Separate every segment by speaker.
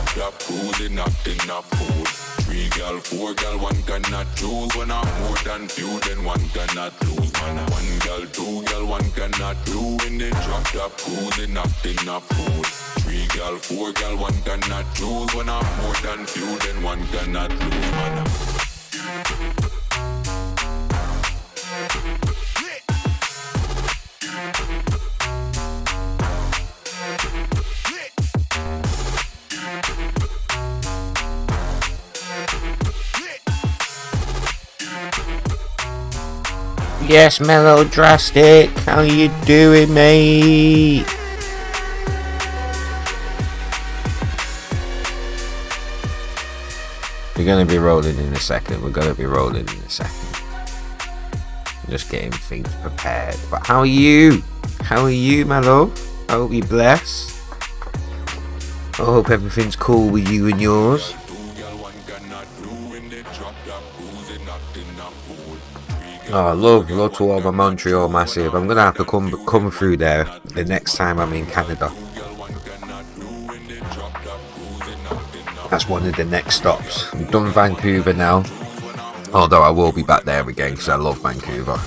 Speaker 1: drop top cruising, acting a fool. 3 gal, 4 gal, one cannot choose. When I'm more than few, then one cannot lose. Man, 1 gal, 2 gal, one cannot do. In the drop top cruising, acting a fool. 3 gal, 4 gal, one cannot choose. When I'm more than few, then one cannot lose. Man.
Speaker 2: Yes, Mellow Drastic, how you doing, mate? We're gonna be rolling in a second. Just getting things prepared. But how are you? How are you, my love? I hope you're blessed. I hope everything's cool with you and yours. Oh, love to all my Montreal massive. I'm gonna have to come through there the next time I'm in Canada. That's one of the next stops. We've done Vancouver now, although I will be back there again because I love Vancouver.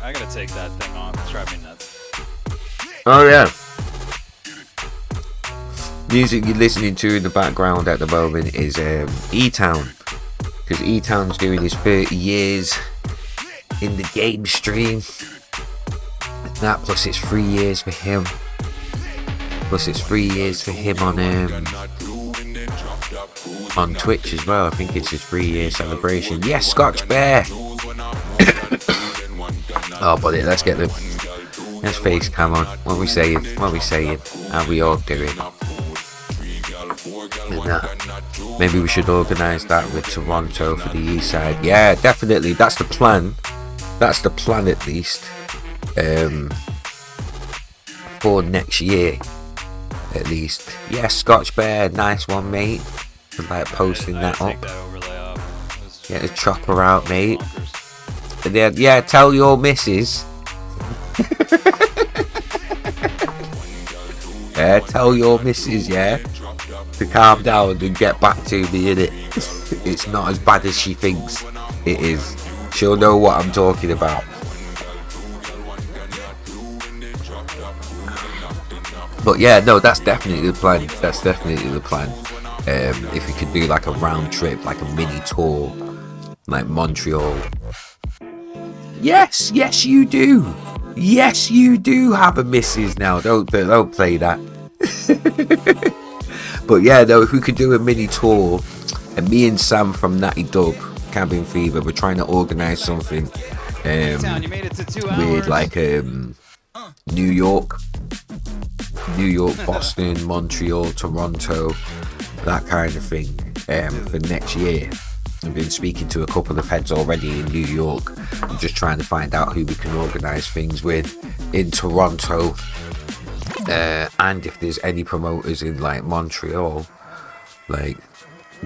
Speaker 3: I gotta take that thing off. It's driving me nuts.
Speaker 2: Oh yeah. Music you're listening to in the background at the moment is ETOWN, because ETOWN's doing his 30 years in the game stream. That plus it's 3 years for him. Plus it's 3 years for him on Twitch as well. I think it's his 3-year celebration. Yes, Scotch Bear. Oh, buddy, let's face cam on. What are we saying? How we all doing? Maybe we should organise that with Toronto for the east side. Yeah, definitely. That's the plan. That's the plan, at least. For next year, at least. Yeah, Scotch Bear, nice one, mate. For like posting that up. Get the chopper out, mate. And then, yeah, tell your missus. Yeah, tell your missus, yeah, to calm down and get back to me, innit? It's not as bad as she thinks it is. She'll know what I'm talking about. But yeah, no, that's definitely the plan. If we could do like a round trip, like a mini tour, like Montreal. Yes, you do. Yes, you do have a missus now. Don't play that. But yeah, though, if we could do a mini tour, and me and Sam from Natty Dub, Cabin Fever, we're trying to organise something with like New York, Boston, Montreal, Toronto, that kind of thing for next year. I've been speaking to a couple of heads already in New York. I'm just trying to find out who we can organise things with in Toronto, and if there's any promoters in like Montreal, like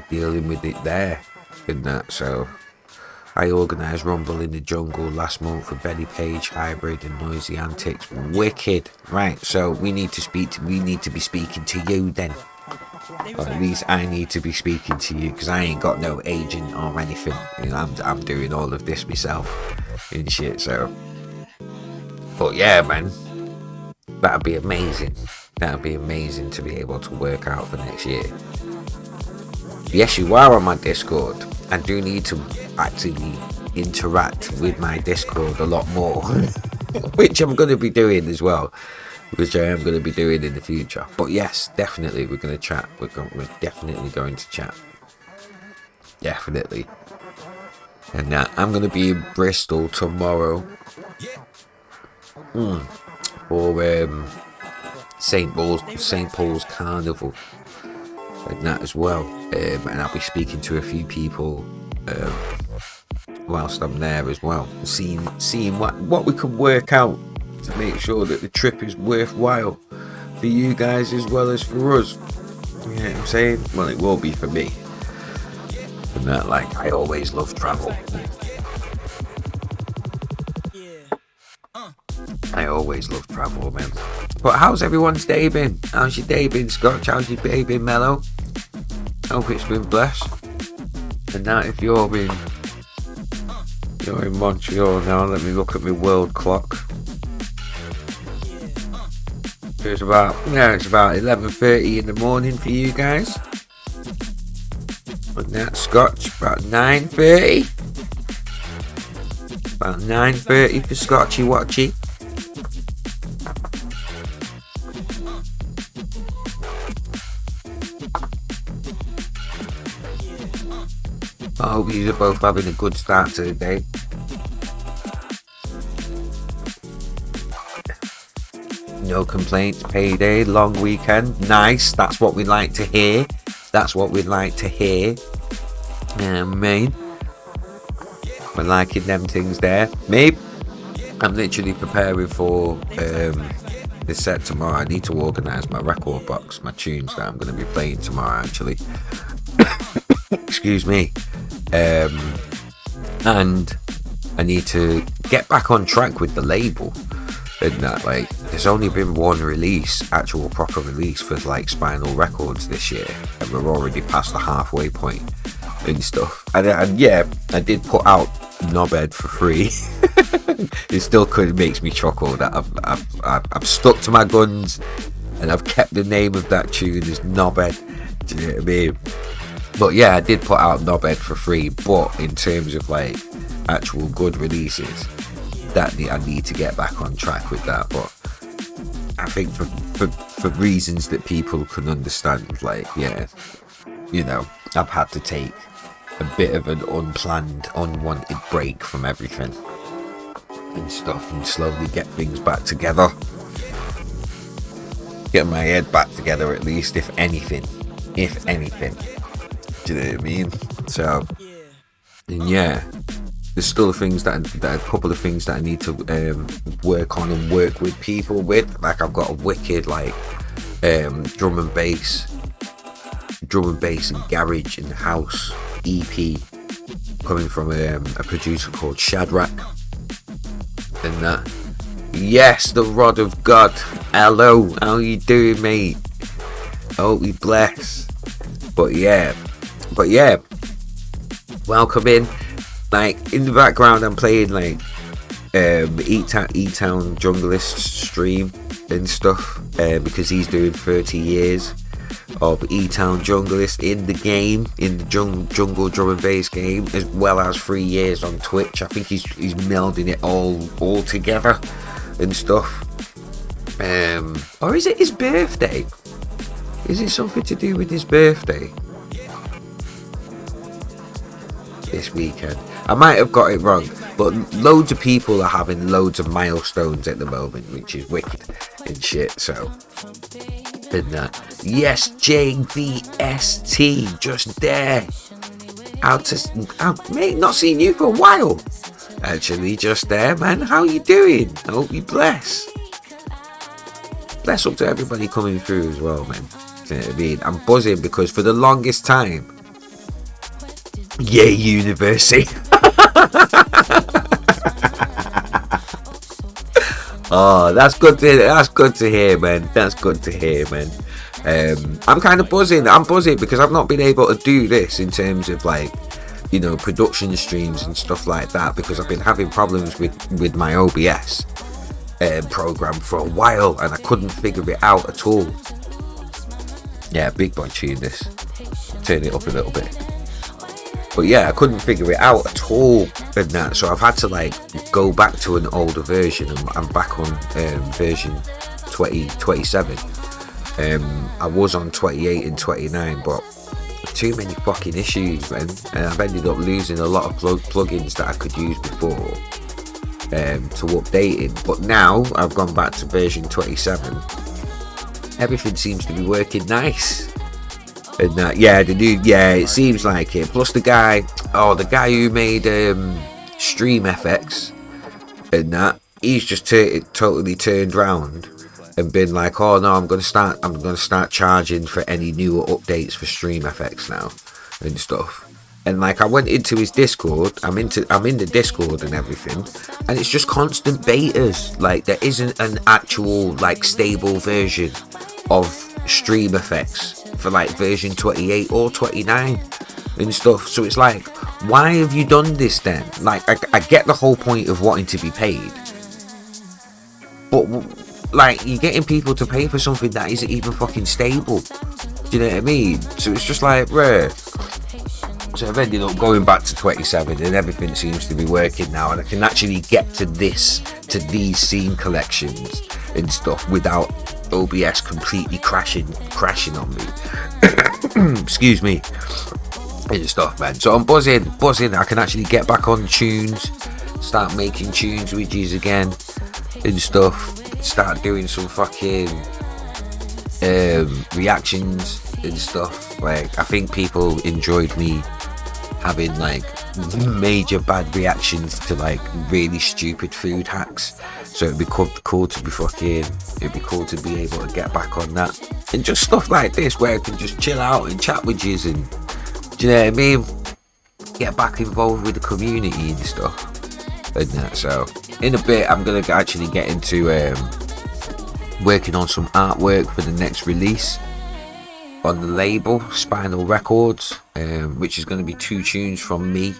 Speaker 2: dealing with it there and that. So I organised Rumble in the Jungle last month for Benny Page, Hybrid and Noisy Antics. Wicked. Right, so we need to be speaking to you then. Or at least I need to be speaking to you, because I ain't got no agent or anything. You know, I'm doing all of this myself and shit. So, but yeah, man, that'd be amazing. That'd be amazing to be able to work out for next year. Yes, you are on my Discord. I do need to actually interact with my Discord a lot more, which I'm going to be doing as well. Which I am going to be doing in the future. But yes, definitely we're going to chat. We're definitely going to chat. Definitely. And I'm going to be in Bristol tomorrow. For St. Paul's Carnival. And that as well. And I'll be speaking to a few people whilst I'm there as well. Seeing what we can work out to make sure that the trip is worthwhile for you guys as well as for us. You know what I'm saying? Well, it will be for me. And that, like, I always love travel. I always love travel, man. But how's everyone's day been? How's your day been, Scotch? How's your day been, Mellow? Hope it's been blessed. And now if you're in Montreal now, let me look at my world clock. It's about 11:30 in the morning for you guys. And that's Scotch, about 9:30. About 9:30 for Scotchy Watchy. I hope you are both having a good start to the day. No complaints, payday, long weekend, nice. That's what we like to hear. That's what we'd like to hear. Mate, we're liking them things there. Me, I'm literally preparing for the set tomorrow. I need to organise my record box, my tunes that I'm going to be playing tomorrow. Actually, excuse me. And I need to get back on track with the label. And that, like, there's only been one release, actual proper release for like Spinal Records this year, and we're already past the halfway point and stuff. And yeah, I did put out Knobhead for free. It still makes me chuckle that I've stuck to my guns and I've kept the name of that tune as Knobhead. Do you know what I mean? But yeah, I did put out Knobhead for free. But in terms of like actual good releases, that I need to get back on track with that. But I think for reasons that people can understand, like, yeah, you know, I've had to take a bit of an unplanned, unwanted break from everything and stuff, and slowly get things back together, get my head back together, at least, if anything, do you know what I mean? So, and yeah, there's still things that a couple of things that I need to work on and work with people with. Like, I've got a wicked like drum and bass and garage and house EP coming from a producer called Shadrach. And that, yes, the Rod of God. Hello, how you doing, mate? Hope you bless. But yeah, welcome in. Like, in the background, I'm playing like ETOWN Junglist stream and stuff, because he's doing 30 years of ETOWN Junglist in the game, in the jungle drum and bass game, as well as 3 years on Twitch. I think he's melding it all together and stuff. Or is it his birthday? Is it something to do with his birthday this weekend? I might have got it wrong, but loads of people are having loads of milestones at the moment, which is wicked and shit. So, and that, yes, JVST, just there. Out, mate, not seen you for a while. Actually, just there, man. How you doing? I hope you bless. Bless up to everybody coming through as well, man. You know what I mean? I'm buzzing because for the longest time, yeah, University. Oh, that's good to hear, man. That's good to hear, man. I'm kind of buzzing. I'm buzzing because I've not been able to do this in terms of like, you know, production streams and stuff like that, because I've been having problems with my OBS program for a while, and I couldn't figure it out at all. Yeah, big boy tune this. Turn it up a little bit. But yeah, I couldn't figure it out at all and that, so I've had to like go back to an older version. I'm back on version 2027. I was on 28 and 29, but too many fucking issues, man, and I've ended up losing a lot of plugins that I could use before to update it. But now I've gone back to version 27. Everything seems to be working nice. And yeah, it seems like it. Plus the guy who made Stream FX and that, he's just totally turned round and been like, oh no, I'm gonna start charging for any newer updates for Stream FX now and stuff. And like I went into his Discord, I'm in the Discord and everything, and it's just constant betas. Like there isn't an actual like stable version of stream effects for like version 28 or 29 and stuff. So it's like, why have you done this then? Like I get the whole point of wanting to be paid, but like you're getting people to pay for something that isn't even fucking stable. Do you know what I mean? So it's just like, bruh. So I've ended up going back to 27 and everything seems to be working now, and I can actually get to these scene collections and stuff without OBS completely crashing on me. Excuse me. And stuff, man. So I'm buzzing. I can actually get back on tunes, start making tunes with yous again and stuff. Start doing some fucking reactions and stuff. Like I think people enjoyed me having like major bad reactions to like really stupid food hacks, so it'd be cool to be able to get back on that, and just stuff like this where I can just chill out and chat with yous, and do you know what I mean, get back involved with the community and stuff and that. So in a bit I'm gonna actually get into working on some artwork for the next release on the label Spinal Records, which is going to be 2 tunes from me.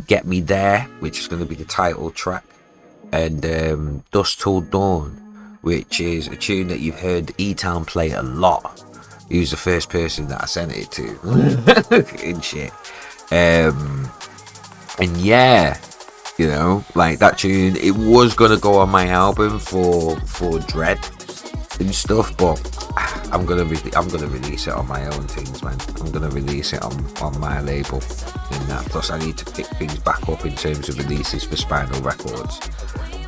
Speaker 2: Get Me There, which is going to be the title track, and Dusk Till Dawn, which is a tune that you've heard ETOWN play a lot. He was the first person that I sent it to and shit. And yeah, you know, like that tune, it was gonna go on my album for Dread and stuff, but I'm gonna release it on my own things, man. I'm gonna release it on my label and that. Plus I need to pick things back up in terms of releases for Spinal Records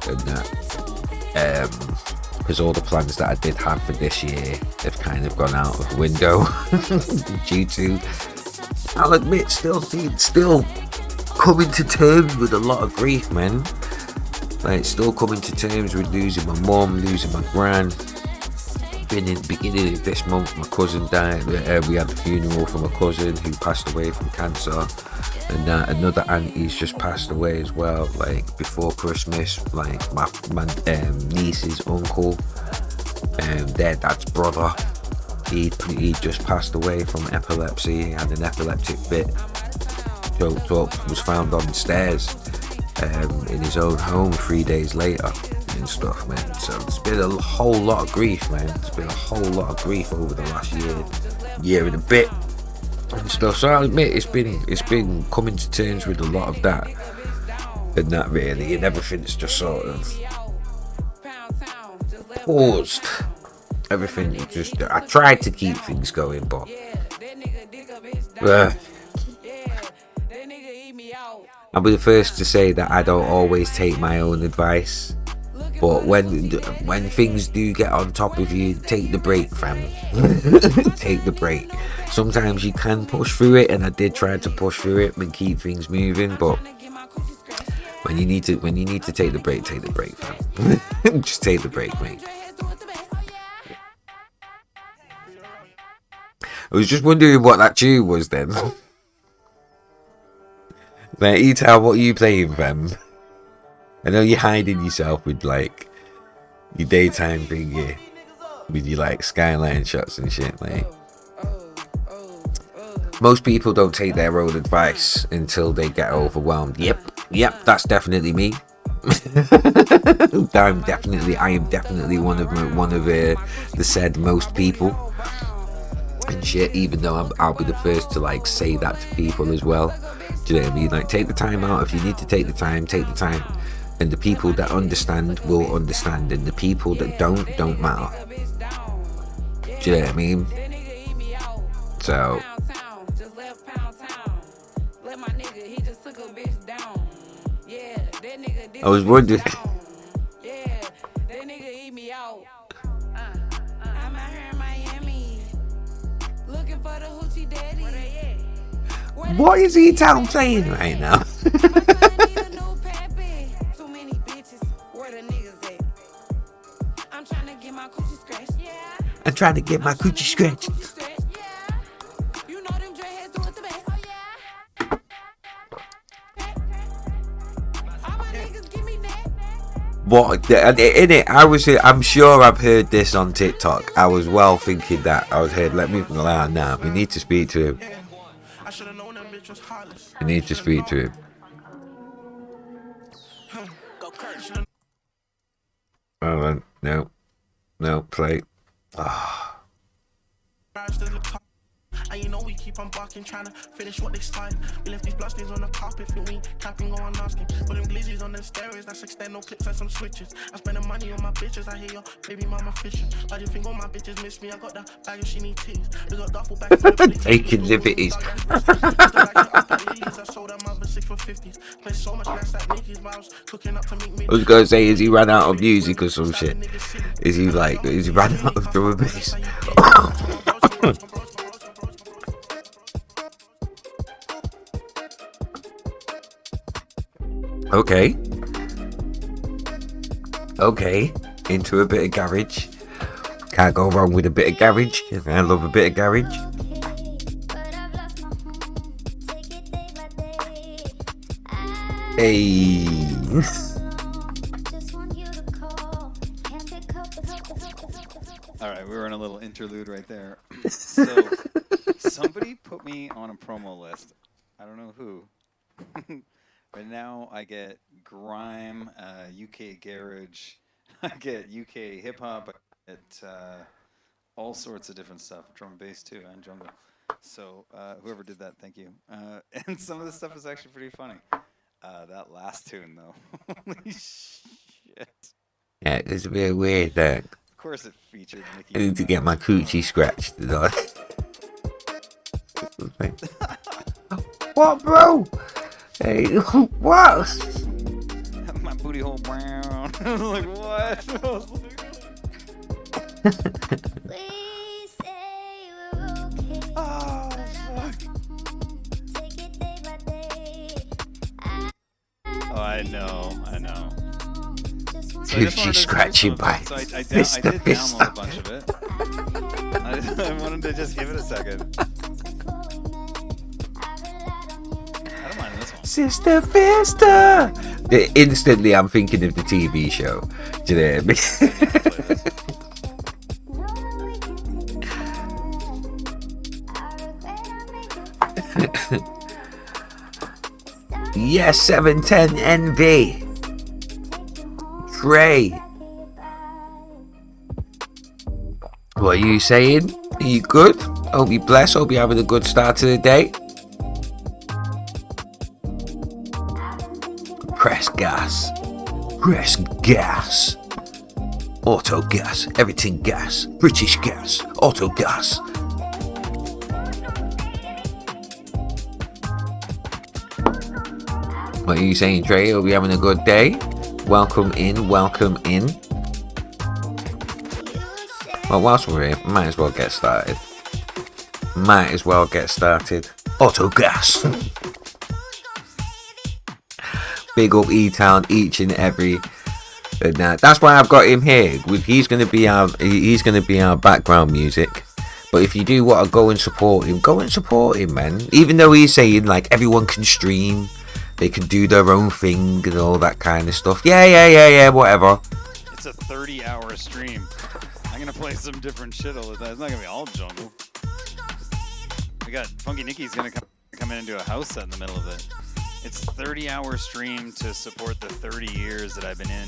Speaker 2: and that, because all the plans that I did have for this year have kind of gone out of the window due to, I'll admit, still coming to terms with a lot of grief, man. Like still coming to terms with losing my mum, losing my gran. In the beginning of this month, my cousin died. We had the funeral for my cousin who passed away from cancer, and another auntie's just passed away as well. Like before Christmas, like my niece's uncle, their dad's brother, he just passed away from epilepsy. He had an epileptic fit, choked up, was found on the stairs in his own home 3 days later and stuff, man. So it's been a whole lot of grief, man. It's been a whole lot of grief over the last year and a bit and stuff. So I'll admit it's been coming to terms with a lot of that and that, really, and everything's just sort of paused. Everything just, I tried to keep things going, but I'll be the first to say that I don't always take my own advice, but when things do get on top of you, take the break, fam. Take the break. Sometimes you can push through it, and I did try to push through it and keep things moving, but when you need to take the break, fam. Just take the break, mate. I was just wondering what that tune was then. Like, ETOWN, what are you playing, fam? I know you're hiding yourself with like your daytime thing here, with your like skyline shots and shit. Like, most people don't take their own advice until they get overwhelmed. Yep, that's definitely me. I am definitely one of the said most people and shit. Even though I'll be the first to like say that to people as well. Do you know what I mean? Like, take the time out. If you need to take the time, and the people that understand will understand, and the people that don't matter. Do you know what I mean? So I was wondering. What is ETOWN playing right now? I'm trying to get my coochie scratched. What in it? I'm sure I've heard this on TikTok. I was well thinking that I was heard. Let me now. We need to speak to him. We need to speak to him. Hold on. No, play. Ah.
Speaker 4: And you know we keep on barking, trying to finish what they started. We left these bloodstains on the carpet, feel me capping, go on asking. Put them glizzies on them steroids, that's external clips and some switches. I spend the money on my bitches, I hear your baby mama fishing. Why do you think all my bitches miss me? I got that bag if she need teas. We got duffel bags for the
Speaker 2: taking liberties.
Speaker 4: I sold that mother 6 for 50s. Play so much less like Nicki's, but I was cooking up to make me.
Speaker 2: I was gonna say, is he ran out of music or some shit? Is he ran out of drum and bass? Okay, into a bit of garage. Can't go wrong with a bit of garage. I love a bit of garage. Hey.
Speaker 3: Alright, we were in a little interlude right there. So, somebody put me on a promo list. I don't know who. But now I get grime, UK garage, I get UK hip hop, I get all sorts of different stuff, drum and bass too, and jungle. So whoever did that, thank you. And some of this stuff is actually pretty funny. That last tune though, holy shit.
Speaker 2: Yeah, it's a bit weird.
Speaker 3: Of course it featured Nicki.
Speaker 2: I need to get my coochie scratched. What, bro? Hey, what?
Speaker 3: My booty hole brown. I was like, what? I was like, oh, fuck. Oh, I know. So
Speaker 2: Coochie scratching by
Speaker 3: so I did
Speaker 2: Mr.
Speaker 3: download a bunch of it. I wanted to just give it a second.
Speaker 2: Sister Fister. Instantly, I'm thinking of the TV show. Do you know what I mean? Yes, 710 NV. Trey. What are you saying? Are you good? Hope you blessed. Hope you're having a good start to the day. Press gas. Auto gas. Everything gas. British gas. Auto gas. What are you saying, Trey? Are we having a good day? Welcome in. Well, whilst we're here, might as well get started. Auto gas. Big up ETOWN each and every. That's why I've got him here. He's gonna be our background music. But if you do want to go and support him, man. Even though he's saying like everyone can stream, they can do their own thing and all that kind of stuff. Yeah, whatever.
Speaker 3: It's a 30-hour stream. I'm gonna play some different shit all the time. It's not gonna be all jungle. We got Funky Nicki's gonna come in and do a house set in the middle of it. It's 30-hour stream to support the 30 years that I've been in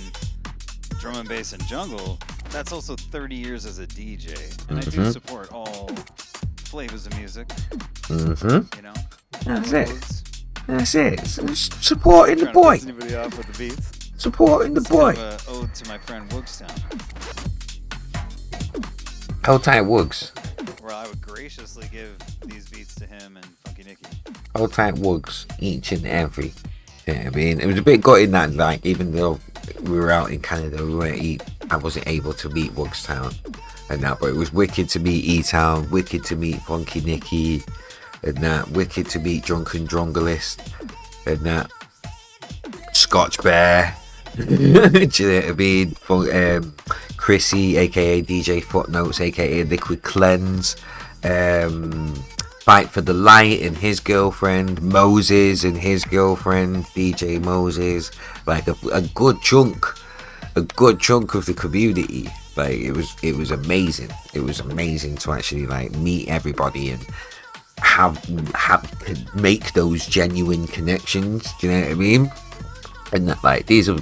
Speaker 3: drum and bass and jungle. That's also 30 years as a DJ. And I do support all flavors of music. You know? That's it.
Speaker 2: Supporting the boy.
Speaker 3: Anybody off with the beats?
Speaker 2: Supporting the boy.
Speaker 3: Kind of ode to my friend Woogstown.
Speaker 2: Hold tight, Woogs.
Speaker 3: Where I would graciously give these beats to him and Funky Nicki.
Speaker 2: Hold tight, Woogs. Each and every. Yeah, I mean, it was a bit gutting that, like, even though we were out in Canada, I wasn't able to meet Woogstown and that, but it was wicked to meet ETOWN, wicked to meet Funky Nicki, and that, wicked to meet Drunken Junglist, and that, Scotch Bear. Do you know what I mean? Chrissy, aka DJ Footnotes, aka Liquid Cleanse, Fight for the Light and his girlfriend, Moses and his girlfriend, DJ Moses, like a good chunk a good chunk of the community. Like it was amazing. It was amazing to actually like meet everybody and have make those genuine connections. Do you know what I mean? And that, like, these are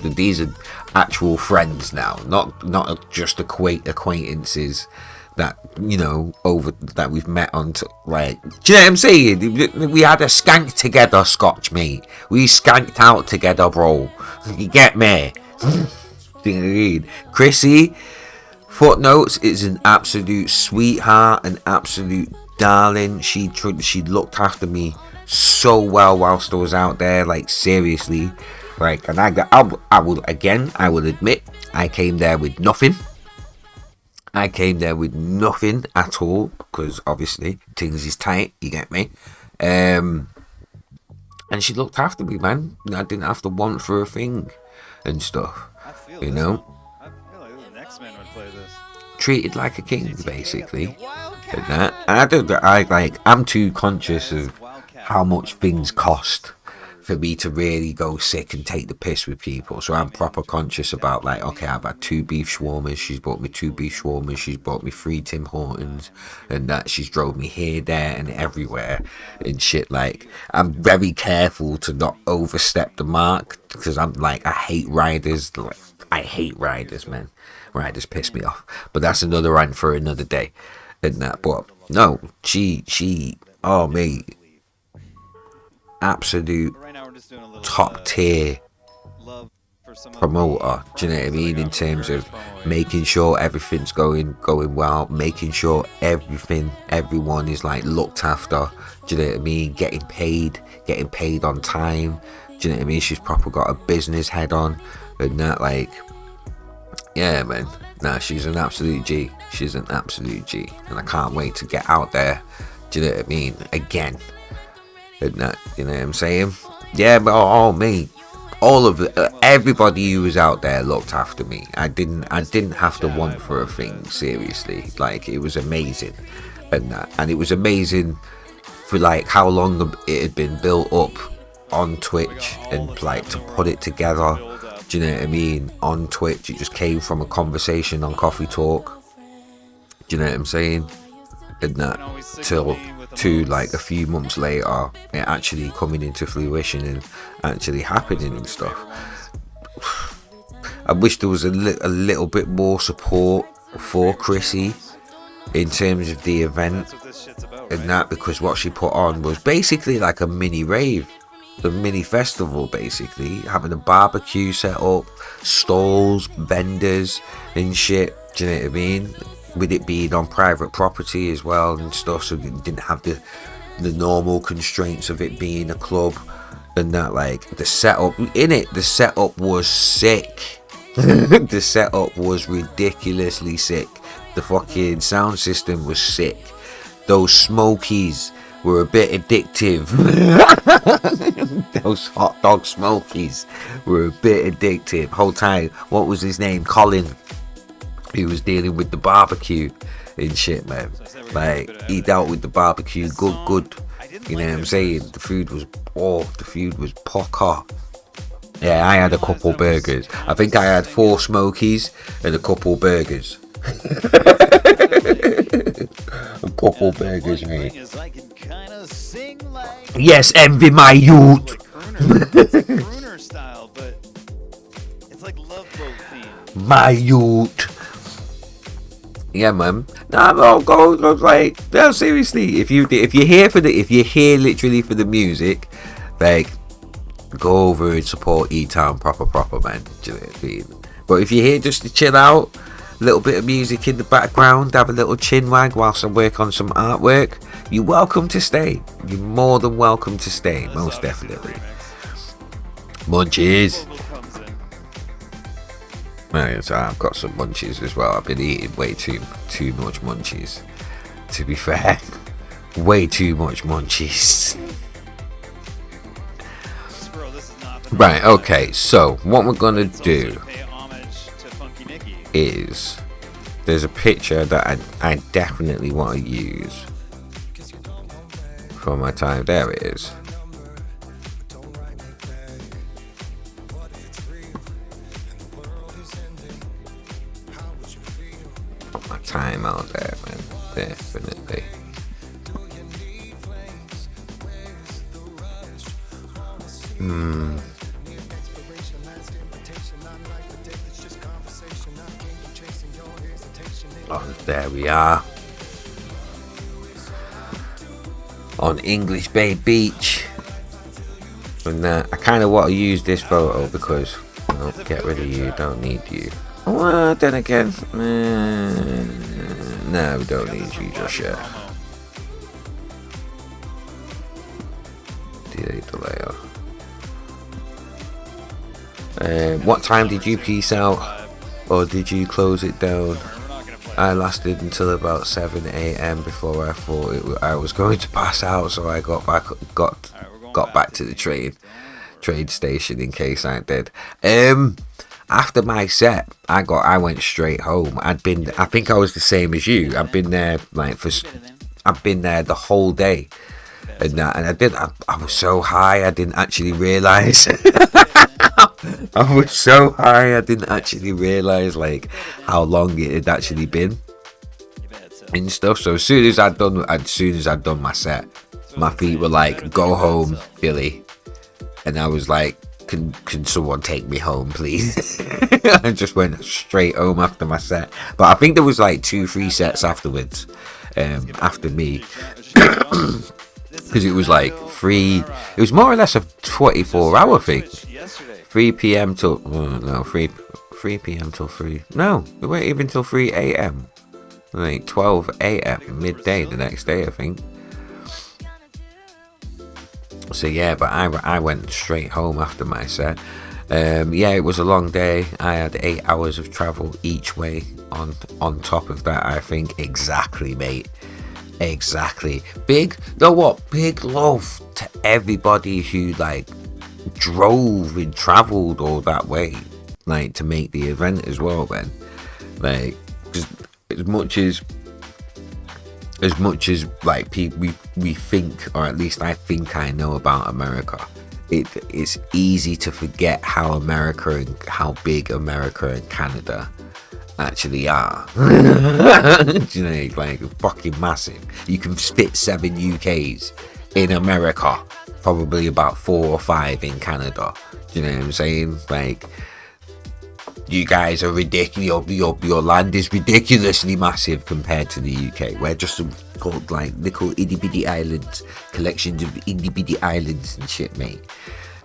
Speaker 2: actual friends now, not just acquaintances that, you know, over that we've met on like, do you know what I'm saying? We had a skank together, Scotch mate. We skanked out together, bro. You get me? Do you know what I mean? Chrissy Footnotes is an absolute sweetheart, an absolute darling. She looked after me so well whilst I was out there, like seriously. Like, and I will admit, I came there with nothing. I came there with nothing at all, because obviously things is tight, you get me. And she looked after me, man. I didn't have to want for a thing and stuff. You know?
Speaker 3: I feel like the X-Men would play this.
Speaker 2: Treated like a king, basically. And that. And I'm too conscious of how much things cost for me to really go sick and take the piss with people. So I'm proper conscious about, like, okay, I've had 2 beef shawarmas, she's bought me 2 beef shawarmas, she's bought me 3 Tim Hortons, and that she's drove me here, there and everywhere and shit. Like, I'm very careful to not overstep the mark, because I'm like, I hate riders. Like, I hate riders, man. Riders piss me off. But that's another rant for another day. And that, but no, she oh mate, absolute top tier promoter. Do you know what I mean? In terms of making sure everything's going well, making sure everyone is like looked after. Do you know what I mean? Getting paid on time. Do you know what I mean? She's proper got a business head on and that, like, yeah, man. Nah, she's an absolute G. She's an absolute G, and I can't wait to get out there. Do you know what I mean? Again. And that, you know what I'm saying? Yeah, but me, all of everybody who was out there looked after me. I didn't have to want for a thing, seriously. Like, it was amazing. And it was amazing for like how long it had been built up on Twitch, and like to put it together. Do you know what I mean? On Twitch, it just came from a conversation on Coffee Talk. Do you know what I'm saying? And that to like a few months later, it actually coming into fruition and actually happening and stuff. I wish there was a little bit more support for Chrissy in terms of the event and that, because what she put on was basically like a mini rave. The mini festival, basically, having a barbecue set up, stalls, vendors and shit. Do you know what I mean? With it being on private property as well and stuff, so it didn't have the normal constraints of it being a club and that. Like, the setup was sick. The setup was ridiculously sick. The fucking sound system was sick. Those smokies were a bit addictive. Those hot dog smokies were a bit addictive. Whole time, what was his name? Colin. He was dealing with the barbecue and shit, man. Like, he dealt with the barbecue good. You know what I'm saying? The food was pucker. Yeah, I had a couple burgers. I think I had 4 smokies and a couple burgers. A couple burgers, mate. Yes, envy my youth.
Speaker 3: Crooner style, but it's like Love Boat themed.
Speaker 2: My youth. Yeah, man. No, go like, no, seriously. If you're here literally for the music, like, go over and support ETOWN proper, man. Do you know what I mean? But if you're here just to chill out, a little bit of music in the background, have a little chin wag whilst I work on some artwork, you're welcome to stay. You're more than welcome to stay, most definitely. Munchies. Right, so I've got some munchies as well. I've been eating way too much munchies, to be fair. Way too much munchies. Right, okay, so what we're gonna do is, there's a picture that I definitely want to use for my time. There it is. put my time out there, man. Definitely. Oh, there we are. On English Bay Beach. And I kind of want to use this photo because, well, get rid of you, don't need you. Well, then again, no, we don't need you just yet. Delete the layer. What time did you peace out? Or did you close it down? I lasted until about 7 a.m. before I thought I was going to pass out, so I got back to the train station in case I did. After my set, I went straight home. I think I was the same as you. I've been there the whole day, and I was so high I didn't actually realize. I was so high I didn't actually realize like how long it had actually been and stuff. So as soon as I'd done my set, my feet were like, "Go home, Billy," and I was like, "Can someone take me home, please?" I just went straight home after my set. But I think there was like 2-3 sets afterwards, after me. Because it was like 3, it was more or less a 24-hour thing. 3 p.m. till, no, 3 p.m. till 3, no, we weren't even till 3 a.m. Like 12 a.m. midday the next day, I think. So yeah, but I went straight home after my set. Yeah, it was a long day. I had 8 hours of travel each way on top of that, I think. Exactly, mate. Exactly. Big love to everybody who like drove and travelled all that way, like to make the event as well, man. Like, cause as much as like people we think, or at least I think I know about America, it's easy to forget how big America and Canada actually are. You know, like fucking massive. You can spit 7 UKs in America, probably about 4 or 5 in Canada. Do you know what I'm saying? Like, you guys are ridiculous. Your land is ridiculously massive compared to the UK. We're just some called like little itty bitty islands, collections of itty bitty islands and shit, mate.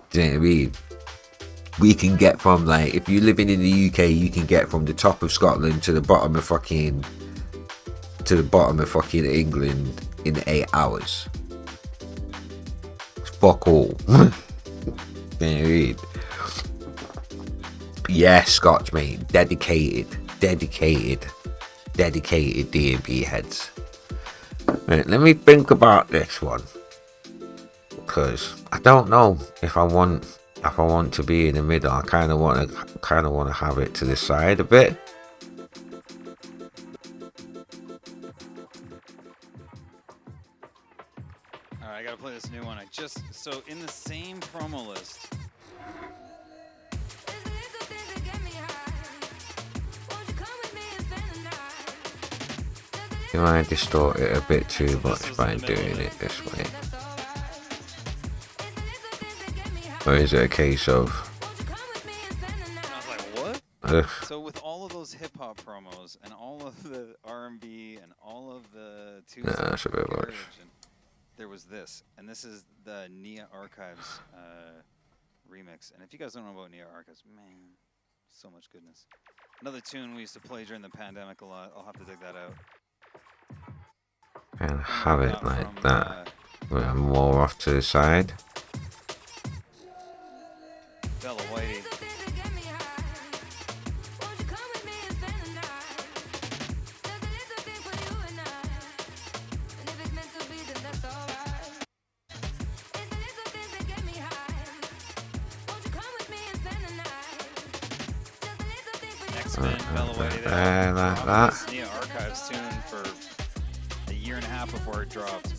Speaker 2: Do you know what I mean? We can get from, like, if you're living in the UK, you can get from the top of Scotland to the bottom of fucking England in 8 hours. Fuck all. You know what I mean? Yeah, Scotch, mate. Dedicated D&B heads. Right, let me think about this one, because I don't know if I want to be in the middle. I kind of want to have it to the side a bit.
Speaker 3: All right, I gotta play this new one. So in the same promo list.
Speaker 2: You might distort it a bit too much by doing it this way. Or is it a case of...
Speaker 3: I was like, what? So with all of those hip hop promos and all of the R&B and all of the
Speaker 2: that's a bit much.
Speaker 3: There was this, and this is the Nia Archives remix. And if you guys don't know about Nia Archives, man, so much goodness. Another tune we used to play during the pandemic a lot. I'll have to dig that out.
Speaker 2: And have it like that. We're more off to the side.
Speaker 3: Bella Whitey. Next man, Bella Whitey.
Speaker 2: Like that.
Speaker 3: Nia Archives tune for a year and a half before it dropped.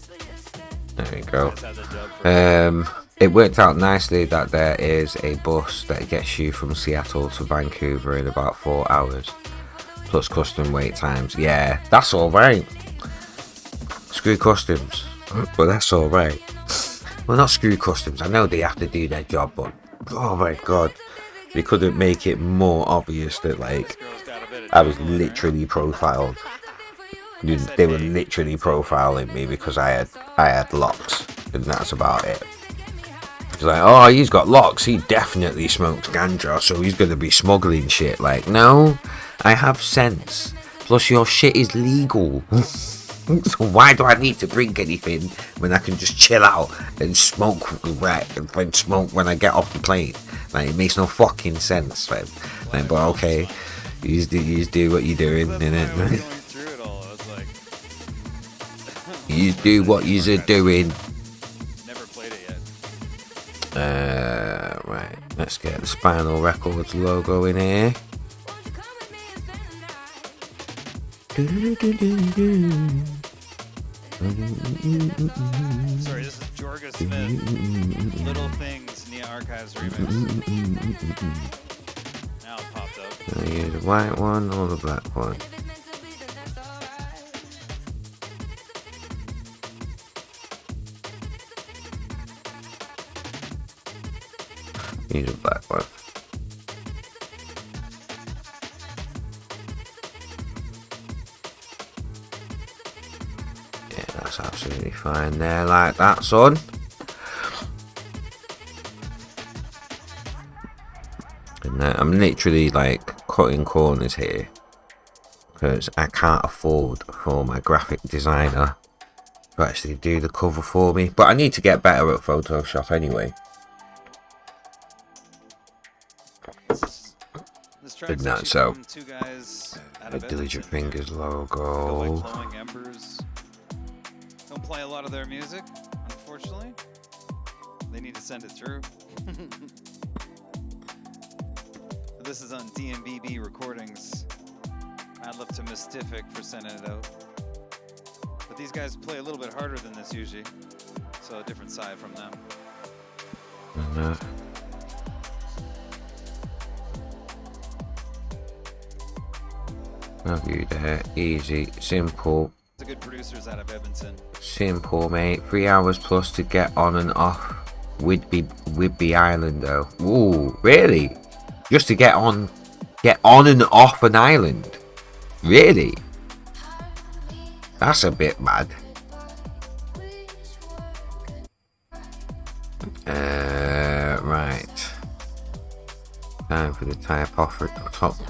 Speaker 2: There you go. It worked out nicely that there is a bus that gets you from Seattle to Vancouver in about 4 hours. plus custom wait times. Yeah, that's alright. Screw customs, but that's alright. Well, not screw customs. I know they have to do their job, but oh my god, they couldn't make it more obvious that like I was literally profiled. They were literally profiling me because I had locks, and that's about it. It's like, oh, he's got locks. He definitely smoked ganja, so he's gonna be smuggling shit. Like, no, I have sense. Plus, your shit is legal. So why do I need to drink anything when I can just chill out and smoke and smoke when I get off the plane? Like, it makes no fucking sense, man. Like, but okay, you just do what you're doing, innit? You do what you're doing.
Speaker 3: Never played it yet.
Speaker 2: Right, let's get the Spinal Records logo in here.
Speaker 3: Sorry, this is Jorga Smith. Little Things, Nia Archives remix. Now it popped up.
Speaker 2: I use the white one or the black one. Use the black one. Yeah, that's absolutely fine there, like that, son. And I'm literally like cutting corners here because I can't afford for my graphic designer to actually do the cover for me. But I need to get better at Photoshop anyway. But not so. The Diligent Fingers logo.
Speaker 3: Glowing Embers. Don't play a lot of their music, unfortunately. They need to send it through. This is on DMBB Recordings. I'd love to Mystific for sending it out. But these guys play a little bit harder than this usually. So a different side from them.
Speaker 2: Love you there. Easy, simple.
Speaker 3: The good producers out of Edmonton.
Speaker 2: Simple, mate. 3 hours plus to get on and off Whidbey Island, though. Ooh, really? Just to get on and off an island? Really? That's a bit mad. Right. Time for the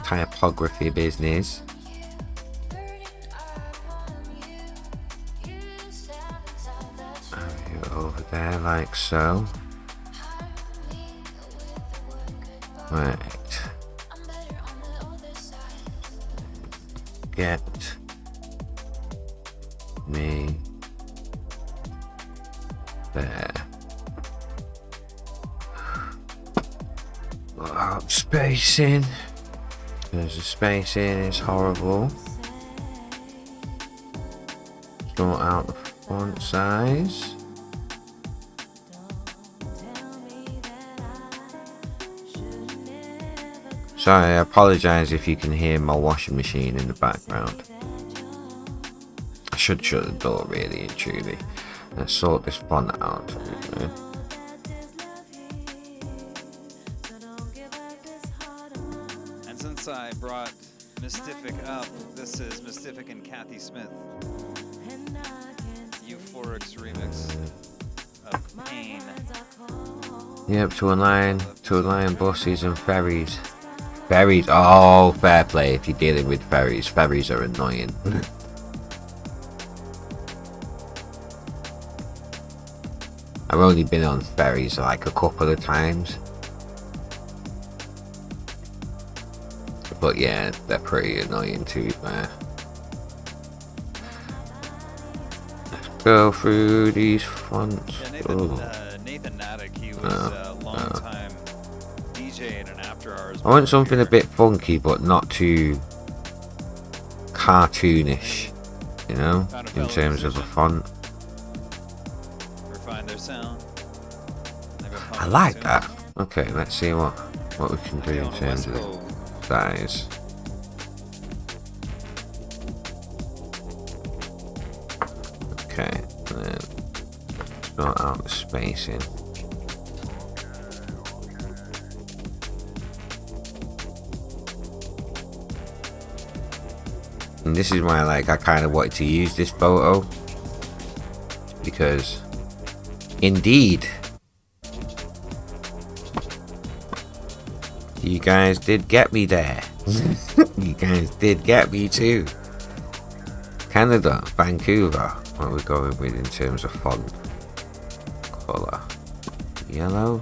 Speaker 2: typography business. Over there, like so. Right. Get me there. Spacing. There's a spacing, it's horrible. Sort out the font size. Sorry, I apologise if you can hear my washing machine in the background. I should shut the door really and truly. Let's sort this font out.
Speaker 3: And since I brought Mystific up, this is Mystific and Kathy Smith. Euphoric's remix of Pain.
Speaker 2: Yep, to align buses and ferries. Ferries, oh, fair play if you're dealing with ferries. Ferries are annoying. I've only been on ferries like a couple of times. But yeah, they're pretty annoying to be fair. Let's go through these fonts.
Speaker 3: Yeah, Nathan Nadek, he was a long time DJ in an after hours.
Speaker 2: I want something a bit funky but not too cartoonish, you know, in terms of the font.
Speaker 3: Refine their sound.
Speaker 2: I like that. Okay, let's see what we can do in terms of size. Sort out the spacing. And this is why, like, I kind of wanted to use this photo, because indeed you guys did get me there. You guys did get me too. Canada, Vancouver. What are we going with in terms of font? Colour. Yellow.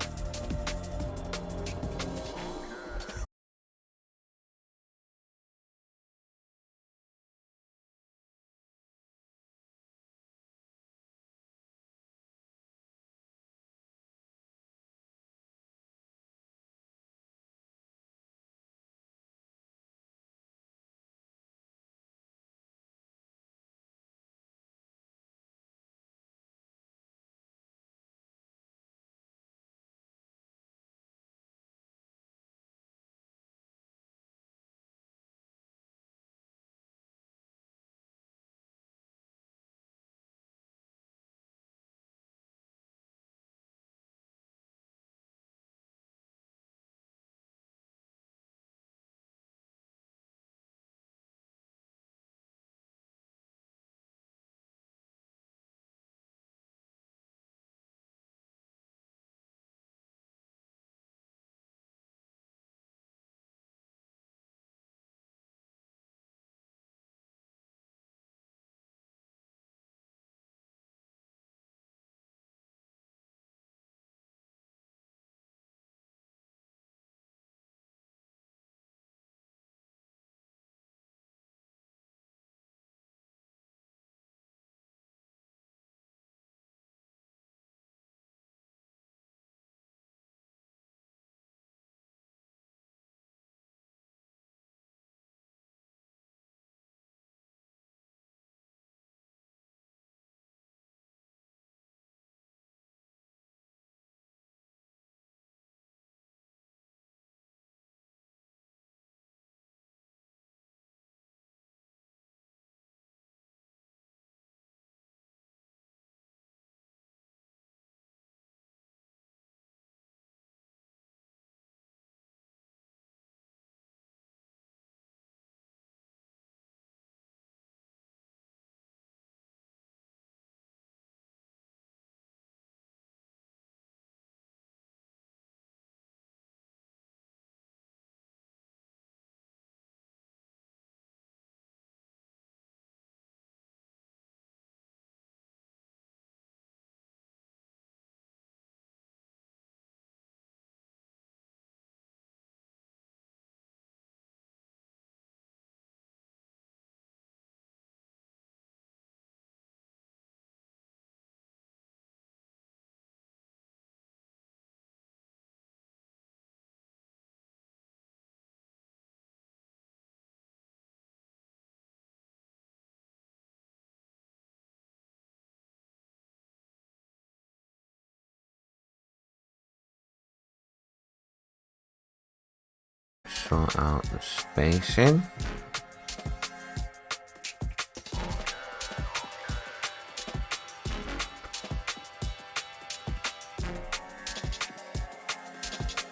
Speaker 2: Sort out the spacing.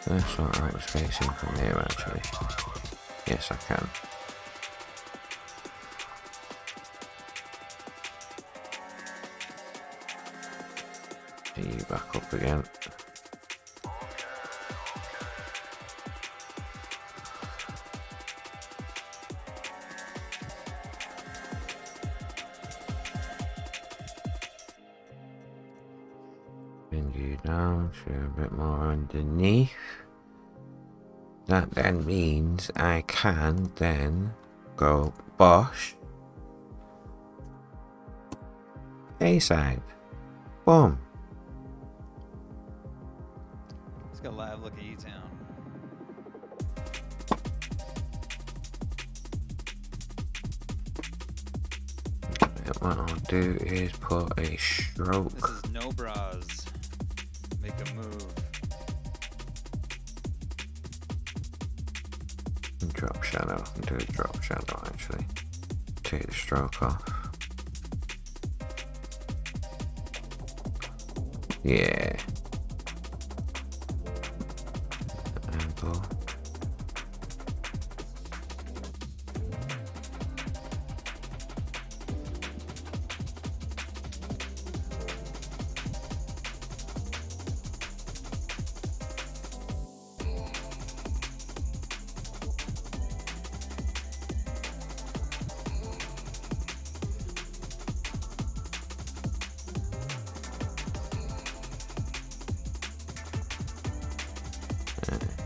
Speaker 2: Let's sort out the spacing from here actually. Yes, I can. Get you back up again. Bring you down to a bit more underneath. That then means I can then go Bosch A-side. Boom.
Speaker 3: Let's go live look at ETOWN.
Speaker 2: What I'll do is put a stroke.
Speaker 3: This is no bras. Make a move.
Speaker 2: Drop shadow. Do a drop shadow actually. Take the stroke off. Yeah.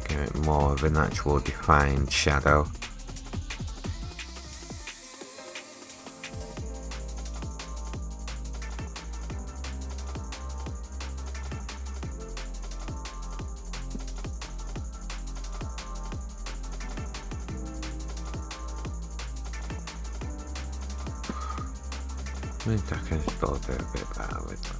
Speaker 2: Give it more of an actual defined shadow. I think I can still do a bit better with that.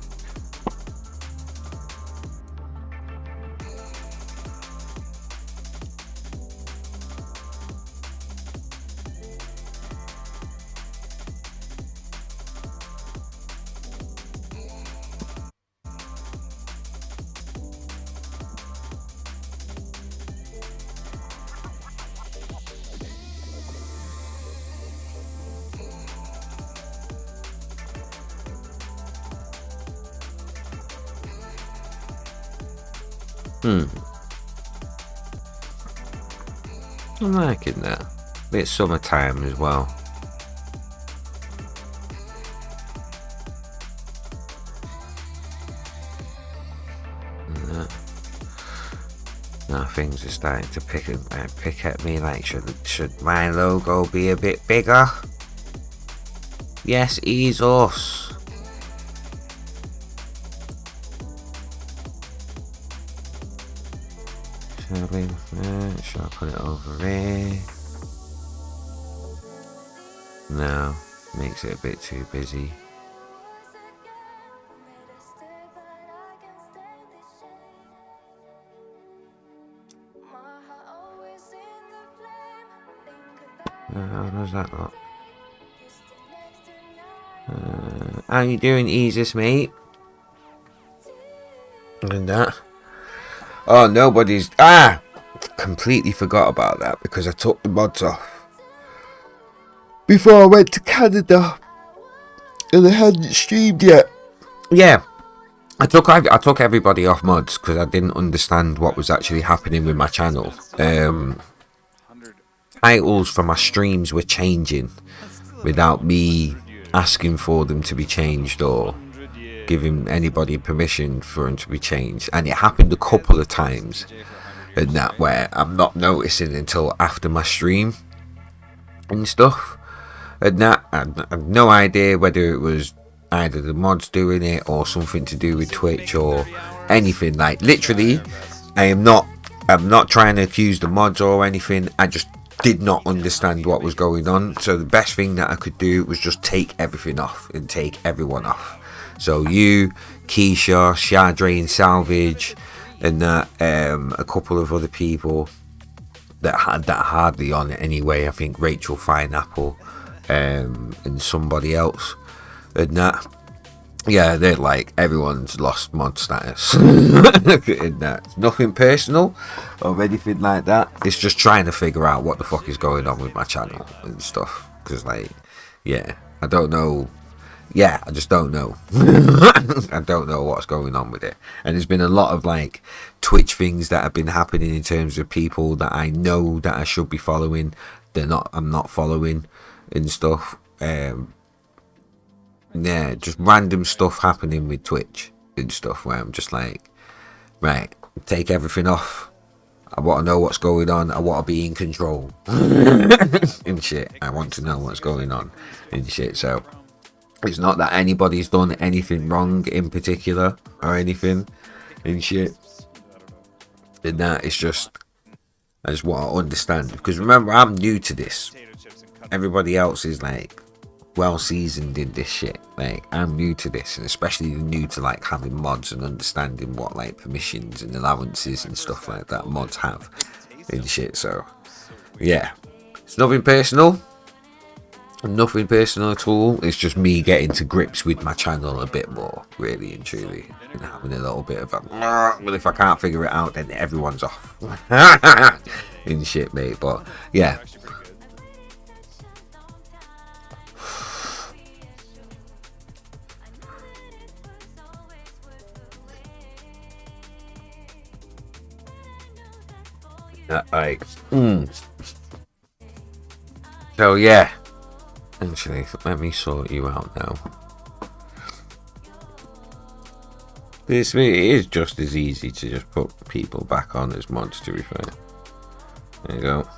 Speaker 2: I'm liking that. Bit summertime as well. Now things are starting to pick at me like, should my logo be a bit bigger? Yes, ease us. Shall I put it over here? No, makes it a bit too busy. How does that look? How you doing, Easus, mate? And that. Oh, nobody's... completely forgot about that because I took the mods off before I went to Canada and I hadn't streamed yet. Yeah, I took everybody off mods because I didn't understand what was actually happening with my channel. Titles for my streams were changing without me asking for them to be changed or giving anybody permission for them to be changed, and it happened a couple of times. And that where I'm not noticing until after my stream and stuff. And that I had no idea whether it was either the mods doing it or something to do with Twitch or anything. Like literally, I'm not trying to accuse the mods or anything. I just did not understand what was going on. So the best thing that I could do was just take everything off and take everyone off. So you, Keisha, Shadre and Salvage, and that a couple of other people that had that hardly on it anyway. I think Rachel Fineapple and somebody else, and that. Yeah, they're like everyone's lost mod status. And that nothing personal or anything like that. It's just trying to figure out what the fuck is going on with my channel and stuff. Because like, yeah, I don't know. Yeah, I just don't know. I don't know what's going on with it. And there's been a lot of like Twitch things that have been happening in terms of people that I know that I should be following. I'm not following and stuff. Yeah, just random stuff happening with Twitch and stuff where I'm just like, right, take everything off. I want to know what's going on. I want to be in control and shit. I want to know what's going on and shit. So it's not that anybody's done anything wrong in particular or anything and shit. And that it's just, I just want to understand. Because remember, I'm new to this. Everybody else is like well seasoned in this shit. Like I'm new to this, and especially new to like having mods and understanding what like permissions and allowances and stuff like that mods have and shit. So yeah, it's nothing personal. Nothing personal at all. It's just me getting to grips with my channel a bit more, really and truly, and having a little bit of a. Well, if I can't figure it out, then everyone's off. In shit, mate. But yeah. Like, So yeah. Actually, let me sort you out now. It is just as easy to just put people back on as mods, to be fair. There you go.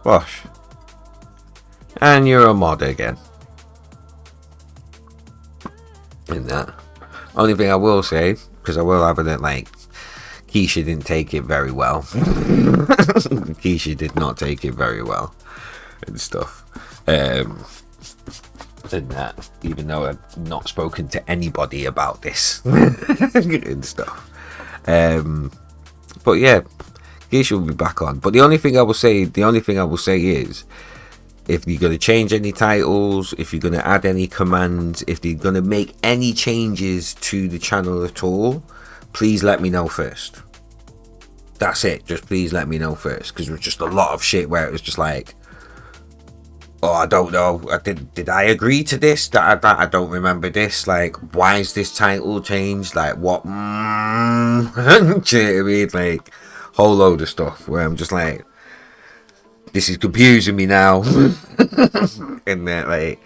Speaker 2: Wash. And you're a mod again. In that. Only thing I will say, because I will have it like, Keisha didn't take it very well. Keisha did not take it very well. And stuff. And that, even though I've not spoken to anybody about this and stuff. But yeah, Keisha will be back on. But the only thing I will say is, if you're going to change any titles, if you're going to add any commands, if you're going to make any changes to the channel at all, please let me know first. That's it. Just please let me know first, because there was just a lot of shit where it was just like, oh, I don't know. Did I agree to this? I don't remember this. Like, why is this title changed? Like, what? Do you know what I mean? Like, whole load of stuff where I'm just like, this is confusing me now. And then, like,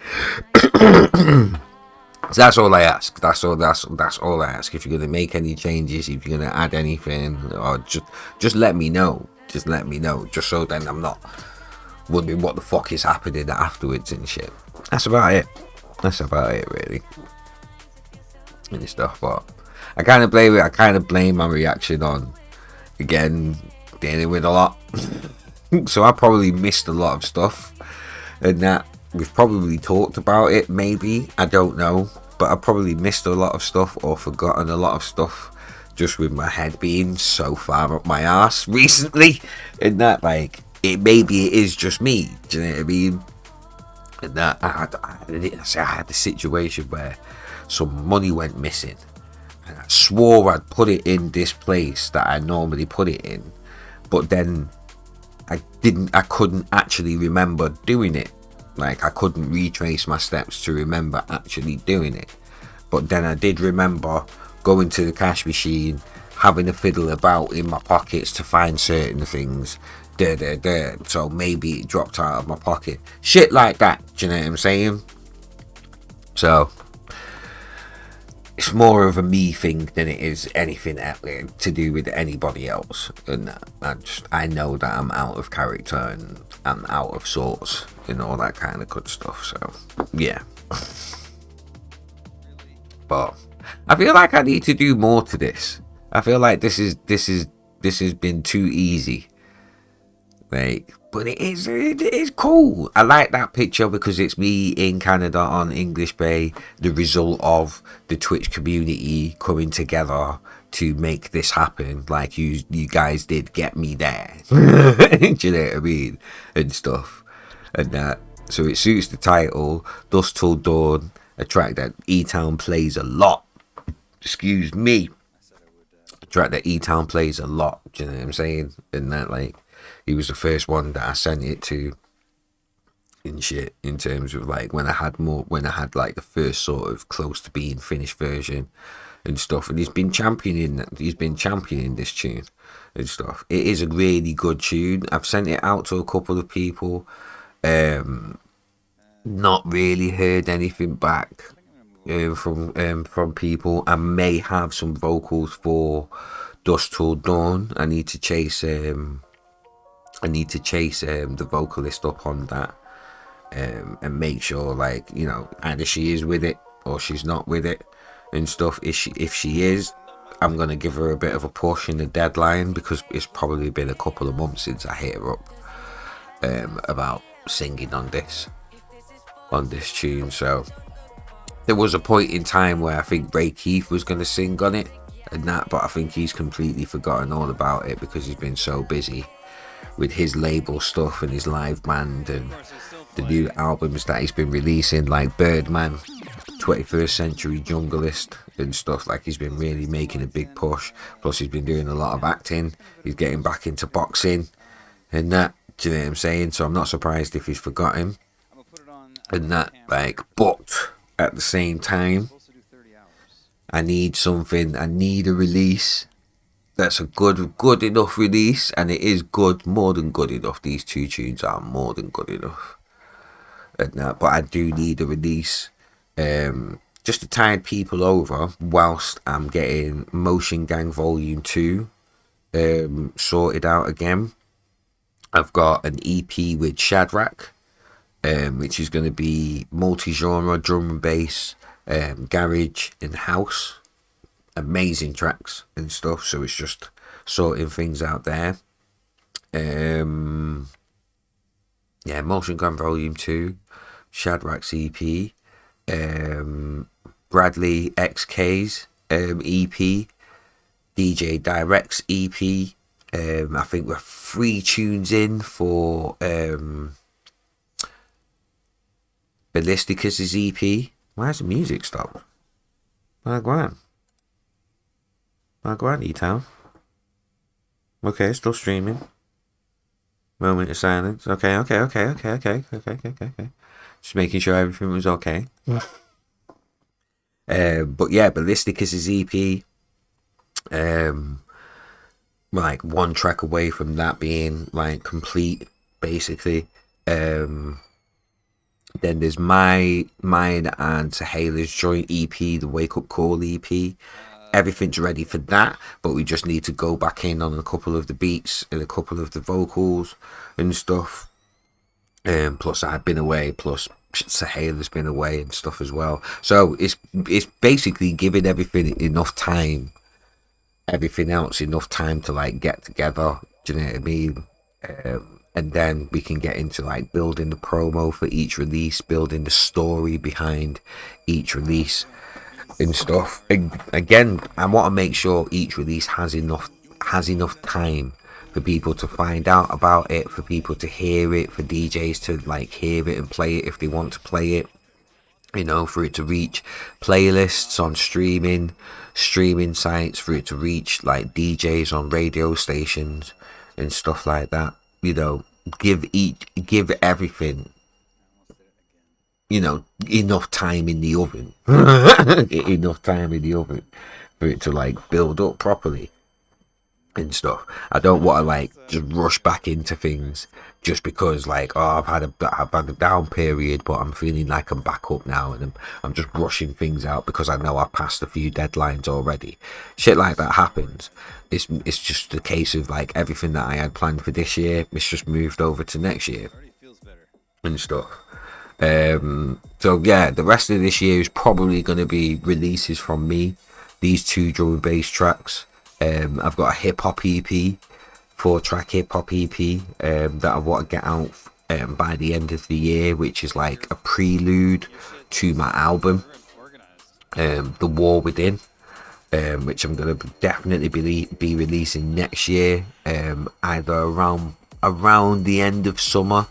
Speaker 2: so that's all I ask. That's all I ask. If you're gonna make any changes, if you're gonna add anything, or just let me know. Just let me know. Just so then I'm not wondering what the fuck is happening afterwards and shit. That's about it. That's about it, really. And stuff, but I kind of blame my reaction on, again, dealing with a lot. So I probably missed a lot of stuff, and that we've probably talked about it, maybe, I don't know, but I probably missed a lot of stuff or forgotten a lot of stuff just with my head being so far up my ass recently, and that, like, maybe it is just me, do you know what I mean? And that I had a situation where some money went missing, and I swore I'd put it in this place that I normally put it in, but then I couldn't actually remember doing it. Like, I couldn't retrace my steps to remember actually doing it. But then I did remember going to the cash machine, having a fiddle about in my pockets to find certain things. So maybe it dropped out of my pocket. Shit like that, do you know what I'm saying? So it's more of a me thing than it is anything to do with anybody else. And I know that I'm out of character and I'm out of sorts and all that kind of good stuff. So yeah. But I feel like I need to do more to this. I feel like this has been too easy. Like, but it is cool. I like that picture because it's me in Canada on English Bay, the result of the Twitch community coming together to make this happen. Like, you guys did get me there. Do you know what I mean? And stuff. And that. So it suits the title, Dusk Till Dawn, a track that ETOWN plays a lot. Excuse me. A track that ETOWN plays a lot. Do you know what I'm saying? And that, like, he was the first one that I sent it to in shit, in terms of like when I had like the first sort of close to being finished version and stuff. And he's been championing this tune and stuff. It is a really good tune. I've sent it out to a couple of people. Not really heard anything back from people. I may have some vocals for Dusk Till Dawn. I need to chase the vocalist up on that, and make sure, like, you know, either she is with it or she's not with it and stuff. If she is, I'm gonna give her a bit of a push in the deadline, because it's probably been a couple of months since I hit her up about singing on this tune. So there was a point in time where I think Ray Keith was gonna sing on it and that, but I think he's completely forgotten all about it because he's been so busy with his label stuff and his live band and the new albums that he's been releasing, like Birdman, 21st Century Junglist and stuff. Like, he's been really making a big push. Plus he's been doing a lot of acting. He's getting back into boxing and that. Do you know what I'm saying? So I'm not surprised if he's forgotten and that. Like, but at the same time, I need something. I need a release that's a good enough release, and it is good, more than good enough. These two tunes are more than good enough and that. But I do need a release, just to tide people over whilst I'm getting Motion Gang Volume 2 sorted out again. I've got an EP with Shadrach, which is going to be multi-genre, drum and bass, garage and house. Amazing tracks and stuff. So it's just sorting things out there. Yeah, Motion Gun Volume 2, Shadrach's EP, Bradley XK's EP, DJ Direct's EP. I think we're 3 tunes in for Ballisticus's EP. Why has the music stopped? Go on, ETOWN. Okay, still streaming. Moment of silence. Okay. Just making sure everything was okay. But yeah, Ballisticus's EP. Like 1 track away from that being like complete, basically. Then there's mine and Sahela's joint EP, the Wake Up Call EP. Everything's ready for that, but we just need to go back in on a couple of the beats and a couple of the vocals and stuff. Plus I've been away, plus Sahela's been away and stuff as well. So it's basically giving everything enough time. Everything else enough time to like get together. Do you know what I mean? And then we can get into like building the promo for each release, building the story behind each release and stuff. And again, I want to make sure each release has enough time for people to find out about it, for people to hear it, for DJs to like hear it and play it if they want to play it. You know, for it to reach playlists on streaming sites, for it to reach like DJs on radio stations and stuff like that. You know, give everything, you know, enough time in the oven. Enough time in the oven for it to like build up properly and stuff. I don't want to like just rush back into things just because like, oh, I've had a down period, but I'm feeling like I'm back up now, and I'm just rushing things out because I know I've passed a few deadlines already. Shit like that happens. It's just a case of like everything that I had planned for this year, it's just moved over to next year and stuff. So yeah, the rest of this year is probably going to be releases from me. These 2 drum and bass tracks. I've got a hip hop EP, 4-track hip hop EP that I want to get out by the end of the year, which is like a prelude to my album, The War Within, which I'm going to definitely be releasing next year, either around the end of summer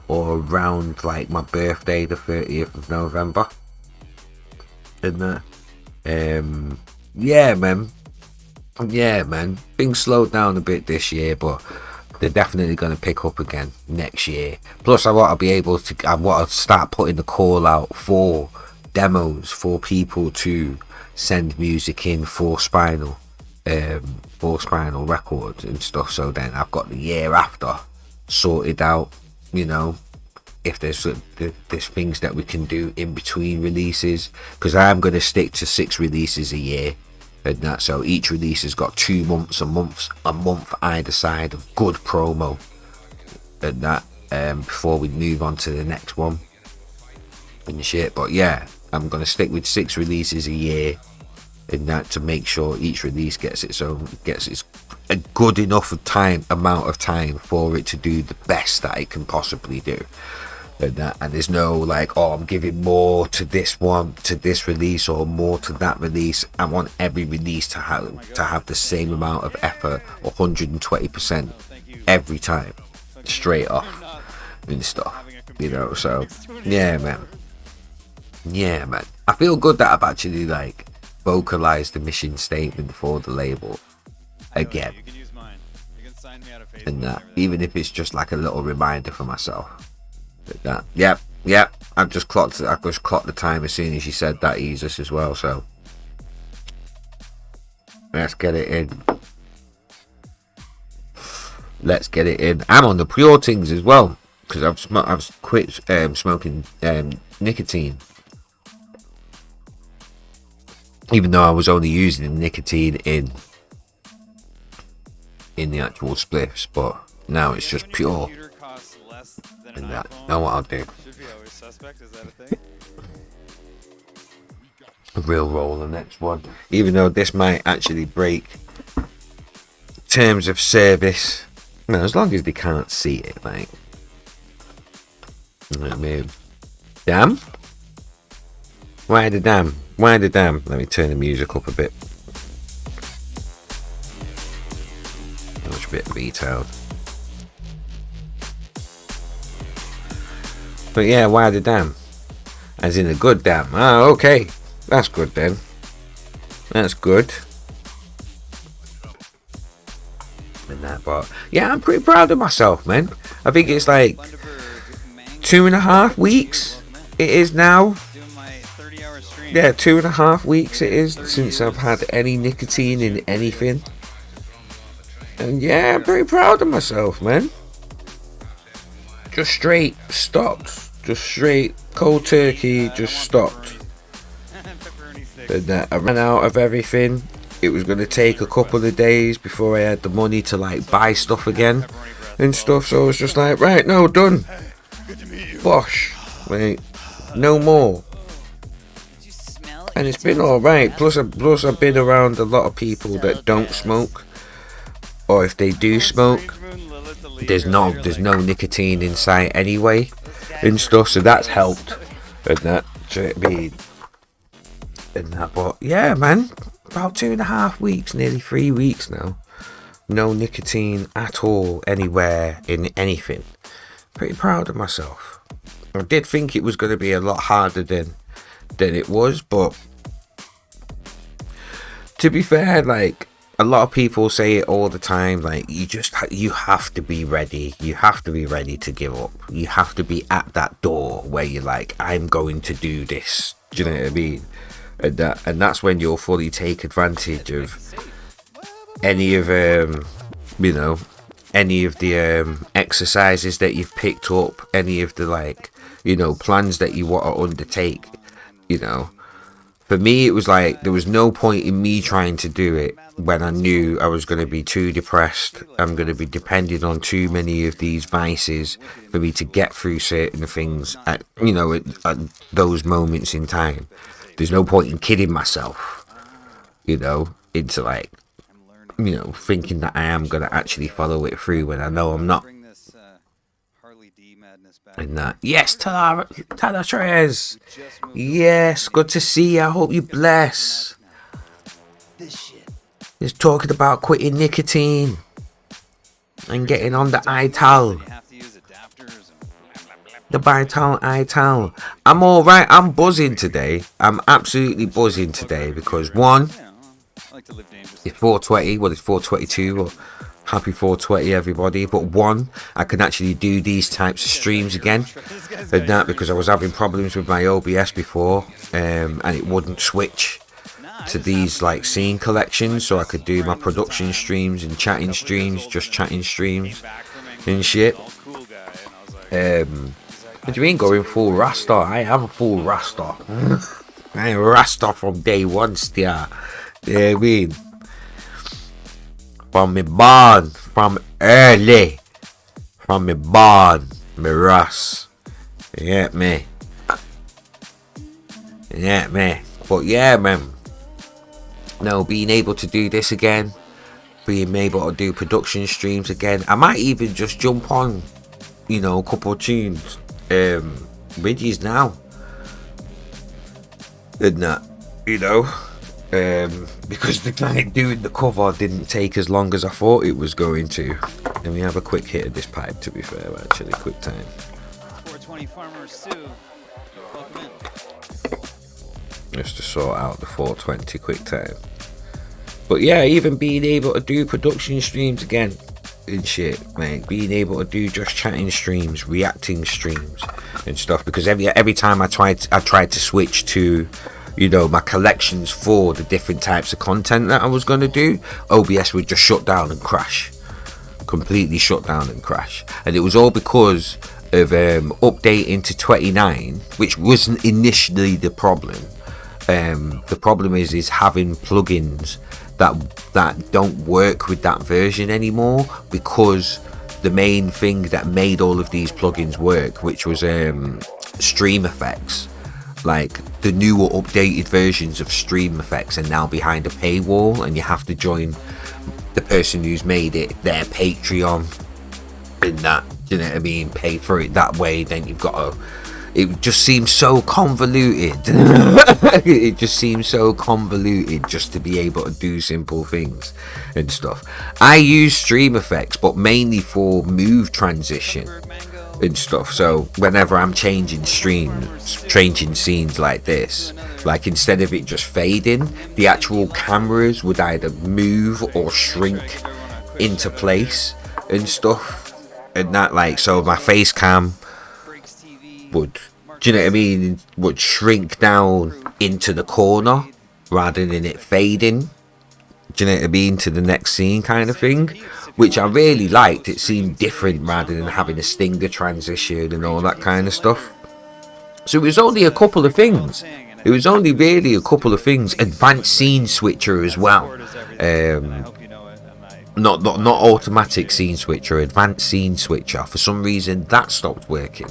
Speaker 2: or around like my birthday, the 30th of November. And yeah, man, things slowed down a bit this year, but they're definitely going to pick up again next year. Plus, I want to start putting the call out for demos for people to send music in for Spinal Records and stuff. So then I've got the year after sorted out. You know, if there's things that we can do in between releases, because I'm going to stick to 6 releases a year. And that, so each release has got 2 months, a month either side of good promo and that, before we move on to the next one and shit. But yeah, I'm gonna stick with 6 releases a year and that, to make sure each release gets its a good enough amount of time for it to do the best that it can possibly do. And there's no like, oh, I'm giving more to this one, to this release, or more to that release. I want every release to have the same amount of effort, 120% every time, straight off and stuff. you know. So yeah, man. I feel good that I've actually like vocalized the mission statement for the label again,
Speaker 3: You can use mine. You can sign me out of Facebook
Speaker 2: and that
Speaker 3: everything.
Speaker 2: even if it's just like a little reminder for myself. That yep. I've just clocked the time as soon as you said that, Jesus, as well. So let's get it in. I'm on the pure things as well because I've quit smoking nicotine. Even though I was only using nicotine in the actual spliffs, but now it's just pure.
Speaker 3: Computer costs less than
Speaker 2: And
Speaker 3: an
Speaker 2: that,
Speaker 3: iPhone,
Speaker 2: know what I'll do?
Speaker 3: should be always suspect. Is that a thing?
Speaker 2: A real roll the next one. Even though this might actually break terms of service. No, as long as they can't see it, like. You know what I mean? Damn? Why the damn? Let me turn the music up a bit. Much a bit of ETOWN. But yeah, why the damn? As in a good damn. Ah, okay. That's good then. That's good. And that, but yeah, I'm pretty proud of myself, man. I think it's like 2.5 weeks. It is now.
Speaker 3: Doing my 30-hour stream.
Speaker 2: Yeah, 2.5 weeks it is since I've had any nicotine in anything. And yeah, I'm pretty proud of myself, man. Just straight stopped. Just straight cold turkey, just stopped.
Speaker 3: Pepperoni sticks.
Speaker 2: And I ran out of everything. It was going to take a couple of days before I had the money to like buy stuff again and stuff. So I was just like, right, no, done. Bosh. Wait, no more. And it's been alright. Plus I've been around a lot of people that don't smoke. Or if they do smoke, there's no nicotine in sight anyway and stuff, so that's helped. And that but yeah, man, about 2.5 weeks, nearly 3 weeks now. No nicotine at all anywhere in anything. Pretty proud of myself. I did think it was going to be a lot harder than it was, but to be fair, like, a lot of people say it all the time, like, you have to be ready. You have to be ready to give up. You have to be at that door where you're like, I'm going to do this. Do you know what I mean? And that's when you'll fully take advantage of any of any of the exercises that you've picked up, any of the, like, plans that you want to undertake. For me, it was like there was no point in me trying to do it when I knew I was going to be too depressed. I'm going to be depending on too many of these vices for me to get through certain things at those moments in time. There's no point in kidding myself, into like, thinking that I am going to actually follow it through when I know I'm not. And that, yes, Tala Trez. Yes, good to see you. I hope you bless. He's talking about quitting nicotine and getting on the ETOWN. The ETOWN. I'm all right. I'm buzzing today. I'm absolutely buzzing today because one, it's 420. Well, it's 422. Well, happy 420, everybody. But one, I can actually do these types of streams again. And that because I was having problems with my OBS before, and it wouldn't switch to these like scene collections, so I could do my production streams and chatting streams, just chatting streams and shit. What do you mean going full Rasta? I am full Rasta. I am Rasta from day one, still. You know what I mean? From me born, from early, from me born, me Russ. You get me? But yeah, man. No, being able to do this again, being able to do production streams again. I might even just jump on, a couple of tunes, videos now. And that, because the guy doing the cover didn't take as long as I thought it was going to. Let me have a quick hit of this pipe, to be fair, actually, quick time.
Speaker 3: 2020 Farmer Sue. Welcome in.
Speaker 2: Just to sort out the 420 quick time. But yeah, even being able to do production streams again and shit, like being able to do just chatting streams, reacting streams and stuff, because every time I tried to switch to, you know, my collections for the different types of content that I was going to do, OBS would just shut down and crash. Completely shut down and crash. And it was all because of updating to 29, which wasn't initially the problem. The problem is having plugins that don't work with that version anymore, because the main thing that made all of these plugins work, which was stream effects, like the newer updated versions of stream effects are now behind a paywall, and you have to join the person who's made it, their Patreon, and that, you know what I mean, pay for it that way. Then you've got to, it just seems so convoluted. It just seems so convoluted just to be able to do simple things and stuff. I use stream effects, but mainly for move transition and stuff. So whenever I'm changing streams, changing scenes like this, like instead of it just fading, the actual cameras would either move or shrink into place and stuff, and that, like, so my face cam would, do you know what I mean, would shrink down into the corner rather than it fading, do you know what I mean, to the next scene kind of thing, which I really liked. It seemed different rather than having a stinger transition and all that kind of stuff. So it was only a couple of things. It was only really a couple of things. Advanced scene switcher as well. Not automatic scene switcher, advanced scene switcher. For some reason that stopped working.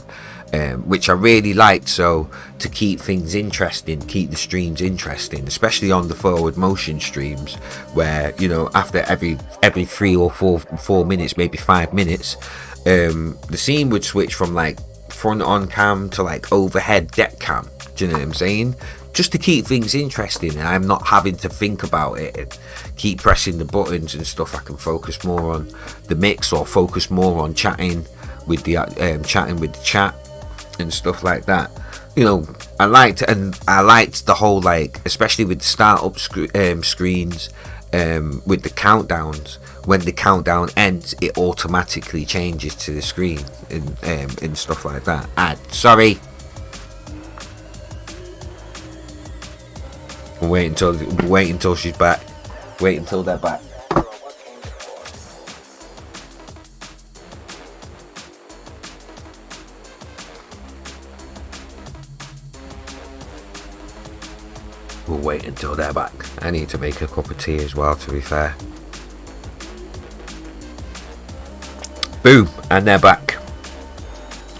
Speaker 2: Which I really liked, so to keep things interesting, keep the streams interesting, especially on the forward motion streams, where, you know, after every 3 or 4 minutes, maybe 5 minutes, the scene would switch from like front on cam to like overhead deck cam. Do you know what I'm saying? Just to keep things interesting, and I'm not having to think about it and keep pressing the buttons and stuff. I can focus more on the mix, or focus more on chatting with the chat and stuff like that. You know, I liked the whole, like, especially with the startup screens, with the countdowns. When the countdown ends, it automatically changes to the screen and stuff like that. Sorry. Wait until she's back. Wait until they're back. We'll wait until they're back. I need to make a cup of tea as well, to be fair. Boom, and they're back.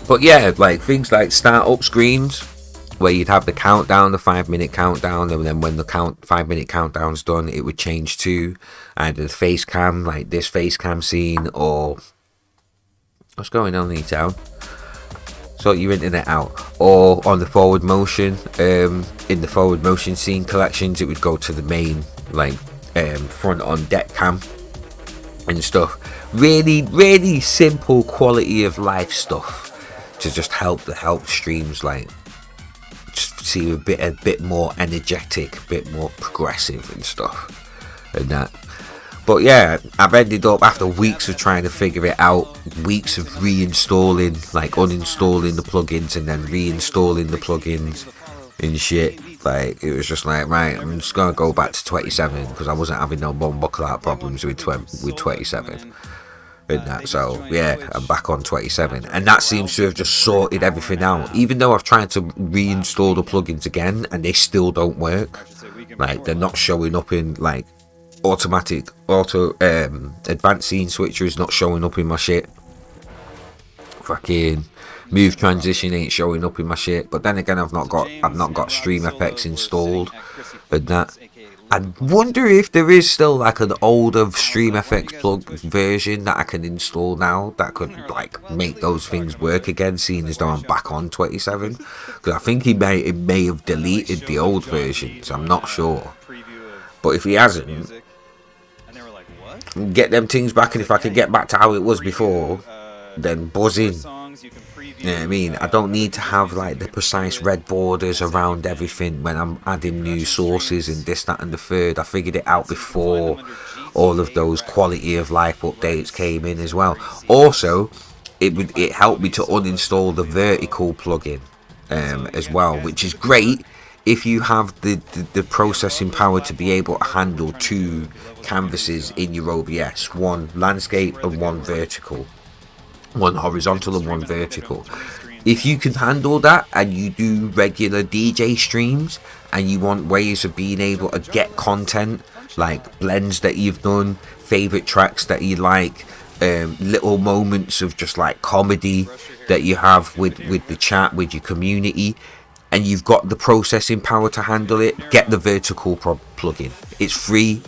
Speaker 2: But yeah, like things like startup screens, where you'd have the countdown, the 5-minute countdown, and then when the 5-minute countdown's done, it would change to either the face cam, like this face cam scene, or what's going on, ETOWN? Sort your internet out. Or on the forward motion, in the forward motion scene collections, it would go to the main, like, front on deck cam and stuff. Really, really simple quality of life stuff to just help streams, like, just seem a bit more energetic, a bit more progressive and stuff and that. But yeah, I've ended up, after weeks of trying to figure it out, weeks of reinstalling, like uninstalling the plugins and then reinstalling the plugins and shit. Like, it was just like, right, I'm just gonna go back to 27, because I wasn't having no bomb buckle out problems with 27 and that. So yeah, I'm back on 27, and that seems to have just sorted everything out, even though I've tried to reinstall the plugins again and they still don't work. Like, they're not showing up in, like, advanced scene switcher is not showing up in my shit. Fucking move transition ain't showing up in my shit. But then again, I've not got stream effects installed and that. I wonder if there is still like an older stream effects plug version that I can install now that could, like, make those things work again, seeing as though I'm back on 27, because I think he may have deleted the old versions. I'm not sure, but if he hasn't, get them things back, and if I can get back to how it was before, then buzzing.
Speaker 3: songs. You can preview.
Speaker 2: You know what I mean? I don't need to have like the precise red borders around everything when I'm adding new sources and this, that, and the third. I figured it out before all of those quality of life updates came in as well. Also, it helped me to uninstall the vertical plugin as well, which is great if you have the processing power to be able to handle two canvases in your OBS, one landscape and one vertical, one horizontal and one vertical. If you can handle that and you do regular DJ streams and you want ways of being able to get content like blends that you've done, favorite tracks that you like, little moments of just like comedy that you have with the chat, with your community, and you've got the processing power to handle it, get the vertical plugin. It's free.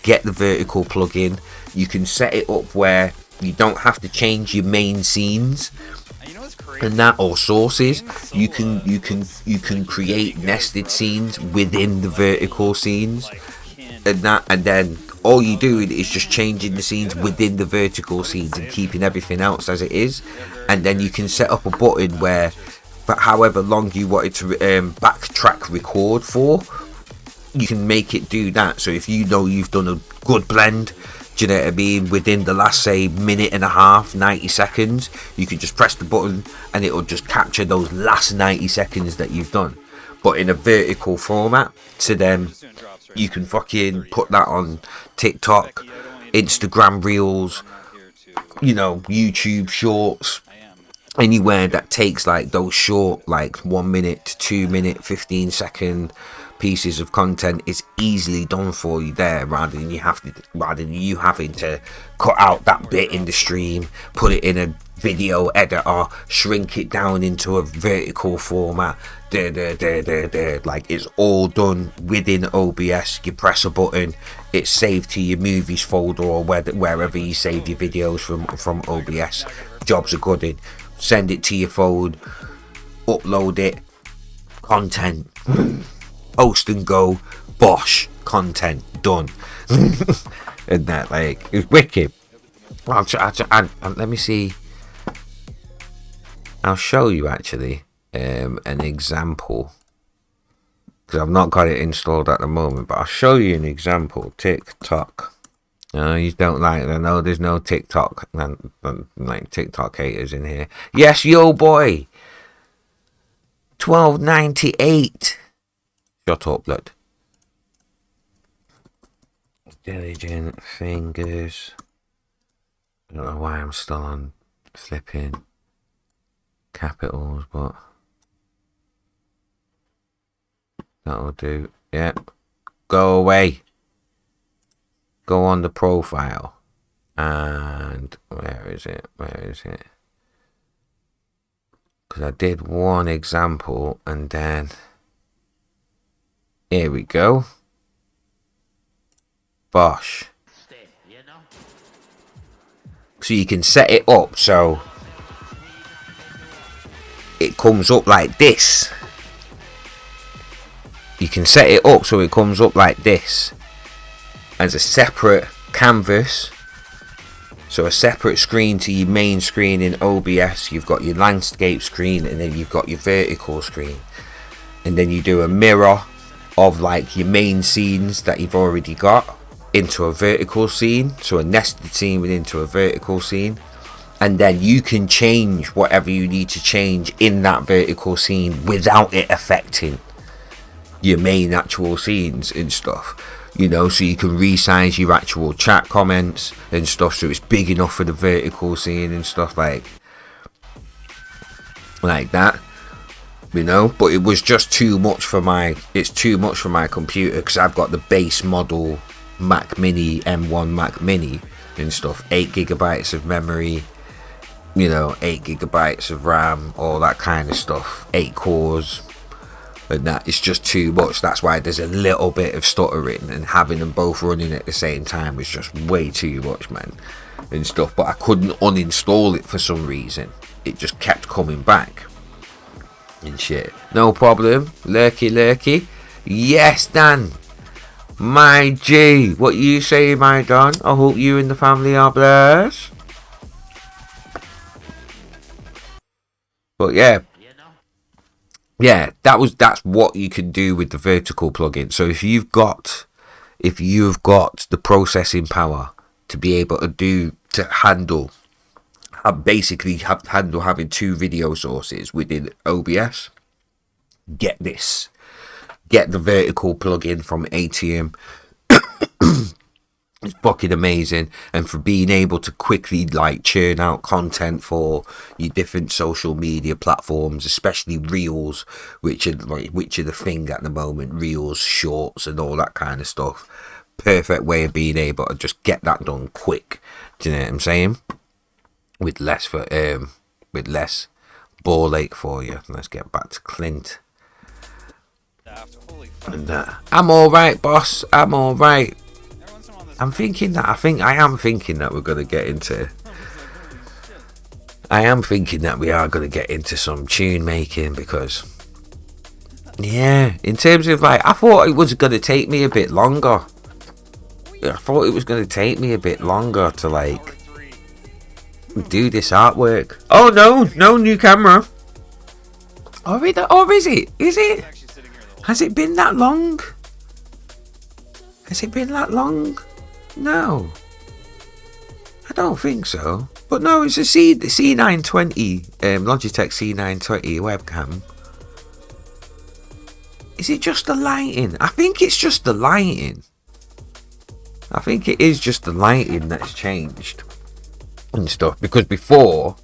Speaker 2: Get the vertical plugin. You can set it up where you don't have to change your main scenes and that, or sources. You can create nested scenes within the vertical scenes and that, and then all you do is just changing the scenes within the vertical scenes and keeping everything else as it is. And then you can set up a button where, for however long you wanted to backtrack record for, you can make it do that. So if you know you've done a good blend, do you know what I mean, within the last, say, minute and a half, 90 seconds, you can just press the button and it'll just capture those last 90 seconds that you've done, but in a vertical format. So then you can fucking put that on TikTok, Instagram Reels, you know, YouTube Shorts, anywhere that takes like those short, like 1 minute to 2 minute, 15-second pieces of content. Is easily done for you there, rather than you having to cut out that bit in the stream, put it in a video editor, shrink it down into a vertical format. Like, it's all done within OBS. You press a button, it's saved to your movies folder or wherever you save your videos from OBS. Jobs are good in. Send it to your phone, upload it, content, post and go, bosh, content done. And that, like, it's wicked. Let me see. I'll show you actually an example, because I've not got it installed at the moment, but I'll show you an example. TikTok. No, you don't like that. No, there's no TikTok, like TikTok haters in here. Yes, yo boy. 1298. Shut up, blood. Diligent fingers. I don't know why I'm still on flipping capitals, but that'll do. Yep. Go away. Go on the profile. And where is it? Because I did one example and then here we go. Bosh. So you can set it up so it comes up like this. You can set it up so it comes up like this as a separate canvas. So a separate screen to your main screen in OBS. You've got your landscape screen and then you've got your vertical screen. And then you do a mirror of like your main scenes that you've already got into a vertical scene. So a nested scene into a vertical scene. And then you can change whatever you need to change in that vertical scene without it affecting your main actual scenes and stuff. You know, so you can resize your actual chat comments and stuff so it's big enough for the vertical scene and stuff like that. You know, but it was just too much for my computer, because I've got the base model Mac Mini, M1 Mac Mini and stuff, 8 gigabytes of memory, you know, 8 gigabytes of RAM, all that kind of stuff, 8 cores, and that is just too much. That's why there's a little bit of stuttering, and having them both running at the same time was just way too much, man, and stuff. But I couldn't uninstall it for some reason. It just kept coming back and shit. No problem. Lurky. Yes, Dan. My G. What you say, my Don? I hope you and the family are blessed. But yeah, that's what you can do with the vertical plugin. So if you've got the processing power to be able to handle having 2 video sources within OBS, get the vertical plugin from ETOWN. It's fucking amazing, and for being able to quickly like churn out content for your different social media platforms, especially reels, which are the thing at the moment, reels, shorts, and all that kind of stuff. Perfect way of being able to just get that done quick. Do you know what I'm saying? With less ball ache for you. Let's get back to Clint. And I'm all right, boss. I'm all right. I am thinking that we're gonna get into. I am thinking that we are gonna get into some tune making, because, yeah, in terms of like, I thought it was gonna take me a bit longer. I thought it was gonna take me a bit longer to like do this artwork. Oh no new camera. Or is it? Is it? Has it been that long? Has it been that long? No, I don't think so. But no, it's a C920, Logitech C920 webcam. Is it just the lighting? I think it's just the lighting. I think it is just the lighting that's changed and stuff. Because before,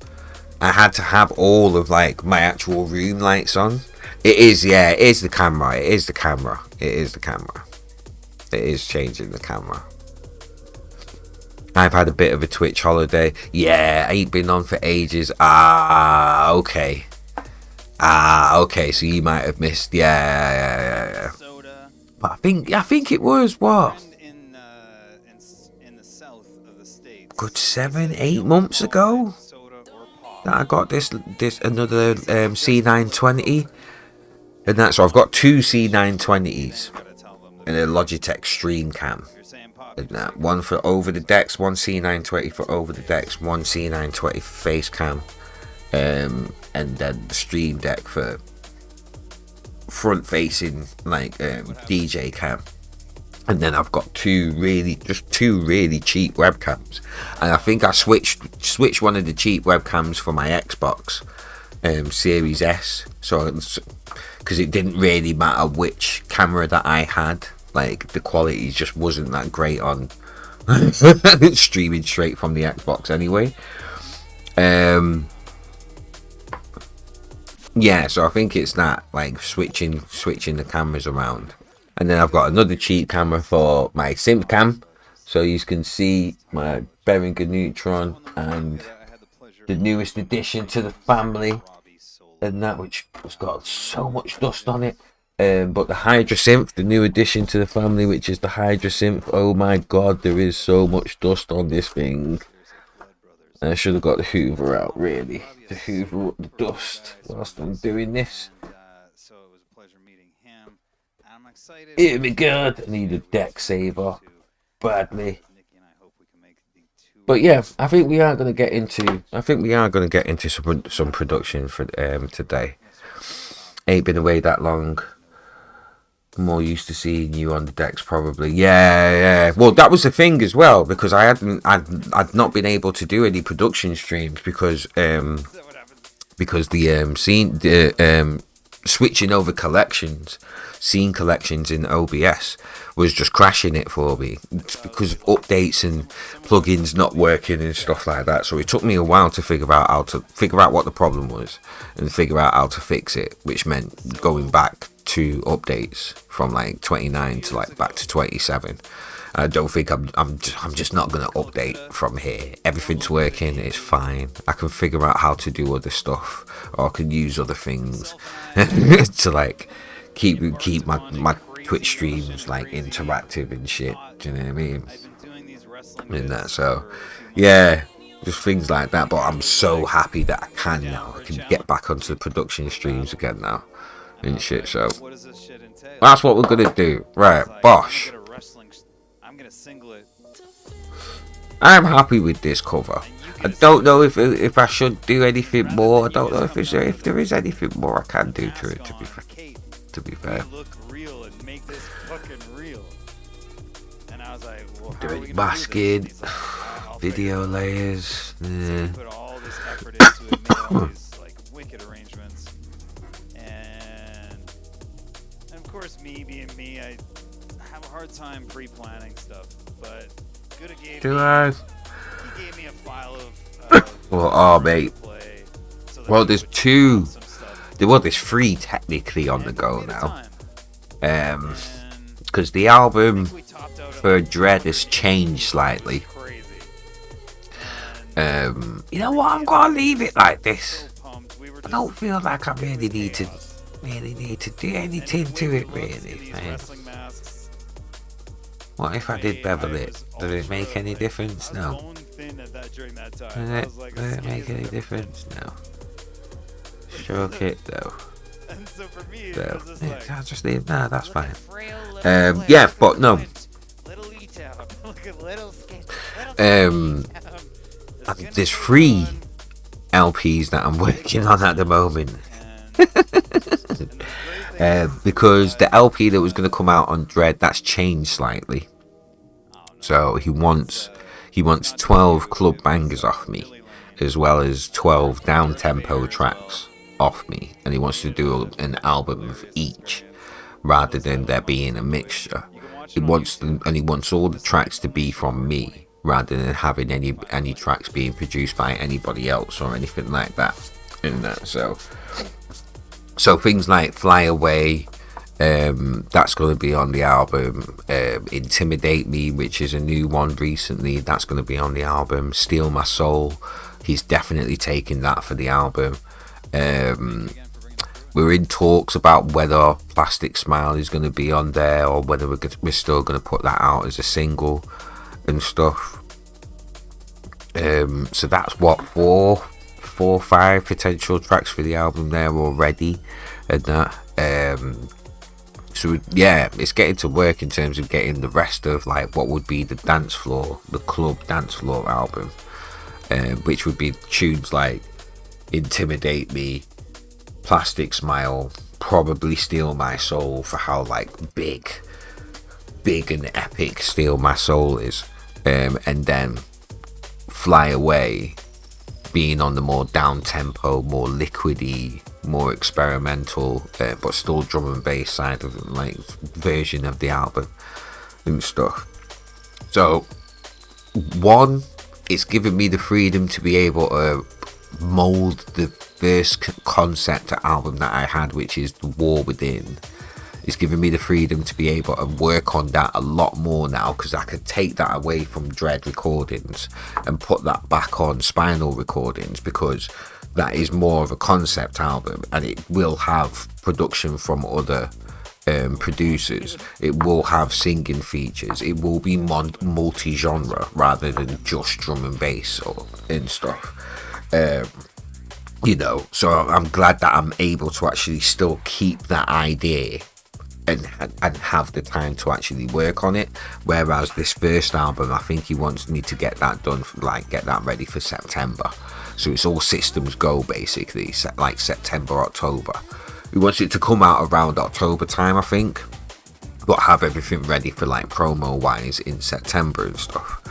Speaker 2: I had to have all of like my actual room lights on. It is the camera. It is the camera. It is changing the camera. I've had a bit of a Twitch holiday. Yeah, I ain't been on for ages. Okay. So you might have missed. Yeah. But I think it was what?
Speaker 3: In the south of the States.
Speaker 2: Good 7-8 months ago that I got this another C920, and that's so I've got 2 C920s and a Logitech Stream Cam. And that one for over the decks, one C920 for over the decks, one C920 for face cam, and then the Stream Deck for front facing like DJ cam. And then I've got 2 really cheap webcams, and I think I switched one of the cheap webcams for my Xbox Series S, so because it didn't really matter which camera that I had. Like, the quality just wasn't that great on streaming straight from the Xbox anyway. Yeah, so I think it's that, like, switching the cameras around. And then I've got another cheap camera for my synth cam, so you can see my Behringer Neutron and the newest addition to the family, and that, which has got so much dust on it. But the Hydra Synth, the new addition to the family, which is the Hydra Synth. Oh my god, there is so much dust on this thing. And I should have got the Hoover out, really, to hoover up the dust whilst I'm doing this.
Speaker 3: So it was a pleasure meeting him. I'm excited.
Speaker 2: Oh my god, I need a deck saver badly. But yeah, I think we are going to get into some production for today. Ain't been away that long. More used to seeing you on the decks, probably. Yeah. Well, that was the thing as well, because I'd not been able to do any production streams because the switching over scene collections in OBS was just crashing it for me because of updates and plugins not working and stuff like that. So it took me a while to figure out what the problem was and figure out how to fix it, which meant going back to updates from like 29 to like back to 27. I don't think I'm just not gonna update from here. Everything's working, it's fine. I can figure out how to do other stuff, or I can use other things to like keep my Twitch streams like interactive and shit. Do you know what I mean? And that, so yeah, just things like that. But I'm so happy that I can now. I can get back onto the production streams again now and shit. So that's what we're gonna do, right? Bosh. I'm happy with this cover. I don't know if I should do anything more. I don't know if there is anything more I can do to it. To be fair,
Speaker 3: look real and make this fucking real. And I was like, well, how are we
Speaker 2: doing
Speaker 3: gonna
Speaker 2: masking,
Speaker 3: do this? He's like, I'll
Speaker 2: video
Speaker 3: figure it out.
Speaker 2: layers.
Speaker 3: So we put all this effort into it, made all these like wicked arrangements, and of course, me being me, I have a hard time pre-planning stuff. But Gooda gave
Speaker 2: Do
Speaker 3: me,
Speaker 2: I?
Speaker 3: he gave me a file of.
Speaker 2: Well, oh mate.
Speaker 3: Play so that
Speaker 2: Well,
Speaker 3: we
Speaker 2: there's
Speaker 3: would
Speaker 2: two.
Speaker 3: some stuff.
Speaker 2: Well, there's 3 technically on the
Speaker 3: And
Speaker 2: go
Speaker 3: we made
Speaker 2: now.
Speaker 3: time. And
Speaker 2: Because the album
Speaker 3: we topped out
Speaker 2: for
Speaker 3: at
Speaker 2: Dread has changed slightly.
Speaker 3: crazy.
Speaker 2: You know what? I'm gonna leave it like this.
Speaker 3: So pumped. We were
Speaker 2: I
Speaker 3: just
Speaker 2: don't feel like I really need to do anything to it,
Speaker 3: looks in
Speaker 2: really.
Speaker 3: these
Speaker 2: Man.
Speaker 3: wrestling masks.
Speaker 2: What if I did bevel it?
Speaker 3: was
Speaker 2: Does it make
Speaker 3: ultra,
Speaker 2: any
Speaker 3: like,
Speaker 2: difference?
Speaker 3: I was
Speaker 2: No.
Speaker 3: bone thin at that during that time.
Speaker 2: Does
Speaker 3: I
Speaker 2: it,
Speaker 3: was like,
Speaker 2: does
Speaker 3: as
Speaker 2: it
Speaker 3: skinny
Speaker 2: make
Speaker 3: as
Speaker 2: any
Speaker 3: I've ever
Speaker 2: difference?
Speaker 3: been.
Speaker 2: No. Stroke it though.
Speaker 3: And so for me, it
Speaker 2: So,
Speaker 3: was just
Speaker 2: yeah,
Speaker 3: like,
Speaker 2: I'll just leave. Nah, that's
Speaker 3: look at
Speaker 2: fine.
Speaker 3: frail little Blair,
Speaker 2: Yeah,
Speaker 3: look at
Speaker 2: but no.
Speaker 3: Little ETOWN, look at little skin,
Speaker 2: There's 3 LPs that I'm working on at the moment. Because the LP that was going to come out on Dread, that's changed slightly. So he wants 12 club bangers off me, as well as 12 down tempo tracks off me, and he wants to do an album of each rather than there being a mixture. He wants all the tracks to be from me rather than having any tracks being produced by anybody else or anything like that. So things like Fly Away, that's going to be on the album. Intimidate Me, which is a new one recently, that's going to be on the album. Steal My Soul, he's definitely taking that for the album. We're in talks about whether Plastic Smile is going to be on there or whether we're still going to put that out as a single and stuff. So that's what 4 or 5 potential tracks for the album there already, and that. So yeah, it's getting to work in terms of getting the rest of like what would be the club dance floor album, which would be tunes like Intimidate Me, Plastic Smile, probably Steal My Soul for how like big and epic Steal My Soul is, and then Fly Away being on the more down tempo, more liquidy, more experimental, but still drum and bass side of like version of the album and stuff. So one, it's given me the freedom to be able to mold the first concept album that I had, which is The War Within. It's given me the freedom to be able to work on that a lot more now, because I could take that away from Dread Recordings and put that back on Spinal Recordings, because that is more of a concept album and it will have production from other producers. It will have singing features. It will be multi-genre rather than just drum and bass and stuff. So I'm glad that I'm able to actually still keep that idea and have the time to actually work on it, whereas this first album, I think he wants me to get that done, get that ready for September. So it's all systems go basically, like September, October. He wants it to come out around October time, I think, but have everything ready for like promo wise in September and stuff.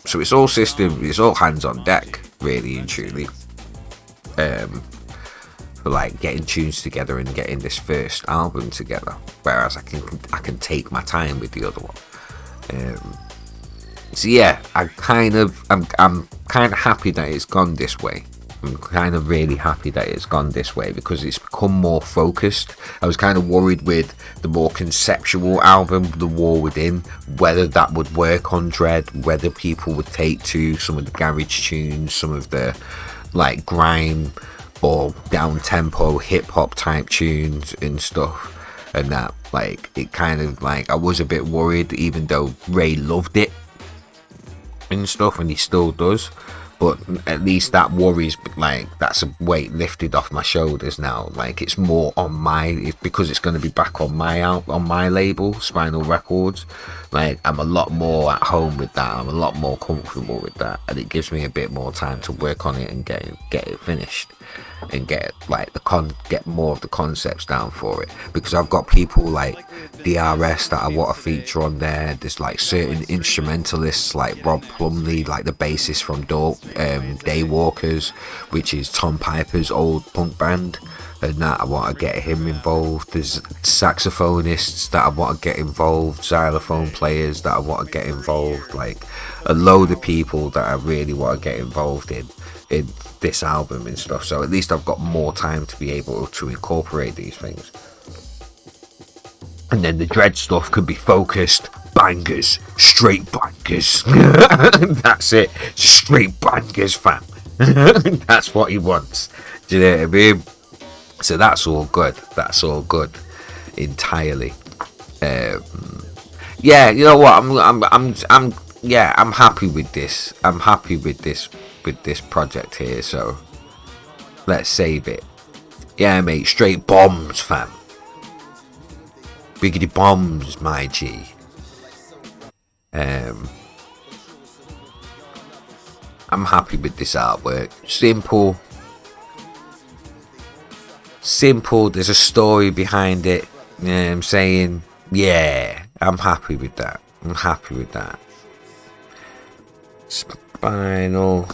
Speaker 2: So it's all hands on deck, really and truly, for like getting tunes together and getting this first album together, whereas I can take my time with the other one. So yeah, I'm kind of happy that it's gone this way. I'm kind of really happy that it's gone this way, because it's become more focused. I was kind of worried with the more conceptual album, The War Within, whether that would work on Dread, whether people would take to some of the garage tunes, some of the like grime or down tempo hip hop type tunes and stuff, and that like it kind of like I was a bit worried, even though Ray loved it and stuff, and he still does. but at least that worries, like, that's a weight lifted off my shoulders now. Like, it's more on my, because it's going to be back on my label, Spinal Records. Like, I'm a lot more at home with that. I'm a lot more comfortable with that, and it gives me a bit more time to work on it and get it finished, and get more of the concepts down for it. Because I've got people like DRS that I want to feature on there. There's like certain instrumentalists like Rob Plumley, like the bassist from Daywalkers, which is Tom Piper's old punk band, and that I want to get him involved. There's saxophonists that I want to get involved, xylophone players that I want to get involved, like a load of people that I really want to get involved in this album and stuff. So at least I've got more time to be able to incorporate these things. And then the dread stuff could be focused bangers, straight bangers. That's it, straight bangers, fam. That's what he wants. Do you know what I mean? So that's all good. That's all good entirely. Yeah, you know what? I'm happy with this. I'm happy with this project here. So let's save it. Yeah, mate. Straight bombs, fam. Biggity bombs, my G. I'm happy with this artwork. Simple. There's a story behind it. You know what I'm saying? Yeah, I'm happy with that. Spinal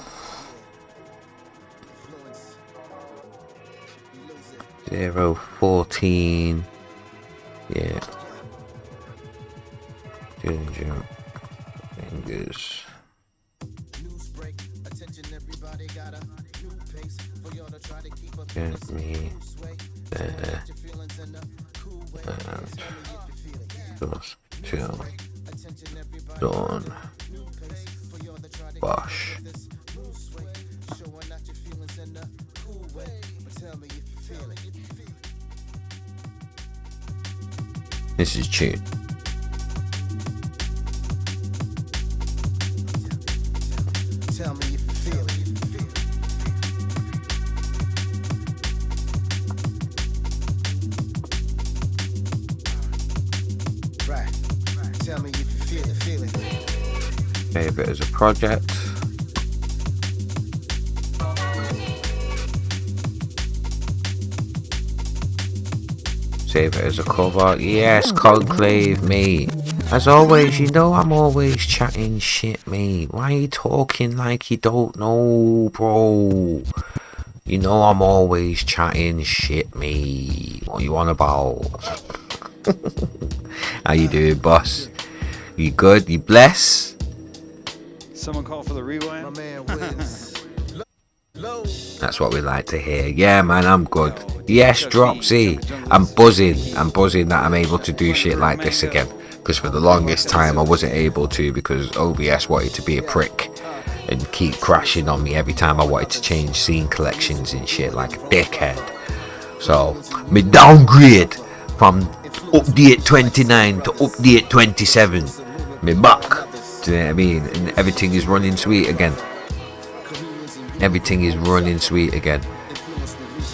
Speaker 2: 014. Yeah. Ginger fingers. Get me there. And just till dawn. Bosh. This is tune.
Speaker 5: Tell me if you feel it. Right. Tell me if you feel the feeling.
Speaker 2: Save it as a project. Save it as a cover. Yes, Conclave, mate. As always, you know I'm always chatting shit, mate. Why are you talking like you don't know, bro? You know I'm always chatting shit, mate. What you on about? How you doing, boss? You good? You blessed?
Speaker 3: Someone call for the rewind?
Speaker 5: My man wins.
Speaker 2: That's what we like to hear. Yeah, man, I'm good. Yes, Dropsy. I'm buzzing that I'm able to do shit like this again. Because for the longest time I wasn't able to, because OBS wanted to be a prick and keep crashing on me every time I wanted to change scene collections and shit like a dickhead. So, me downgrade from update 29 to update 27. Me back. Do you know what I mean? And everything is running sweet again. Everything is running sweet again.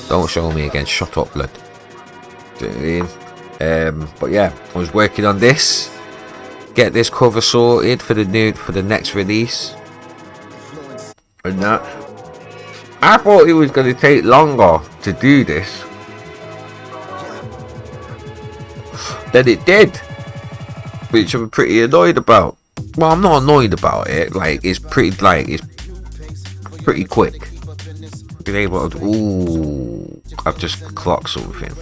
Speaker 2: Don't show me again. Shut up, blood. Do you know what I mean? But yeah, I was working on this, get this cover sorted for the next release, and that. I thought it was going to take longer to do this than it did, which I'm pretty annoyed about. Well, I'm not annoyed about it. Like it's pretty quick. Been able to. Ooh, I've just clocked something.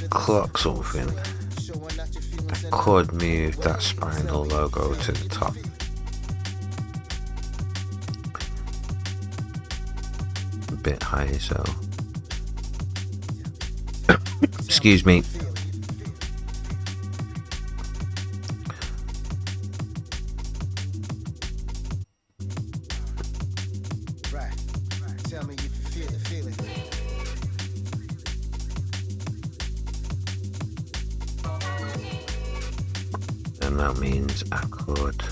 Speaker 2: Clock something that could move that spinal logo to the top. A bit high, so excuse me.
Speaker 5: Tell me if you feel the feeling.
Speaker 2: that means I could.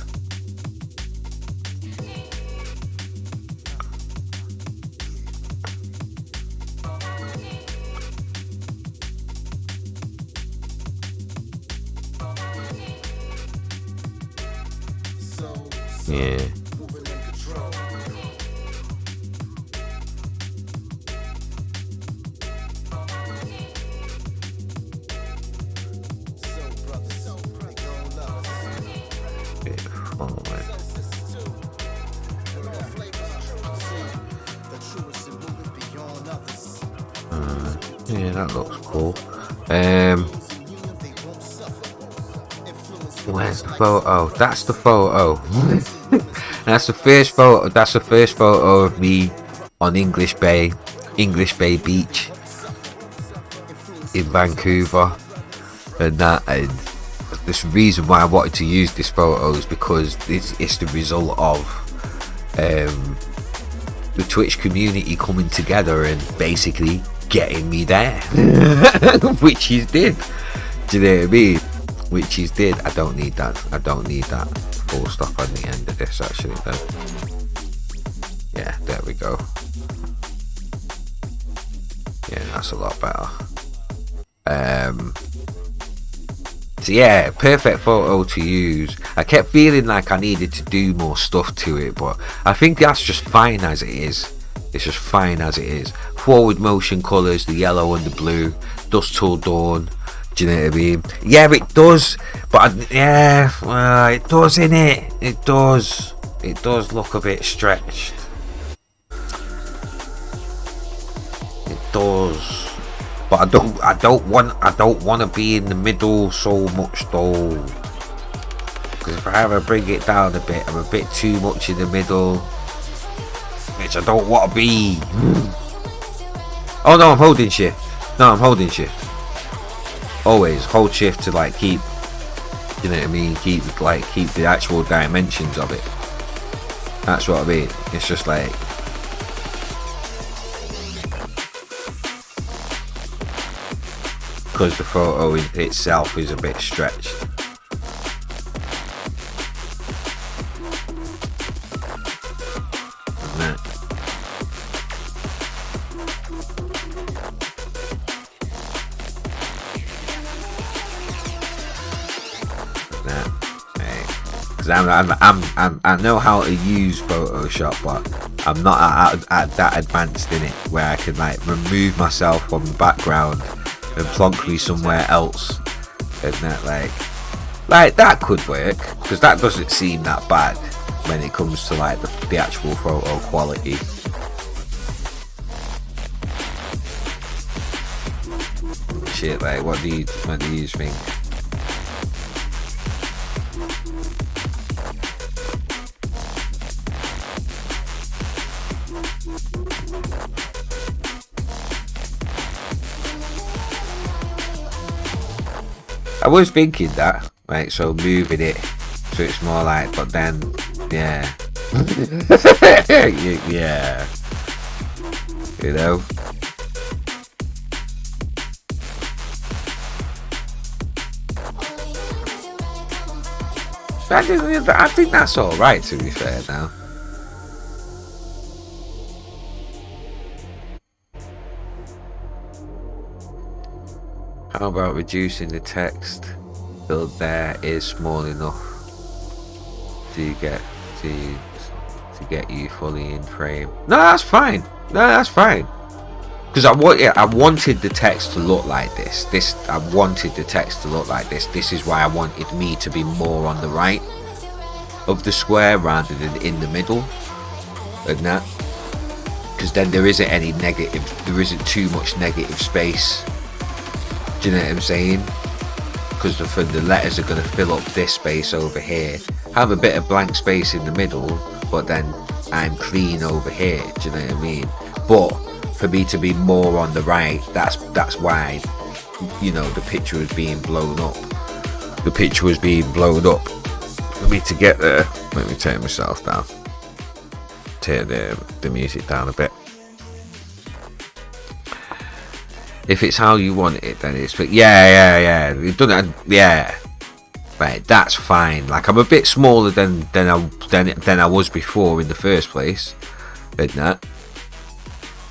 Speaker 2: Yeah. Bit forward. Yeah, that looks cool. Where's the photo? That's the photo. That's the first photo. That's the first photo of me on English Bay Beach in Vancouver, and that. And this reason why I wanted to use this photo is because it's the result of the Twitch community coming together and basically getting me there, which is did. Do you know what I mean? Which is did. I don't need that. I don't need that full stop on the end of this actually though. Yeah, there we go. Yeah, that's a lot better. So yeah, perfect photo to use. I kept feeling like I needed to do more stuff to it, but I think that's just fine as it is. It's just fine as it is. Forward motion colours, the yellow and the blue, dusk till dawn. Do you know what I mean? Yeah, it does. But yeah, well, it does, innit? It does. It does look a bit stretched. It does. But I don't want to be in the middle so much though. Because if I ever bring it down a bit, I'm a bit too much in the middle, which I don't want to be. Oh no, I'm holding shift. No, I'm holding shift. Always hold shift to like keep, you know what I mean, keep the actual dimensions of it. That's what I mean. It's just like, because the photo itself is a bit stretched. I know how to use Photoshop, but I'm not at that advanced in it where I can like remove myself from the background and plonk me somewhere else, and that like that could work, because that doesn't seem that bad when it comes to like the actual photo quality. Shit, like what do you think? I was thinking that, right, so moving it so it's more like, but then, yeah. Yeah. You know? I think that's alright, to be fair now. How about reducing the text build there is small enough to get you fully in frame? No, that's fine. No, that's fine. Because I wanted the text to look like this. I wanted the text to look like this. This is why I wanted me to be more on the right of the square rather than in the middle, and that. Because then there isn't any negative. There isn't too much negative space. Do you know what I'm saying? Because the letters are going to fill up this space over here. Have a bit of blank space in the middle, but then I'm clean over here. Do you know what I mean? But for me to be more on the right, that's why, you know, the picture was being blown up. The picture was being blown up. For me to get there, let me turn myself down. Turn the music down a bit. If it's how you want it, then it's. But yeah. We've done it. Yeah. Right, that's fine. Like, I'm a bit smaller than I was before in the first place, isn't that?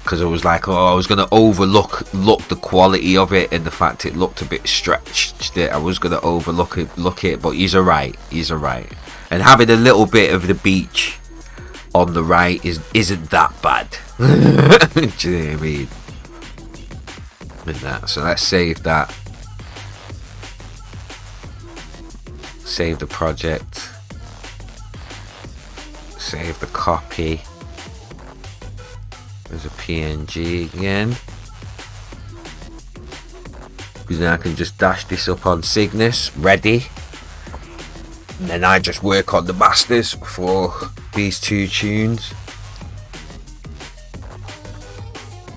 Speaker 2: Because I was like, I was gonna overlook the quality of it and the fact it looked a bit stretched. That I was gonna overlook it, but he's alright. And having a little bit of the beach on the right isn't that bad. Do you know what I mean? And that. So let's save that. Save the project. Save the copy. There's a PNG again. Because then I can just dash this up on Cygnus, ready. And then I just work on the masters for these two tunes.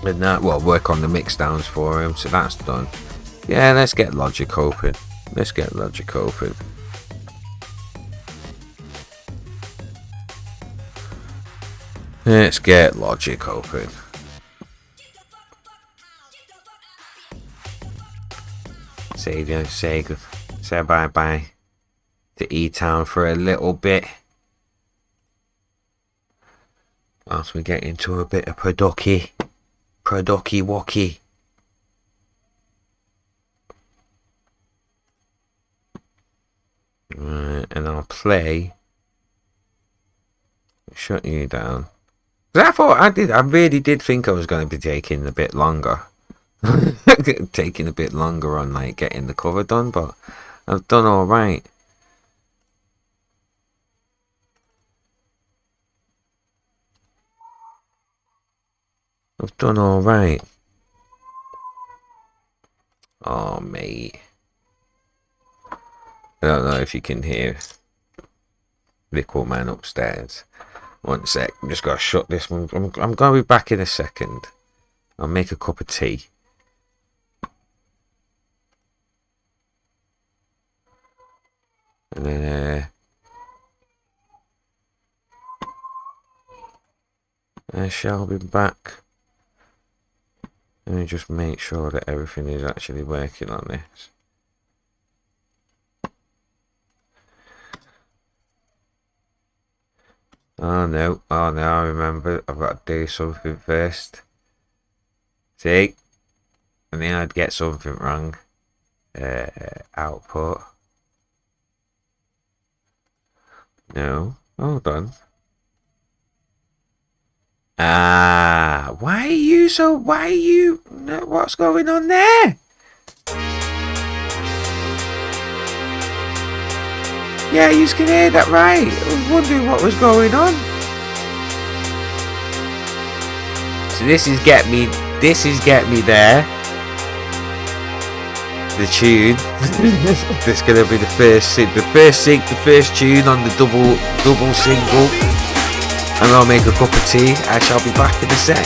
Speaker 2: And that, well, work on the mix downs for him, so that's done. Yeah, let's get Logic open. Let's get Logic open. Let's get Logic open. Say bye bye to ETOWN for a little bit. Whilst we get into a bit of Producky Wocky. Right, and I'll play. Shut you down. I really did think I was going to be taking a bit longer. Taking a bit longer on like getting the cover done, but I've done alright. I've done alright. Oh, mate. I don't know if you can hear Liquid Man upstairs. One sec, I'm just going to shut this one. I'm going to be back in a second. I'll make a cup of tea. And then, I shall be back. Let me just make sure that everything is actually working on this. Oh no, I remember. I've got to do something first. See? I think I'd get something wrong. Output. No, hold on. Why are you, what's going on there? Yeah, you can hear that right. I was wondering what was going on. So this is get me there. The tune. This is gonna be the first tune on the double single. And I'll make a cup of tea. I shall be back in a sec.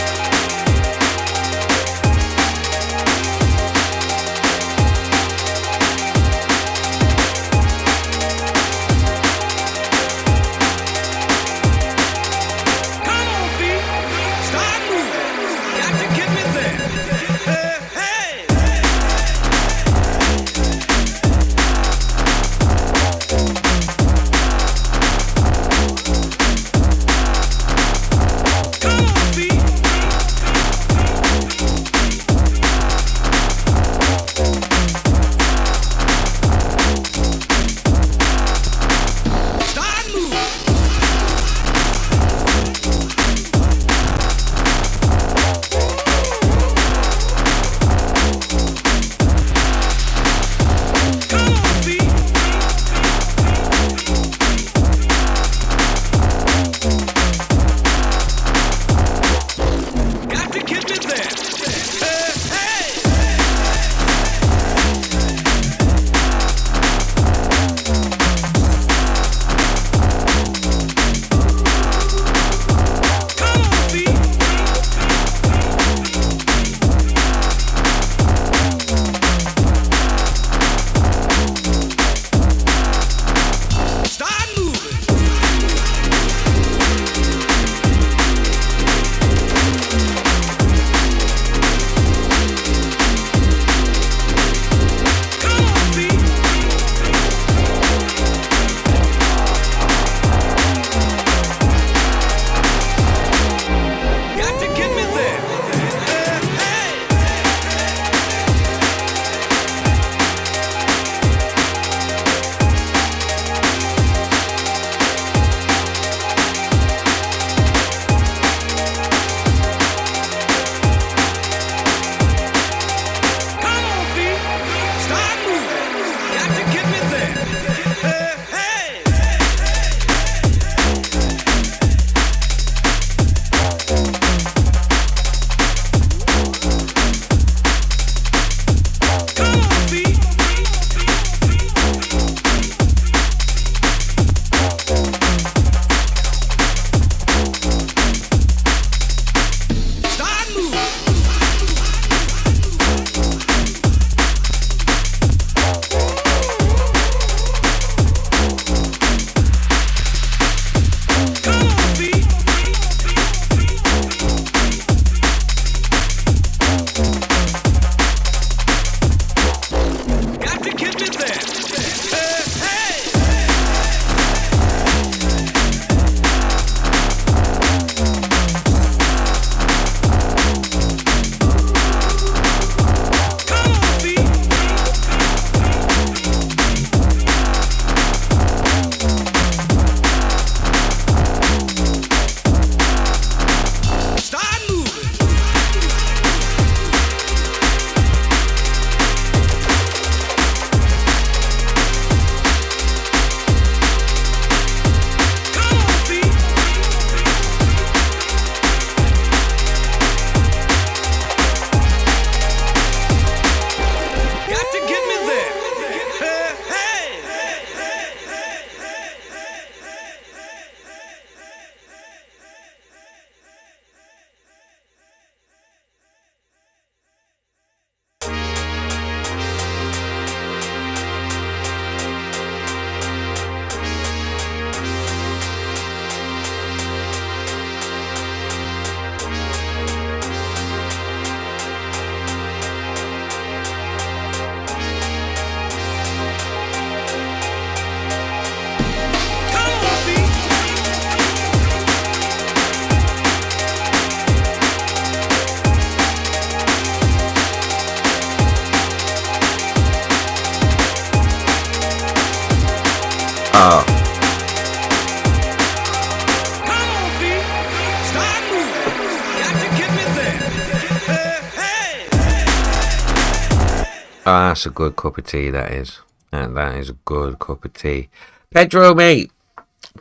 Speaker 2: that's a good cup of tea, that is. And that is a good cup of tea. Pedro, mate,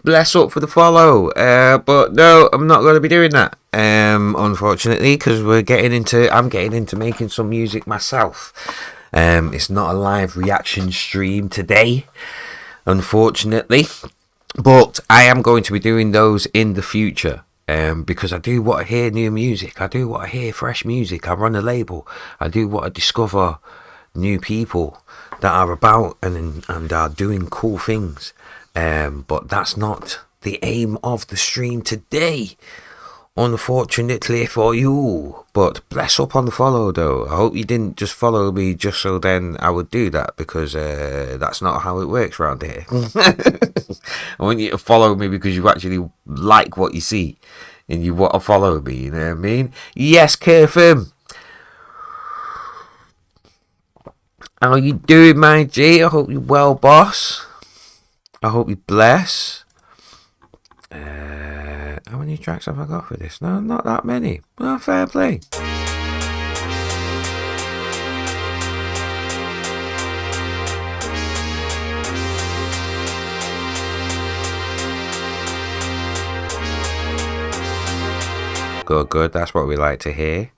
Speaker 2: bless up for the follow. But no, I'm not going to be doing that. Unfortunately, because I'm getting into making some music myself. It's not a live reaction stream today, unfortunately. But I am going to be doing those in the future. Because I do want to hear new music. I do want to hear fresh music. I run a label. I do want to discover new people that are about and are doing cool things. But that's not the aim of the stream today, unfortunately for you. But bless up on the follow, though. I hope you didn't just follow me just so then I would do that, because that's not how it works around here. I want you to follow me because you actually like what you see and you want to follow me, you know what I mean? Yes, Kirtham. How you doing, my G? I hope you're well, boss. I hope you bless. How many tracks have I got for this? No, not that many. Well, fair play. Good. That's what we like to hear.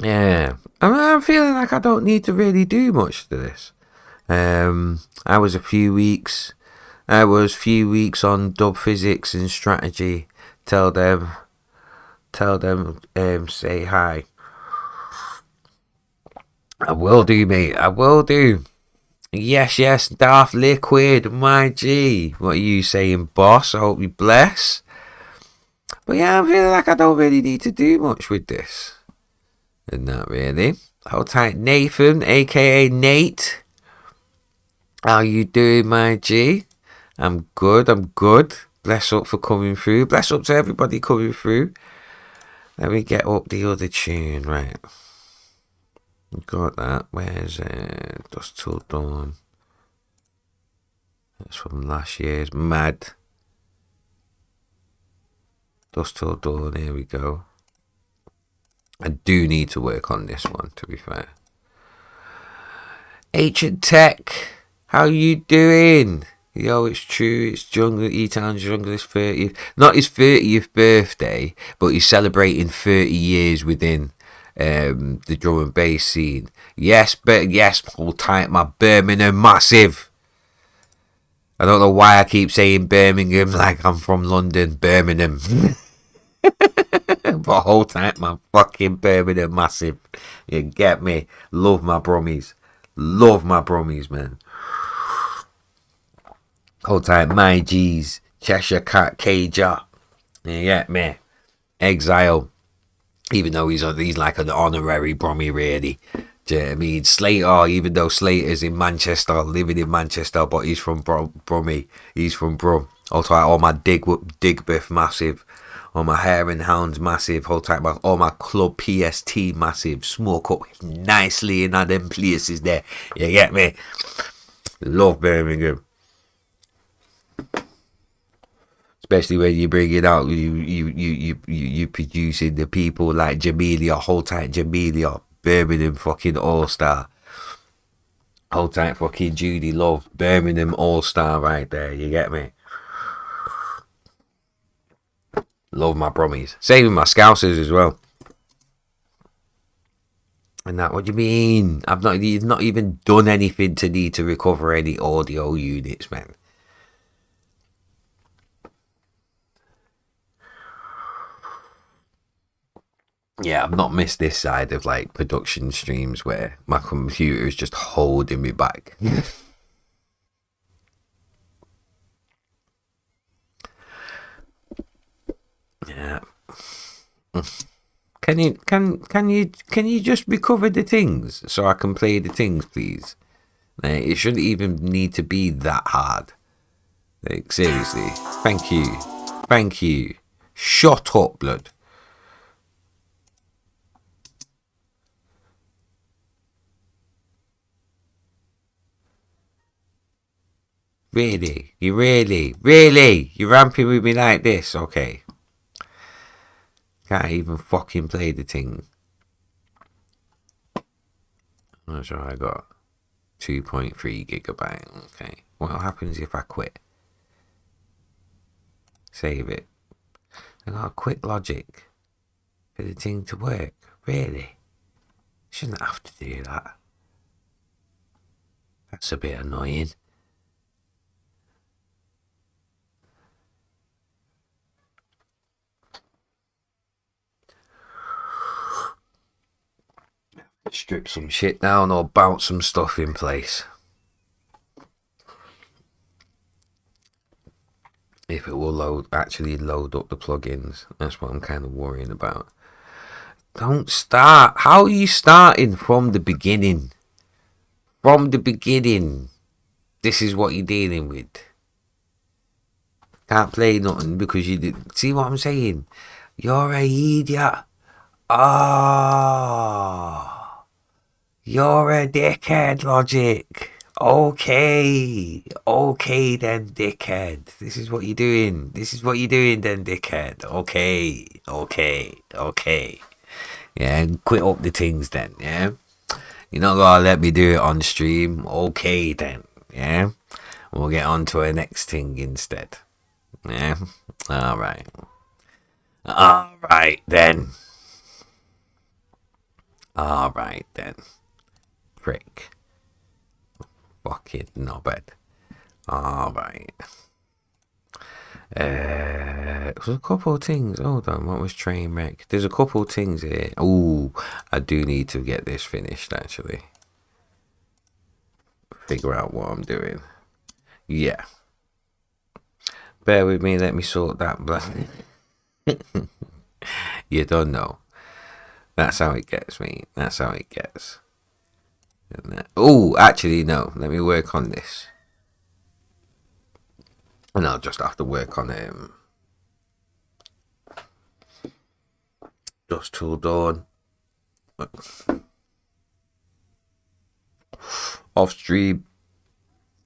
Speaker 2: Yeah, I'm feeling like I don't need to really do much to this. I was a few weeks on dub physics and strategy. Tell them, say hi. I will do, mate. I will do. Yes, Darth Liquid, my G. What are you saying, boss? I hope you bless. But yeah, I'm feeling like I don't really need to do much with this. And not really. Hold tight, Nathan, aka Nate. How you doing, my G? I'm good. Bless up for coming through. Bless up to everybody coming through. Let me get up the other tune, right. Got that. Where's Dusk Till Dawn? That's from last year's. Mad. Dusk Till Dawn, here we go. I do need to work on this one, to be fair. Ancient Tech, how you doing? Yo, it's true, it's ETOWN's Junglist 30th. Not his 30th birthday, but he's celebrating 30 years within the drum and bass scene. Yes, hold tight, my Birmingham massive. I don't know why I keep saying Birmingham like I'm from London. Birmingham. But hold tight, my fucking Birmingham massive. You get me? Love my Brummies, man. Hold tight, my G's. Cheshire Cat Cager. You get me? Exile. Even though he's like an honorary Brummie, really. Do you know what I mean? Slater, even though Slater's in Manchester, living in Manchester, but he's from Brummie. He's from Brum. Hold tight, all my Digbiff massive. All my Hare and Hounds massive. Hold tight, all my Club PST massive. Smoke up nicely in all them places there. You get me? Love Birmingham. especially when you bring it out, you producing the people like Jamelia, Hold Tight Jamelia, Birmingham fucking All-Star. Hold Tight fucking Judy Love, Birmingham All-Star right there, you get me? Love my Brummies. Same with my Scousers as well. And that, what do you mean? You've not even done anything to need to recover any audio units, man. Yeah, I've not missed this side of like production streams where my computer is just holding me back. Yeah. Can you just recover the things so I can play the things, please? Like, it shouldn't even need to be that hard. Like, seriously. Thank you. Thank you. Shut up, blood. Really? You're ramping with me like this? Okay. Can't even fucking play the thing. I'm sure I got 2.3 gigabyte. Okay. What happens if I quit? Save it. I got a quick logic for the thing to work. Really? Shouldn't have to do that. That's a bit annoying. Strip some shit down or bounce some stuff in place. If it will actually load up the plugins. That's what I'm kind of worrying about. Don't start. How are you starting from the beginning? From the beginning. This is what you're dealing with. Can't play nothing because you did. See what I'm saying? You're a idiot. Ah. You're a dickhead, Logic. Okay then, dickhead. This is what you're doing. Then, dickhead. Okay. Yeah, quit up the things then, yeah? You're not gonna let me do it on stream. Okay then, yeah? We'll get on to our next thing instead. Yeah? Alright then. Prick. Fucking knobhead. Alright. There's a couple of things. Hold on, what was train wreck? There's a couple of things here. Ooh, I do need to get this finished actually. Figure out what I'm doing. Yeah. Bear with me, let me sort that. You don't know. That's how it gets, mate. That's how it gets. Oh, actually, no. Let me work on this. And I'll just have to work on Dust Till Dawn. Off stream.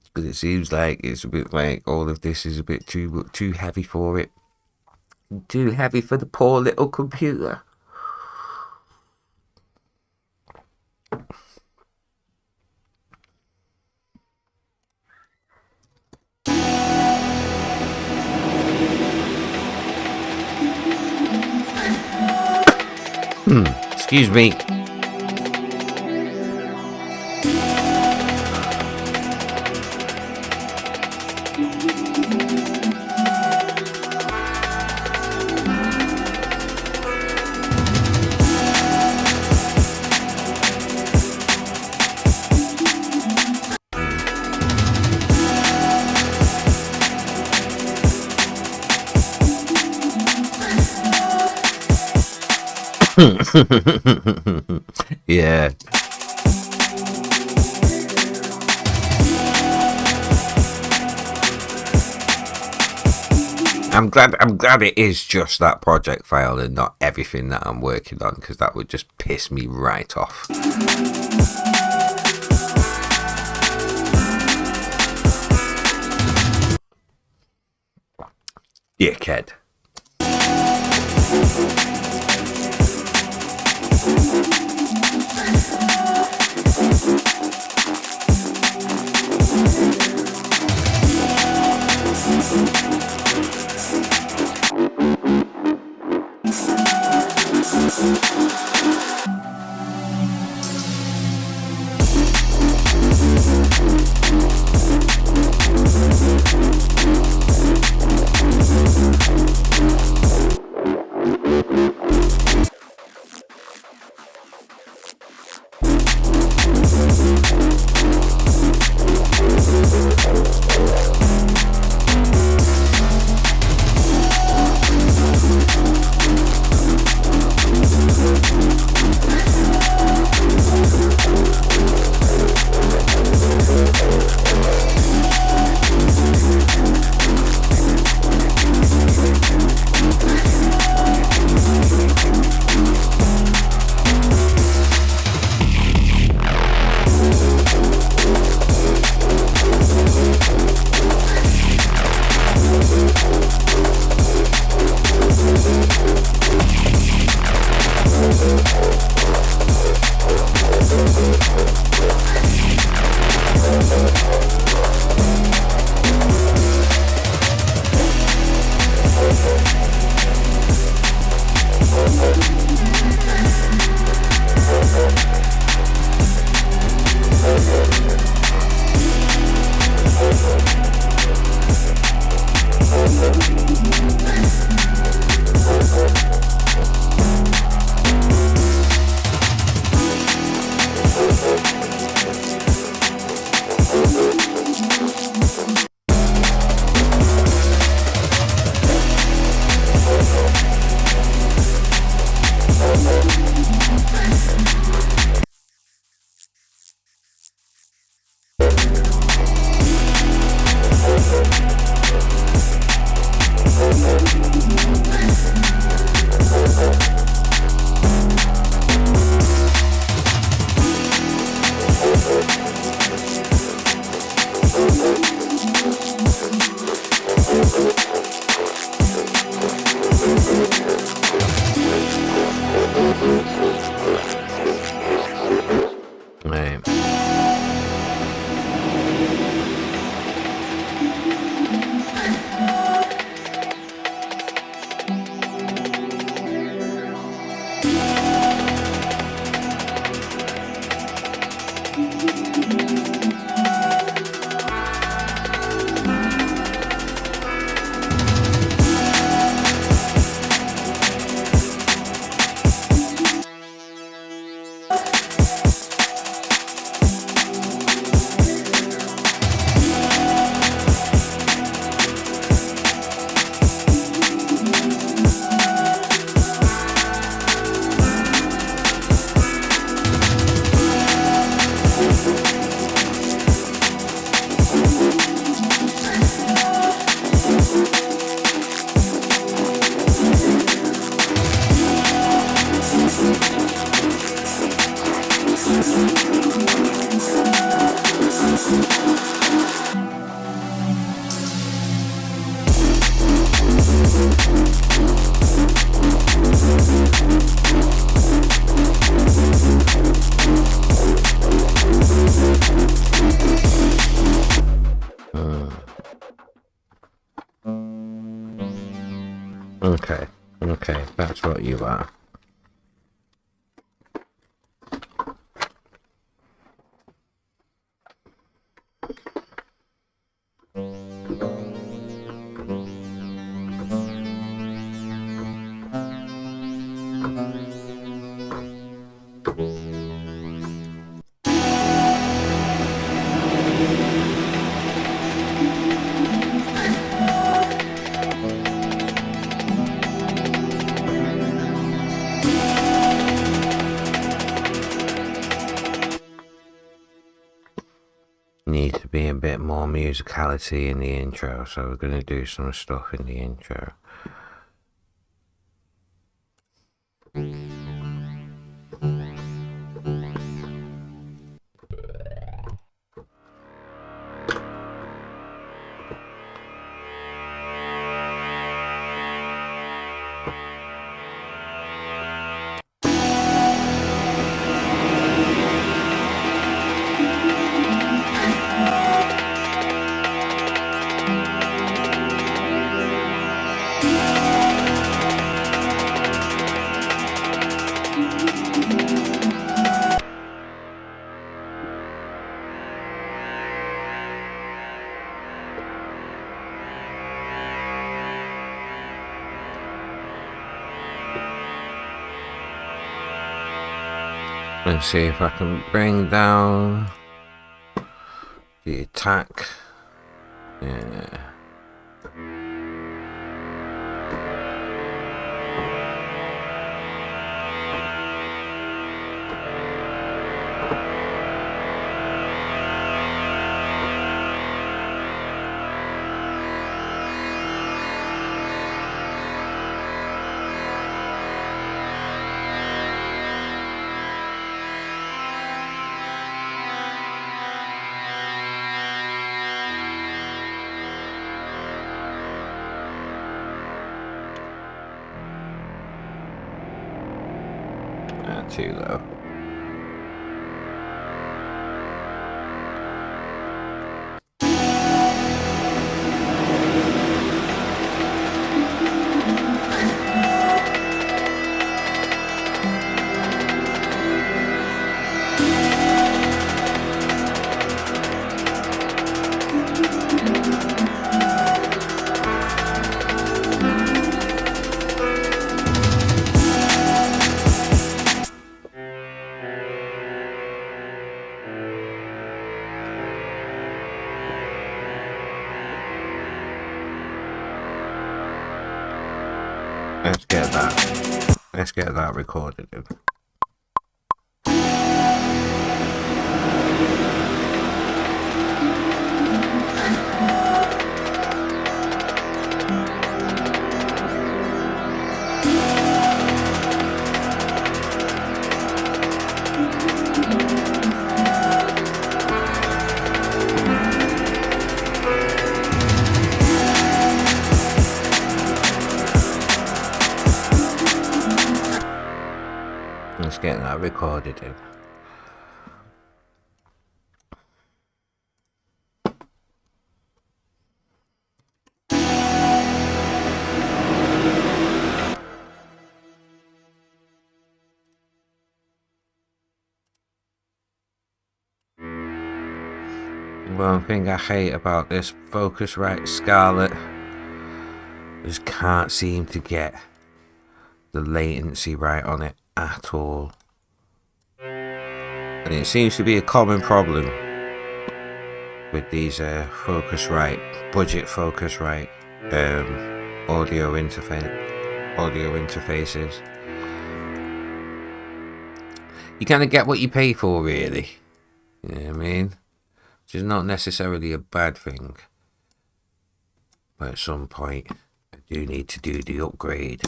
Speaker 2: Because it seems like it's a bit like all of this is a bit too heavy for it. Too heavy for the poor little computer. Excuse me. Yeah. I'm glad it is just that project file and not everything that I'm working on, because that would just piss me right off. Dickhead. Right. Okay, okay, that's what you are. Need to be a bit more musicality in the intro, so we're going to do some stuff in the intro. Let's see if I can bring down the attack. Yeah. Too low. Let's get that recorded in. Let's get that recorded in. One thing I hate about this Focusrite Scarlet is can't seem to get the latency right on it at all. And it seems to be a common problem with these Focusrite, budget Focusrite audio interfaces. You kind of get what you pay for, really. You know what I mean? Which is not necessarily a bad thing. But at some point, I do need to do the upgrade.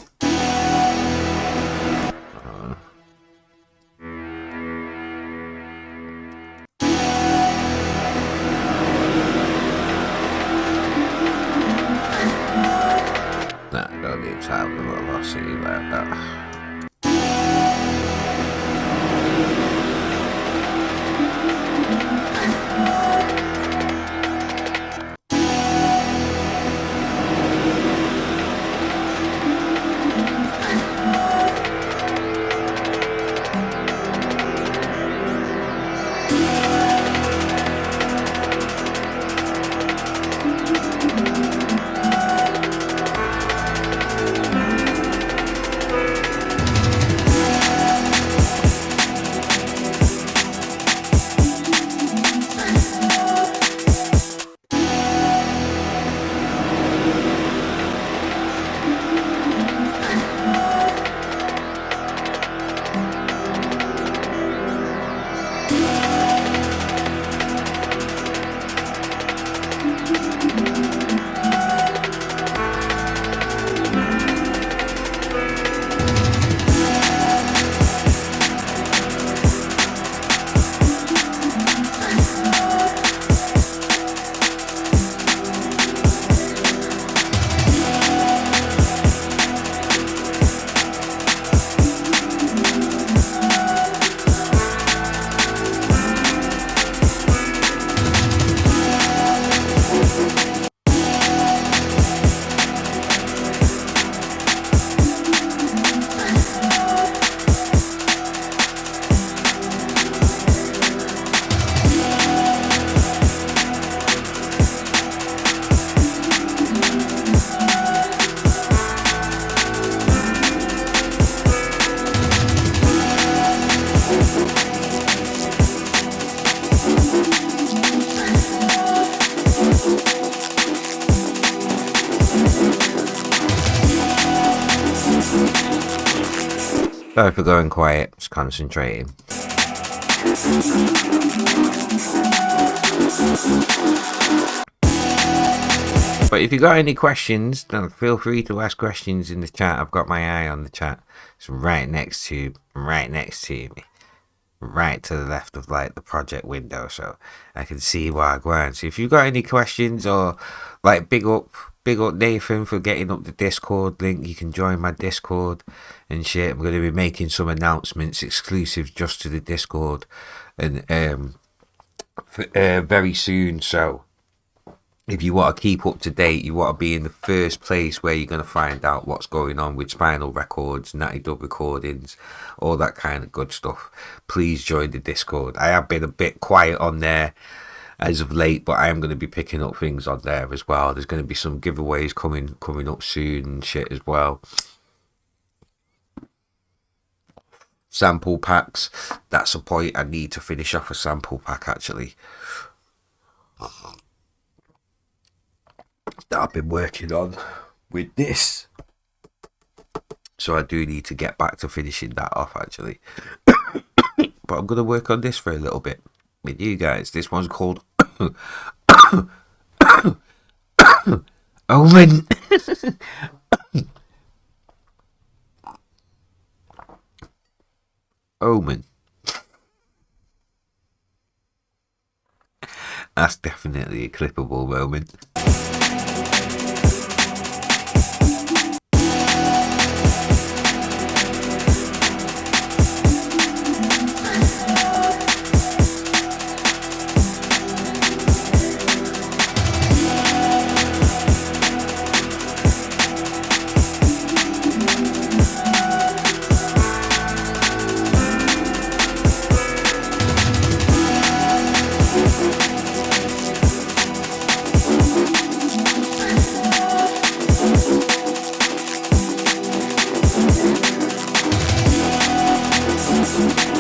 Speaker 2: Nah, I don't need to have a velocity like that. Sorry for going quiet, just concentrating. But if you got any questions, then feel free to ask questions in the chat. I've got my eye on the chat. It's right next to me, right to the left of like the project window, so I can see where I'm going. So if you got any questions, or like big up Nathan for getting up the Discord link. You can join my Discord and shit. I'm going to be making some announcements exclusive just to the Discord and very soon. So if you want to keep up to date, you want to be in the first place where you're going to find out what's going on with Spinal Records, Natty Dub Recordings, all that kind of good stuff, please join the Discord. I have been a bit quiet on there as of late, but I am going to be picking up things on there as well. There's going to be some giveaways coming up soon and shit as well. Sample packs. That's a point. I need to finish off a sample pack actually that I've been working on with this. So I do need to get back to finishing that off actually. But I'm going to work on this for a little bit with you guys. This one's called Omen. Omen. That's definitely a clippable moment.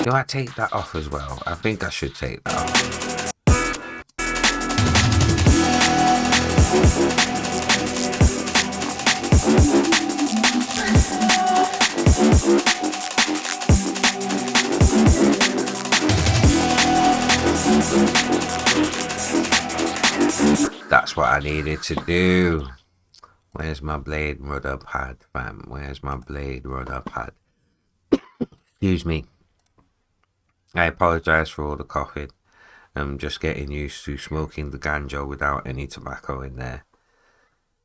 Speaker 2: Do I take that off as well? I think I should take that off. That's what I needed to do. Where's my blade rudder pad, fam? Where's my blade rudder pad? Excuse me. I apologise for all the coughing. I'm just getting used to smoking the ganja without any tobacco in there.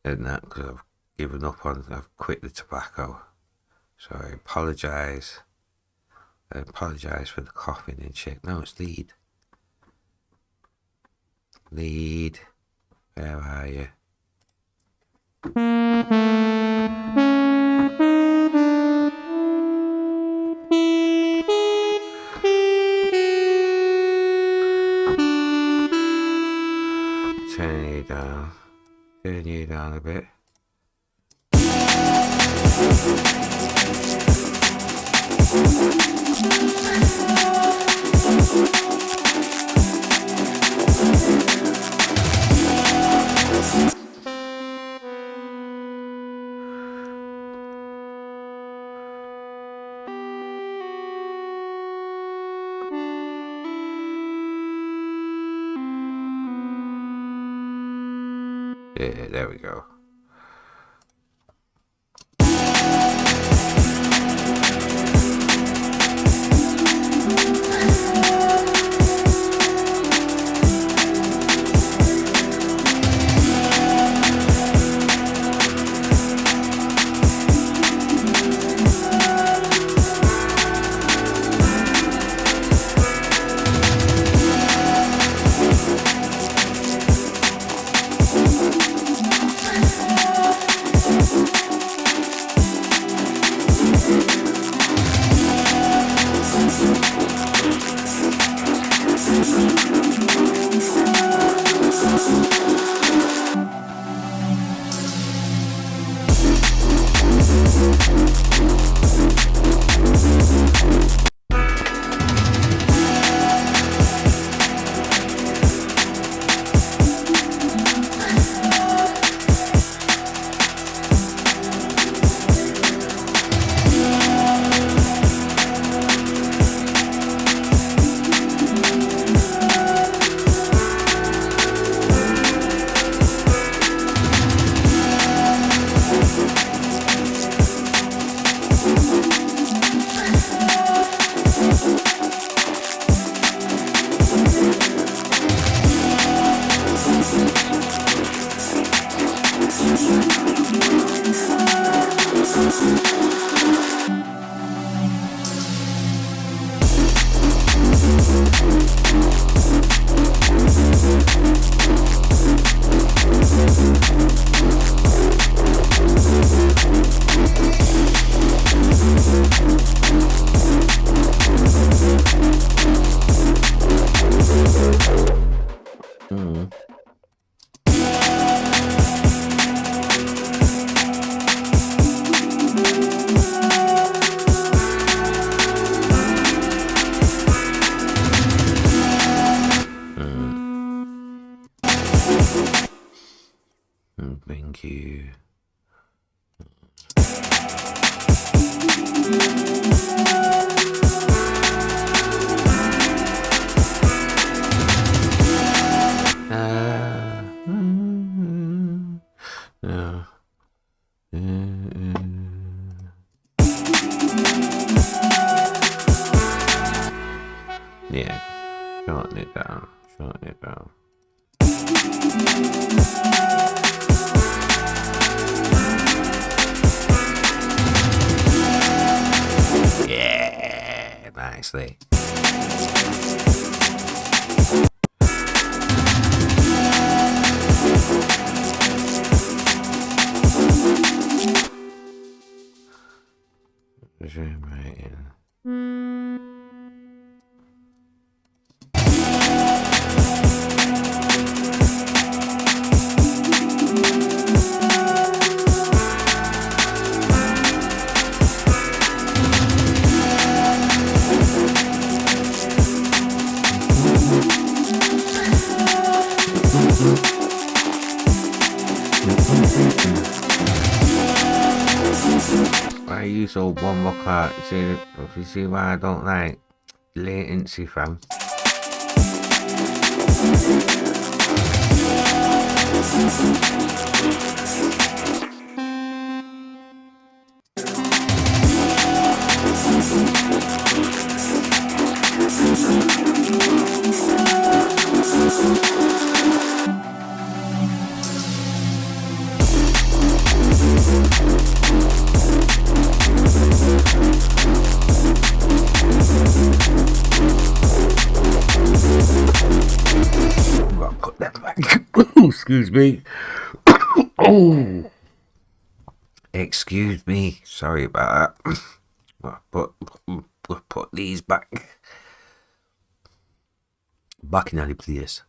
Speaker 2: And that, because I've given up on, I've quit the tobacco. So I apologise. I apologise for the coughing and shit. No, it's lead. Lead. Where are you? Turn you down a bit. Yeah, there we go. Thank you. Yeah, shorten it down, shorten it down. Yeah, nicely. Zoom right in. Why are you so bomb clock? See, if you see why I don't like latency, fam. Gotta put that back. Excuse me. Oh, excuse me. Sorry about that. Put these back. Back in the place.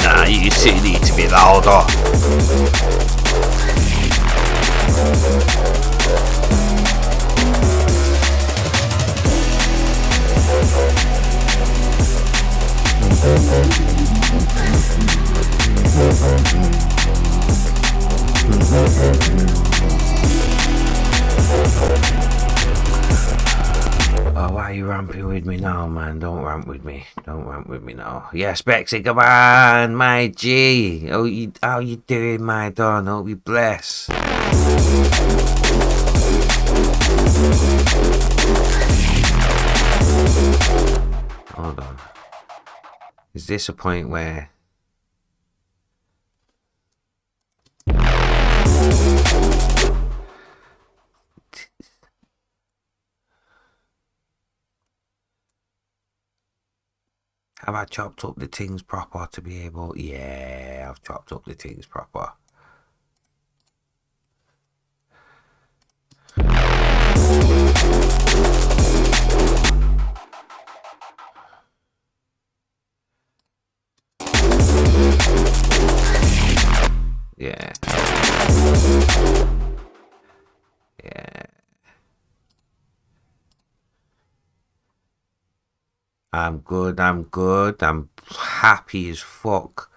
Speaker 2: Nah, you still need to be louder. Oh, why are you ramping with me now, man? Don't ramp with me. Don't ramp with me now. Yes, Bexy, come on, my G. How you doing, my Don? Hope you bless. Hold on. Is this a point where... Have I chopped up the things proper to be able... Yeah, I've chopped up the things proper. Yeah. Yeah. I'm good. I'm happy as fuck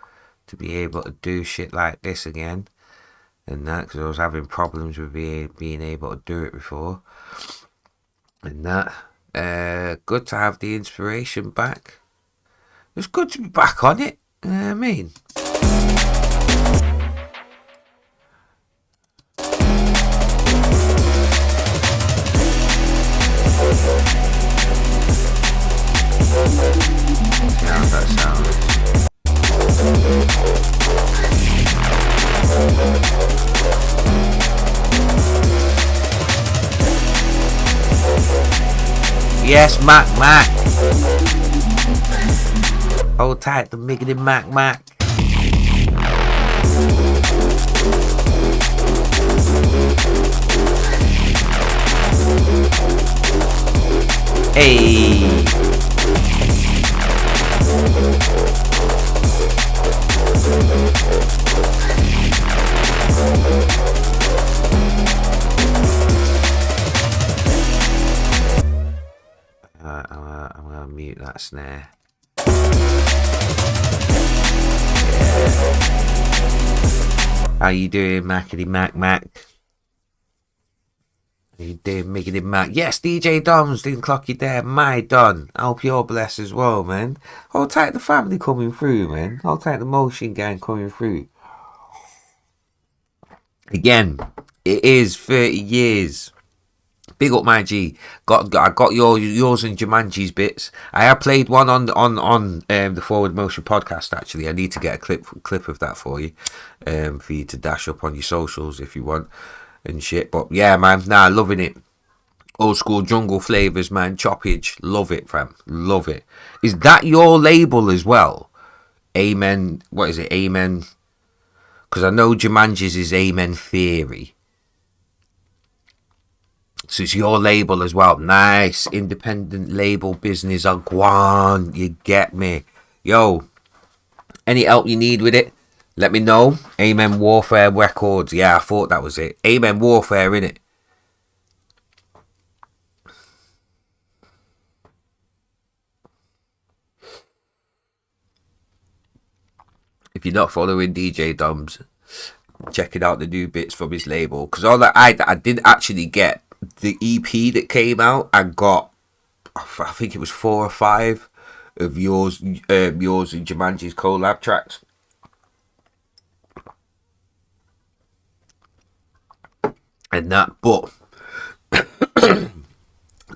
Speaker 2: to be able to do shit like this again. And that, because I was having problems with being able to do it before. And that, good to have the inspiration back. It's good to be back on it. You know what I mean? How's that sound? Yes, Mac. Hold tight, the miggity Mac. Hey. I'm gonna mute that snare. How you doing, Mackety Mac? How you doing, Miggity Mac? Yes, DJ Doms didn't clock you there. My Don. I hope you're blessed as well, man. Hold tight, the family coming through, man. Hold tight, the motion gang coming through. Again, it is 30 years. Big up, my G. I got yours and Jumanji's bits. I have played one on the Forward Motion podcast. Actually, I need to get a clip of that for you to dash up on your socials if you want and shit. But yeah, man, loving it. Old school jungle flavors, man. Choppage, love it, fam. Love it. Is that your label as well? Amen. What is it? Amen. Because I know Jumanji's is Amen Theory. So it's your label as well. Nice. Independent label business. Guan. You get me. Yo. Any help you need with it? Let me know. Amen Warfare Records. Yeah, I thought that was it. Amen Warfare, innit? If you're not following DJ Doms, checking out the new bits from his label. Because all that I did actually get the EP that came out. I got, I think it was 4 or 5 of yours and Jumanji's collab tracks. And that, but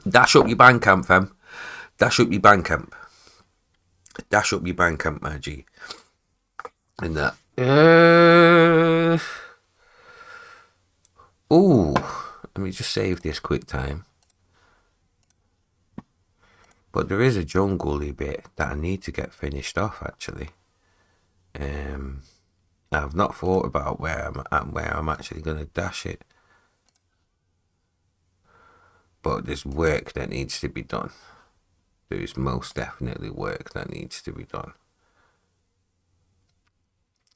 Speaker 2: dash up your Bandcamp, fam. Dash up your Bandcamp. Dash up your Bandcamp, my G. And that. Ooh. Let me just save this quick time. But there is a jungle-y bit that I need to get finished off, actually. I've not thought about where I'm actually going to dash it. But there's work that needs to be done. There is most definitely work that needs to be done.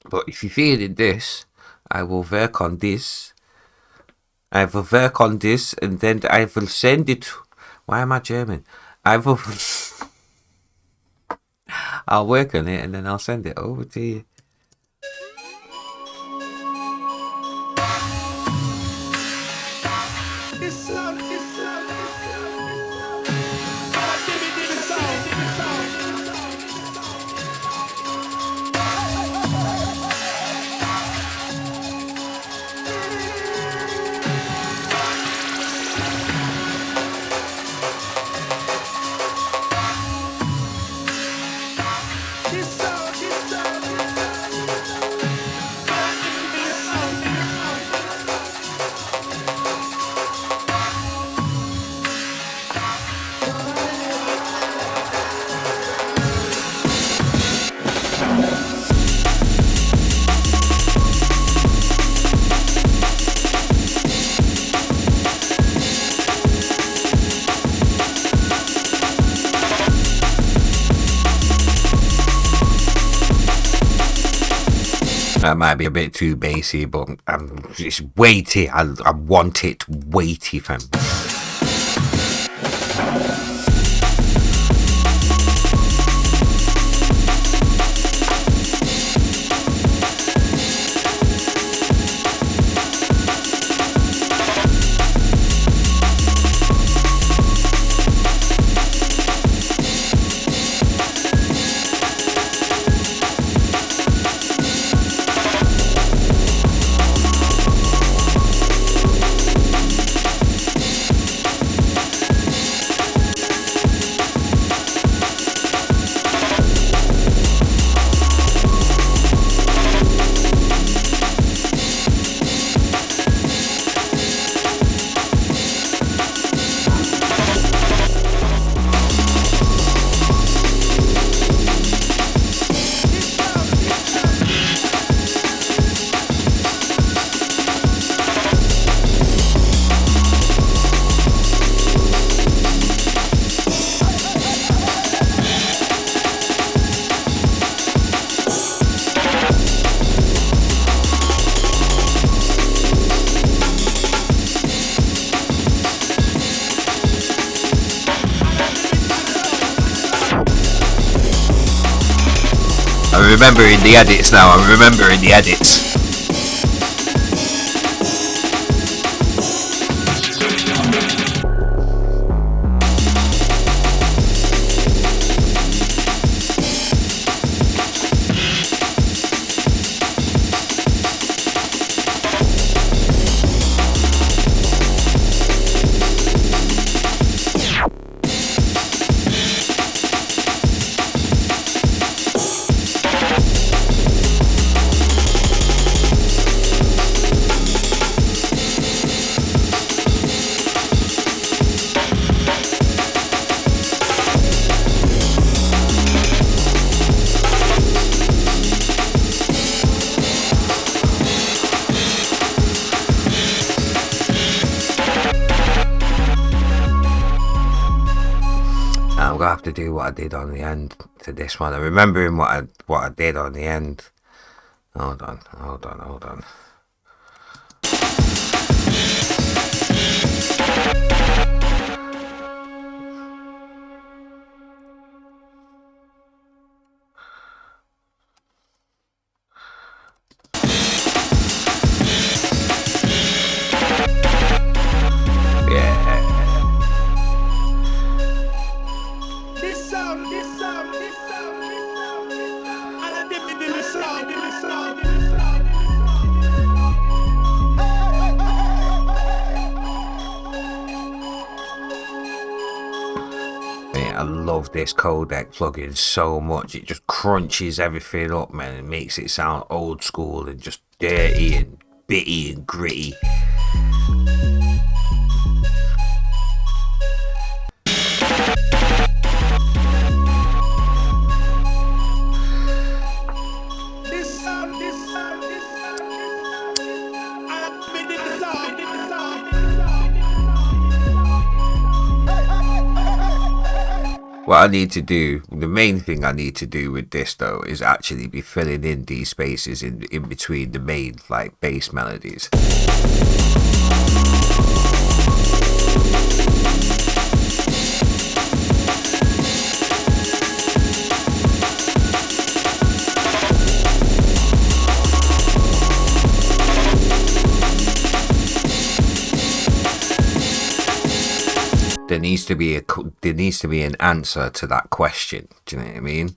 Speaker 2: But if you're feeling this, I will work on this. I will work on this and then I will send it. Why am I German? I'll work on it and then I'll send it over to you. That might be a bit too bassy, but it's weighty. I want it weighty, fam. remembering the edits now. I'm remembering the edits. I'm gonna have to do what I did on the end to this one. I'm remembering what I did on the end. Hold on. I love this codec plugin so much. It just crunches everything up, man. It makes it sound old school and just dirty and bitty and gritty. What I need to do, the main thing I need to do with this though, is actually be filling in these spaces in between the main like bass melodies. There needs to be an answer to that question. Do you know what I mean?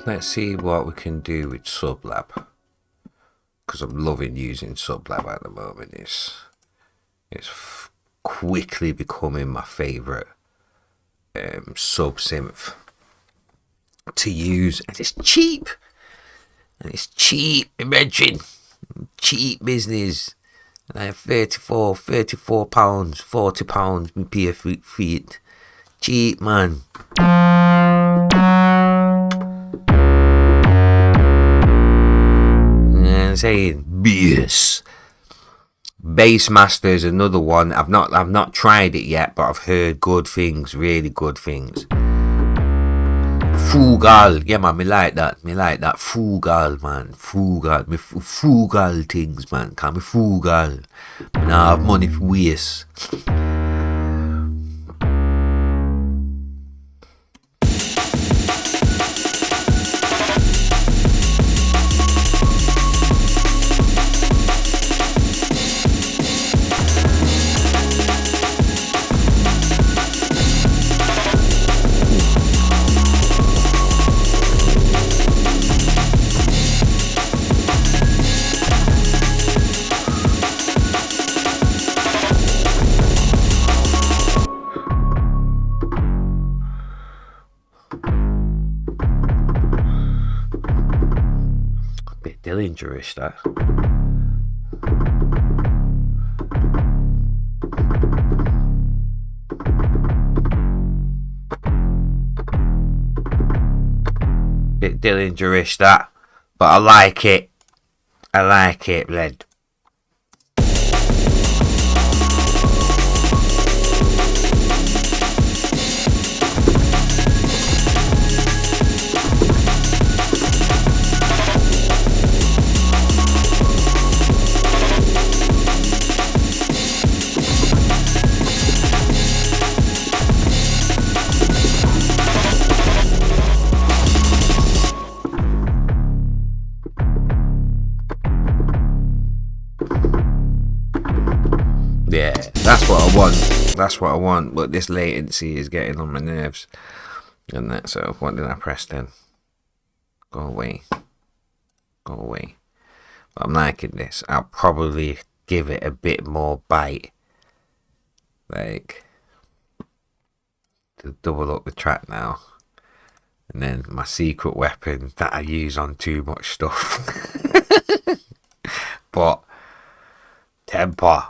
Speaker 2: Let's see what we can do with Sublab, because I'm loving using Sublab at the moment. It's quickly becoming my favourite sub synth to use, and it's cheap. Imagine cheap business. I have 34 pounds, 40 pounds. Me pay for it. Cheap, man. Saying Bassmaster is another one. I've not tried it yet, but I've heard good things, really good things. Fugal, yeah man, me like that. Fugal, man, fugal things, man. Call me fugal. I have money for waste. Dillinger-ish, that. Bit Dillinger-ish that, but I like it. I like it, lad. Yeah, that's what I want. That's what I want. But this latency is getting on my nerves. And that, so what did I press then? Go away. Go away. But I'm liking this. I'll probably give it a bit more bite. Like, to double up the track now. And then my secret weapon that I use on too much stuff. But temper.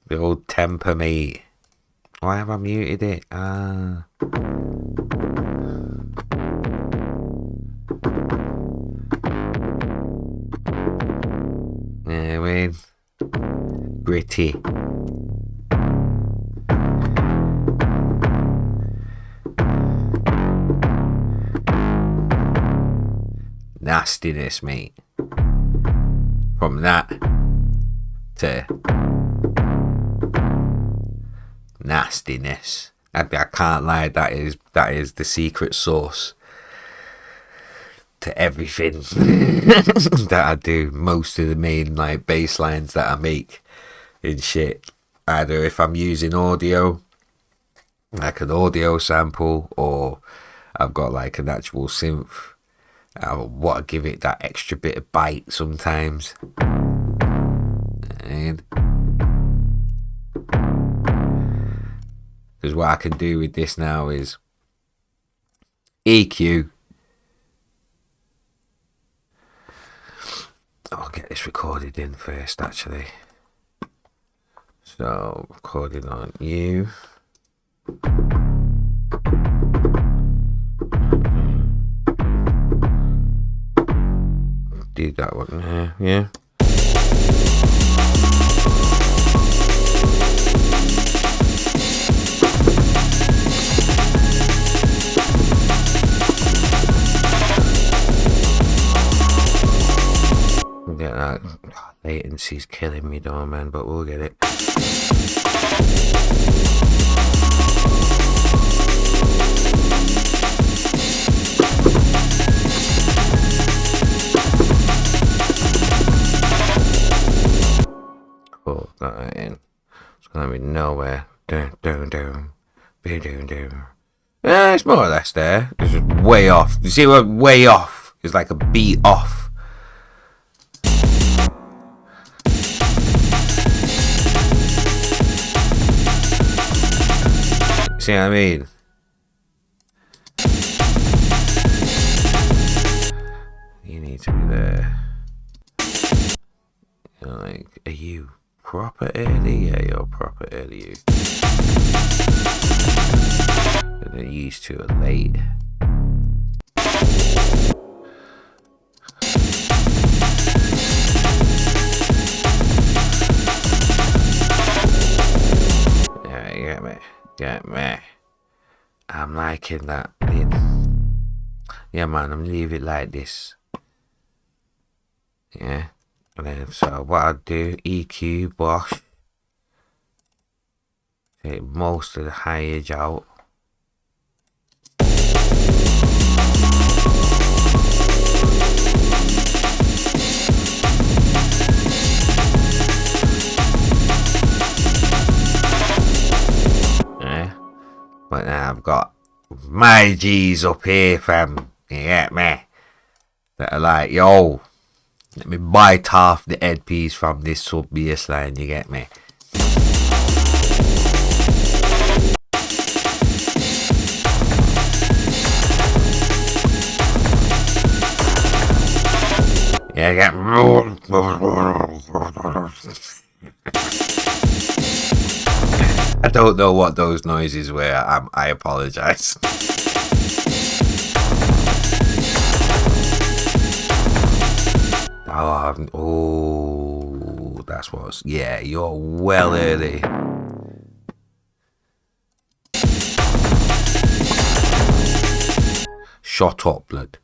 Speaker 2: The old temper, mate. Why have I muted it? Yeah, with gritty. Nastiness, mate. From that to nastiness. I can't lie, that is the secret sauce to everything that I do. Most of the main like bass lines that I make in shit, either if I'm using audio, like an audio sample, or I've got like an actual synth, I want to give it that extra bit of bite sometimes. And because what I can do with this now is EQ. I'll get this recorded in first, actually. So, recording on you. Do that one here, yeah. Get that. Latency's killing me though, man, but we'll get it. Cool, got that in. It's gonna be nowhere. Dun, dun, dun. Dun, dun, dun. Yeah, it's more or less there. It's just way off. You see what? Way off. It's like a beat off. See what I mean? You need to be there. You're like, are you proper early? Yeah, you're proper early. You. But they're used to it late. Yeah, you get me. Get me. I'm liking that. Yeah, man, I'm gonna leave it like this. Yeah. And then, so what I'll do, EQ, Bosch. Take most of the high edge out. But now I've got my G's up here, fam. You get me? That are like, yo, let me bite half the headpiece from this sub bass line, you get me? Yeah, get I don't know what those noises were. I apologize. Oh, that's what. Yeah, you're well early. Shut up, blood.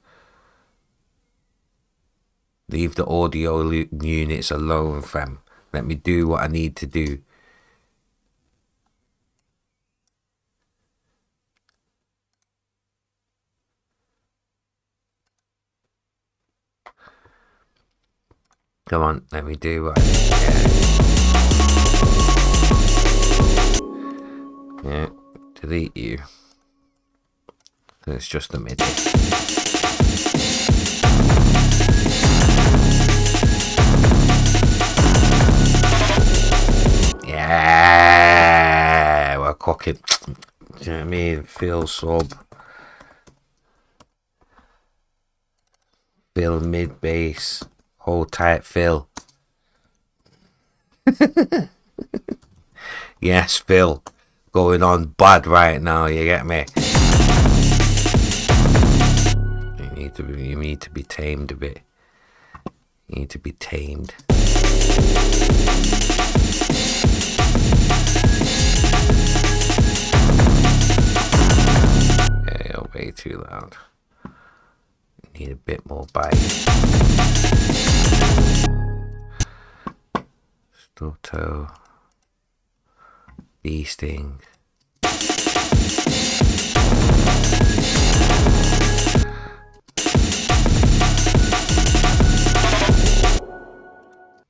Speaker 2: Leave the audio units alone, fam. Let me do what I need to do. Come on, let me do what I need. Yeah, delete you. It's just a MIDI. Yeah, we're cooking. Do you know what I mean? Fill sub. Fill mid bass. Hold tight, Phil. Yes, Phil. Going on bad right now, you get me? You need to be tamed a bit. You need to be tamed. Yeah, you're way too loud. You need a bit more bite. Stutto. Bee sting.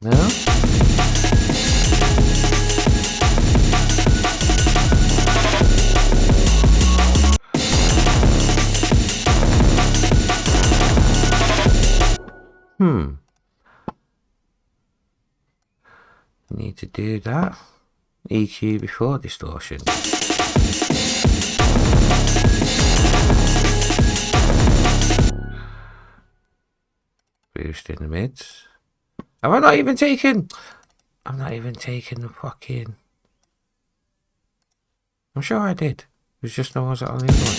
Speaker 2: No? Need to do that. EQ before distortion. Boost in the mids. Am I not even taking? I'm not even taking the fucking. I'm sure I did. It was just no one's on the other one.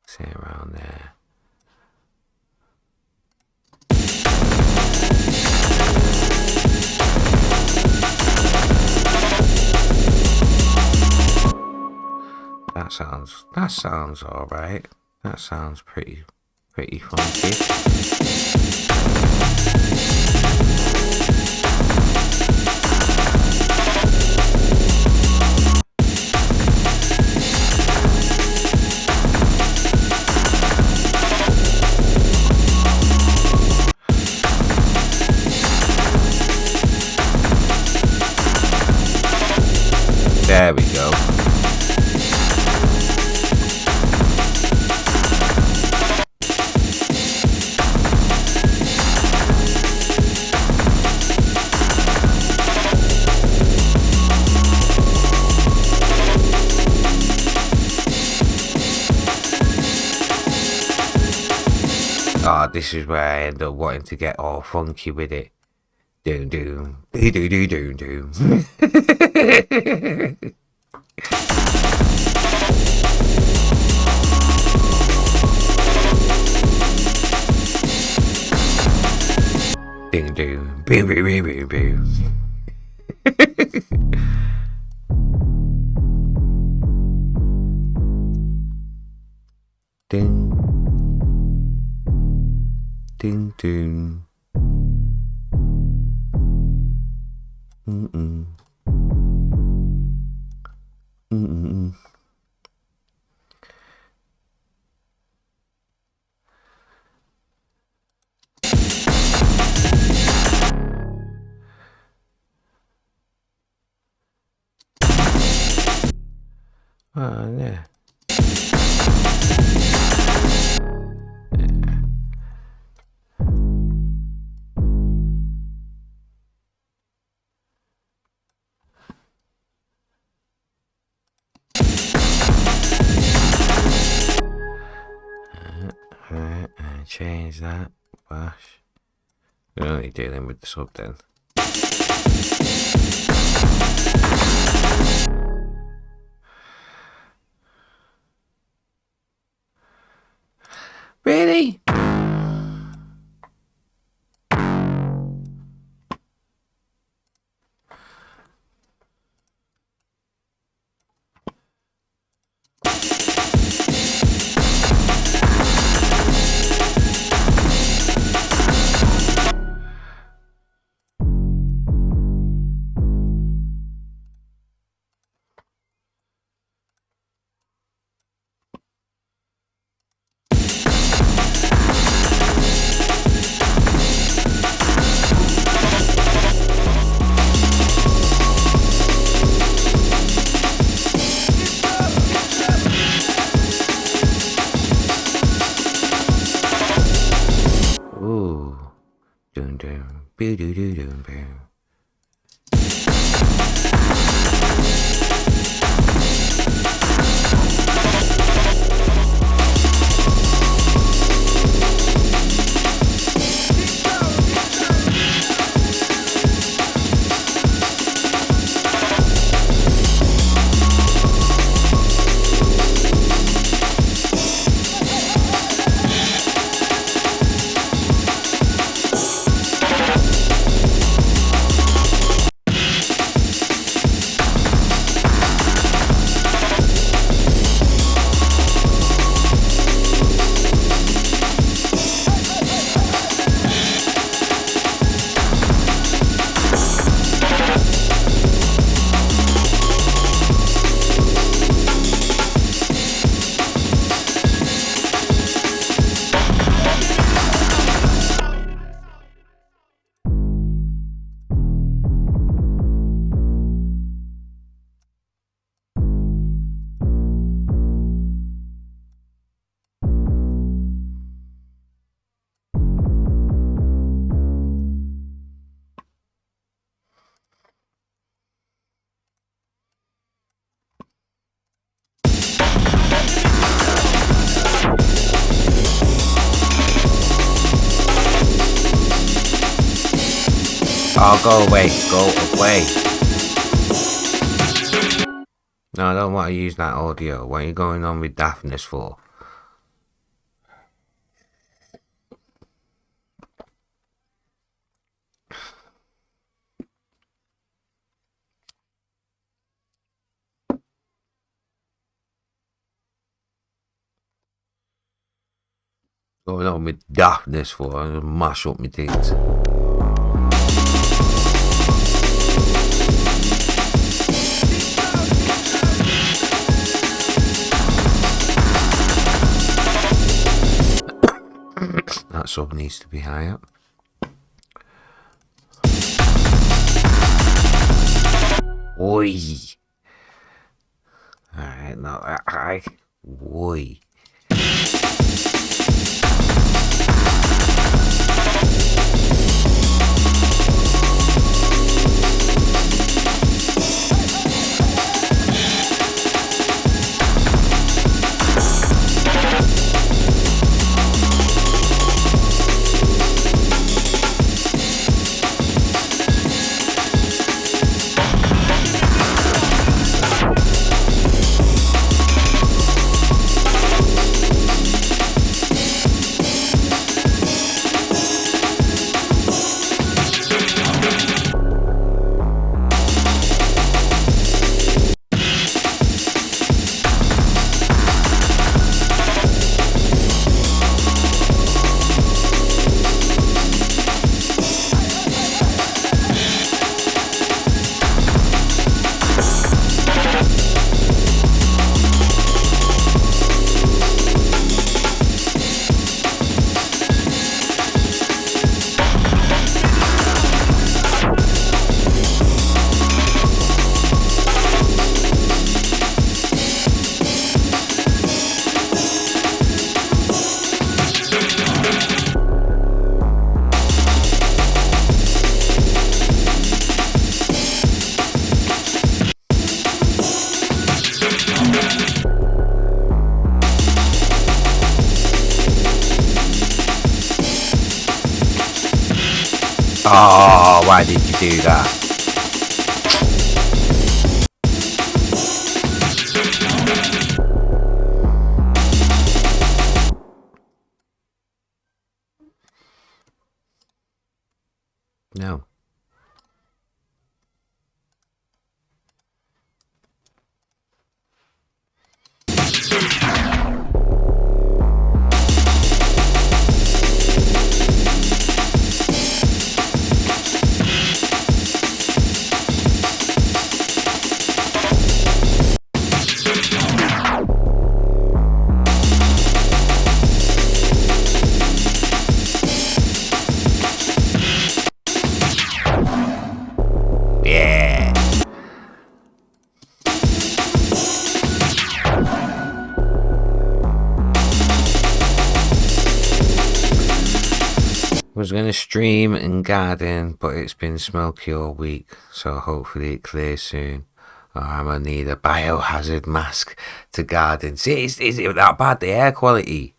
Speaker 2: Say around there. That sounds all right. That sounds pretty funky. There we go. This is where I end up wanting to get all funky with it. Doom doom, doo doo doo doom doom. Ding doom, boom boom boom boom boom. Ding. Ding ding. Mm-mm. Mm-mm. Oh, yeah. Change that. Bash. You're only dealing with the sub then. Really? Ooh. Dun dun. Boo doo doo dun boo. Oh, go away. Go away. No, I don't want to use that audio. What are you going on with Daphnis for? Going on with Daphnis for? I'm gonna mash up my things. That sub needs to be high up. Oi. Alright, no, I. Oi. Oh, why did you do that? No. Yeah. Was going to stream and garden, but it's been smoky all week, so hopefully it clears soon. Or I'm going to need a biohazard mask to garden. See, is it that bad, the air quality?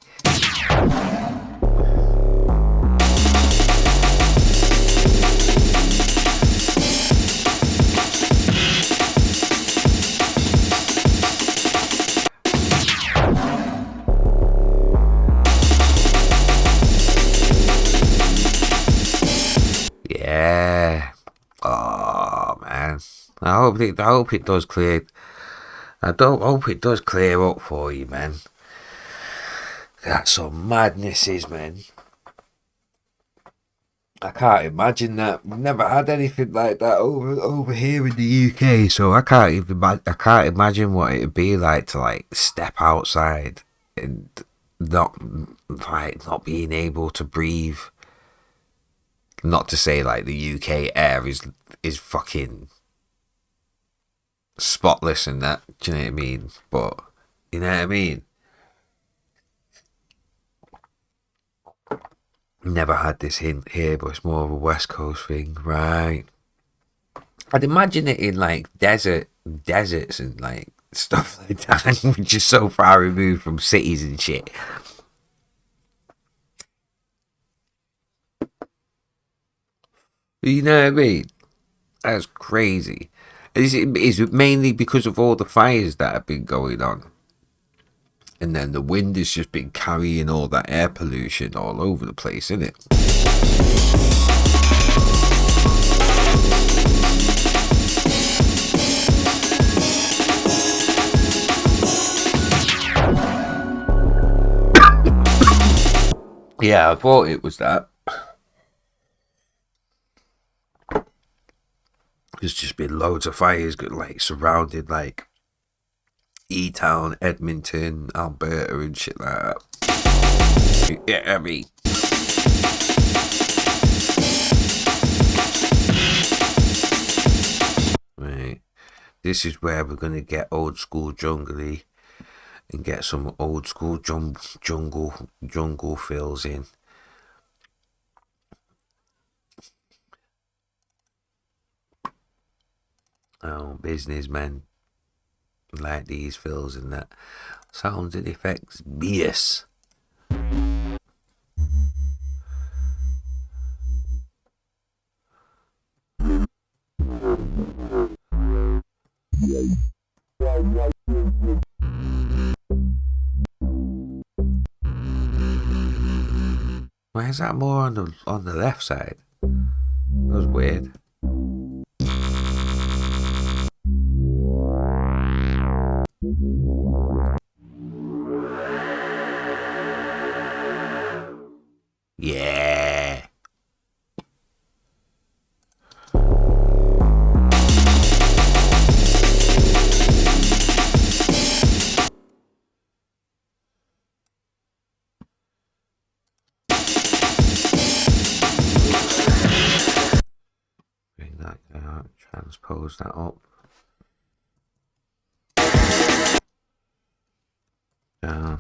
Speaker 2: Yeah. Oh man. I hope it does clear. I don't hope it does clear up for you, man. That's some madnesses, man. I can't imagine that. We've never had anything like that over here in the UK, so I can't imagine what it'd be like to like step outside and not being able to breathe. Not to say like the UK air is fucking spotless and that, do you know what I mean? But you know what I mean? Never had this hint here, but it's more of a West Coast thing, right? I'd imagine it in like deserts and like stuff like that, which is so far removed from cities and shit. You know what I mean? That's crazy. Is it mainly because of all the fires that have been going on? And then the wind has just been carrying all that air pollution all over the place, isn't it? Yeah, I thought it was that. There's just been loads of fires, like surrounded like ETOWN, Edmonton, Alberta, and shit like that. Yeah, I mean. Right. This is where we're gonna get old school jungly and get some old school jungle fills in. Oh, businessmen like these fills and that. Sounds and effects BS. Why is that more on the left side? That was weird. Yeah. Bring that out, transpose that up. Down.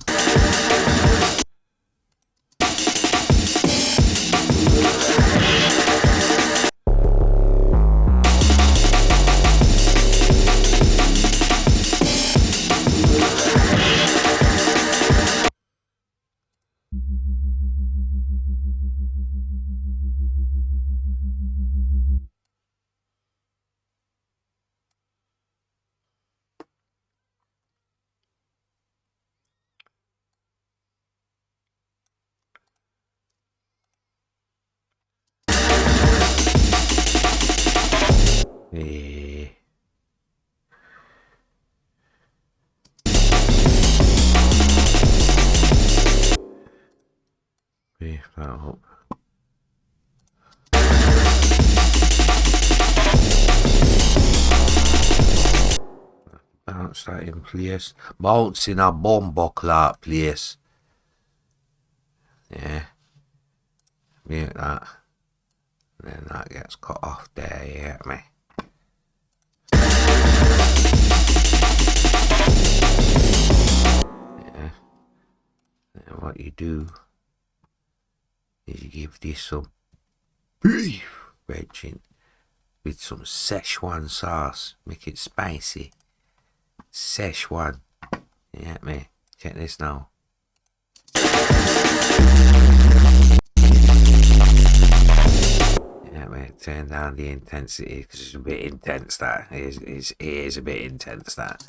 Speaker 2: Beef that up. Bounce that in place. Bounce in a bomber clock place. Yeah. Mute that. Then that gets cut off there, you get me? Yeah. Then what you do is you give this some beef wedging with some Szechuan sauce. Make it spicy. Szechuan. You get me? Check this now. Yeah, mate, turn down the intensity because it's a bit intense. That it is a bit intense. That.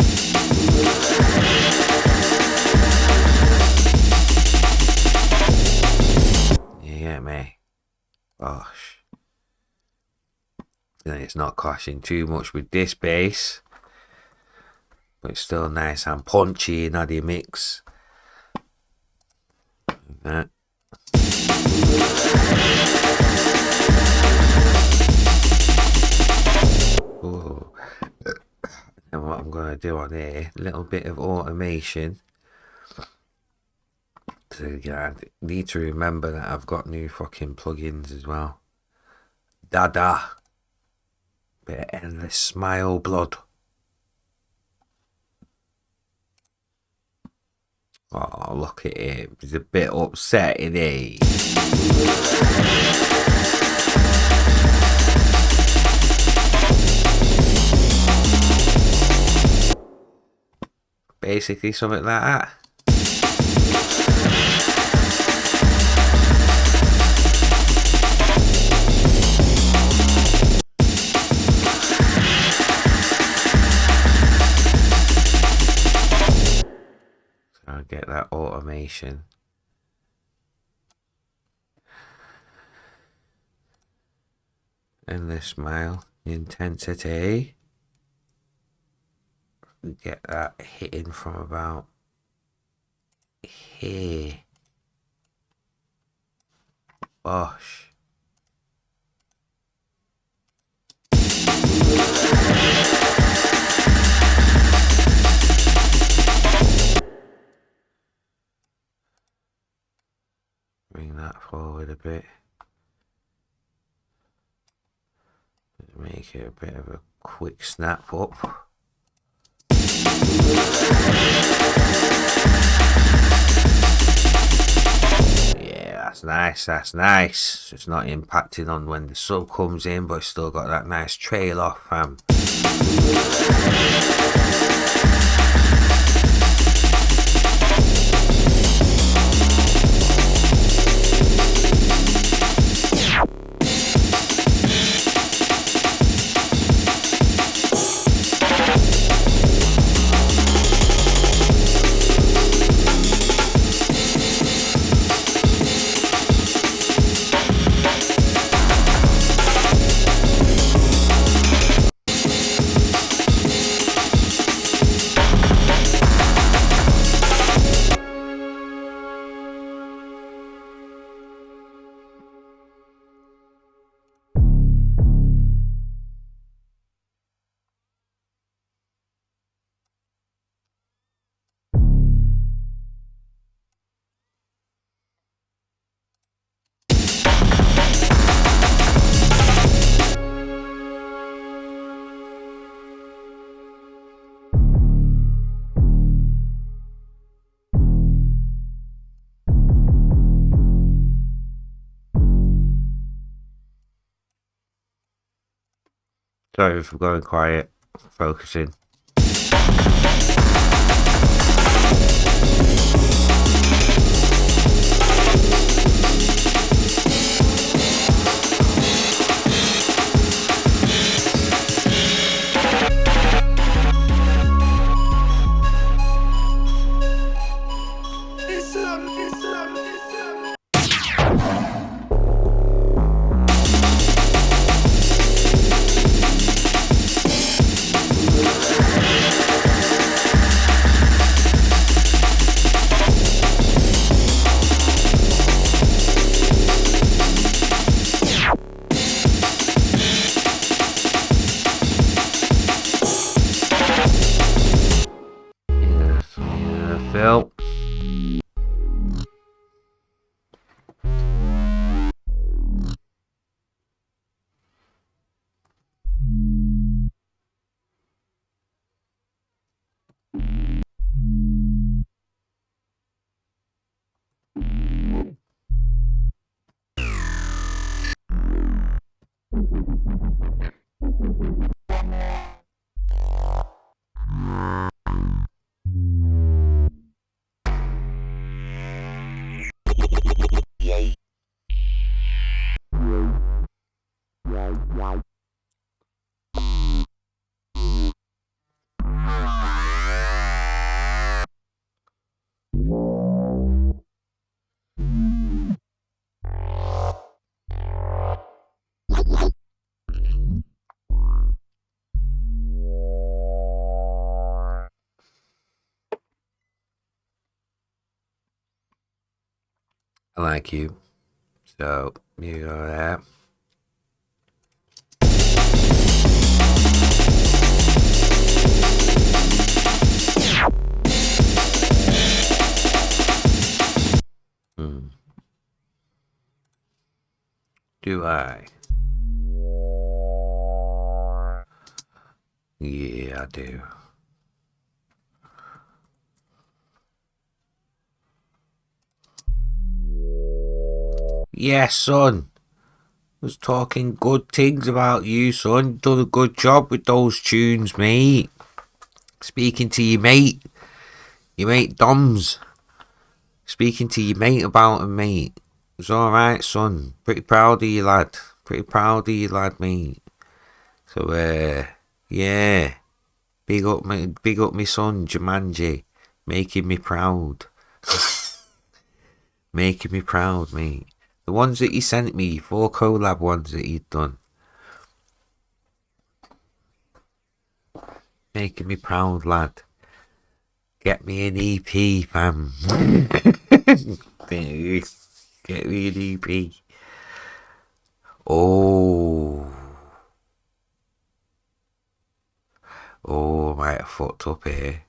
Speaker 2: You get me? Gosh. Then it's not clashing too much with this bass, but it's still nice and punchy in the mix. That. Ooh. And what I'm going to do on here, a little bit of automation. So I need to remember that I've got new fucking plugins as well. Dada. Bit of Endless Smile blood. Oh, look at him. He's a bit upset, isn't he? Basically something like that. So I'll get that automation. Endless Smile intensity. Get that hitting from about here. Bosh. Bring that forward a bit. Make it a bit of a quick snap up. Yeah, that's nice, that's nice. So it's not impacting on when the sub comes in, but it's still got that nice trail off, fam. Sorry if I'm going quiet, focusing. I like you. So you go there. Do I? Yeah, I do. Yeah, son. Was talking good things about you, son. Done a good job with those tunes, mate. Speaking to your mate Dom's. Speaking to your mate about him, mate. It's alright, son. Pretty proud of you, lad. Pretty proud of you, lad, mate. So, yeah. Big up me son, Jumanji. Making me proud. Making me proud, mate. The ones that he sent me, 4 collab ones that he'd done. Making me proud, lad. Get me an EP, fam. Get me an EP. Oh, I might have fucked up here.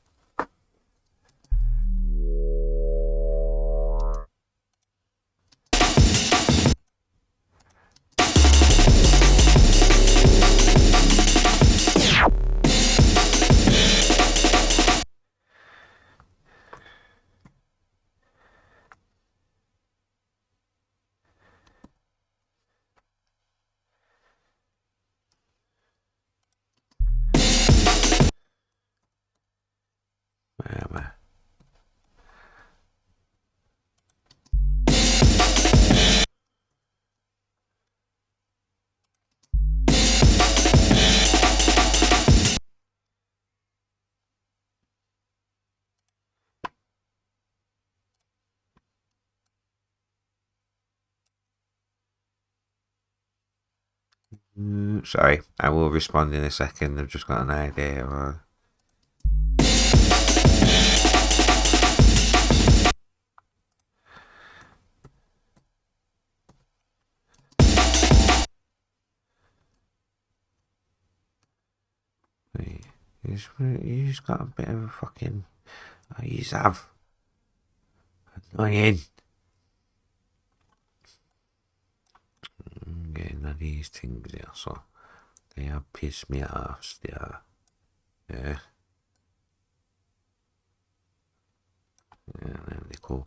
Speaker 2: Where am I? Sorry, I will respond in a second. I've just got an idea. He's got a bit of a fucking. He's have annoying. Getting of these things here, so they have pissed me off still. Yeah. Yeah, there they go.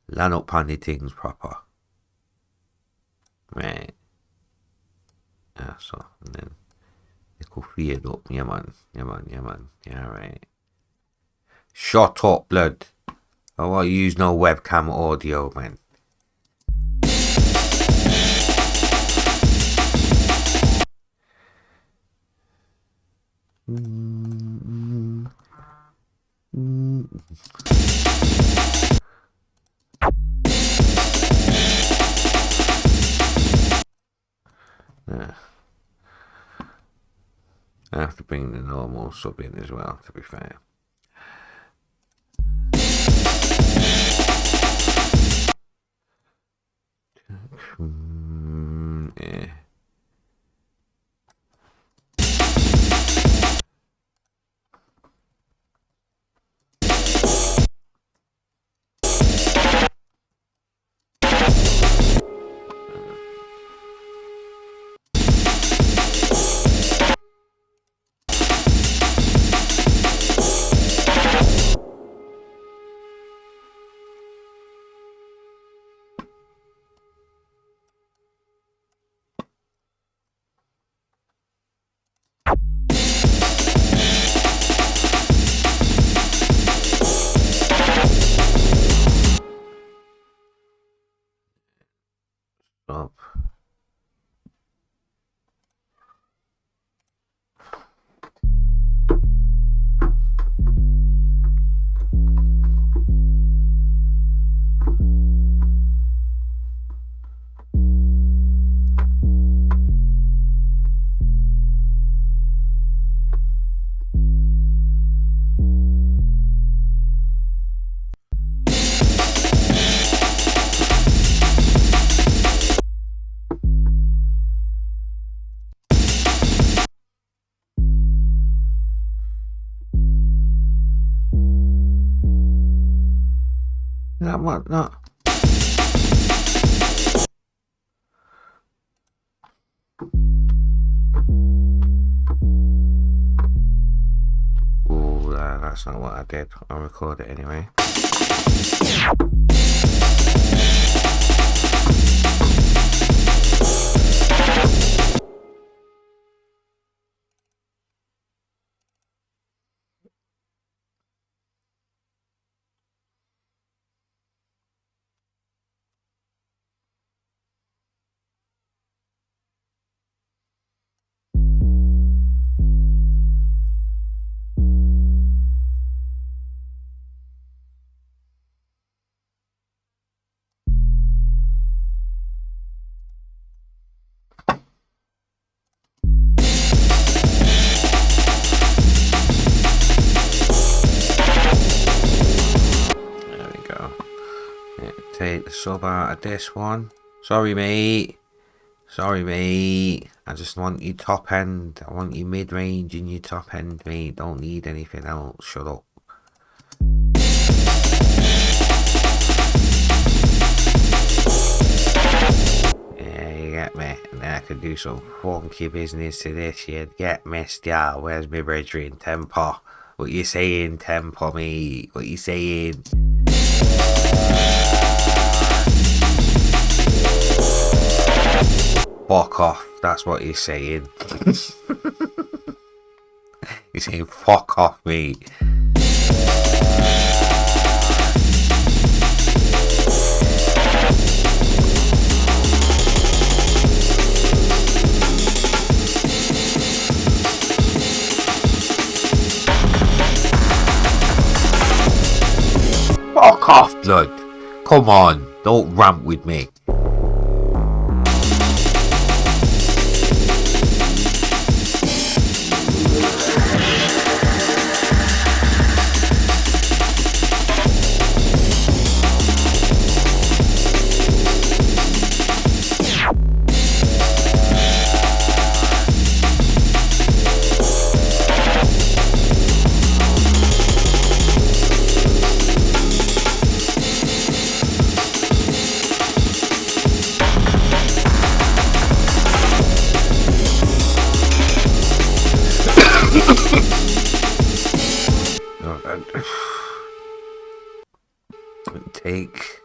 Speaker 2: Line up on the things proper. Right. Yeah, so, and then they go fade up. Yeah, man. Yeah, right. Shut up, blood. I won't use no webcam audio, man. Yeah. I have to bring the normal sub in as well, to be fair. Yeah. Stop. what, not. Ooh, that's not what I did. I'll record it anyway. Take the sub out of this one. Sorry, mate. Sorry, mate. I just want your top end. I want your mid range and your top end, mate. Don't need anything else. Shut up. Yeah, you get me. And then I could do some funky business to this. You'd get me, yeah. Where's my brethren? Tempo. What you saying, Tempo, mate? What you saying? Fuck off, that's what he's saying. He's saying fuck off, mate. Fuck off, blood. Come on, don't rant with me. Take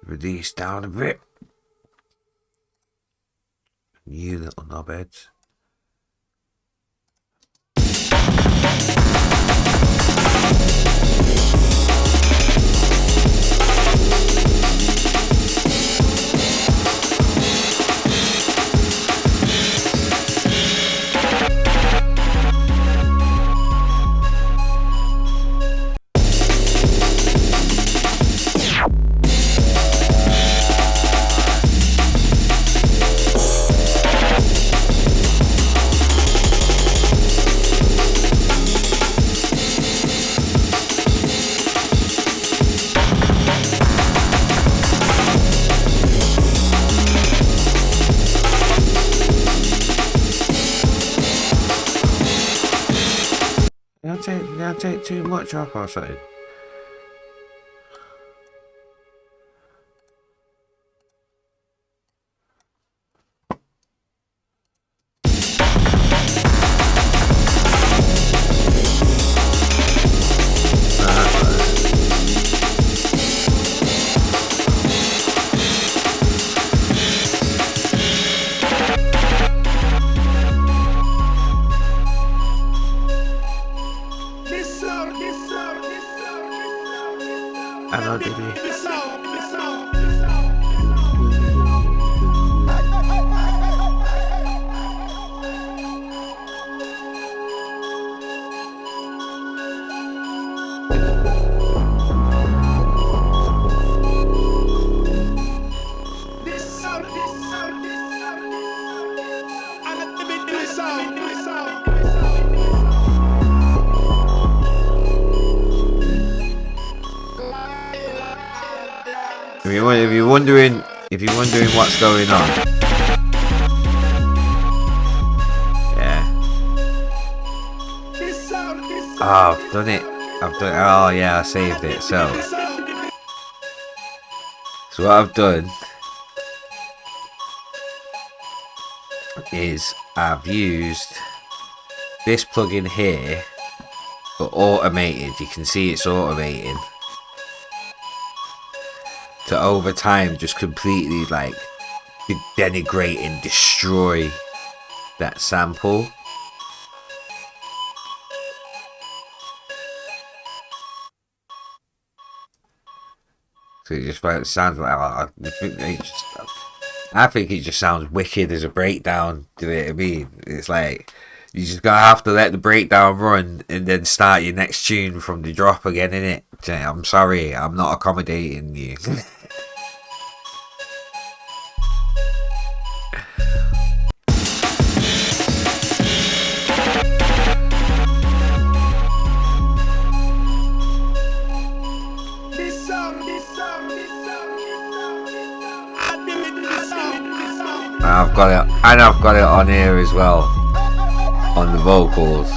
Speaker 2: these down a bit. You little knobheads. Did I take too much off or something? Hello, baby. If you're wondering what's going on, yeah. Oh, I've done it. Oh yeah, I saved it. So So what I've done is I've used this plugin here, but automated. You can see it's automating to over time just completely like denigrate and destroy that sample. So it just sounds like I think it just sounds wicked as a breakdown. Do you know what I mean? It's like you just gotta have to let the breakdown run and then start your next tune from the drop again, innit? I'm sorry, I'm not accommodating you. I've got it, and I've got it on here as well, on the vocals.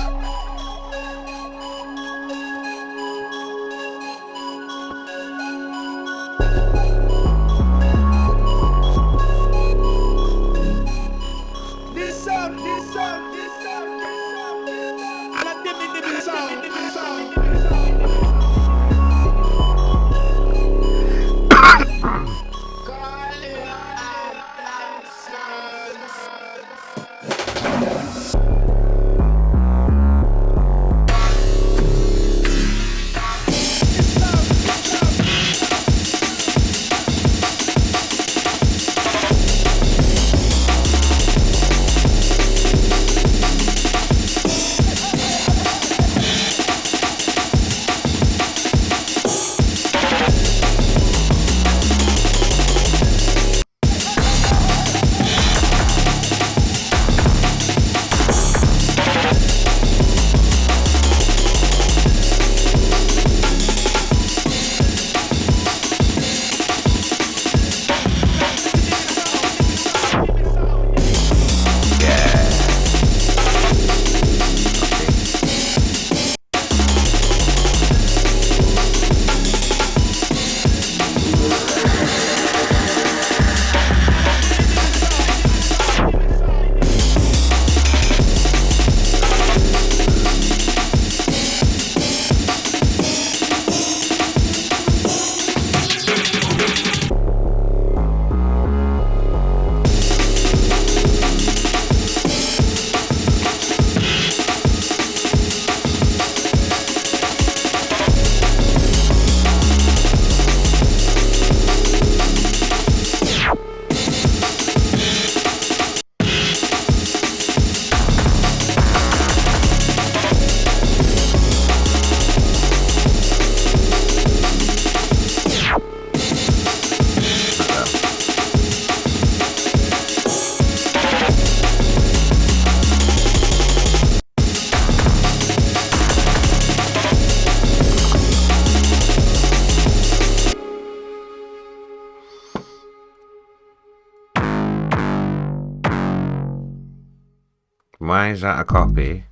Speaker 2: Why is that a copy?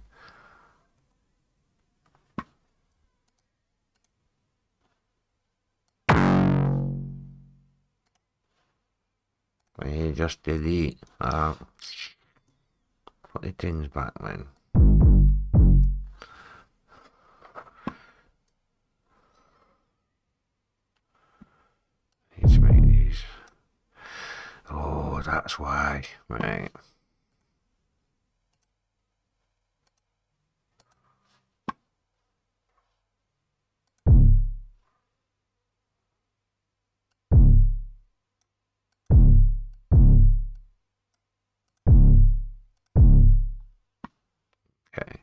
Speaker 2: Why you just delete? Put the things back then. Need to make these. Oh, that's why. Right. Okay.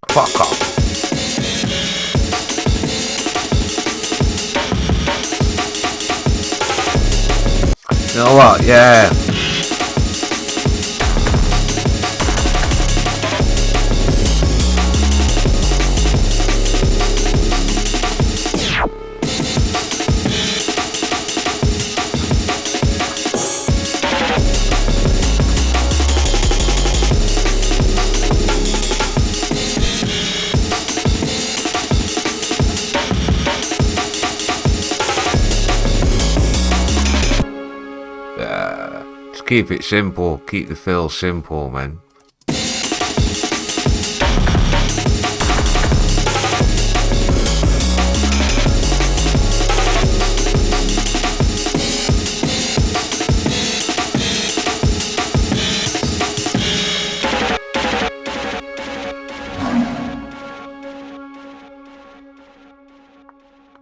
Speaker 2: Fuck off. You know what? Yeah. Just keep it simple. Keep the feel simple, man.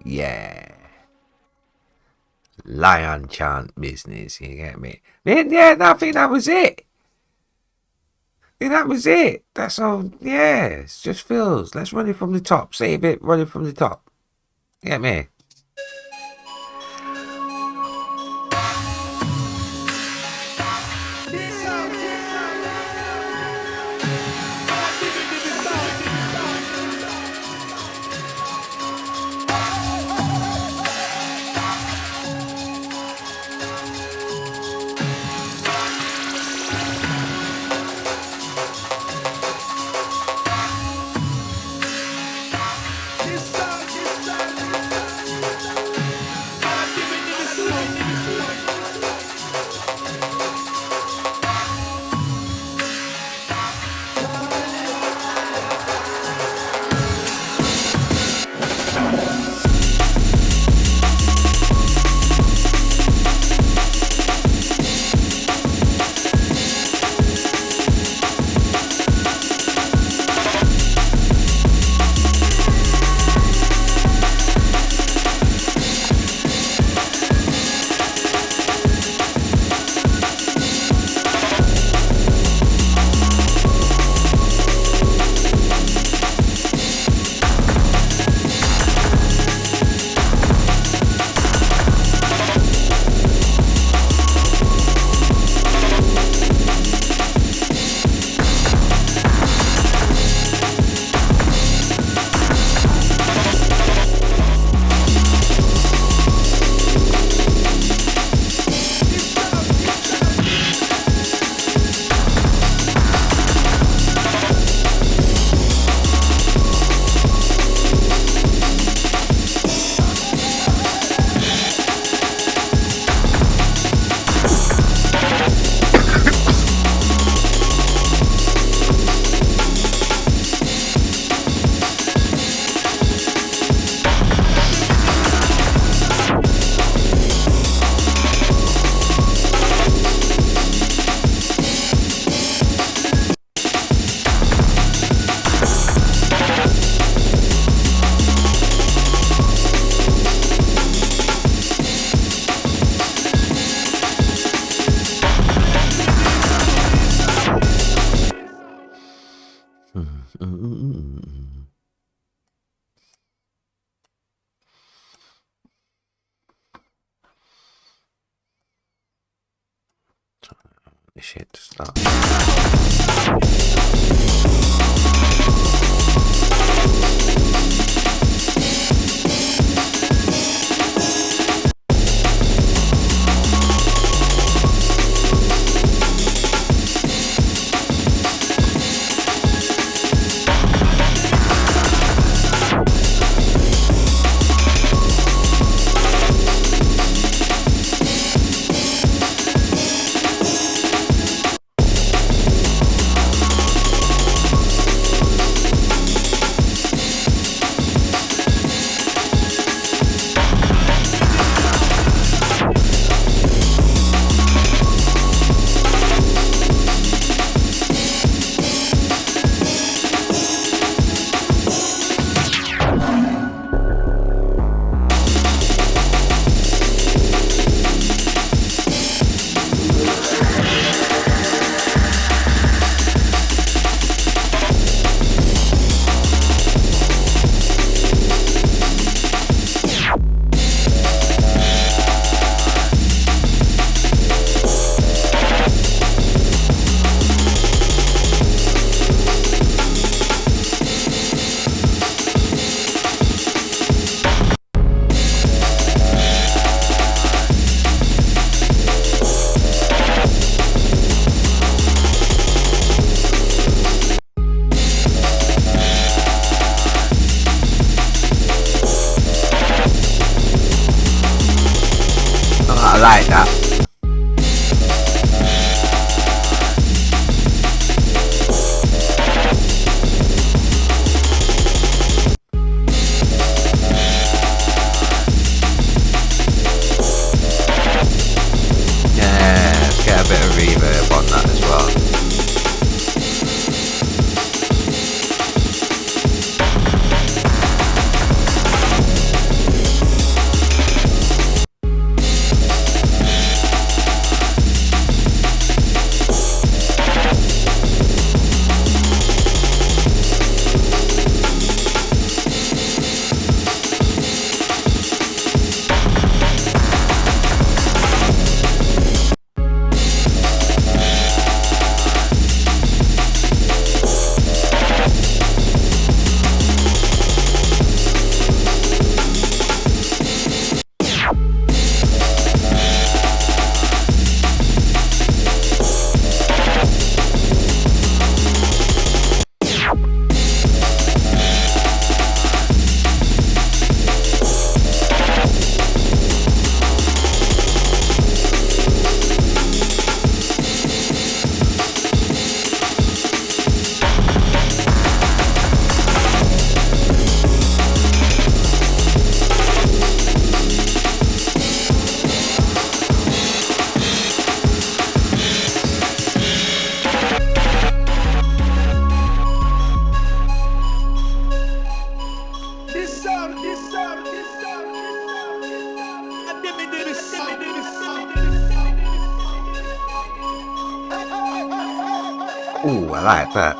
Speaker 2: Yeah. Lion chant business, you get me? Yeah, I think that was it. That was it. That's all. Yeah, it just feels. Let's run it from the top. Save it, run it from the top. You get me? This shit to stop. like that. Yeah, let's get a bit of reverb on that as well. Ooh, I like that.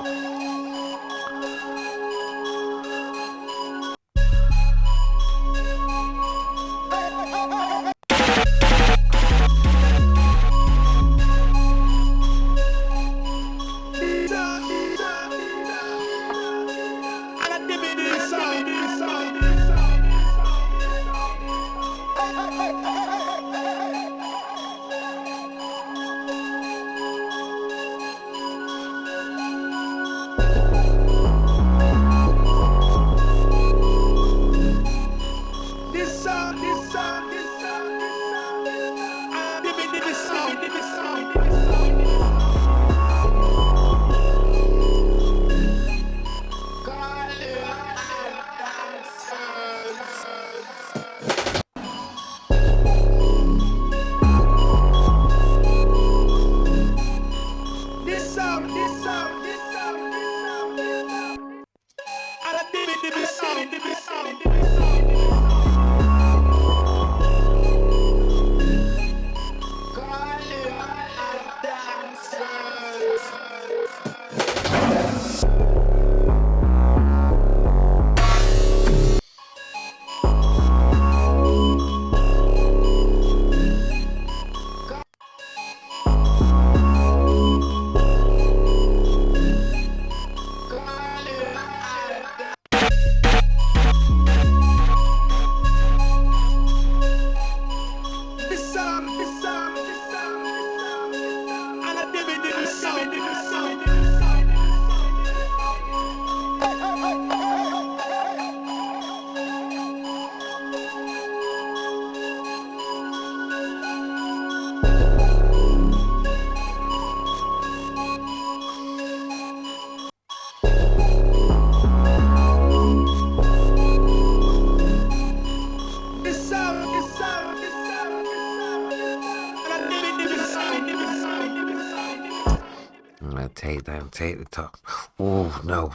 Speaker 2: I'm gonna take the top. Oh no.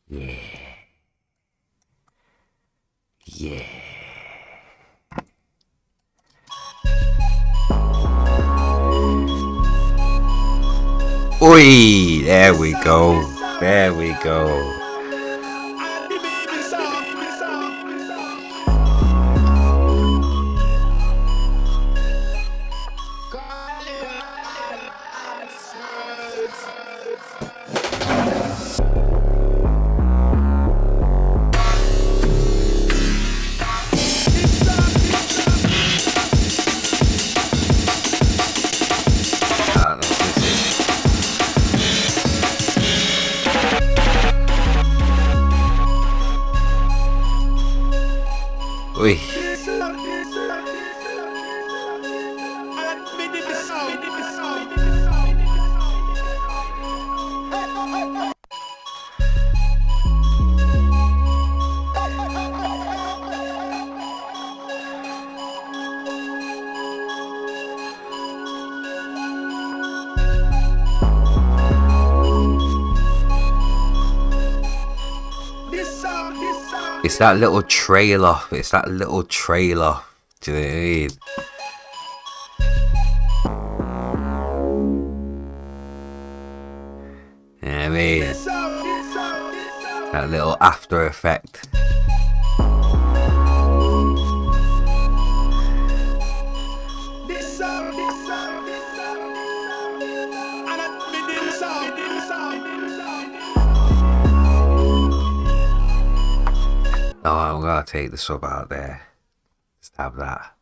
Speaker 2: Yeah. Yeah. Oi, there we go. There we go. Oi. It's that little trail off. It's that little trail off. Do you know what I mean? Yeah, I mean, that little after effect. Oh, I'm gonna take the sub out there. Just have that.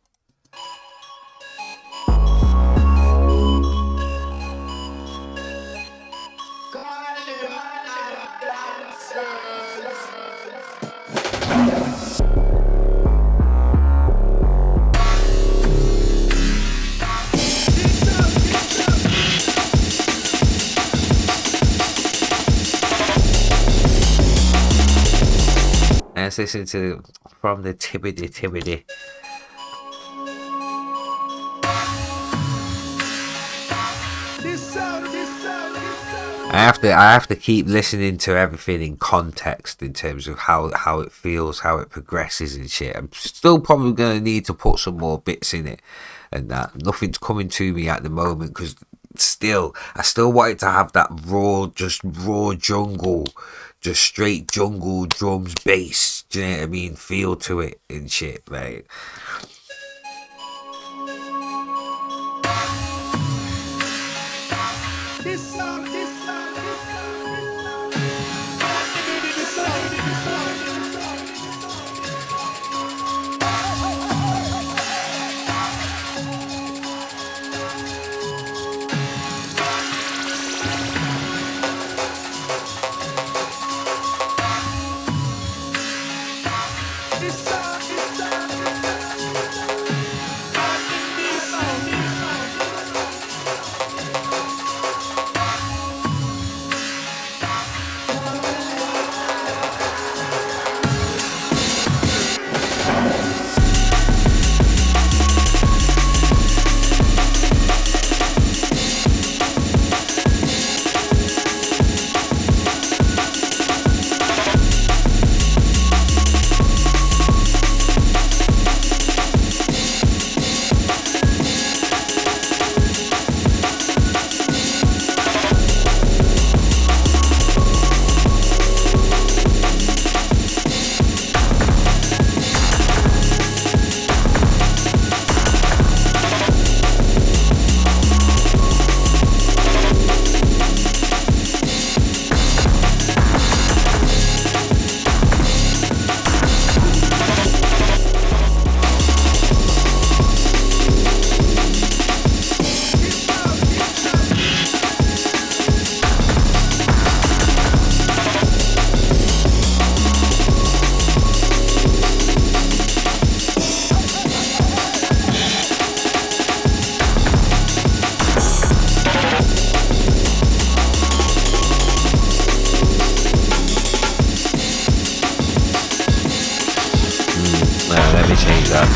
Speaker 2: Let's listen to From the Tibbity. I have to keep listening to everything in context in terms of how it feels, how it progresses and shit. I'm still probably gonna need to put some more bits in it and that. Nothing's coming to me at the moment because I still want it to have that raw jungle, just straight jungle drums, bass. Do you know what I mean? Feel to it and shit, right? Let me change that.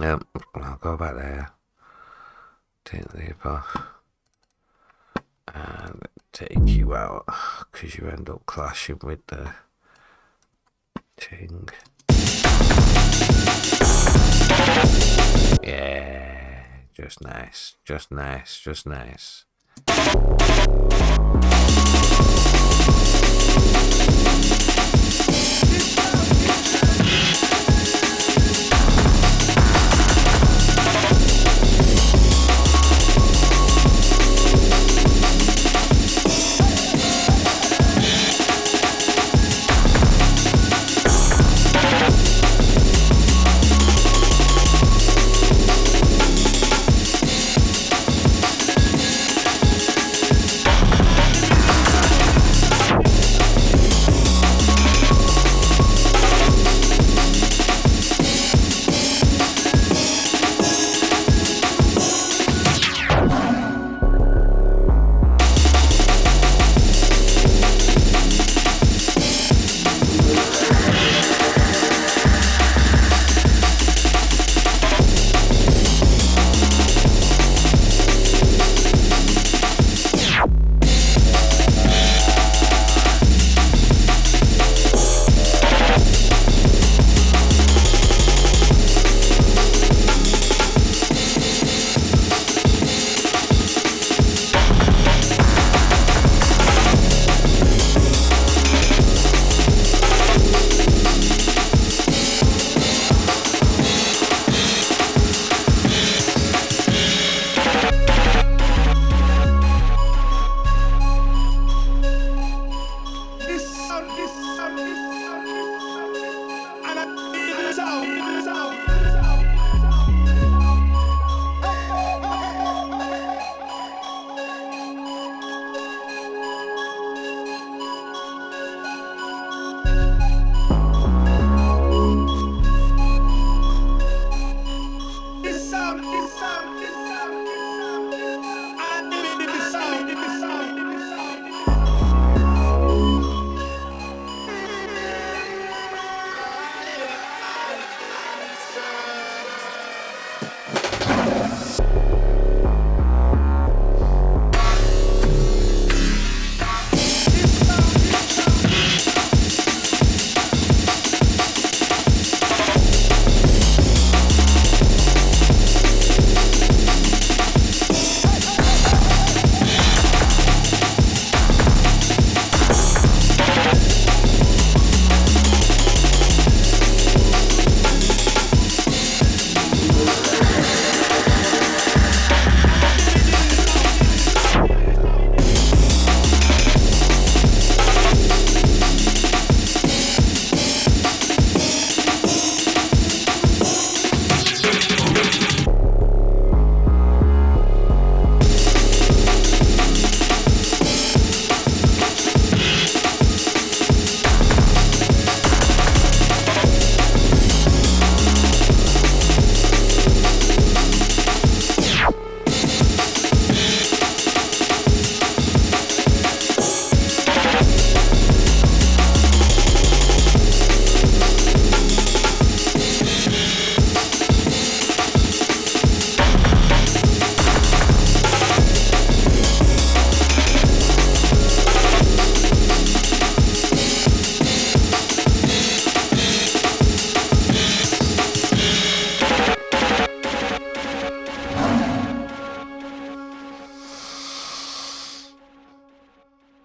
Speaker 2: Yep, I'll go back there. Take the leap off. And take you out. Because you end up clashing with the thing. Yeah, just nice. Just nice. Just nice.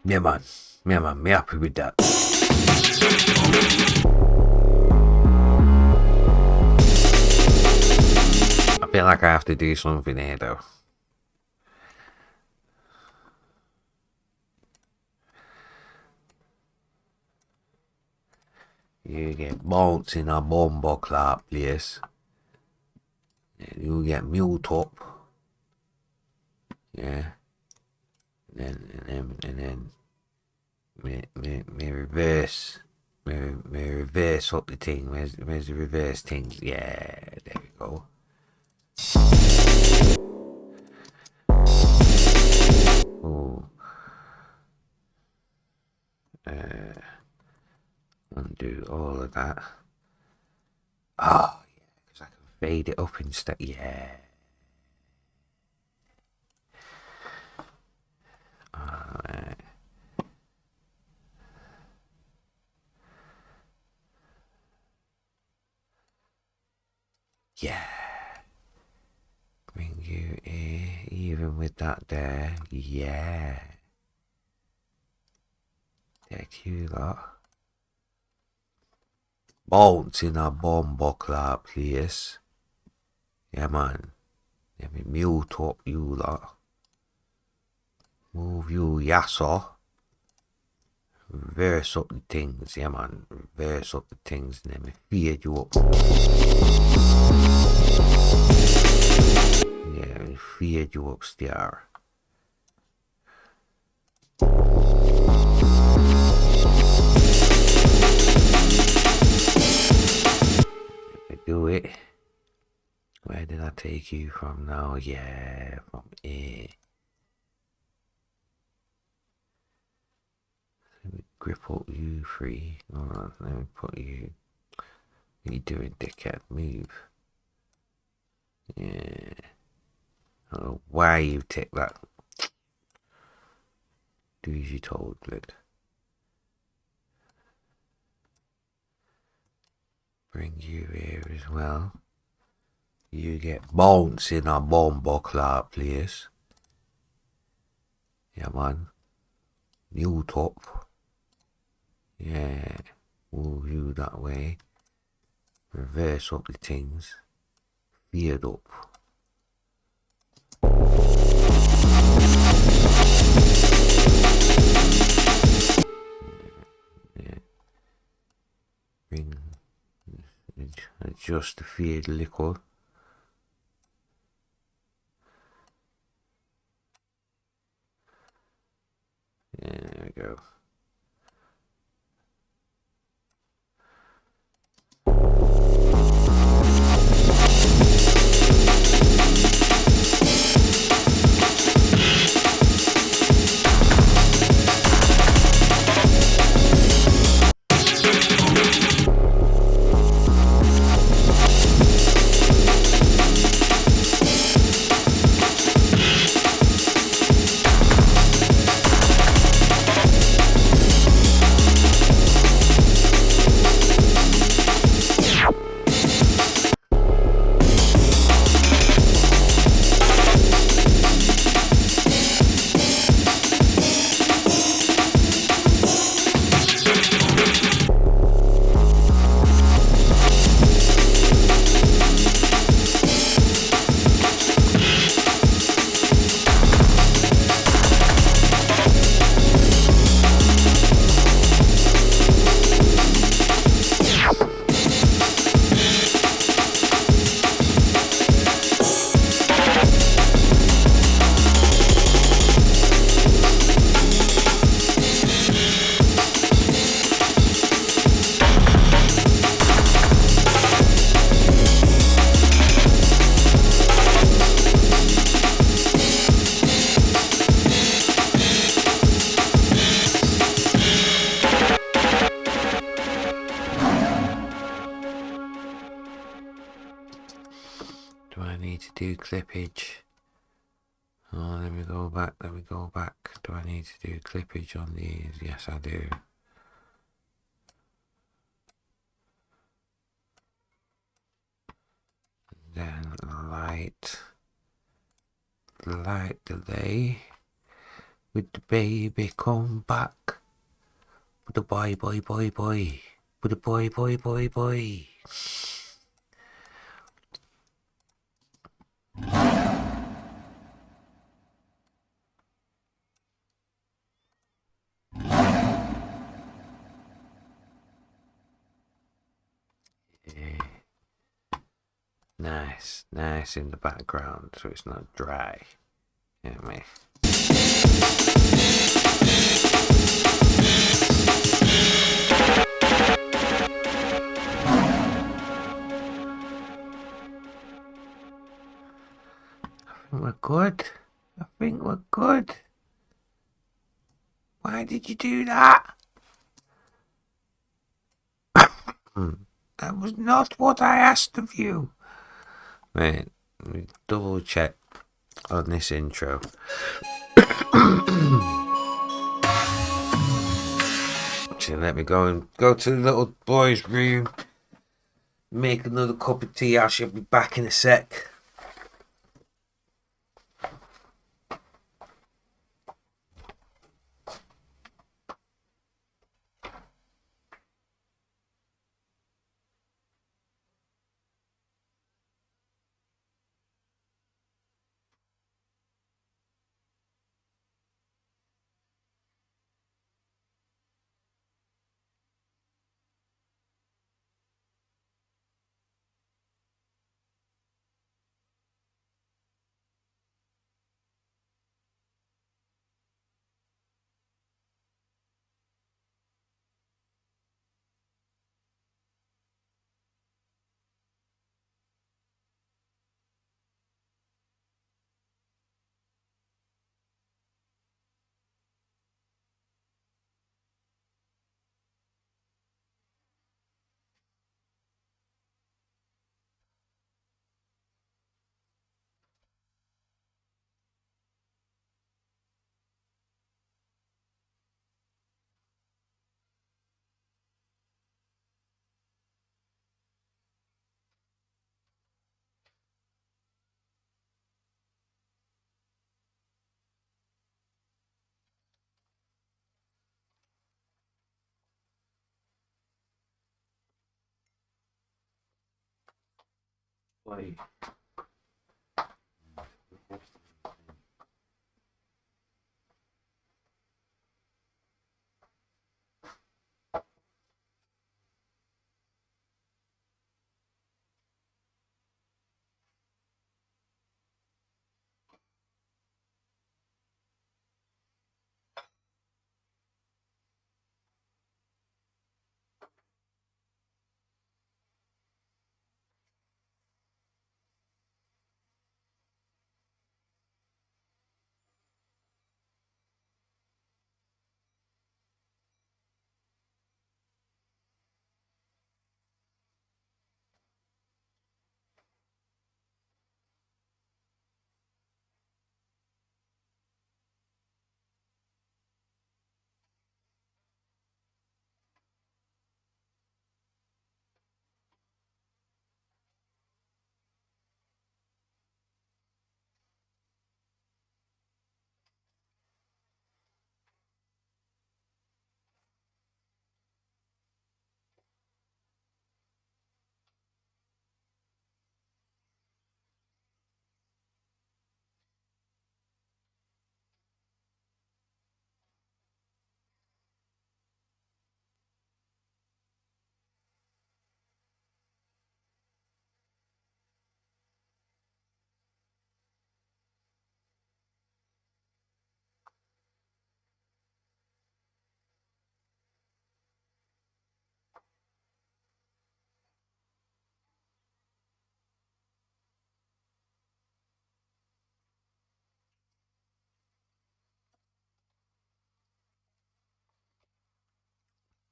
Speaker 2: Yeah, man. Yeah, man. Me happy with that. I feel like I have to do something here, though. You get bolts in a bomber club place. You get mule top. Yeah. And then me reverse. Me reverse up the thing. Where's the reverse thing? Yeah, there we go. Oh. Undo all of that. Oh, yeah, because I can fade it up instead. Yeah. Alright. Yeah. Bring you here, even with that there. Yeah. Take you lot. Bolts in a bomber club, please. Yeah, man. Let me mute up you lot. Move you, yasser. Reverse up the things, yeah, man. Reverse up the things, and let me feed you up. Yeah, feed you upstairs. Let me do it. Where did I take you from now? Yeah, from here. Let me grip up you free. Alright, let me put you. What are you doing, dickhead? Move. Yeah. I don't know why you take that. Do as you told, blood. Bring you here as well. You get bolts in a bomber club, please. Yeah, man. New top. Yeah. Move you that way. Reverse up the things. Feared up. Yeah. Bring. Adjust the feared liquor. Yeah, there we go. Do I need to do clippage? Oh, let me go back. Do I need to do clippage on these? Yes, I do. Then light delay. With the baby come back. With the boy, boy, boy, boy. With the boy, boy, boy, boy. Yeah. Nice, nice in the background so it's not dry. You know what I mean? We're good. I think we're good. Why did you do that? That was not what I asked of you. Wait, let me double check on this intro. So let me go to the little boy's room, make another cup of tea. I shall be back in a sec. Wait.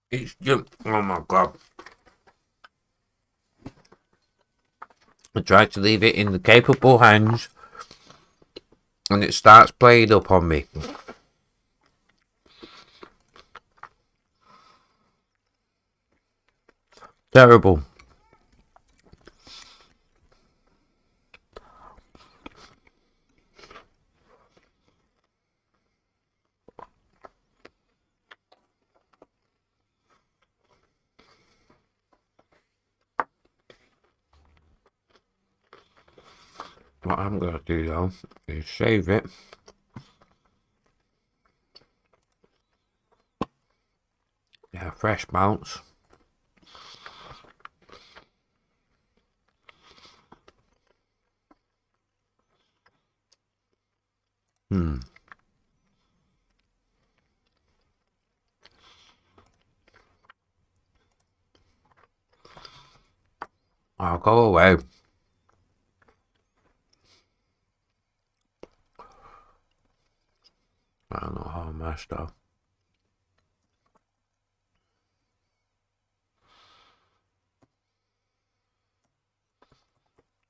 Speaker 2: It's just, oh my god. I tried to leave it in the capable hands and it starts playing up on me. Terrible. What I'm going to do though is save it. Yeah, fresh bounce. I'll go away. I don't know how I messed up.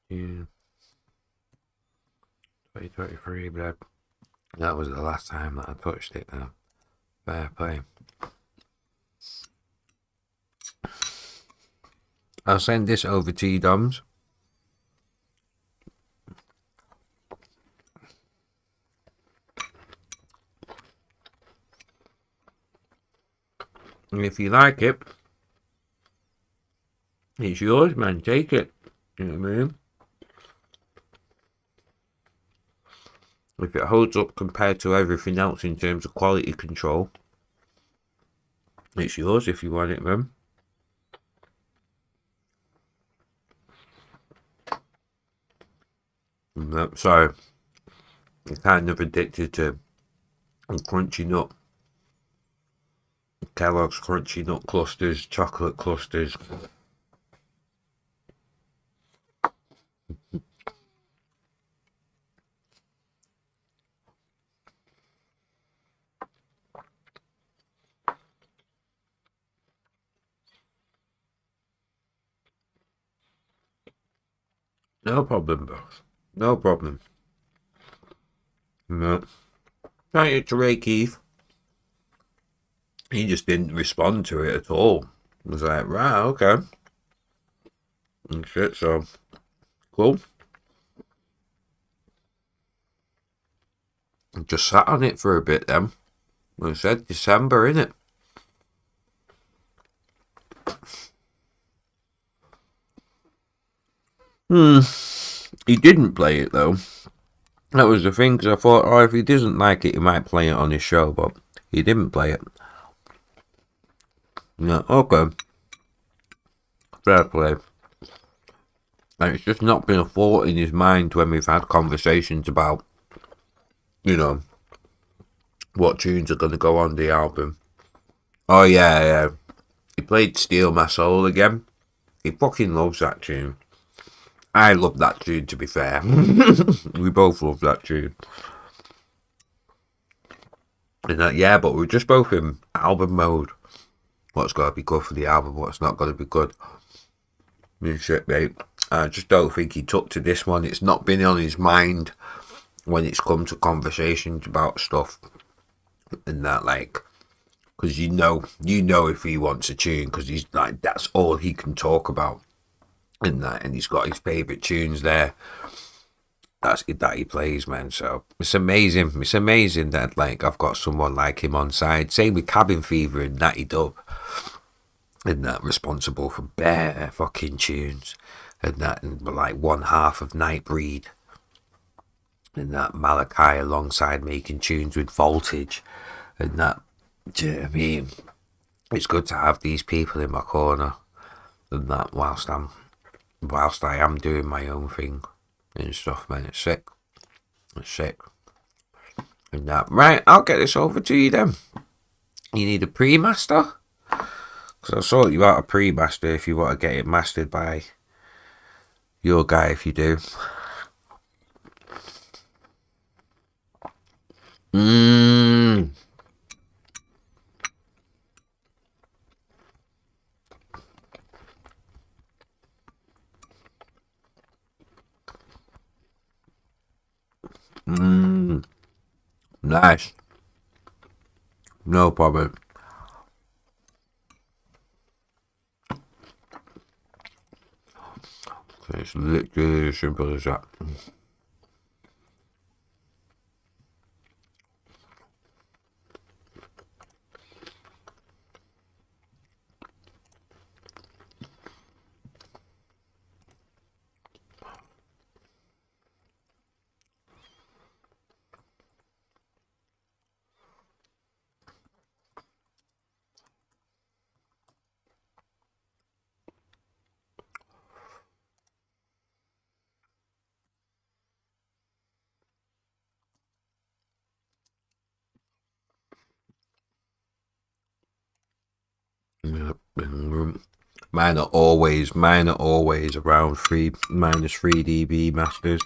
Speaker 2: Yeah. 2023, but that was the last time that I touched it now. Fair play. I'll send this over to you, Doms. And if you like it, it's yours, man. Take it. You know what I mean? If it holds up compared to everything else in terms of quality control, it's yours if you want it, man. So, I'm kind of addicted to crunchy nut. Kellogg's crunchy nut clusters, chocolate clusters. No problem, boss. No problem. No. Trying to Ray Keith. He just didn't respond to it at all. I was like, right, okay. And shit, so cool. I just sat on it for a bit then. I said December, innit? He didn't play it though. That was the thing, because I thought, oh, if he doesn't like it, he might play it on his show, but he didn't play it. No, okay. Fair play. And it's just not been a thought in his mind when we've had conversations about, you know, what tunes are going to go on the album. Oh, yeah. He played Steal My Soul again. He fucking loves that tune. I love that tune, to be fair. We both love that tune. And yeah, but we're just both in album mode. What's got to be good for the album, what's not going to be good. Shit, mate. I just don't think he took to this one. It's not been on his mind when it's come to conversations about stuff and that, like, because you know if he wants a tune, because he's like, that's all he can talk about, and that, and he's got his favourite tunes there. That he plays, man. So it's amazing. It's amazing that, like, I've got someone like him on side. Same with Cabin Fever and Natty Dub, and that, responsible for bare fucking tunes, and that, and like one half of Nightbreed, and that Malachi alongside making tunes with Voltage, and that. Do you know what I mean? It's good to have these people in my corner, and that whilst I am doing my own thing and stuff, man. It's sick. It's sick. And that, right, I'll get this over to you then. You need a pre-master? Because I'll sort you out a pre-master if you want to get it mastered by your guy, if you do. Nice. No problem. It's literally as simple as that. Mine are always around -3 dB masters.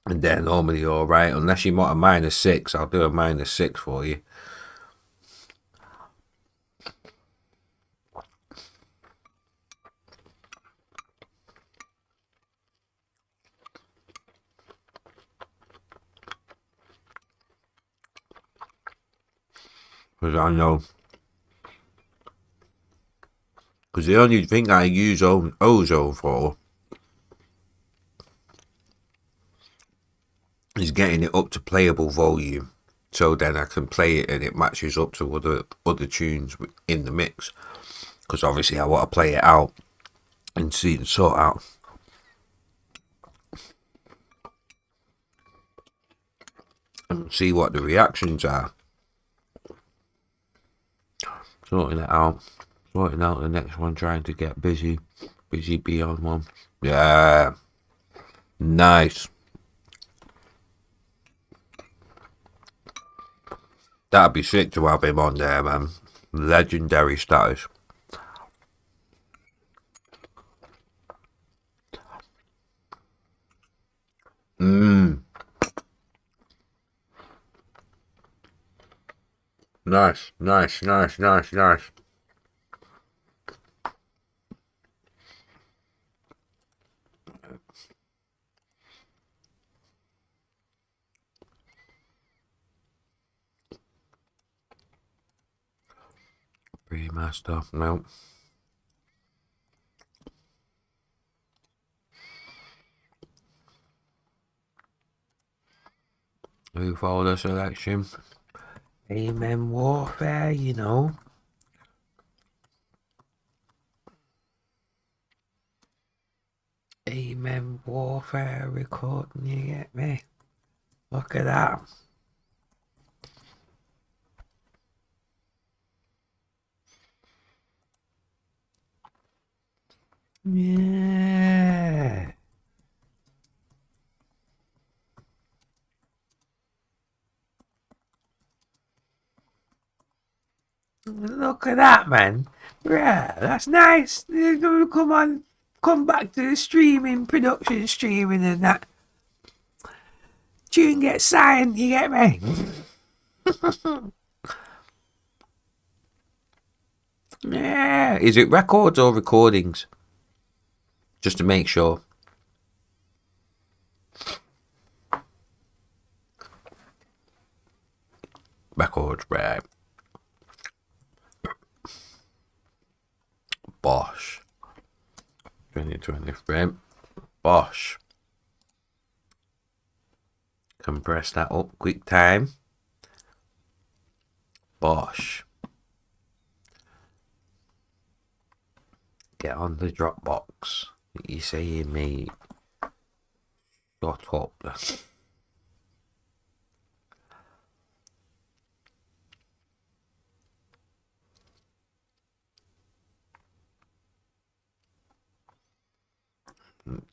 Speaker 2: And they're normally alright. Unless you want a -6, I'll do a -6 for you. Because I know. Because the only thing I use ozone for is getting it up to playable volume. So then I can play it and it matches up to other tunes in the mix. Because obviously I want to play it out and sort out. And see what the reactions are. Sorting out the next one, trying to get busy bee on one. Yeah, nice. That'd be sick to have him on there, man. Legendary status. Nice. Remaster, no. New folder selection. Amen Warfare, you know. Amen Warfare recording, you get me? Look at that. Yeah. Look at that, man. Yeah, that's nice. Come on, come back to the streaming, production streaming and that. Tune gets signed, you get me? Yeah. Is it records or recordings? Just to make sure. Records, right. Bosh. 2020 frame. Bosh. Compress that up quick time. Bosh. Get on the Dropbox. You saying, mate? Shut up.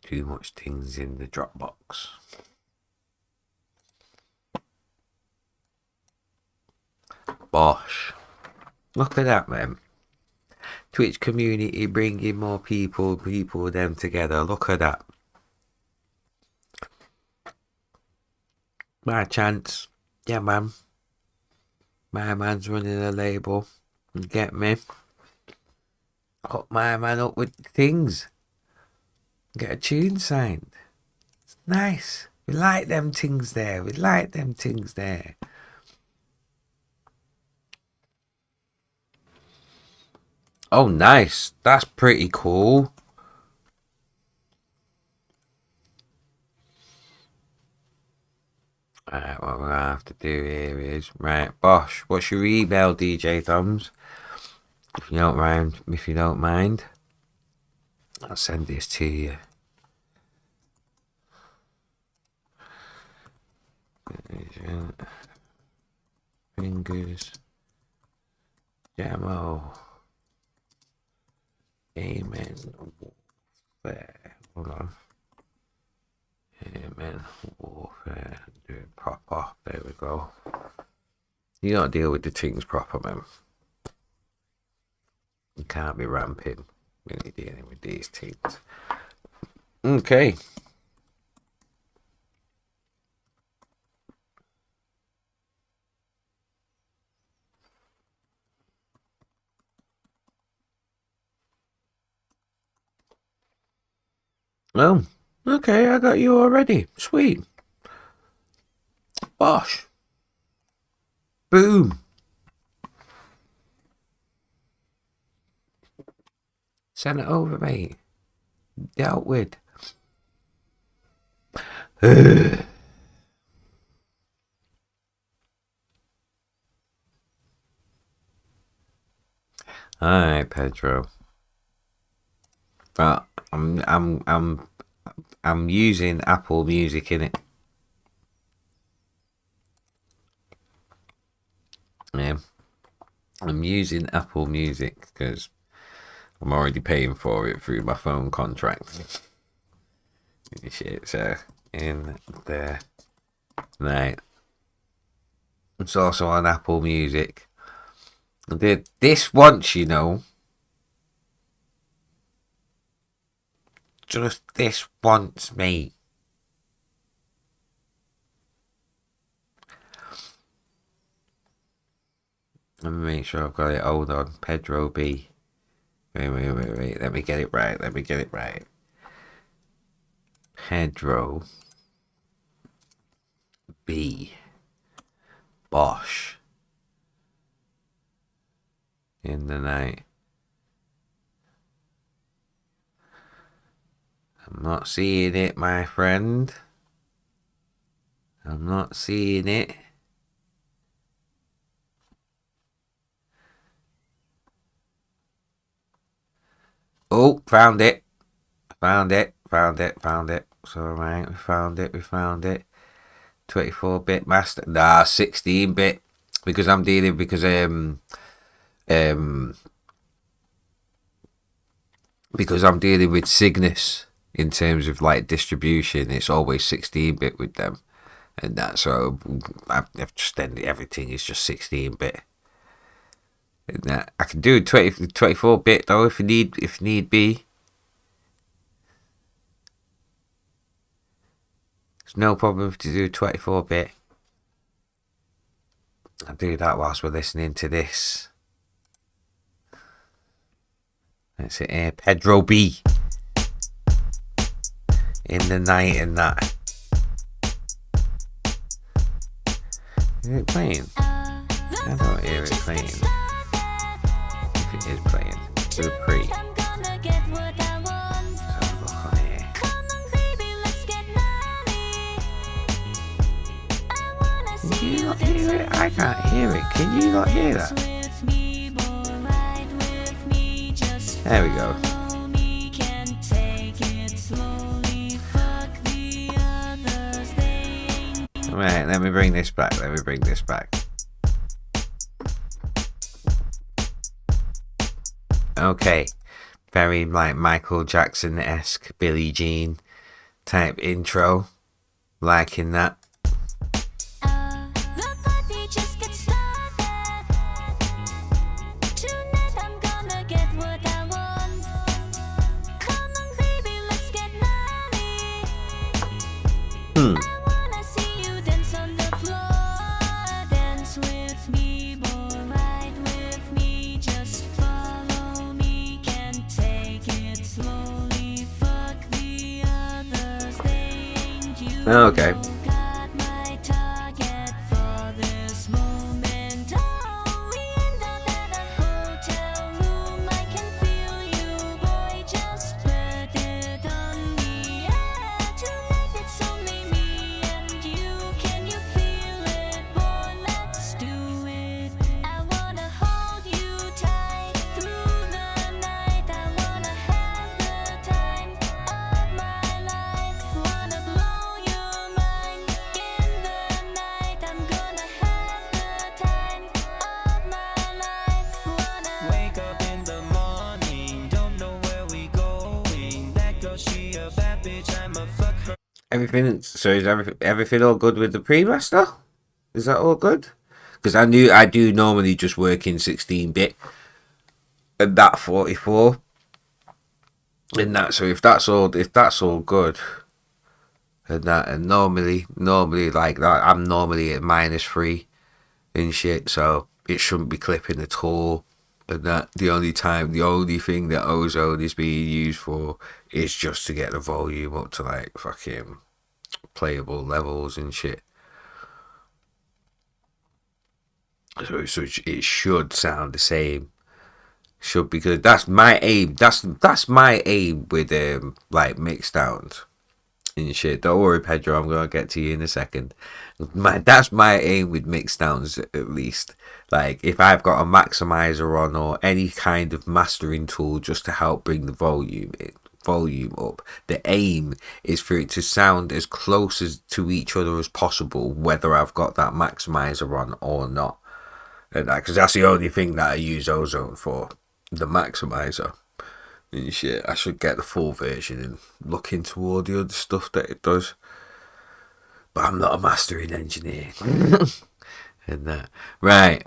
Speaker 2: Too much things in the Dropbox. Bosh. Look at that, man. Twitch community bringing more people them together. Look at that. My chance. Yeah, man. My man's running a label. Get me? Hook my man up with things. Get a tune signed. It's nice. We like them things there. Oh, nice. That's pretty cool. Alright, what we're gonna have to do here is... Right, Bosh, what's your email, DJ Thumbs? If you don't mind, I'll send this to you. Fingers. Demo. Amen. Warfare. Hold on. Amen. Warfare. Do it proper. There we go. You gotta deal with the things proper, man. You can't be ramping. Really dealing with these things. Okay. Well, okay, I got you already. Sweet. Bosh. Boom. Send it over, mate. Dealt with. Alright, Pedro. But I'm using Apple Music in it. Yeah. I'm using Apple Music because I'm already paying for it through my phone contract. Shit, so in there. Right. It's also on Apple Music. I did this once, you know. Just this once, mate. Let me make sure I've got it. Hold on. Pedro B. Wait. Let me get it right. Pedro B. Bosh. In the night. I'm not seeing it, my friend. I'm not seeing it. Oh, found it. Found it. So, right, we found it. 24-bit master. Nah, 16-bit. Because I'm dealing, because I'm dealing with Cygnus in terms of like distribution. It's always 16-bit with them. And that, so I've just ended, everything is just 16-bit. And that, I can do 24-bit though if need be. There's no problem to do 24-bit. I'll do that whilst we're listening to this. That's it here, Pedro B. In the night and that. Is it playing? I don't hear it playing. If it is playing, do a pre. Let's have a look on here. Can you not hear it? I can't hear it. Can you not hear that? There we go. Right, let me bring this back. Okay. Very like Michael Jackson-esque, Billie Jean type intro. Liking that. Okay. Everything. So is everything all good with the pre-master? Is that all good? Because I do normally just work in 16-bit and that 44. And that, so if that's all good, and normally like that, I'm normally at -3 and shit, so it shouldn't be clipping at all. And that the only thing that ozone is being used for is just to get the volume up to like fucking playable levels and shit. So it should sound the same. Should, because that's my aim. That's my aim with like mix downs and shit. Don't worry, Pedro. I'm gonna get to you in a second. That's my aim with mix downs, at least. Like if I've got a maximizer on or any kind of mastering tool just to help bring the volume up. The aim is for it to sound as close as to each other as possible, whether I've got that maximizer on or not. And because that's the only thing that I use ozone for, the maximizer and shit. I should get the full version and look into all the other stuff that it does, but I'm not a mastering engineer. And that, right,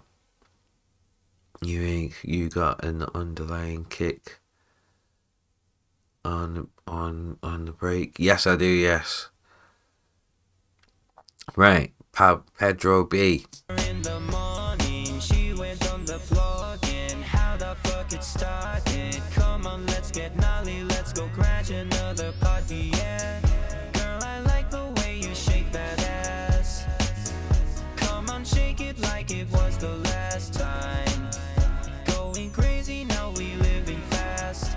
Speaker 2: you got an underlying kick on the break. Yes, I do. Yes, right. Pedro B.
Speaker 6: In the morning, she went on the floor again. How the fuck it started? Come on, let's get gnarly. Let's go crash another party, yeah. Girl, I like the way you shake that ass. Come on, shake it like it was the last time. Going crazy, now we living fast.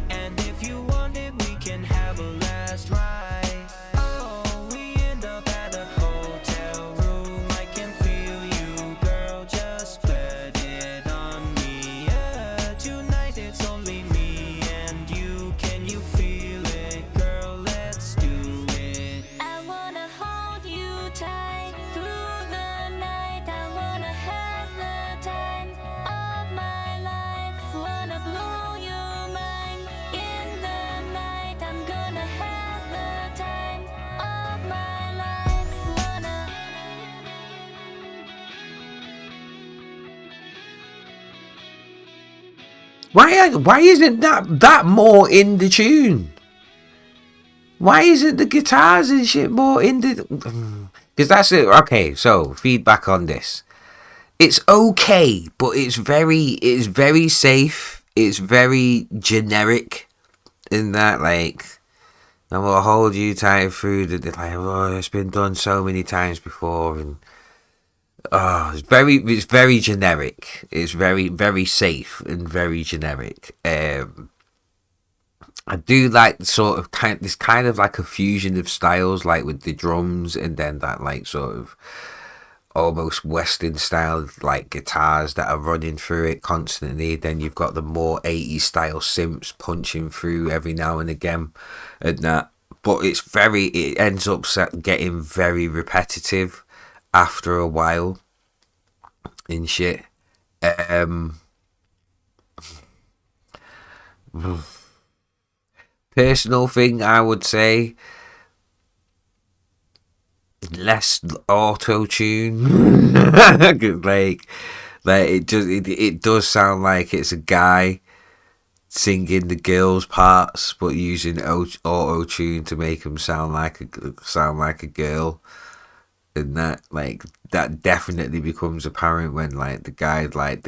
Speaker 6: And if you want it, we can have a last ride. Oh, we end up at a hotel room. I can feel you, girl, just spread it on me. Yeah, tonight it's only me and you. Can you feel it, girl? Let's do it.
Speaker 7: I wanna hold you tight through the night. I wanna have the time of my life. Wanna blow your mind in the night. I'm gonna have the time of my life. Wanna.
Speaker 2: Why isn't that more in the tune? Why isn't the guitars and shit more in the? Because that's it. Okay, so feedback on this. It's okay, but it's very safe. It's very generic in that, like, I will hold you tight through the, like, oh, it's been done so many times before, and it's very generic. It's very safe and very generic. I do like this kind of like a fusion of styles, like with the drums and then that like sort of almost Western style like guitars that are running through it constantly. Then you've got the more 80s style synths punching through every now and again, and that. But it ends up getting very repetitive after a while and shit. Personal thing, I would say less auto tune. like it does sound like it's a guy singing the girls' parts, but using auto tune to make him sound like a girl, and that definitely becomes apparent when the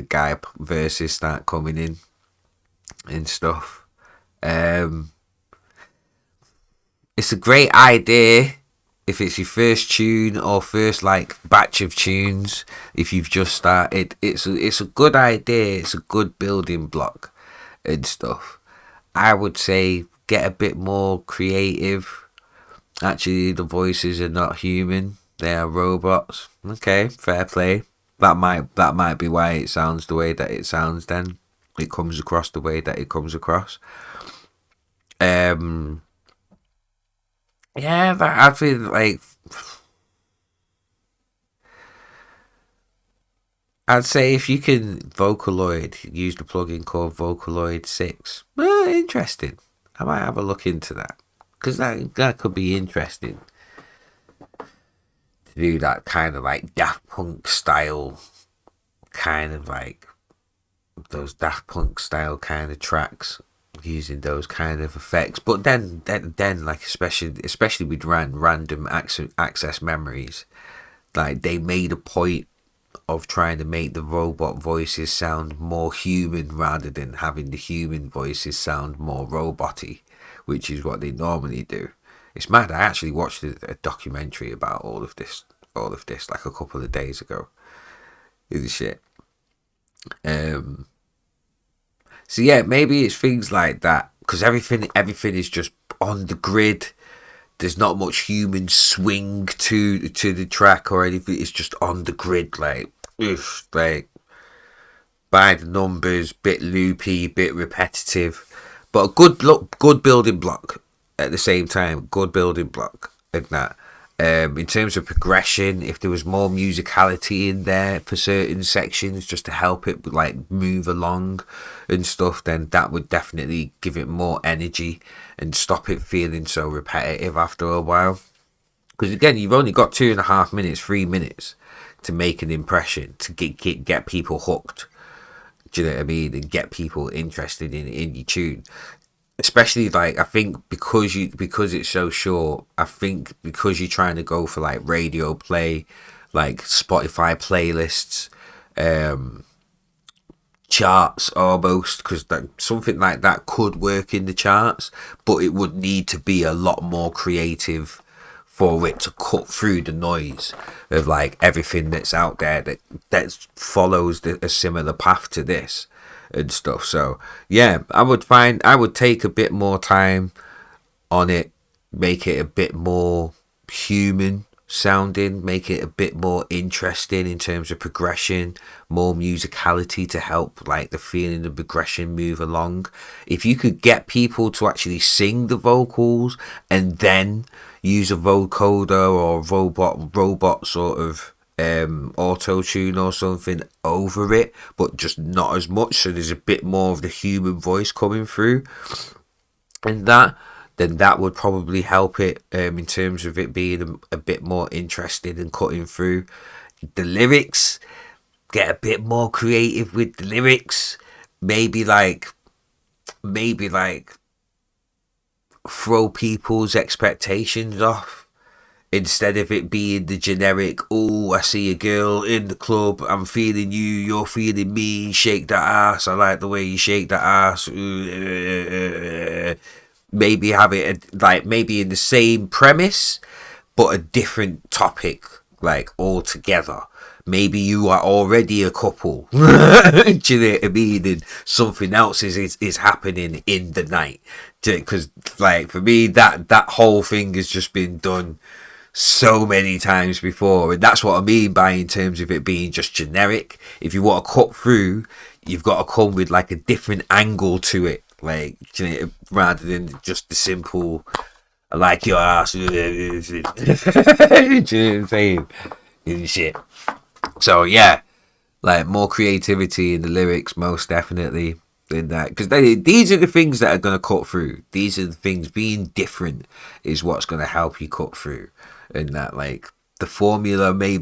Speaker 2: guy verses start coming in and stuff. It's a great idea if it's your first tune or first batch of tunes. If you've just started, it's a good idea. It's a good building block and stuff. I would say get a bit more creative. Actually, the voices are not human; they are robots. Okay, fair play. That might be why it sounds the way that it sounds. Then it comes across the way that it comes across. Yeah, but I feel like I'd say if you can Vocaloid, use the plugin called Vocaloid 6. Interesting. I might have a look into that, because that could be interesting to do that kind of like Daft Punk style, kind of like those Daft Punk style kind of tracks using those kind of effects. But then like especially with random access memories, like they made a point of trying to make the robot voices sound more human rather than having the human voices sound more roboty, which is what they normally do. It's mad. I actually watched a documentary about all of this like a couple of days ago. It's shit. So yeah, maybe it's things like that, because everything is just on the grid. There's not much human swing to the track or anything. It's just on the grid, like by the numbers, bit loopy, bit repetitive, but a good building block at the same time. Good building block like that. In terms of progression, if there was more musicality in there for certain sections just to help it like move along and stuff, then that would definitely give it more energy and stop it feeling so repetitive after a while. Because again, you've only got 2.5 minutes, 3 minutes to make an impression, to get people hooked. Do you know what I mean? And get people interested in your tune. Especially like, I think because it's so short, I think because you're trying to go for like radio play, like Spotify playlists, charts almost, because something like that could work in the charts, but it would need to be a lot more creative for it to cut through the noise of like everything that's out there that follows a similar path to this and stuff. So yeah, I would take a bit more time on it, make it a bit more human sounding, make it a bit more interesting in terms of progression, more musicality to help like the feeling of progression move along. If you could get people to actually sing the vocals and then use a vocoder or robot sort of auto tune or something over it, but just not as much, so there's a bit more of the human voice coming through, and then that would probably help it in terms of it being a bit more interesting and cutting through. The lyrics, get a bit more creative with the lyrics, maybe like throw people's expectations off. Instead of it being the generic, oh, I see a girl in the club, I'm feeling you, you're feeling me, shake that ass, I like the way you shake that ass. Maybe have it like maybe in the same premise, but a different topic, like altogether. Maybe you are already a couple. Do you know what I mean? And something else is happening in the night. Because like for me, that whole thing has just been done so many times before, and that's what I mean by in terms of it being just generic. If you want to cut through, you've got to come with like a different angle to it, like, you know, rather than just the simple I like your ass. Do you know what I'm saying? And shit. So yeah, like more creativity in the lyrics, most definitely in that, because these are the things that are going to cut through. These are the things, being different is what's going to help you cut through. And that, like, the formula may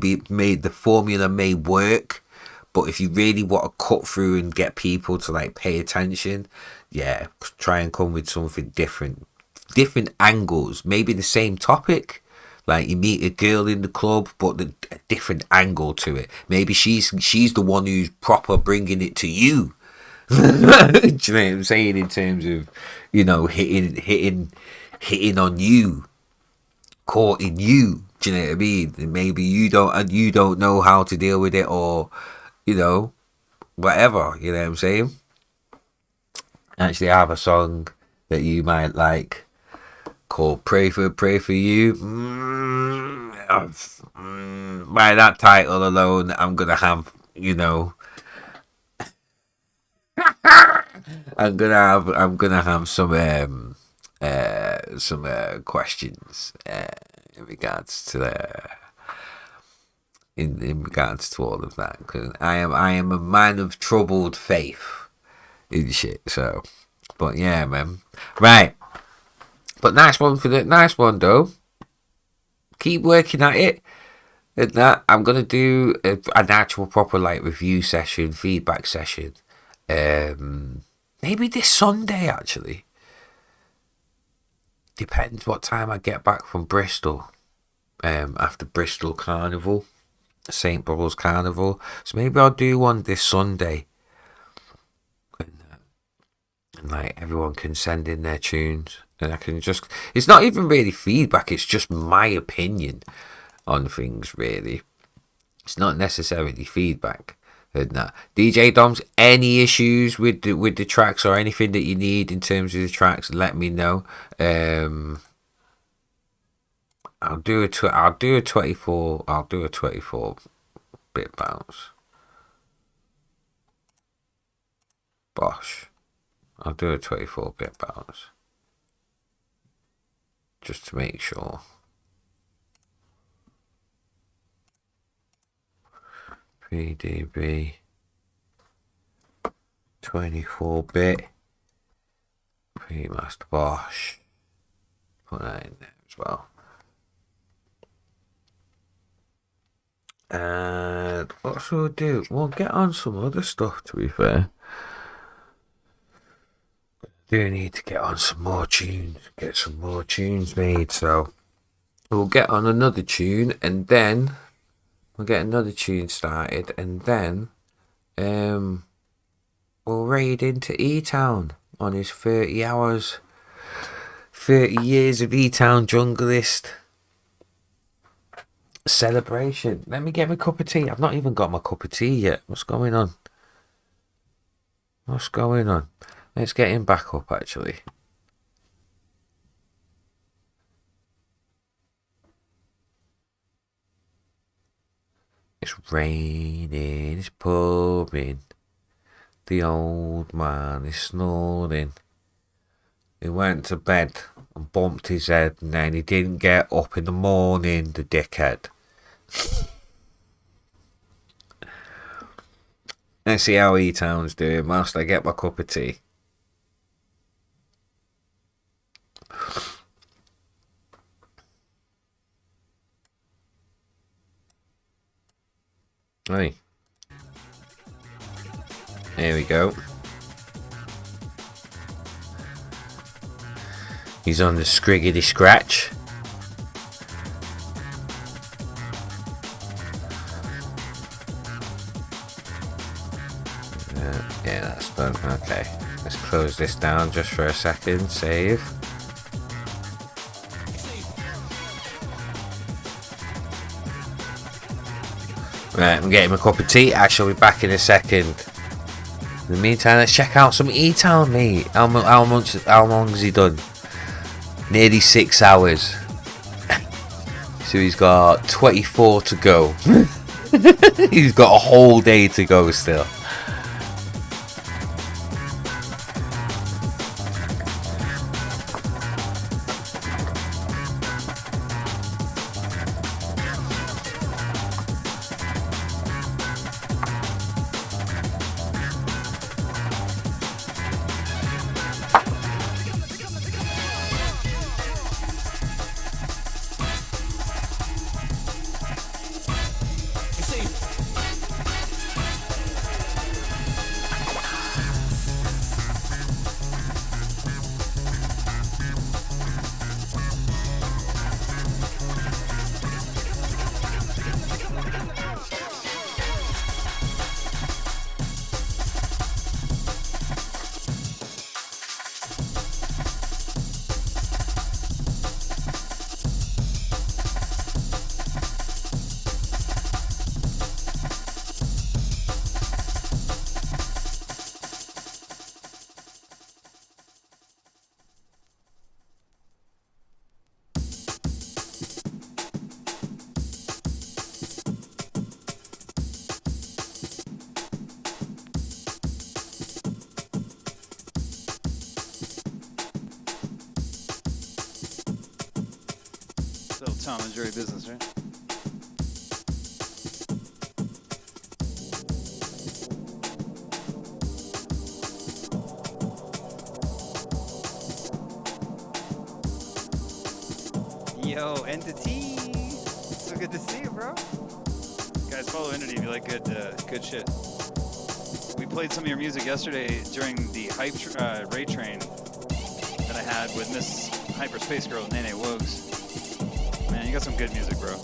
Speaker 2: work, but if you really want to cut through and get people to like pay attention, yeah, try and come with something different angles. Maybe the same topic, like you meet a girl in the club, but a different angle to it. Maybe she's the one who's proper bringing it to you. Do you know what I'm saying? In terms of, you know, hitting on you, courting you. Do you know what I mean? And maybe you don't know how to deal with it, or, you know, whatever. You know what I'm saying? Actually, I have a song that you might like called "Pray for You." By that title alone, I'm gonna have, you know, I'm gonna have some questions in regards to in regards to all of that, because I am a man of troubled faith in shit. So, but yeah, man, right. But nice one though. Keep working at it. And that I'm gonna do an actual proper like review session, feedback session, Maybe this Sunday, actually. Depends what time I get back from Bristol. After Bristol Carnival. St. Paul's Carnival. So maybe I'll do one this Sunday. And like everyone can send in their tunes. And I can just... It's not even really feedback. It's just my opinion on things, really. It's not necessarily feedback. And that. DJ Doms, any issues with the tracks or anything that you need in terms of the tracks, let me know. I'll do a 24 bit bounce. Bosh. I'll do a 24 bit bounce. Just to make sure. PDB 24 bit pre-master Bosh. Put that in there as well. And what shall we do? We'll get on some other stuff, to be fair. I do need to get on some more tunes. Get some more tunes made, so we'll get on another tune and then we'll get another tune started and then we'll raid into ETOWN on his 30 hours. 30 years of ETOWN Junglist celebration. Let me get my cup of tea. I've not even got my cup of tea yet. What's going on? What's going on? Let's get him back up, actually. It's raining, it's pouring. The old man is snoring. He went to bed and bumped his head and then he didn't get up in the morning, the dickhead. Let's see how ETOWN's doing whilst I get my cup of tea. Hey. There we go. He's on the scriggity scratch. Yeah, that's done. Okay. Let's close this down just for a second. Save. Right, I'm getting a cup of tea. I shall be back in a second. In the meantime, let's check out some ETOWN, mate. How long has he done? Nearly 6 hours. So he's got 24 to go. He's got a whole day to go still.
Speaker 3: Tom and Jerry business, right? Yo, Entity! So good to see you, bro. Guys, follow Entity if you like good shit. We played some of your music yesterday during the Ray Train that I had with Miss Hyperspace Girl, Nene Wogs. Man, you got some good music, bro.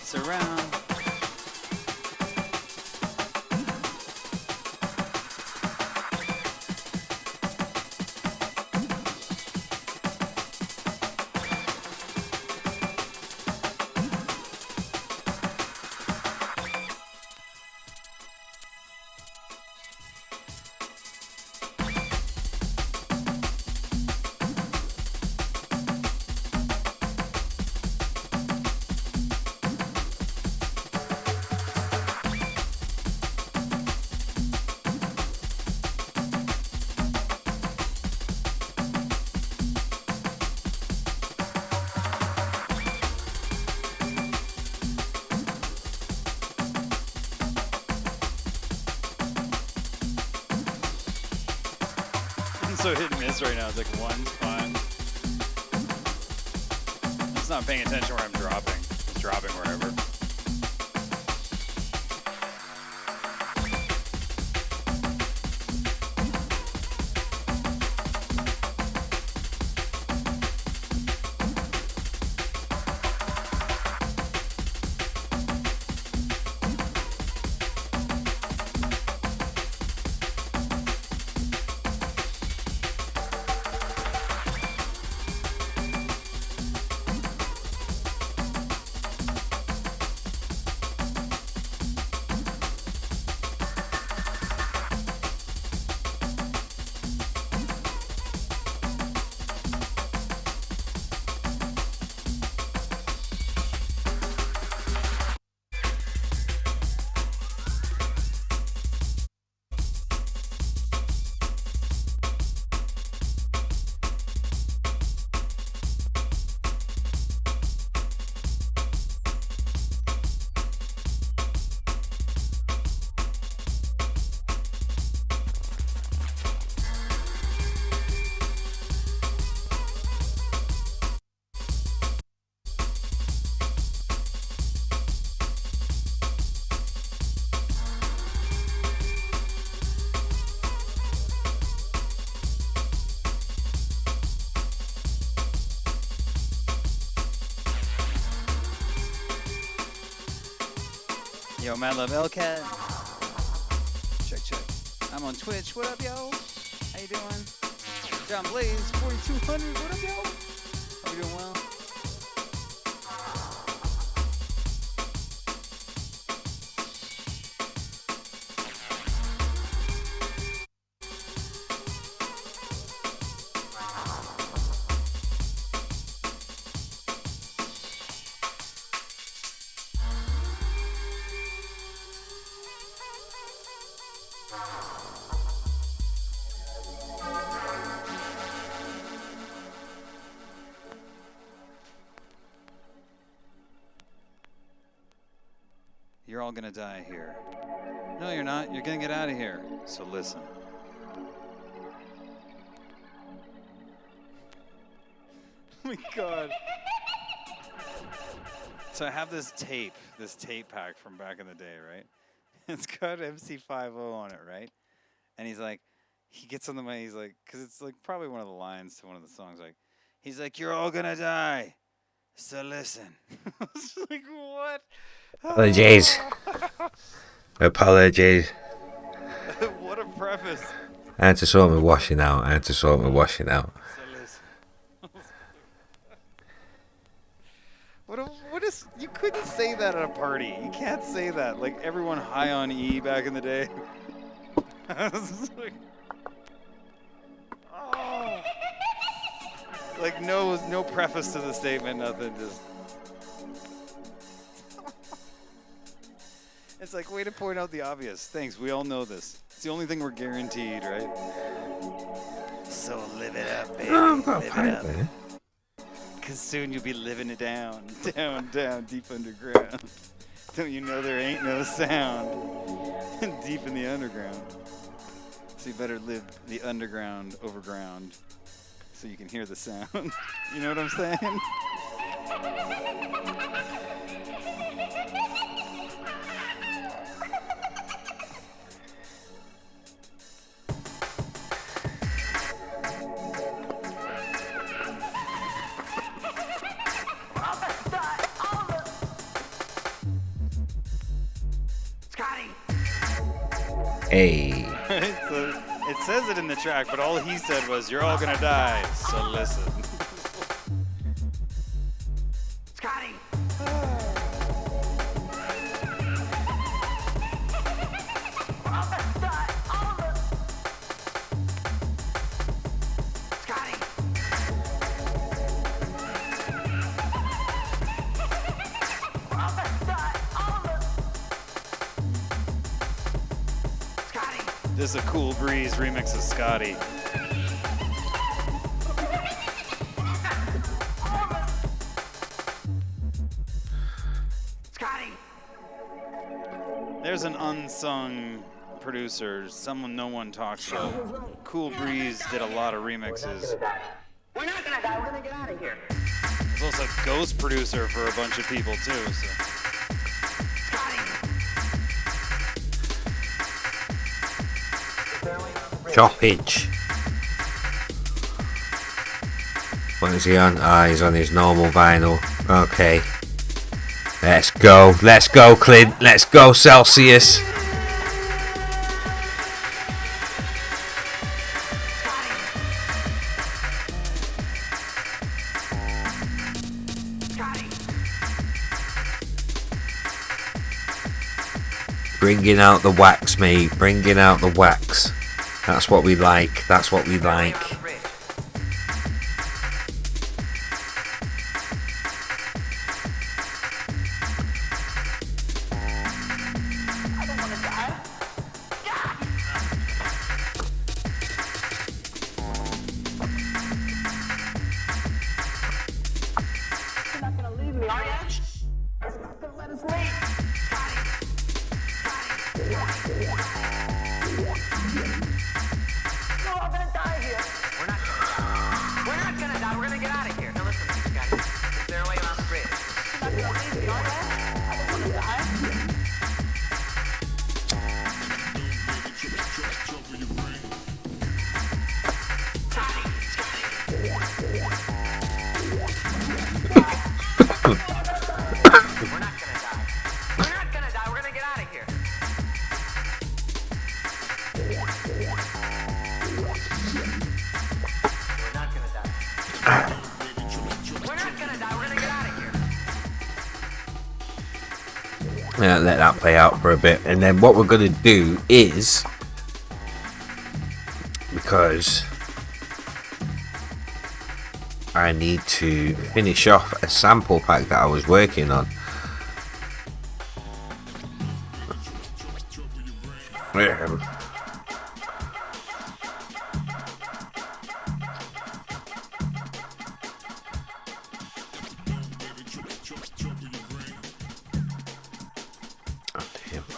Speaker 3: Surround. so hit and miss right now. It's like one's fine. I'm just not paying attention where I'm dropping. It's dropping wherever. Yo, Mad Love Elcat. Check, check. I'm on Twitch. What up, yo? How you doing? John Blaze, 4200. What up, yo? Are we doing well? You're all gonna die here. No, you're not. You're gonna get out of here. So listen. Oh my god. So I have this tape pack from back in the day, right? It's got MC50 on it, right? And he's like, he gets on the mic, he's like, because it's like probably one of the lines to one of the songs, like, he's like, you're all gonna die. So listen. I was like, what?
Speaker 2: Apologies. Apologies.
Speaker 3: What a preface.
Speaker 2: I had to sort my washing out.
Speaker 3: So listen. What is, you couldn't say that at a party. You can't say that. Like everyone high on E back in the day. I was like, oh. Like no preface to the statement, nothing, just. It's like, way to point out the obvious. Thanks, we all know this. It's the only thing we're guaranteed, right? So live it up, baby.
Speaker 2: Oh, I've got a
Speaker 3: live
Speaker 2: pipe
Speaker 3: it up.
Speaker 2: there.
Speaker 3: Cause soon you'll be living it down, down, deep underground. Don't you know there ain't no sound deep in the underground? So you better live the underground overground so you can hear the sound. You know what I'm saying?
Speaker 2: Hey.
Speaker 3: So it says it in the track, but all he said was, you're all gonna die, so listen.
Speaker 4: Scotty!
Speaker 3: This is a Cool Breeze remix of Scotty. There's an unsung producer, someone no one talks about. Cool Breeze did a lot of remixes.
Speaker 8: We're not gonna die. We're gonna get out of here.
Speaker 3: He's also a ghost producer for a bunch of people too. So.
Speaker 2: Choppage. What is he on? Ah, he's on his normal vinyl. Okay. Let's go. Let's go, Clint. Let's go, Celsius. Bringing out the wax, mate. Bringing out the wax. That's what we like. That's what we like.
Speaker 8: You're not gonna leave me, are you? You're not gonna let us leave. We're all gonna die here. We're not gonna die. We're not gonna die. We're gonna get out of here. Now listen to me, Scotty. Is there a way around the bridge? You're not gonna leave me, are you? I don't wanna die. We're not gonna die. We're not gonna die. We're gonna get out of here. We're not gonna die. We're not gonna die. We're gonna get out of here.
Speaker 2: Yeah, let that play out for a bit, and then what we're gonna do is, because I need to finish off a sample pack that I was working on.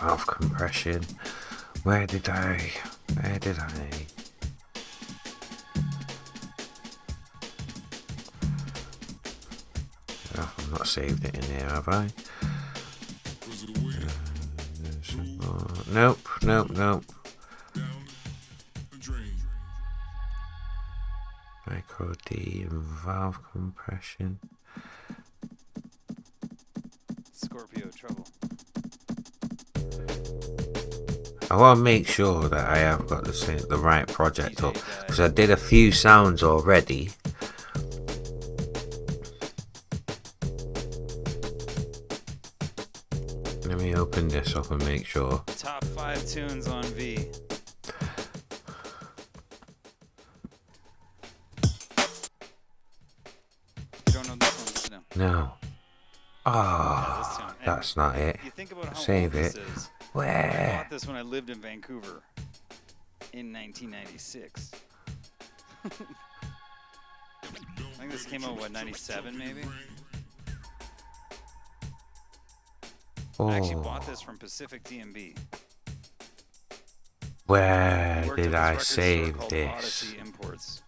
Speaker 2: Valve compression. Where did I? Oh, I've not saved it in here, have I? Nope. Micro D and valve compression.
Speaker 3: Scorpio trouble.
Speaker 2: I want to make sure that I have got the right project up, because I did a few sounds already. Let me open this up and make sure.
Speaker 3: Top 5 tunes on V. You don't know this one? No.
Speaker 2: No. Ah,
Speaker 3: This tune. And
Speaker 2: that's not it.
Speaker 3: You think about how
Speaker 2: Save
Speaker 3: old
Speaker 2: it.
Speaker 3: this is. I
Speaker 2: Where?
Speaker 3: bought this when I lived in Vancouver in 1996. I think this came out, what, 97 maybe? I actually bought this from Pacific DMB.
Speaker 2: Where
Speaker 3: Worked
Speaker 2: did
Speaker 3: at this
Speaker 2: I
Speaker 3: record store
Speaker 2: save
Speaker 3: called
Speaker 2: this?
Speaker 3: Odyssey Imports.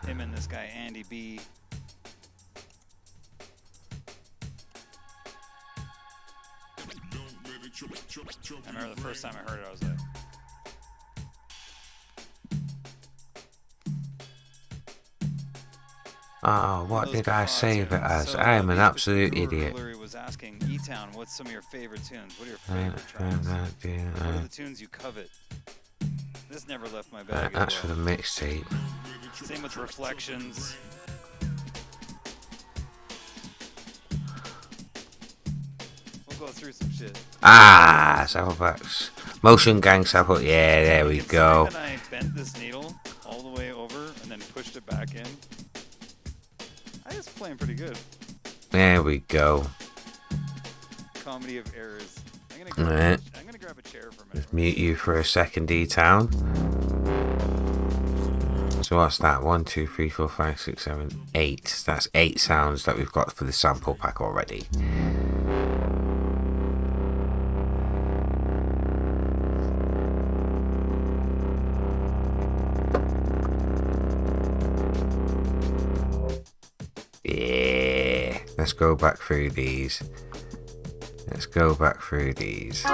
Speaker 3: Him and this guy Andy B. I remember the first time I heard it, I was like,
Speaker 2: Oh, what
Speaker 3: those
Speaker 2: did I
Speaker 3: guffaws,
Speaker 2: save it
Speaker 3: yeah.
Speaker 2: as?
Speaker 3: So,
Speaker 2: I am an
Speaker 3: the
Speaker 2: absolute
Speaker 3: Vancouver
Speaker 2: idiot.
Speaker 3: Hillary was asking ETOWN, what's some of your favorite tunes? What are your favorite tracks? What are the tunes you covet? This never left my bag.
Speaker 2: That's
Speaker 3: as
Speaker 2: for
Speaker 3: well.
Speaker 2: the mixtape.
Speaker 3: Same with Reflections. We'll go through some shit.
Speaker 2: Ah, saddlebacks. Motion Gang sample. Yeah, there we go.
Speaker 3: Considering that I bent this needle all the way over and then pushed it back in, I was playing pretty good.
Speaker 2: There we go.
Speaker 3: Comedy of errors. I'm gonna
Speaker 2: Alright.
Speaker 3: grab a chair for a minute.
Speaker 2: Just mute you for a second, ETOWN. So what's that? 1, 2, 3, 4, 5, 6, 7, 8. That's 8 sounds that we've got for the sample pack already. go back through these. Let's go back through these.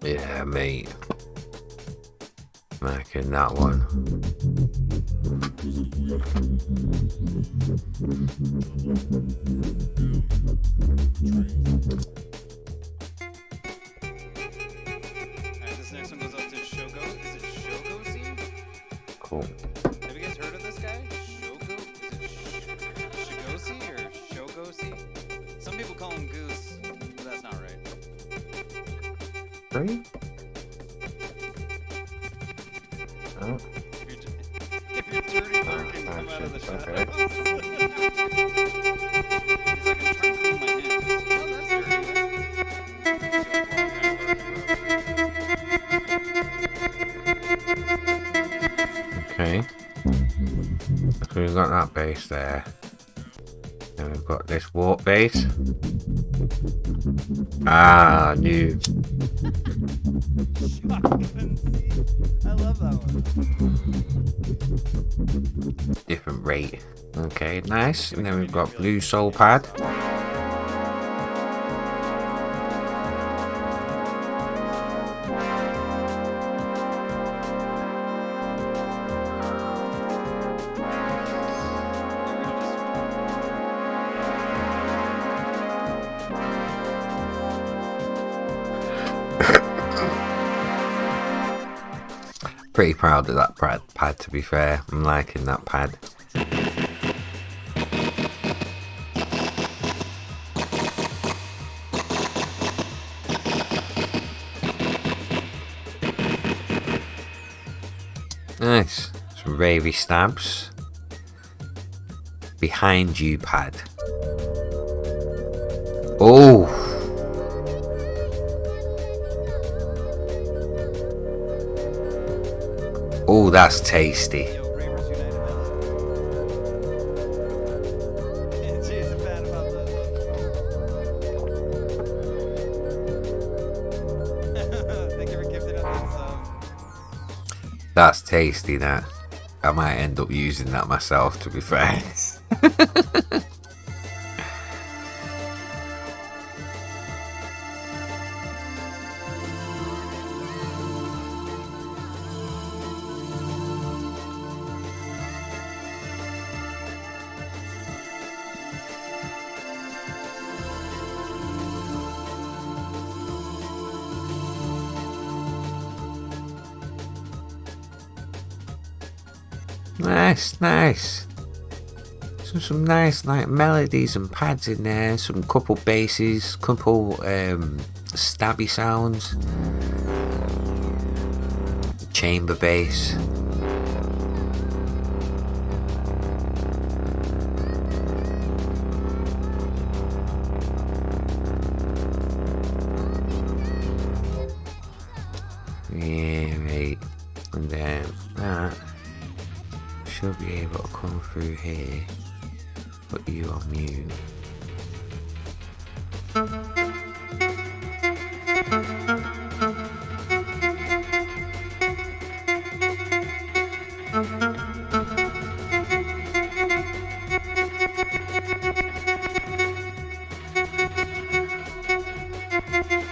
Speaker 2: Yeah, mate. Liking that one.
Speaker 3: Alright, this next one goes up to Shogo. Is it Shogosi?
Speaker 2: Cool.
Speaker 3: Have you guys heard of this guy? Shogo? Is it Shigosi or Shogosi? Some people call him Goose, but that's not right.
Speaker 2: Three? Oh.
Speaker 3: If you're dirty, lurking, come out of the shadows.
Speaker 2: Okay.
Speaker 3: He's like, I'm trying to clean my hands. Oh, that's dirty.
Speaker 2: Okay. So we've got that base there. And we've got this warp base. Ah, new.
Speaker 3: I love that one.
Speaker 2: Different rate. Okay, nice. And then we've got blue soul pad. Pretty proud of that pad, to be fair. I'm liking that pad. Nice. Some ravey stabs. Behind you pad. Oh! Oh, that's tasty.
Speaker 3: Yo, Ravers United Melon. Jay's a fan about that. Thank you for gifting us that song.
Speaker 2: That's tasty, that. I might end up using that myself, to be fair. Nice. Some nice like melodies and pads in there. Some couple basses, couple stabby sounds. Chamber bass. Yeah, right. And then that should be able to come through here. Put you on mute.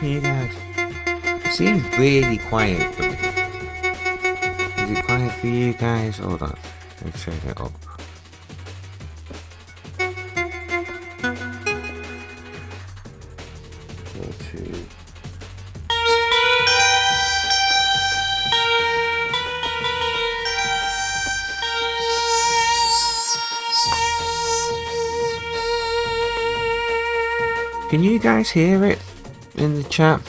Speaker 2: Hey guys, it seems really quiet for me. Is it quiet for you guys? Hold on, let's turn it up. Go to. Can you guys hear it in the chat?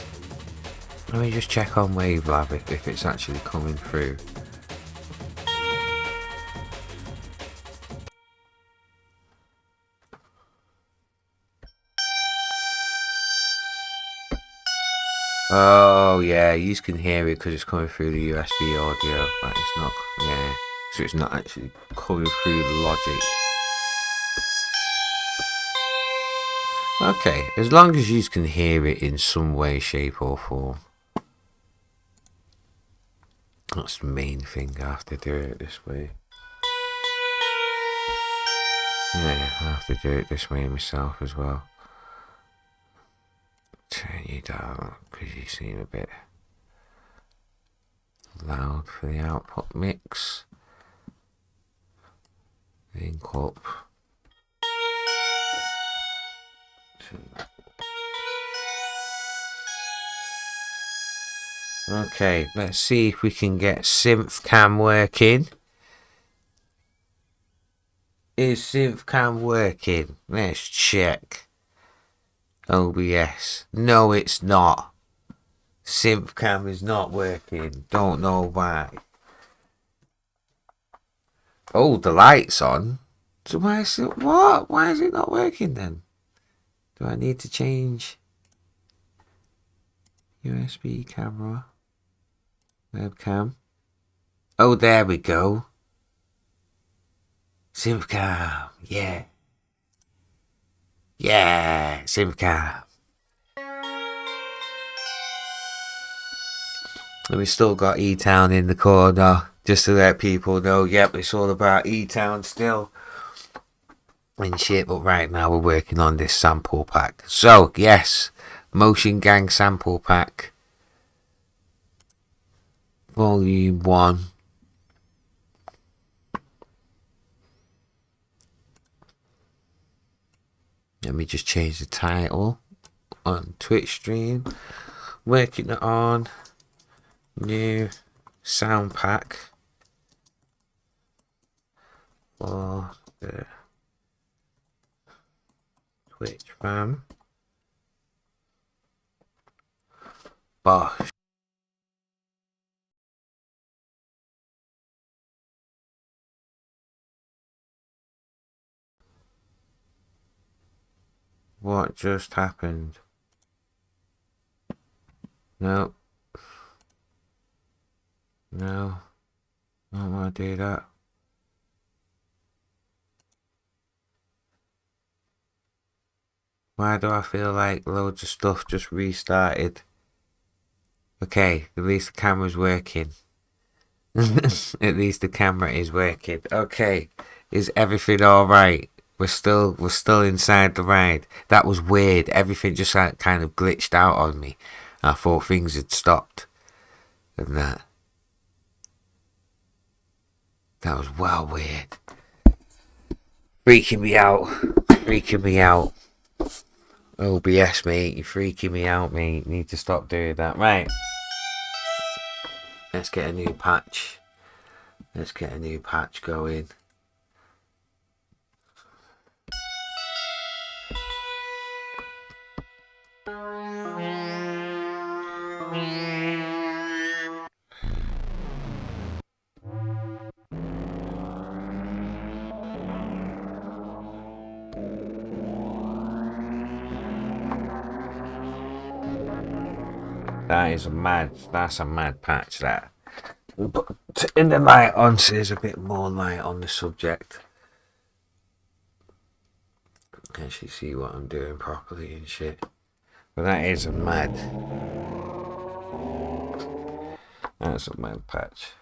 Speaker 2: Let me just check on Wavelab if it's actually coming through. Oh yeah, you can hear it because it's coming through the USB audio. But it's not. Yeah, so it's not actually coming through the logic. Okay, as long as you can hear it in some way, shape, or form. That's the main thing. I have to do it this way. Yeah, I have to do it this way myself as well. Turn you down because you seem a bit loud for the output mix. Link up. Okay, let's see if we can get synth cam working. Is synth cam working? Let's check. OBS. No, it's not. Synth cam is not working. Don't know why. Oh, the light's on. So why is it what? Why is it not working then? Do I need to change USB camera? Webcam. Oh, there we go. Synthcam, yeah. Yeah, Synthcam. And we still got ETOWN in the corner, just to let people know, yep, it's all about ETOWN still. And shit, but right now we're working on this sample pack. So, yes, Motion Gang sample pack. Volume 1. Let me just change the title on Twitch stream. Working on new sound pack for the Twitch fam. Bosh. What just happened? No. No. I don't want to do that. Why do I feel like loads of stuff just restarted? Okay, at least the camera's working. At least the camera is working. Okay, is everything alright? We're still inside the ride. That was weird. Everything just kind of glitched out on me. I thought things had stopped. And that was well weird. Freaking me out. Freaking me out. OBS, mate. You're freaking me out, mate. You need to stop doing that. Right. Let's get a new patch. Let's get a new patch going. That's a mad patch, that. But in the light on, so there's a bit more light on the subject. Actually see what I'm doing properly and shit. But that's a mad patch.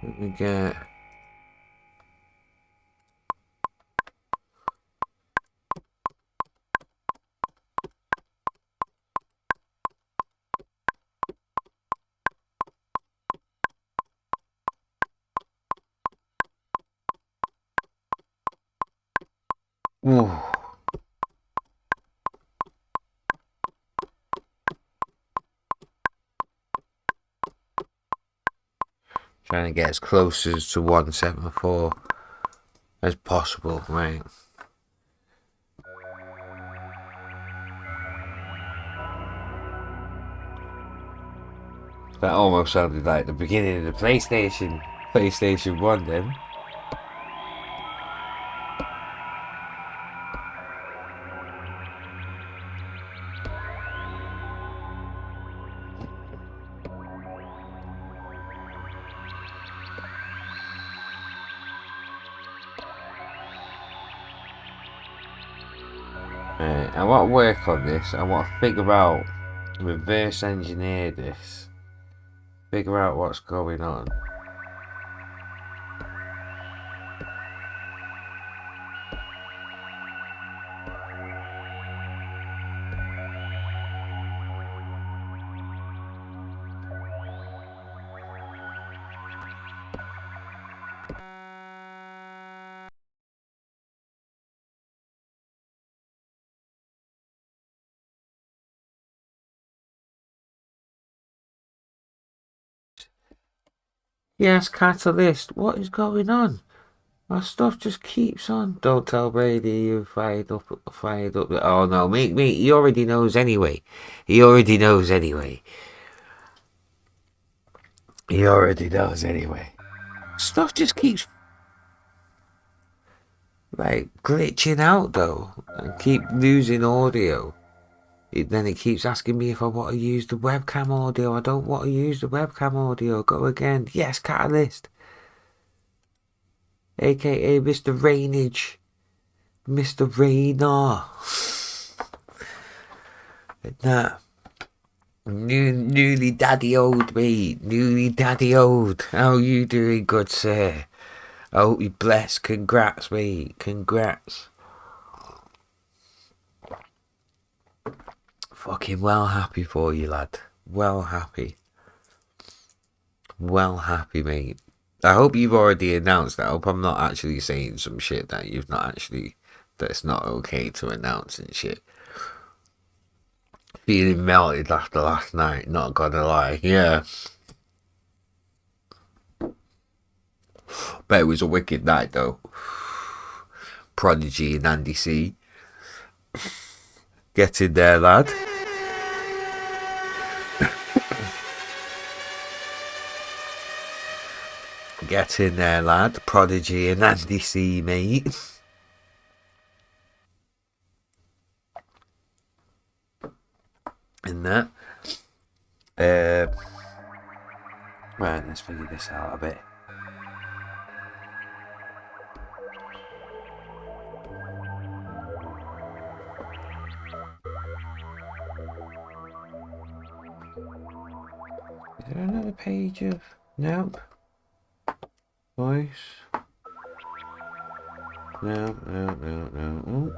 Speaker 2: Let me get... Ooh. Trying to get as close as to 174 as possible, right? That almost sounded like the beginning of the PlayStation 1 then. I want to work on this. I want to figure out, reverse engineer this, figure out what's going on. Yes, Catalyst, what is going on? My stuff just keeps on. Don't tell Brady you fired up. Oh no, mate, he already knows anyway. He already knows anyway. Stuff just keeps like glitching out though, and keep losing audio. Then it keeps asking me if I want to use the webcam audio. I don't want to use the webcam audio. Go again. Yes, Catalyst. AKA Mr. Rainage. Mr. Raynar. Nah. Newly daddy old, mate. Newly daddy old. How are you doing, good sir? I hope you're blessed. Congrats, mate. Congrats. Fucking well happy for you, lad. Well happy. Well happy, mate. I hope you've already announced that. I hope I'm not actually saying some shit that you've not actually, that's not okay to announce and shit. Feeling melted after last night, not gonna lie. Yeah. Bet it was a wicked night though. Prodigy and Andy C. Get in there, lad. Get in there, lad. Prodigy and Andy C, mate. In that. Right, let's figure this out a bit. Is there another page of... Nope. Voice. No. Ooh.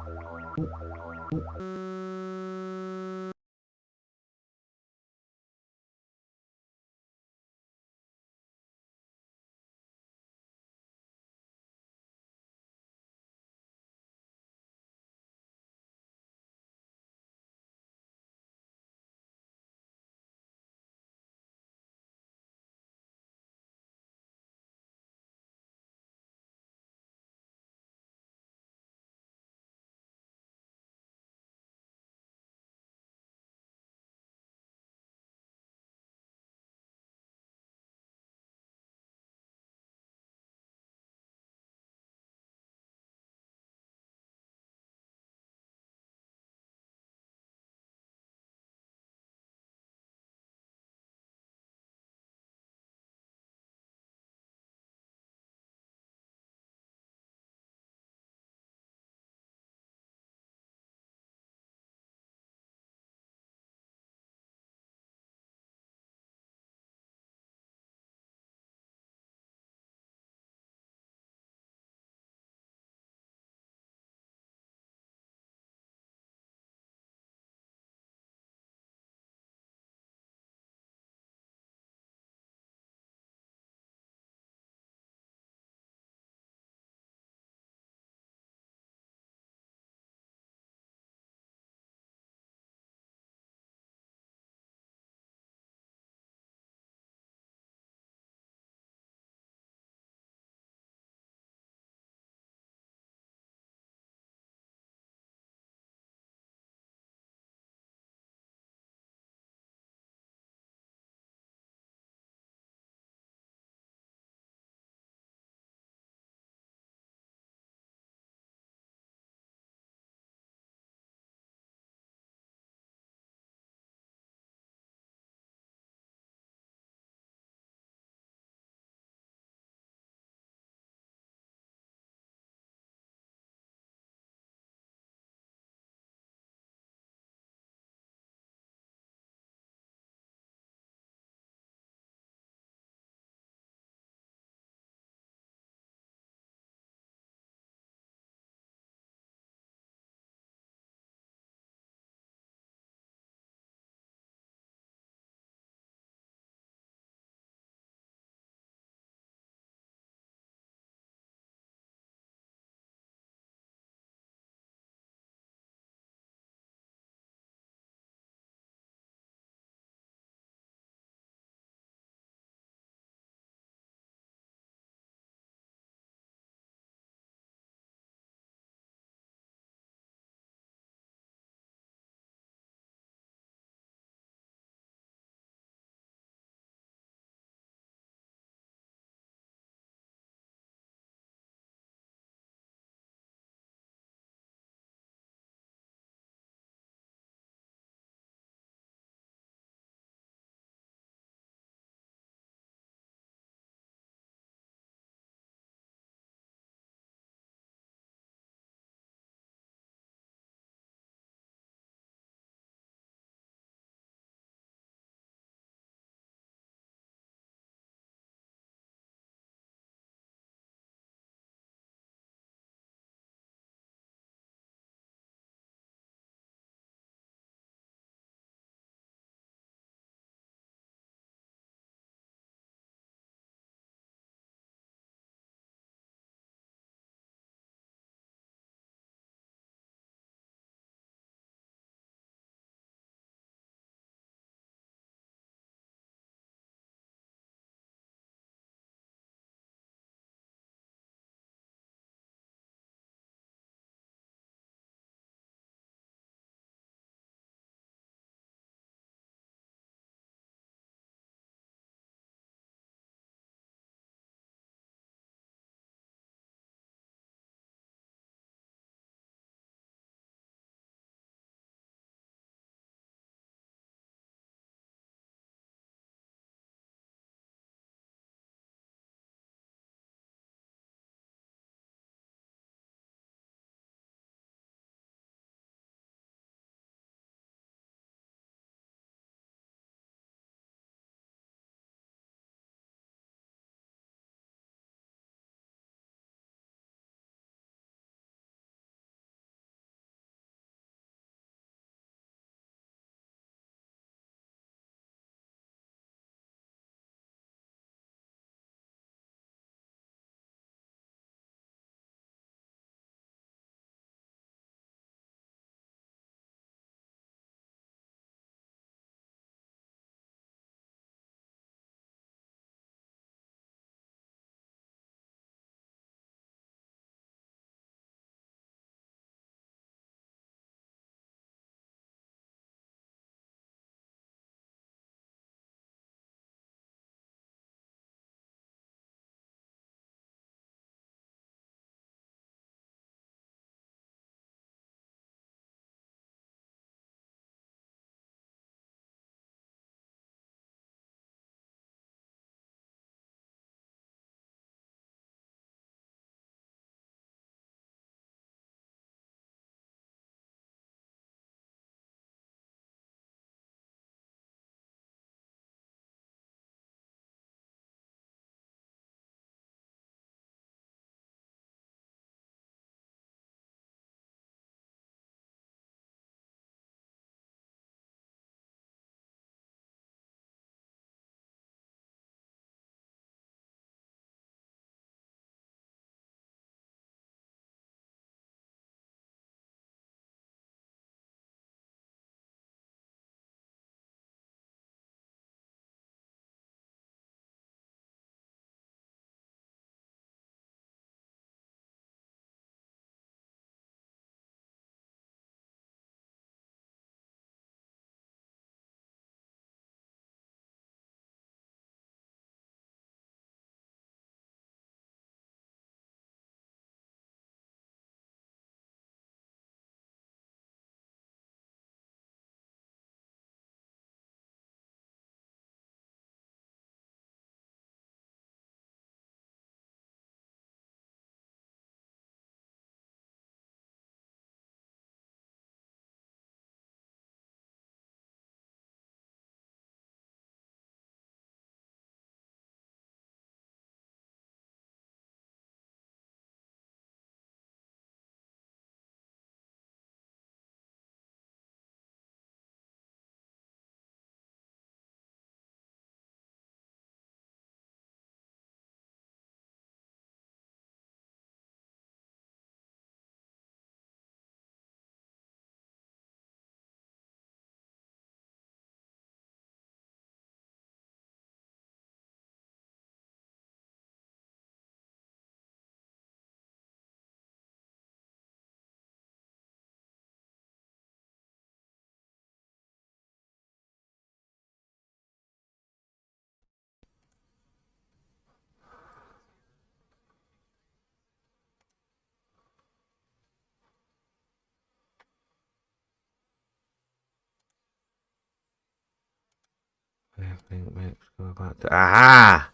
Speaker 2: think let's go back to... Aha!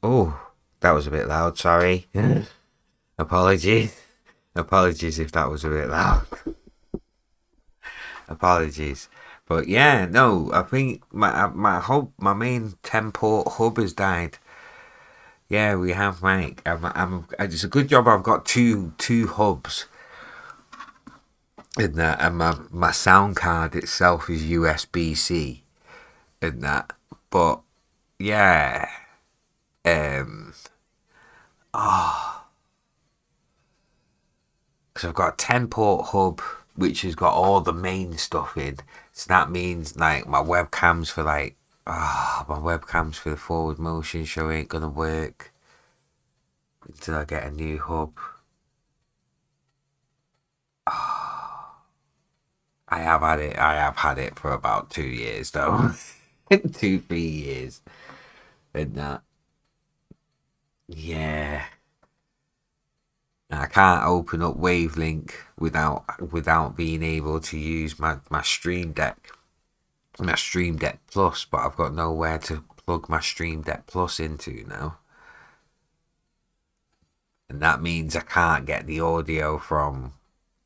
Speaker 2: Oh, that was a bit loud, sorry. Apologies. Apologies if that was a bit loud. Apologies. But yeah, no, I think my main 10-port hub has died. Yeah, we have, Mike. It's a good job I've got two hubs. In that, and my sound card itself is USB-C. In that, but yeah, because I've got a 10-port hub which has got all the main stuff in. So that means like my webcams for the forward motion show ain't gonna work until I get a new hub. I have had it for about 2 years though. 2-3 years. And that, yeah. I can't open up Wavelink without being able to use my Stream Deck Plus, but I've got nowhere to plug my Stream Deck Plus into now. And that means I can't get the audio from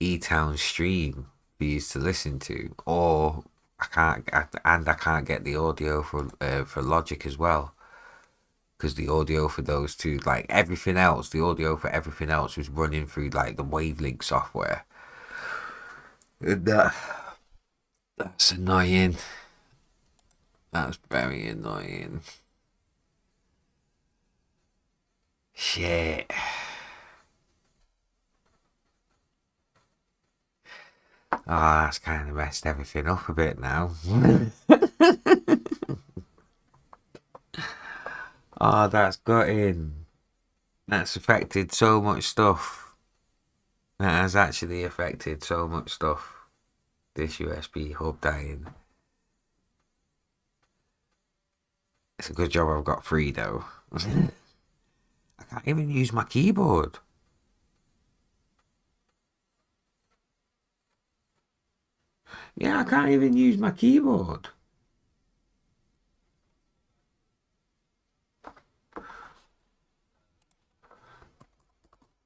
Speaker 2: ETOWN stream for you to listen to, or I can't get the audio for Logic as well. Because the audio for those two, like everything else, the audio for everything else was running through like the Wavelink software. And that's annoying. That's very annoying. Shit. Oh, that's kind of messed everything up a bit now. Oh, that's gutting. That's affected so much stuff. That has actually affected so much stuff. This USB hub dying. It's a good job I've got 3 though. I can't even use my keyboard. Yeah, I can't even use my keyboard.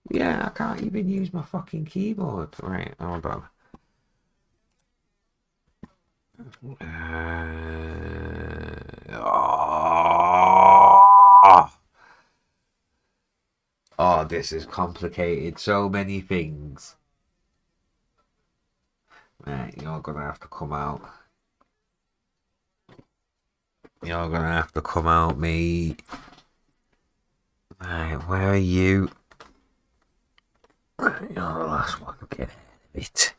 Speaker 2: Yeah, I can't even use my fucking keyboard. Right, hold on. Oh, this is complicated. So many things. Right, you're gonna have to come out. You're gonna have to come out, mate. Right, where are you? You're the last one to get out of it.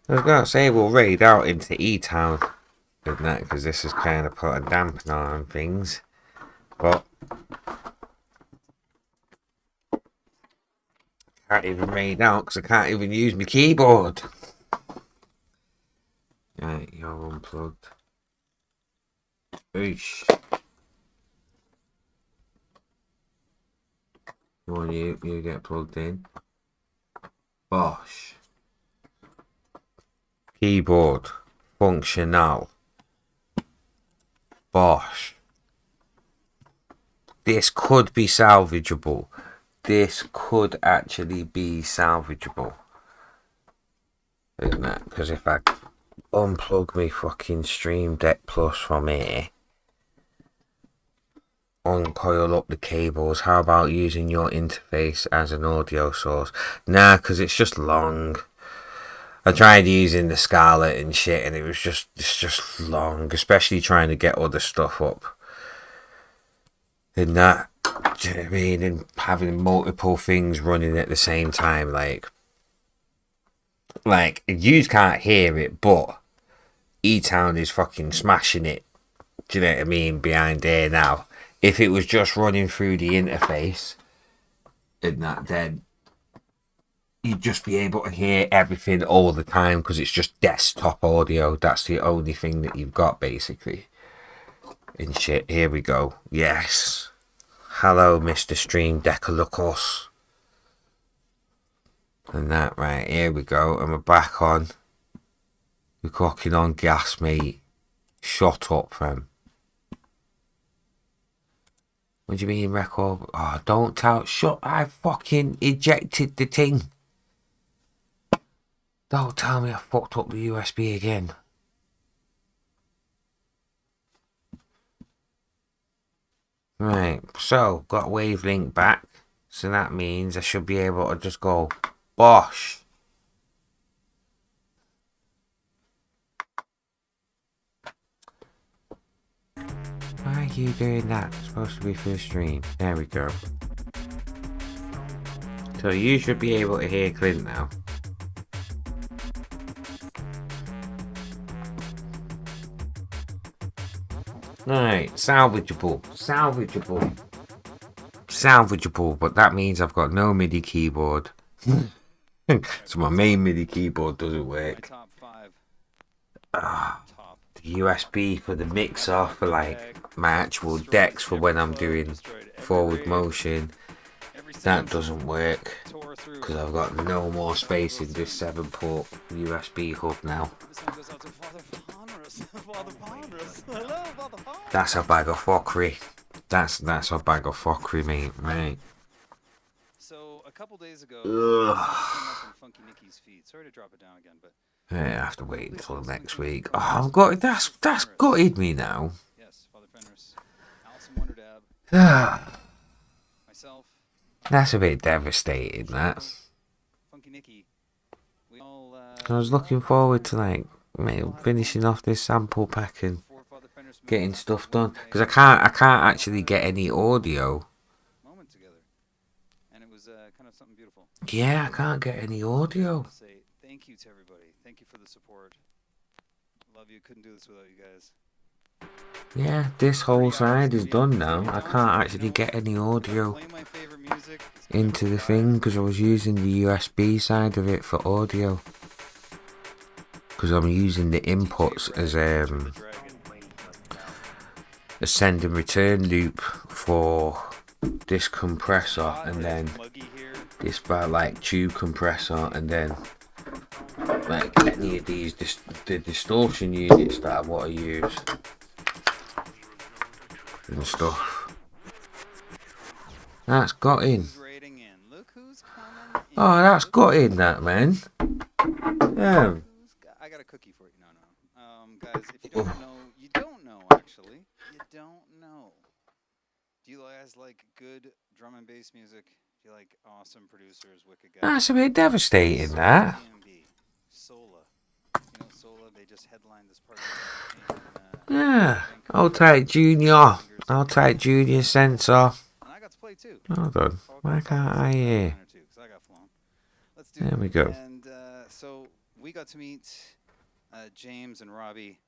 Speaker 2: I was gonna say we'll raid out into ETOWN and that, because this has kind of put a dampener on things, but I can't even raid out because I can't even use my keyboard. Right, you're unplugged. Oosh. You get plugged in. Bosh. Keyboard. Functional. Bosh. This could be salvageable. This could actually be salvageable. Isn't that? Because if I unplug my fucking Stream Deck Plus from here, uncoil up the cables, how about using your interface as an audio source? Nah, because it's just long. I tried using the Scarlett and shit, and it's just long, especially trying to get other stuff up. And that, do you know what I mean? And having multiple things running at the same time, like you can't hear it, but ETOWN is fucking smashing it. Do you know what I mean? Behind there now. If it was just running through the interface, and that, then you'd just be able to hear everything all the time because it's just desktop audio. That's the only thing that you've got, basically. And shit, here we go. Yes. Hello, Mr. Stream Decalocos. And that, right, here we go. And we're back on. You're clocking on gas, mate. Shut up, fam. What do you mean record? Oh, don't tell. Shut. I fucking ejected the thing. Don't tell me I fucked up the USB again. Right, so got wavelength back. So that means I should be able to just go bosh. Why are you doing that? It's supposed to be for the stream. There we go. So you should be able to hear Clint now. Alright, salvageable. Salvageable, but that means I've got no MIDI keyboard. So my main MIDI keyboard doesn't work.
Speaker 3: Top 5.
Speaker 2: The USB for the mixer for like my actual decks for when I'm doing forward motion, that doesn't work because I've got no more space in this 7-port USB hub now. That's a bag of fuckery. That's a bag of fuckery, mate. Right.
Speaker 3: So a couple days ago, Funky Nicky's feed. Sorry to drop it down again, but
Speaker 2: I have to wait until next week. Oh, I've got that's gutted me now.
Speaker 3: yes, Father Fenris, Alison Wonderdab, myself,
Speaker 2: That's a bit devastating. That.
Speaker 3: Funky Nicky. We all.
Speaker 2: I was looking forward to like finishing off this sample pack and
Speaker 3: for Father Fenris
Speaker 2: getting stuff done because I can't actually get any audio.
Speaker 3: moment together, and it was kind of something beautiful.
Speaker 2: Yeah, I can't get any audio.
Speaker 3: Say thank you to everybody. Thank you for the support. Love you. Couldn't do this without you guys.
Speaker 2: Yeah, this whole side is done now. I can't actually get any audio
Speaker 3: Play my favorite music.
Speaker 2: into the thing because I was using the USB side of it for audio. Because I'm using the inputs as a send and return loop for this compressor and then this like tube compressor and then like any of these the distortion units that I want to use and stuff. That's got in. Oh, that's got in that, man. Yeah.
Speaker 3: I got a cookie for you. No. Guys, if you don't know, you don't know actually. You don't know. Do you guys like good drum and bass music? Do you like awesome producers, wicked guys?
Speaker 2: That's a bit devastating, that.
Speaker 3: Sola. You know Sola, they just headlined this party in,
Speaker 2: Yeah. I'll take Junior. I'll take Junior Sensor.
Speaker 3: and I got to play too.
Speaker 2: Hold on. Why can't I hear?
Speaker 3: I got flown. Let's do
Speaker 2: There
Speaker 3: it.
Speaker 2: we go.
Speaker 3: And so we got to meet James and Robbie,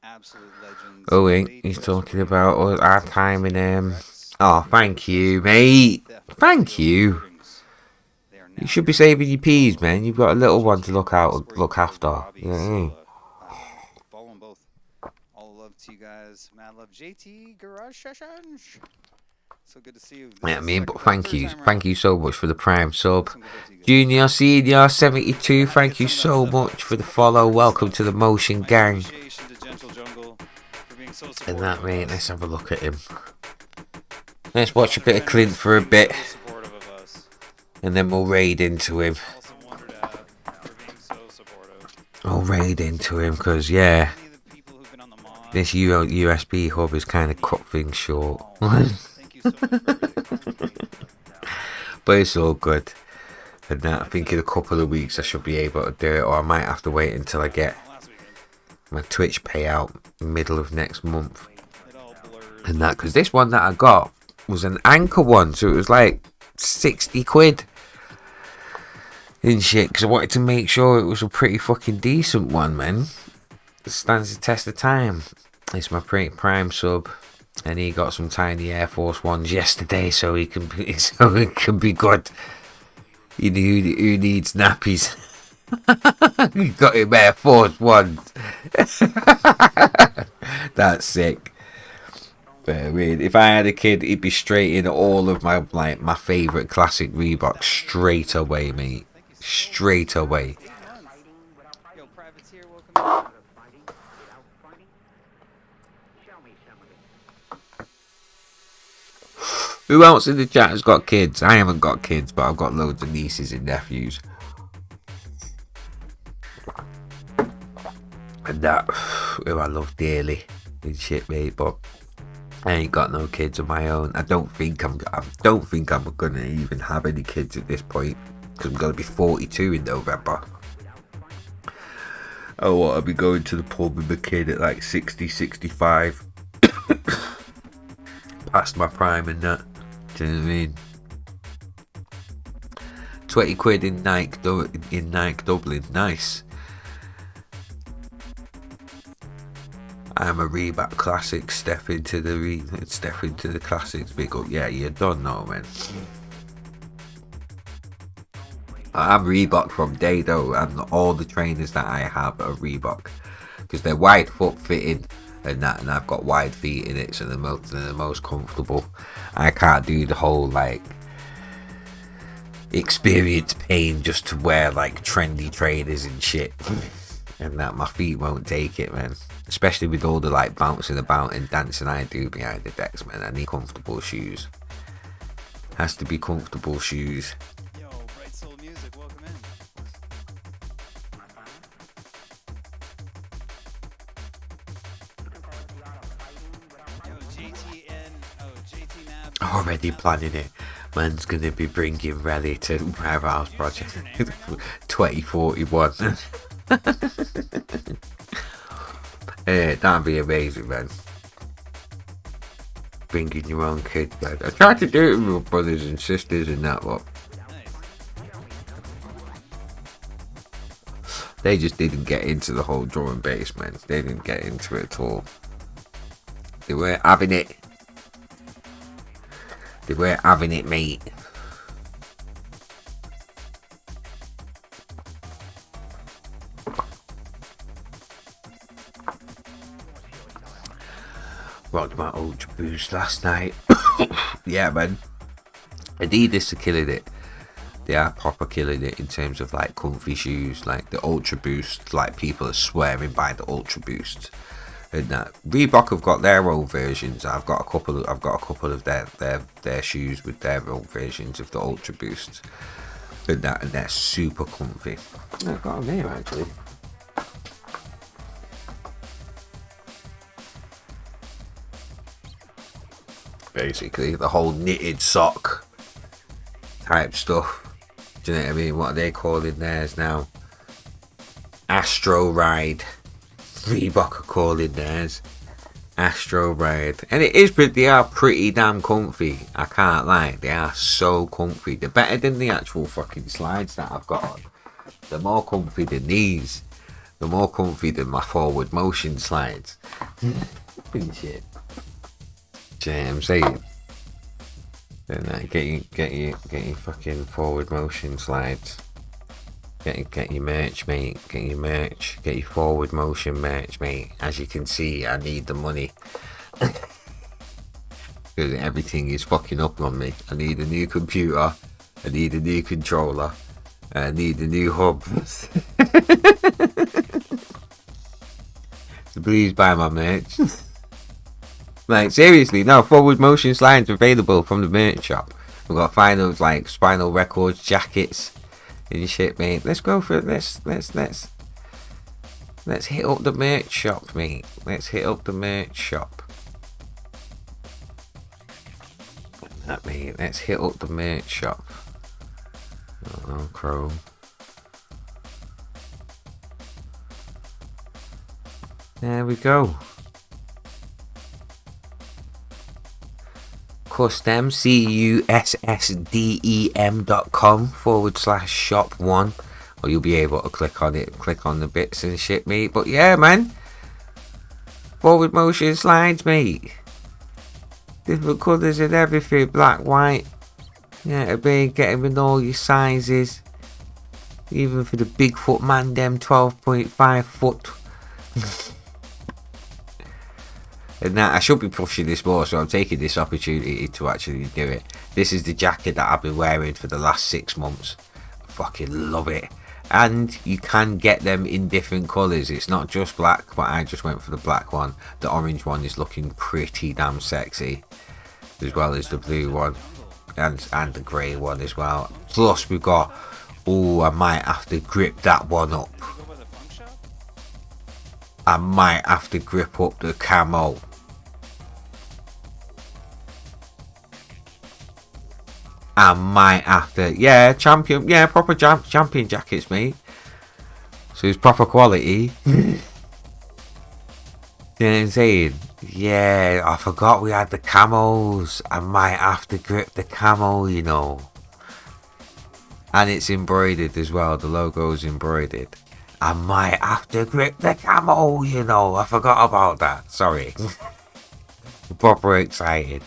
Speaker 3: absolute legends.
Speaker 2: Oh, wait. He's talking about our time in Oh, thank you, mate. Thank you. You should be saving your peas, man. You've got a little one to look after. Yeah.
Speaker 3: Follow them both. All love to you guys. Mad love, JT Garage Sessions. So good to see you.
Speaker 2: Yeah, I mean, but thank you so much for the prime sub. Junior Senior 72, thank you so much for the follow. Welcome to the Motion Gang. And that, mate, let's have a look at him. Let's watch a bit of Clint for a bit. And then we'll raid into him. I'll raid into him because, yeah, this USB hub is kind of cut things short. But it's all good. And I think in a couple of weeks I should be able to do it, or I might have to wait until I get my Twitch payout middle of next month. And that, because this one that I got was an Anchor one, so it was like 60 quid and shit, because I wanted to make sure it was a pretty fucking decent one, man. It stands the test of time. It's my prime sub, and he got some tiny Air Force Ones yesterday, so it can be good. You know who needs nappies? He got him Air Force Ones. That's sick. But I mean, if I had a kid, he'd be straight in all of my favourite classic Reeboks straight away, mate. Straight away. Who else in the chat has got kids? I haven't got kids, but I've got loads of nieces and nephews. And that, who I love dearly and shit, mate, but I ain't got no kids of my own. I don't think I'm gonna even have any kids at this point, because I'm gonna be 42 in November. I want to be going to the pub with my kid at like 60, 65. Past my prime and that. Do you know what I mean? 20 quid in Nike Dublin. Nice. I'm a Reebok Classic. Step into the Classics. Big up. Yeah, you don't know, man. I'm Reebok from day though, and all the trainers that I have are Reebok because they're wide foot fitting and that, and I've got wide feet in it, so they're the most comfortable. I can't do the whole like experience pain just to wear like trendy trainers and shit, and that my feet won't take it, man. Especially with all the like bouncing about and dancing I do behind the decks, man. I need comfortable shoes. Has to be comfortable shoes.
Speaker 3: Yo, Bright Soul Music, welcome in. Yo, JT Nab.
Speaker 2: Already planning it. Man's gonna be bringing Rally to Warehouse Project 2041. Yeah, that'd be amazing, man. Bringing your own kids, man. I tried to do it with my brothers and sisters and that, but they just didn't get into the whole drum and bass, man. They didn't get into it at all. They weren't having it. They weren't having it, mate. Rocked my Ultra Boost last night. Yeah, man. Adidas are killing it. They are proper killing it in terms of like comfy shoes, like the Ultra Boost. Like people are swearing by the Ultra Boost. And that Reebok have got their own versions. I've got a couple of their shoes with their own versions of the Ultra Boost. And they're super comfy. I've got them here actually. Basically, the whole knitted sock type stuff. Do you know what I mean? What are they calling theirs now? Astro Ride. Reebok are calling theirs Astro Ride. And it is, but they are pretty damn comfy. I can't lie. They are so comfy. They're better than the actual fucking slides that I've got on. They're more comfy than these. They're more comfy than my forward motion slides. Shit. Do you know what I'm saying? Then get your fucking forward motion slides. Get your merch, mate. Get your merch. Get your forward motion merch, mate. As you can see, I need the money. Because everything is fucking up on me. I need a new computer. I need a new controller. I need a new hub. So please buy my merch. Like, seriously, no, forward motion slides available from the merch shop. We've got finals like Spinal Records, jackets, and shit, mate. Let's go for it. Let's hit up the merch shop, mate. Let's hit up the merch shop. That, mate. Let's hit up the merch shop. Oh, Chrome. There we go. Custom, cussdem.com/shop1, or you'll be able to click on it, click on the bits and shit, mate. But yeah, man, forward motion slides, mate. Different colours and everything, black, white. Yeah, be getting in all your sizes, even for the Bigfoot man, them 12.5 foot. And that I should be pushing this more, so I'm taking this opportunity to actually do it. This is the jacket that I've been wearing for the last 6 months. I fucking love it. And you can get them in different colours. It's not just black, but I just went for the black one. The orange one is looking pretty damn sexy. as well as the blue one, and the grey one as well. Plus we've got, oh, I might have to grip that one up. I might have to grip up the camo. I might have to, yeah, champion, yeah, proper champion jackets, mate. So it's proper quality. You know what I'm saying? Yeah, I forgot we had the camos. I might have to grip the camo, you know. And it's embroidered as well. The logo's embroidered. I might have to grip the camo, you know. I forgot about that. Sorry. Proper excited.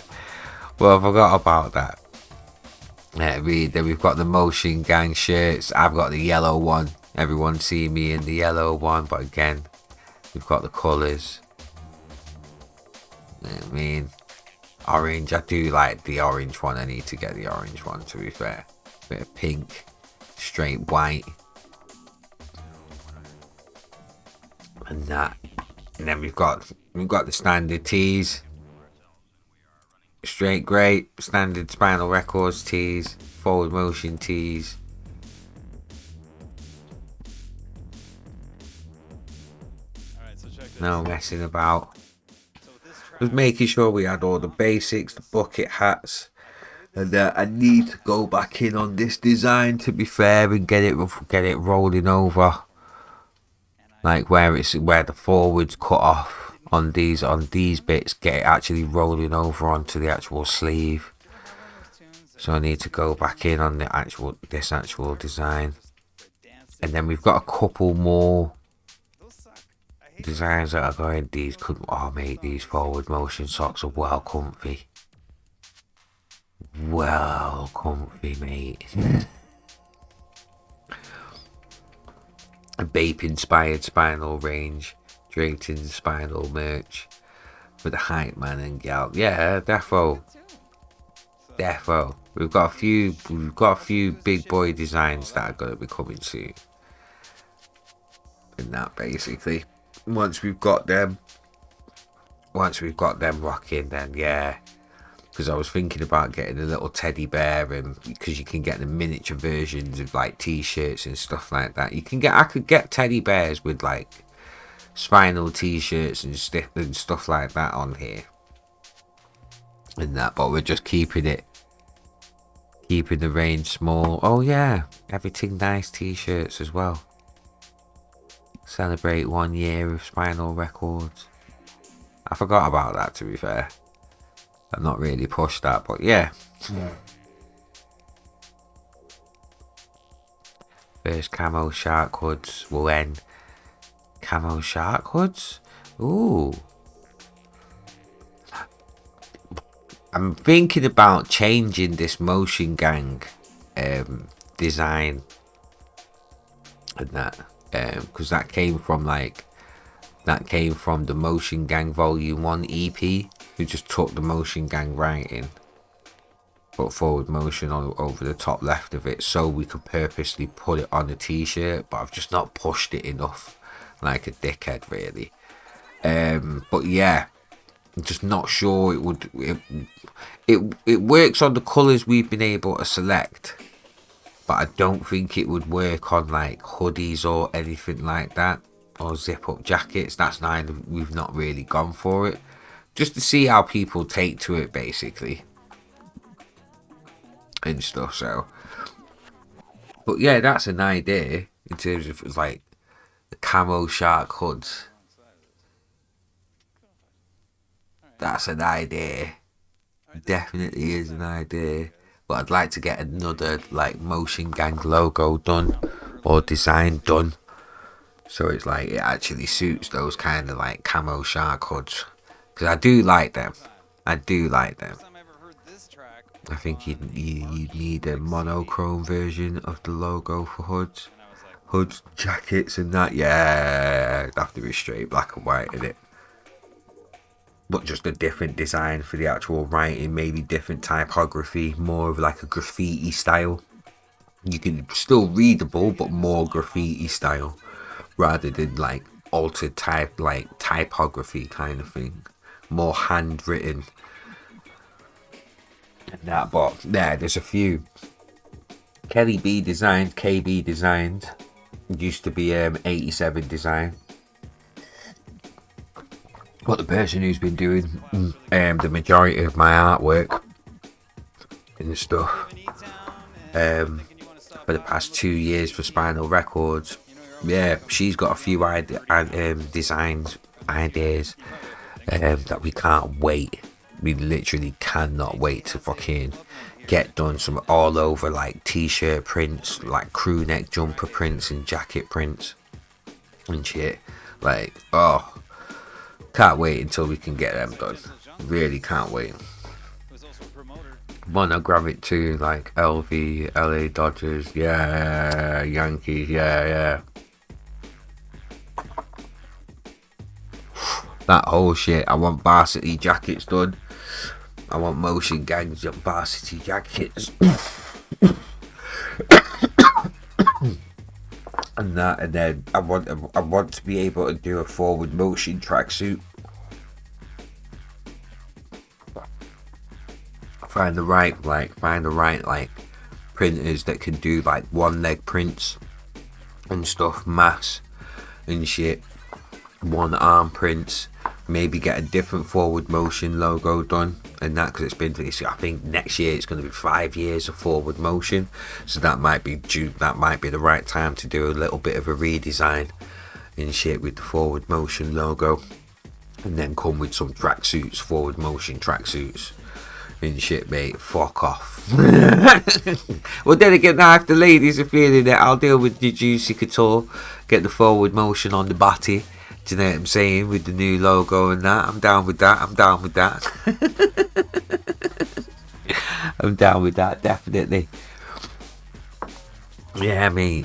Speaker 2: Well, I forgot about that. Then we've got the Motion Gang shirts. I've got the yellow one. Everyone see me in the yellow one, but again, we've got the colours. You know what I mean, orange. I do like the orange one. I need to get the orange one, to be fair. Bit of pink, straight white, and that. And then we've got the standard tees. Straight grey, standard Spinal Records tees, Forward Motion tees. No messing about. Just making sure we had all the basics, the bucket hats. And I need to go back in on this design, to be fair, and get it rolling over. Like where the forwards cut off on these bits, get it actually rolling over onto the actual sleeve. So I need to go back in on this actual design. And then we've got a couple more designs that are going. These could, oh mate, these Forward Motion socks are well comfy. Well comfy, mate. A Bape inspired spinal range, draped in spinal merch for the hype man and gal. Yeah, defo. We've got a few big boy designs that are gonna be coming soon. And that basically, once we've got them rocking, then yeah. Because I was thinking about getting a little teddy bear, and because you can get the miniature versions of like t-shirts and stuff like that. I could get teddy bears with like spinal t-shirts and stuff like that on here. And that, but we're just keeping the range small. Oh yeah, everything nice t-shirts as well. Celebrate 1 year of Spinal Records. I forgot about that, to be fair. I've not really pushed that, but yeah. First camo shark hoods will end. Camo shark hoods? Ooh. I'm thinking about changing this Motion Gang design and that, because that came from the Motion Gang Volume 1 EP. Who just took the Motion Gang writing, put Forward Motion on over the top left of it, so we could purposely put it on a t-shirt. But I've just not pushed it enough, like a dickhead, really. But yeah, I'm just not sure it would. It works on the colours we've been able to select, but I don't think it would work on like hoodies or anything like that, or zip up jackets. That's neither. We've not really gone for it. Just to see how people take to it, basically. And stuff, so. But yeah, that's an idea. In terms of like the camo shark hoods. That's an idea. Definitely is an idea. But I'd like to get another like Motion Gang logo done. Or design done. So it's like it actually suits those kind of like camo shark hoods. Because I do like them. I think you need a monochrome version of the logo for hoods. Hoods, jackets and that. Yeah, it'd have to be straight black and white in it. But just a different design for the actual writing. Maybe different typography. More of like a graffiti style. You can still readable, but more graffiti style. Rather than like altered typography kind of thing. More handwritten. and that. But yeah, there's a few. Kelly B designed, KB designed. It used to be 87 design. But the person who's been doing the majority of my artwork and stuff for the past 2 years for Spinal Records, yeah, she's got a few designs, ideas that we can't wait. We literally cannot wait to fucking get done. Some all over like t-shirt prints, like crew neck jumper prints and jacket prints and shit. Like, oh, can't wait until we can get them done. Really can't wait. Monogrammic too, like LV, LA Dodgers, yeah, Yankees, yeah. That whole shit. I want varsity jackets done. I want motion gangs and varsity jackets. And that, and then I want to be able to do a forward motion tracksuit. Find the right printers that can do like one leg prints and stuff, mass and shit, one arm prints. Maybe get a different forward motion logo done and that, because I think next year it's going to be 5 years of forward motion, so that might be the right time to do a little bit of a redesign and shit with the forward motion logo, and then come with some tracksuits, forward motion tracksuits and shit, mate. Fuck off. Well, then again, now if the ladies are feeling it, I'll deal with the Juicy Couture, get the forward motion on the body. Do you know what I'm saying? With the new logo and that. I'm down with that. I'm down with that, definitely. Yeah, mate.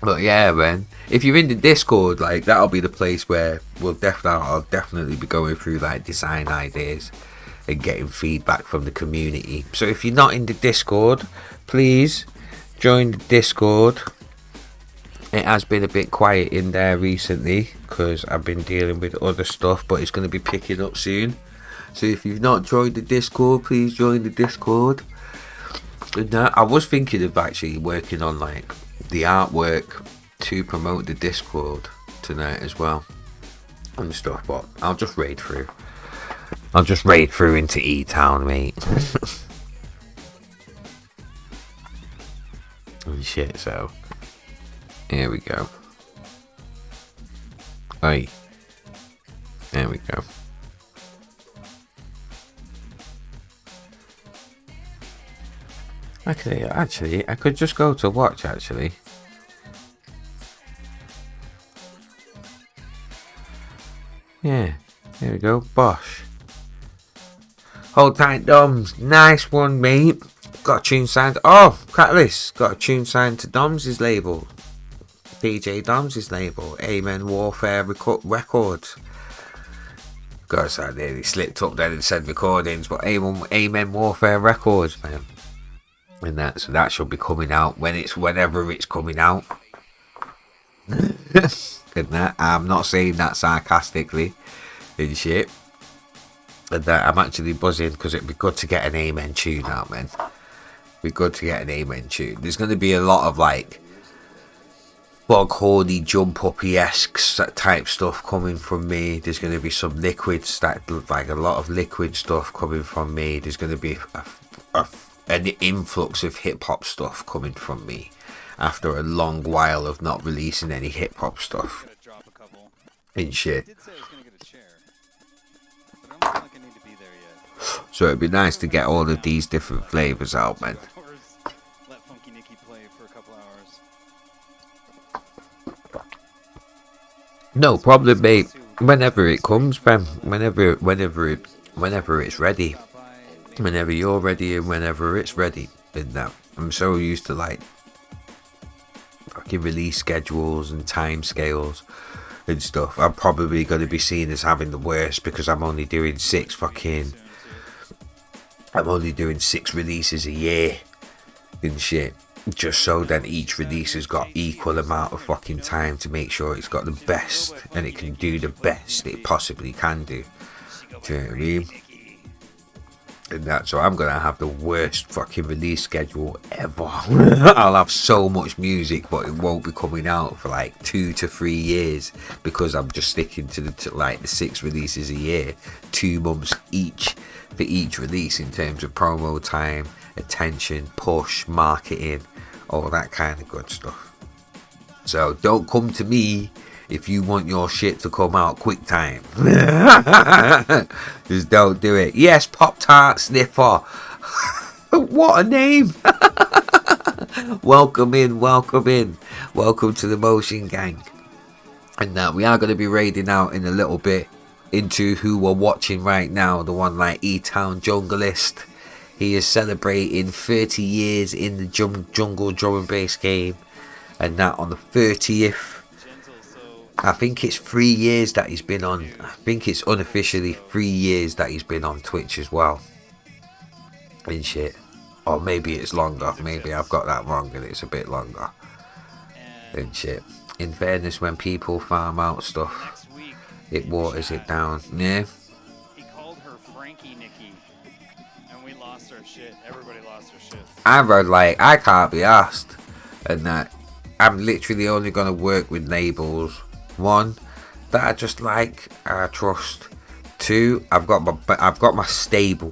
Speaker 2: But yeah, man. If you're in the Discord, like, that'll be the place where I'll definitely be going through like design ideas and getting feedback from the community. So if you're not in the Discord, please join the Discord. It has been a bit quiet in there recently because I've been dealing with other stuff, but it's going to be picking up soon. So if you've not joined the Discord, please join the Discord. And I was thinking of actually working on like the artwork to promote the Discord tonight as well and stuff, but I'll just raid through into ETOWN, mate. And shit, so here we go. Hey, there we go. Actually, I could just go to watch, actually. Yeah, there we go. Bosh. Hold tight, Doms. Nice one, mate. Got a tune signed. Oh, Catalyst. Got a tune signed to Doms' label. DJ Doms' label. Amen Warfare Records. Gosh, I nearly slipped up then and said recordings, but Amen Warfare Records, man. And so that should be coming out whenever it's coming out. And that, I'm not saying that sarcastically and shit. And that I'm actually buzzing because it'd be good to get an Amen tune out, man. Be good to get an Amen tune. There's going to be a lot of like Foghorny Jump Uppy-esque type stuff coming from me. There's going to be some liquids, like a lot of liquid stuff coming from me. There's going to be an influx of hip hop stuff coming from me after a long while of not releasing any hip hop stuff and shit. So it'd be nice to get all of these different flavors out, man. No problem, mate. Whenever it comes, man. Whenever it's ready. Whenever you're ready and whenever it's ready. And that, I'm so used to like fucking release schedules and time scales and stuff. I'm probably going to be seen as having the worst because I'm only doing 6 releases a year and shit. Just so then each release has got equal amount of fucking time to make sure it's got the best and it can do the best it possibly can do Do you know what I mean? And that, so I'm gonna have the worst fucking release schedule ever. I'll have so much music, but it won't be coming out for like 2 to 3 years because I'm just sticking to the 6 releases a year, 2 months each for each release in terms of promo time, attention, push, marketing, all that kind of good stuff. So don't come to me if you want your shit to come out quick time. Just don't do it. Yes, Pop Tart Sniffer. What a name. Welcome in. Welcome to the Motion Gang. And now we are going to be raiding out in a little bit into who we're watching right now. The one like ETOWN Junglist. He is celebrating 30 years in the jungle drum and bass game. And that on the 30th. I think it's 3 years that he's been on. I think it's unofficially 3 years that he's been on Twitch as well. And shit. Or maybe it's longer. Maybe I've got that wrong and it's a bit longer. And shit. In fairness, when people farm out stuff, it waters it down. Yeah.
Speaker 3: He called her Frankie Nikki. And we lost our shit. Everybody lost their shit.
Speaker 2: I've read I can't be asked. And that I'm literally only going to work with labels. 1, that I just like, I trust. 2, I've got my stable,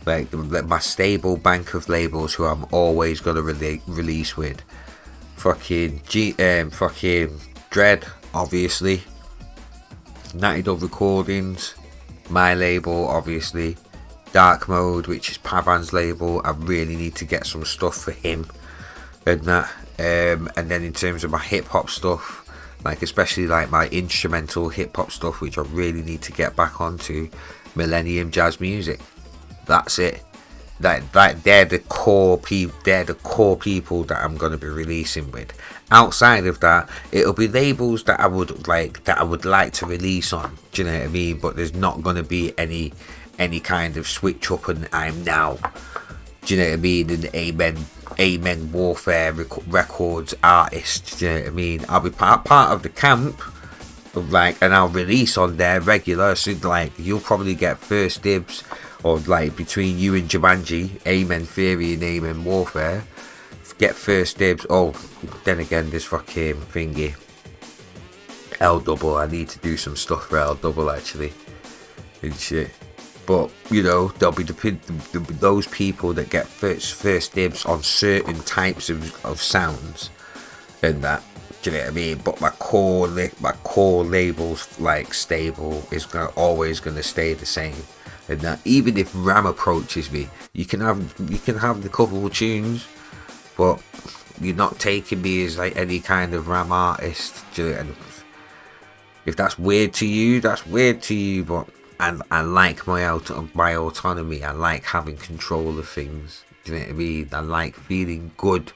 Speaker 2: my stable bank of labels who I'm always gonna release with. Fucking Dread, obviously. Natty Dub Recordings, my label, obviously. Dark Mode, which is Pavan's label. I really need to get some stuff for him, and that. And then in terms of my hip hop stuff. Especially my instrumental hip hop stuff, which I really need to get back onto, Millennium Jazz Music. That's it. They're the core people. They're the core people that I'm gonna be releasing with. Outside of that, it'll be labels that I would like to release on. Do you know what I mean? But there's not gonna be any kind of switch up and I'm now. Do you know what I mean? And Amen Warfare Records artists. Do you know what I mean? I'll be part of the camp, and I'll release on there regular. So you'll probably get first dibs, or between you and Jumanji, Amen Theory and Amen Warfare, get first dibs. Oh, then again, this fucking thingy, L Double. I need to do some stuff for L Double actually, and shit. But there'll be those people that get first dibs on certain types of sounds, and that. Do you know what I mean? But my core labels stable is always gonna stay the same, and that even if Ram approaches me, you can have the couple of tunes, but you're not taking me as any kind of Ram artist. Do you know? And if that's weird to you, that's weird to you, but. And I like my autonomy. I like having control of things. Do you know what I mean? I like feeling good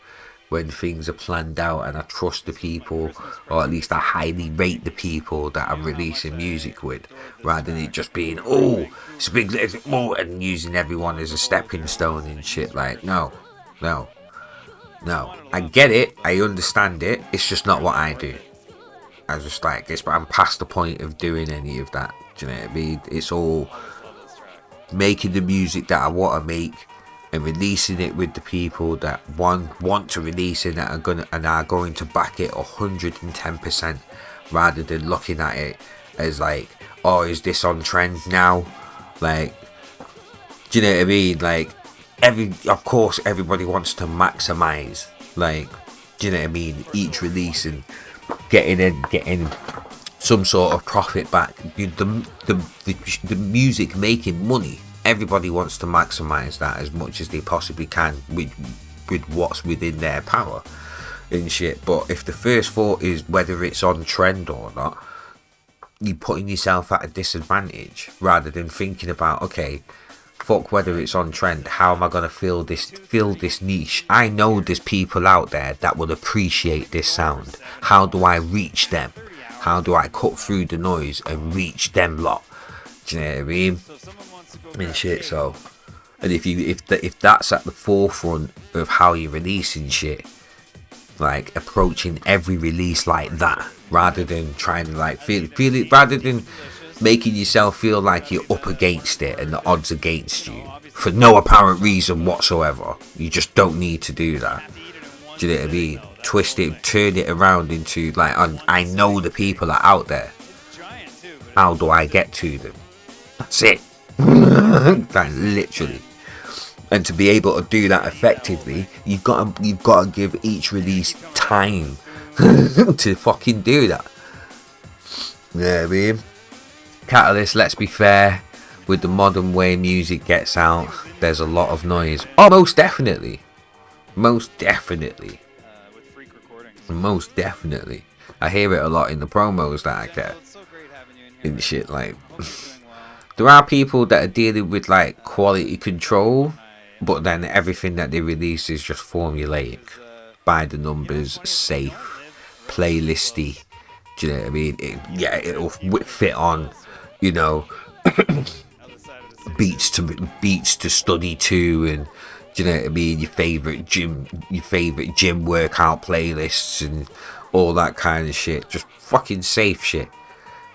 Speaker 2: when things are planned out, and I trust the people, or at least I highly rate the people that I'm releasing music with, rather than it just being it's a big and using everyone as a stepping stone and shit. No. I get it. I understand it. It's just not what I do. I just I'm past the point of doing any of that. Do you know what I mean? It's all making the music that I want to make and releasing it with the people that want to release it and are going to back it 110%, rather than looking at it as is this on trend now? Do you know what I mean? Of course everybody wants to maximize, do you know what I mean, each release and getting some sort of profit back. The music making money, everybody wants to maximize that as much as they possibly can with what's within their power and shit. But if the first thought is whether it's on trend or not, you're putting yourself at a disadvantage, rather than thinking about, okay, fuck whether it's on trend, how am I going to fill this niche? I know there's people out there that will appreciate this sound. How do I reach them? How do I cut through the noise and reach them lot? Do you know what I mean? And shit. So, and if that's at the forefront of how you're releasing shit, approaching every release like that, rather than trying to feel it, rather than making yourself feel like you're up against it and the odds against you for no apparent reason whatsoever. You just don't need to do that. Do you know what I mean? Twist it, turn it around into like, I know the people are out there. How do I get to them? That's it. Like literally. And to be able to do that effectively, you've got to give each release time to fucking do that. Yeah, I mean, Catalyst, let's be fair, with the modern way music gets out, there's a lot of noise. Oh, most definitely. Most definitely.
Speaker 3: With freak recordings.
Speaker 2: Most definitely. I hear it a lot in the promos that I get.
Speaker 3: It's so great having you in here.
Speaker 2: And shit, like,
Speaker 3: Hope you're doing well.
Speaker 2: there are people that are dealing with like quality control, but then everything that they release is just formulaic, by the numbers, safe, playlisty. Do you know what I mean? It'll fit on, you know, beats to study to, and do you know what I mean? Your favorite gym workout playlists and all that kind of shit. Just fucking safe shit,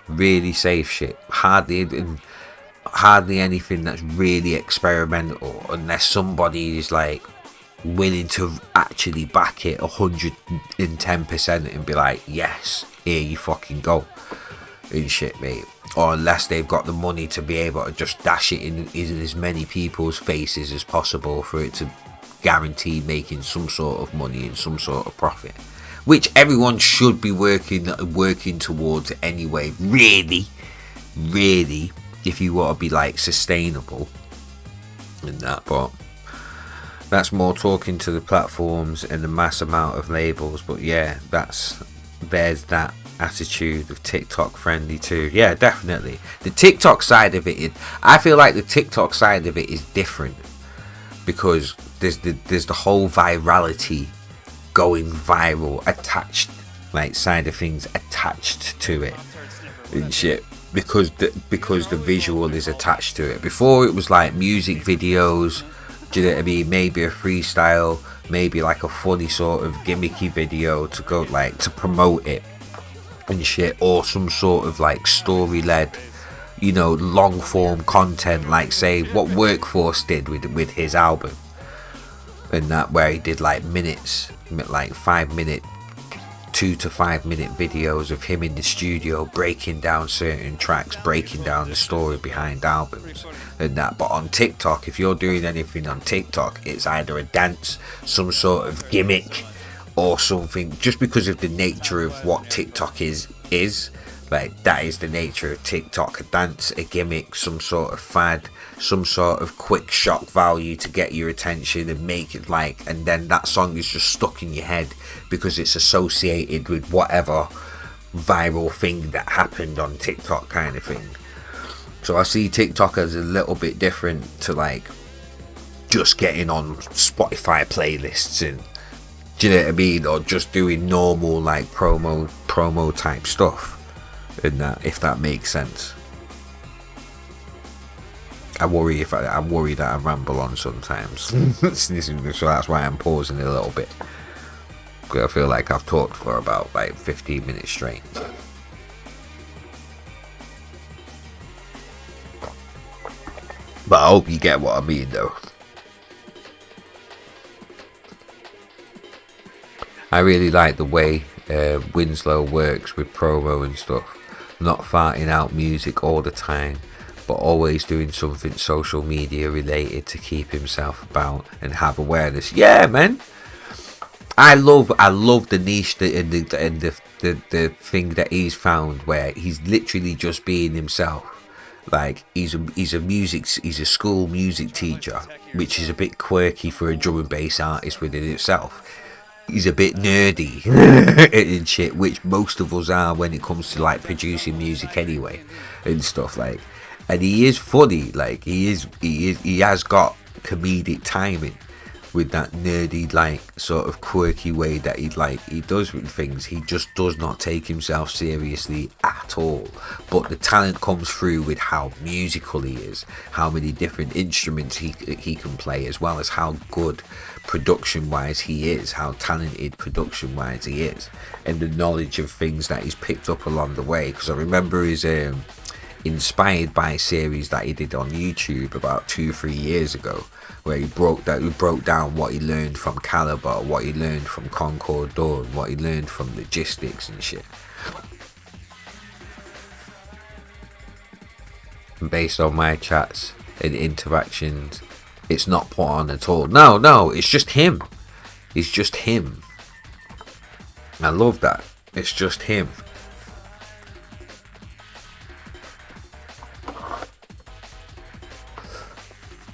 Speaker 2: really safe shit. Hardly anything that's really experimental, unless somebody is like willing to actually back it 110% and be like, yes, here you fucking go and shit, mate. Or unless they've got the money to be able to just dash it in as many people's faces as possible for it to guarantee making some sort of money and some sort of profit, which everyone should be working towards anyway, really, if you want to be like sustainable in that. But that's more talking to the platforms and the mass amount of labels. But yeah, there's that attitude of TikTok friendly too. Yeah, definitely. The TikTok side of it, I feel like the TikTok side of it is different, because there's the whole virality, going viral attached, like side of things attached to it and shit, because the visual is attached to it. Before it was like music videos, do you know what I mean? Maybe a freestyle, maybe like a funny sort of gimmicky video to go like to promote it and shit, or some sort of like story led, you know, long form content, like say what Workforce did with his album and that, where he did like minutes, like 5 minute, 2 to 5 minute videos of him in the studio breaking down certain tracks, breaking down the story behind albums and that. But on TikTok, if you're doing anything on TikTok, it's either a dance, some sort of gimmick, or something, just because of the nature of what TikTok is like, that is the nature of TikTok: a dance, a gimmick, some sort of fad, some sort of quick shock value to get your attention and make it like, and then that song is just stuck in your head because it's associated with whatever viral thing that happened on TikTok, kind of thing. So I see TikTok as a little bit different to like just getting on Spotify playlists and, do you know what I mean, or just doing normal like promo type stuff, and that, if that makes sense. I worry that I ramble on sometimes. So that's why I'm pausing a little bit, because I feel like I've talked for about like 15 minutes straight. But I hope you get what I mean though. I really like the way Winslow works with promo and stuff. Not farting out music all the time, but always doing something social media related to keep himself about and have awareness. Yeah, man. I love the niche and the thing that he's found, where he's literally just being himself. Like he's a school music teacher, which is a bit quirky for a drum and bass artist within itself. He's a bit nerdy and shit, which most of us are when it comes to like producing music anyway and stuff, like. And he is funny, like he has got comedic timing with that nerdy, like sort of quirky way that he does with things. He just does not take himself seriously at all, but the talent comes through with how musical he is, how many different instruments he can play, as well as how good production wise he is, how talented production wise he is, and the knowledge of things that he's picked up along the way. Because I remember his inspired by a series that he did on YouTube about 2-3 years ago, where he broke down what he learned from Caliber, what he learned from Concord Dawn, what he learned from logistics and shit. And based on my chats and interactions, it's not put on at all. No, it's just him. It's just him. I love that. It's just him.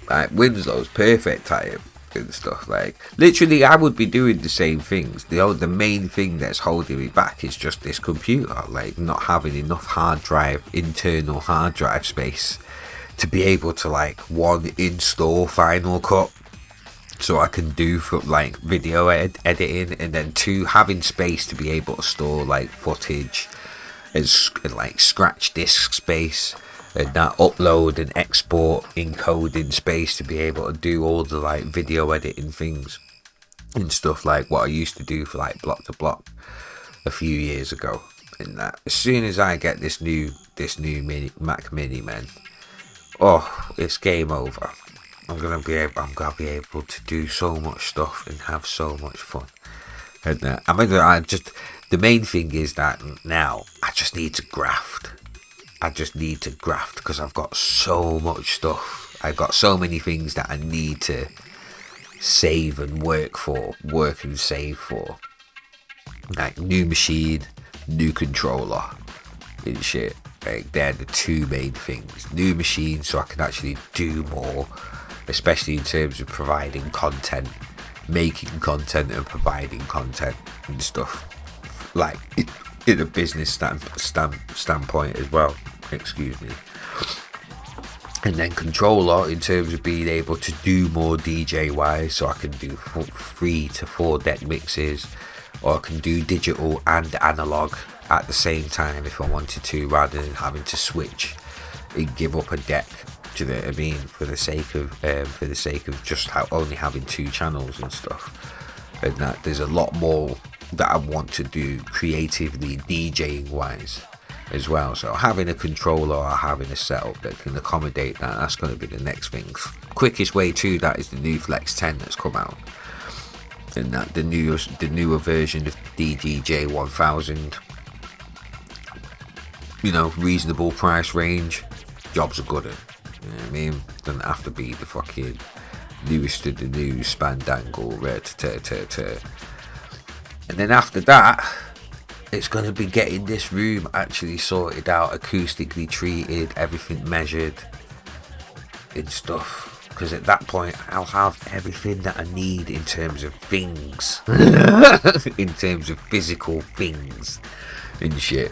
Speaker 2: Like, Winslow's perfect at it and stuff. Like, literally, I would be doing the same things. The main thing that's holding me back is just this computer, like not having enough internal hard drive space to be able to, like, one, install Final Cut so I can do for like video editing, and then two, having space to be able to store like footage and like scratch disk space, and that upload and export encoding space to be able to do all the like video editing things and stuff like what I used to do for like Block to Block a few years ago. And that as soon as I get this new Mac Mini, man, oh, it's game over. I'm gonna be able to do so much stuff and have so much fun. And the main thing is that now I just need to graft. Because I've got so much stuff. I've got so many things that I need to save and work and save for. Like new machine, new controller and shit. Like, they're the two main things. New machine so I can actually do more, especially in terms of providing content, making content and providing content and stuff, like in a business standpoint as well. Excuse me. And then controller in terms of being able to do more DJ wise, so I can do 3 to 4 deck mixes, or I can do digital and analog at the same time if I wanted to, rather than having to switch and give up a deck. Do you know what I mean? For the sake of just only having 2 channels and stuff. And that there's a lot more that I want to do creatively, DJing wise as well. So having a controller or having a setup that can accommodate that's going to be the next thing. Quickest way to that is the new Flex 10 that's come out, and that the newer version of DDJ 1000. You know, reasonable price range, jobs are good. You know what I mean? Doesn't have to be the fucking newest of the new Spandangle. And then after that, it's going to be getting this room actually sorted out, acoustically treated, everything measured and stuff. Because at that point, I'll have everything that I need in terms of things. In terms of physical things and shit.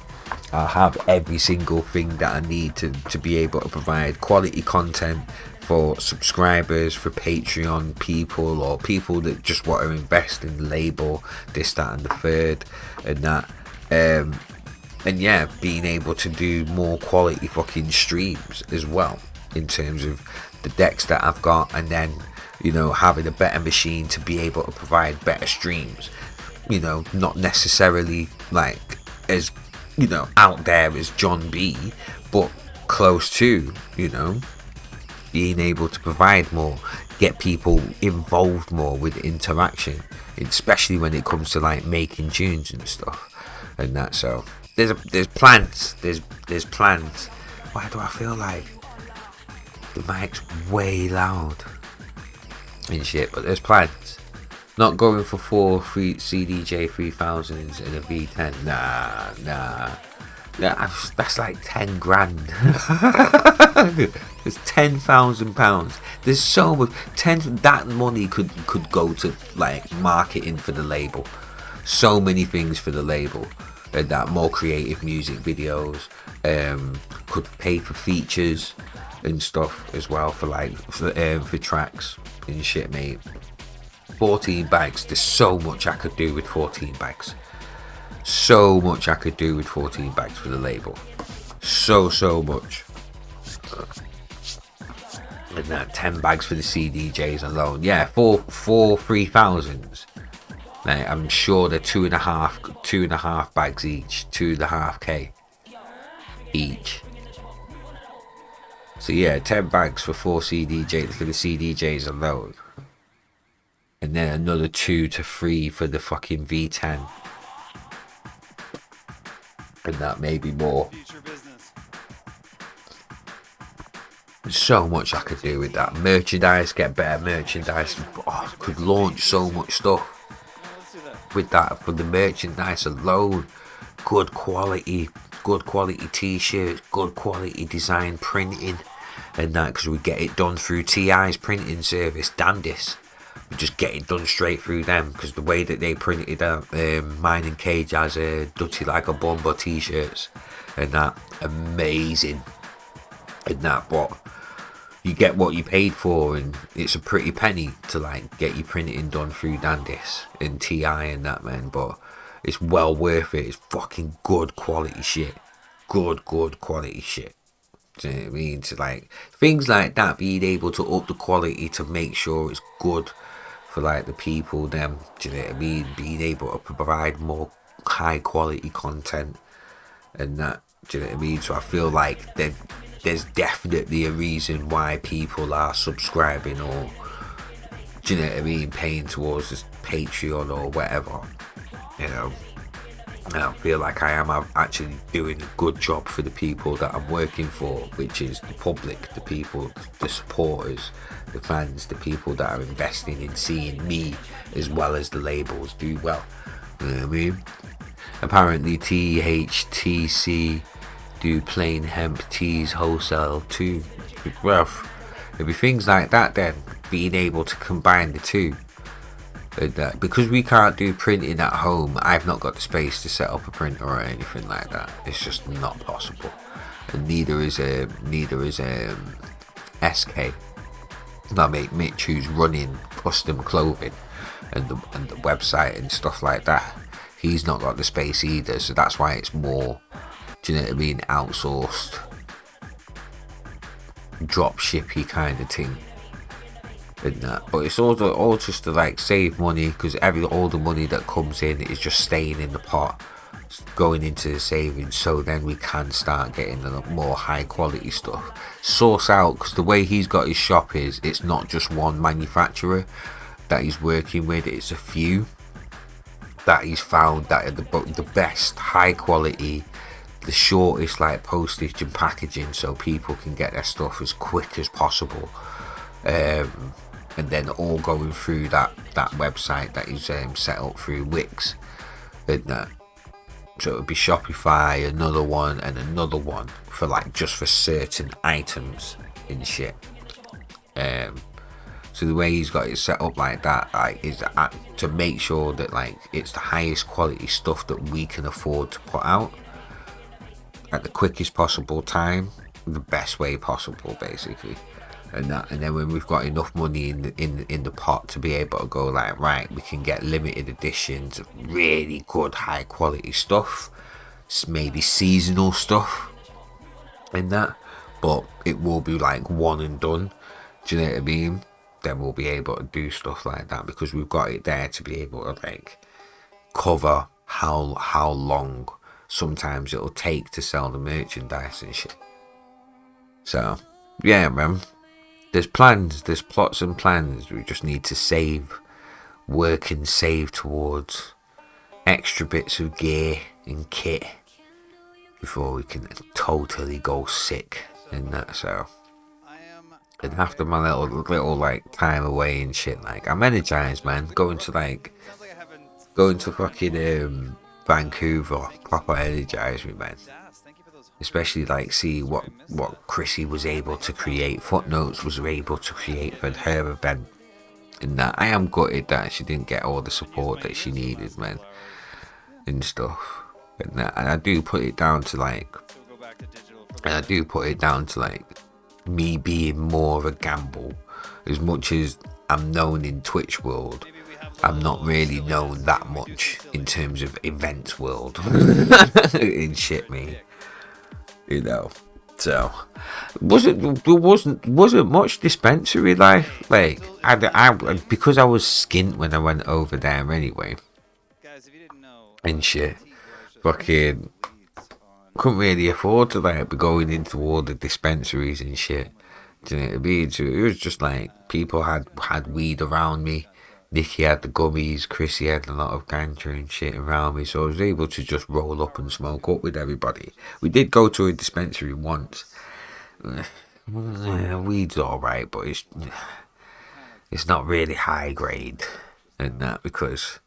Speaker 2: I'll have every single thing that I need to be able to provide quality content for subscribers, for Patreon people, or people that just want to invest in the label, this, that and the third, and that. And yeah, being able to do more quality fucking streams as well, in terms of the decks that I've got, and then, you know, having a better machine to be able to provide better streams. You know, not necessarily like as, you know, out there as John B, but close to, you know, being able to provide more, get people involved more with interaction, especially when it comes to like making tunes and stuff and that. So there's plans. There's plans. Why do I feel like the mic's way loud and shit? But there's plans. Not going for 4 CDJ 3000s and a V10. Nah. That's like 10 grand. It's £10,000. There's so much. That money could go to like marketing for the label. So many things for the label. And that more creative music videos. Could pay for features and stuff as well for like for tracks and shit, mate. 14 bags. There's so much I could do with 14 bags. So much I could do with 14 bags for the label. So much. And that 10 bags for the CDJs alone. Yeah, four 3000s. Like, I'm sure they're 2.5 bags each. 2.5k each. So yeah, 10 bags for 4 CDJs for the CDJs alone, and then another 2 to 3 for the fucking V10, and that may be more.
Speaker 3: Future business.
Speaker 2: There's so much I could do with that. Merchandise, get better merchandise. Oh, I could launch so much stuff
Speaker 3: Let's do that.
Speaker 2: with that for the merchandise alone. Good quality t-shirts, good quality design printing, and that because we get it done through TI's printing service, Dandis. We just get it done straight through them because the way that they printed out mine and Cage has a Dutty Like a Bomber t-shirts, and that amazing, and that, but you get what you paid for, and it's a pretty penny to like get your printing done through Dandis and TI and that, man, but it's well worth it. It's fucking good quality shit. Good quality shit. Do you know what I mean? So like things like that, being able to up the quality to make sure it's good for like the people, them. Do you know what I mean? Being able to provide more high quality content and that. Do you know what I mean? So I feel like there's definitely a reason why people are subscribing, or do you know what I mean, paying towards this Patreon or whatever. You know, and I feel like I am actually doing a good job for the people that I'm working for, which is the public, the people, the supporters, the fans, the people that are investing in seeing me as well as the labels do well. You know what I mean? Apparently THTC do plain hemp teas wholesale too. Well, it'll be things like that then, being able to combine the two. And because we can't do printing at home, I've not got the space to set up a printer or anything like that. It's just not possible, and neither is SK. My mate Mitch, who's running custom clothing and the website and stuff like that. He's not got the space either, so that's why it's more, do you know what I mean, outsourced, drop shippy kind of thing. And that, but it's all just to like save money, because all the money that comes in is just staying in the pot, going into the savings, so then we can start getting the more high quality stuff source out, because the way he's got his shop is it's not just one manufacturer that he's working with, it's a few that he's found that are the best high quality, the shortest like postage and packaging, so people can get their stuff as quick as possible, and then all going through that website that he's set up through Wix, and that. So it would be Shopify, another one, and another one for like just for certain items and shit. So the way he's got it set up like that, like, is to make sure that like it's the highest quality stuff that we can afford to put out at the quickest possible time, the best way possible, basically. And then when we've got enough money in the pot to be able to go like, right, we can get limited editions of really good high quality stuff, maybe seasonal stuff and that, but it will be like one and done. Do you know what I mean? Then we'll be able to do stuff like that, because we've got it there to be able to like cover how long sometimes it'll take to sell the merchandise and shit. So yeah, man. There's plans, there's plots and plans. We just need to work and save towards extra bits of gear and kit before we can totally go sick and that. So, and after my little like time away and shit, like I'm energized, man. Going to fucking Vancouver, proper energized me, man. Especially like see what Chrissy was able to create, Footnotes was able to create for her event, and that I am gutted that she didn't get all the support that she needed, man, and stuff. And I do put it down to like me being more of a gamble. As much as I'm known in Twitch world, I'm not really known that much in terms of events world in shit, me. You know, so there wasn't much dispensary life. Like I because I was skint when I went over there anyway, and shit. Fucking couldn't really afford to like be going into all the dispensaries and shit. Do you know what I mean? So it was just like people had weed around me. Nicky had the gummies, Chrissy had a lot of ganja and shit around me, so I was able to just roll up and smoke up with everybody. We did go to a dispensary once. Weed's alright, but it's not really high grade and that because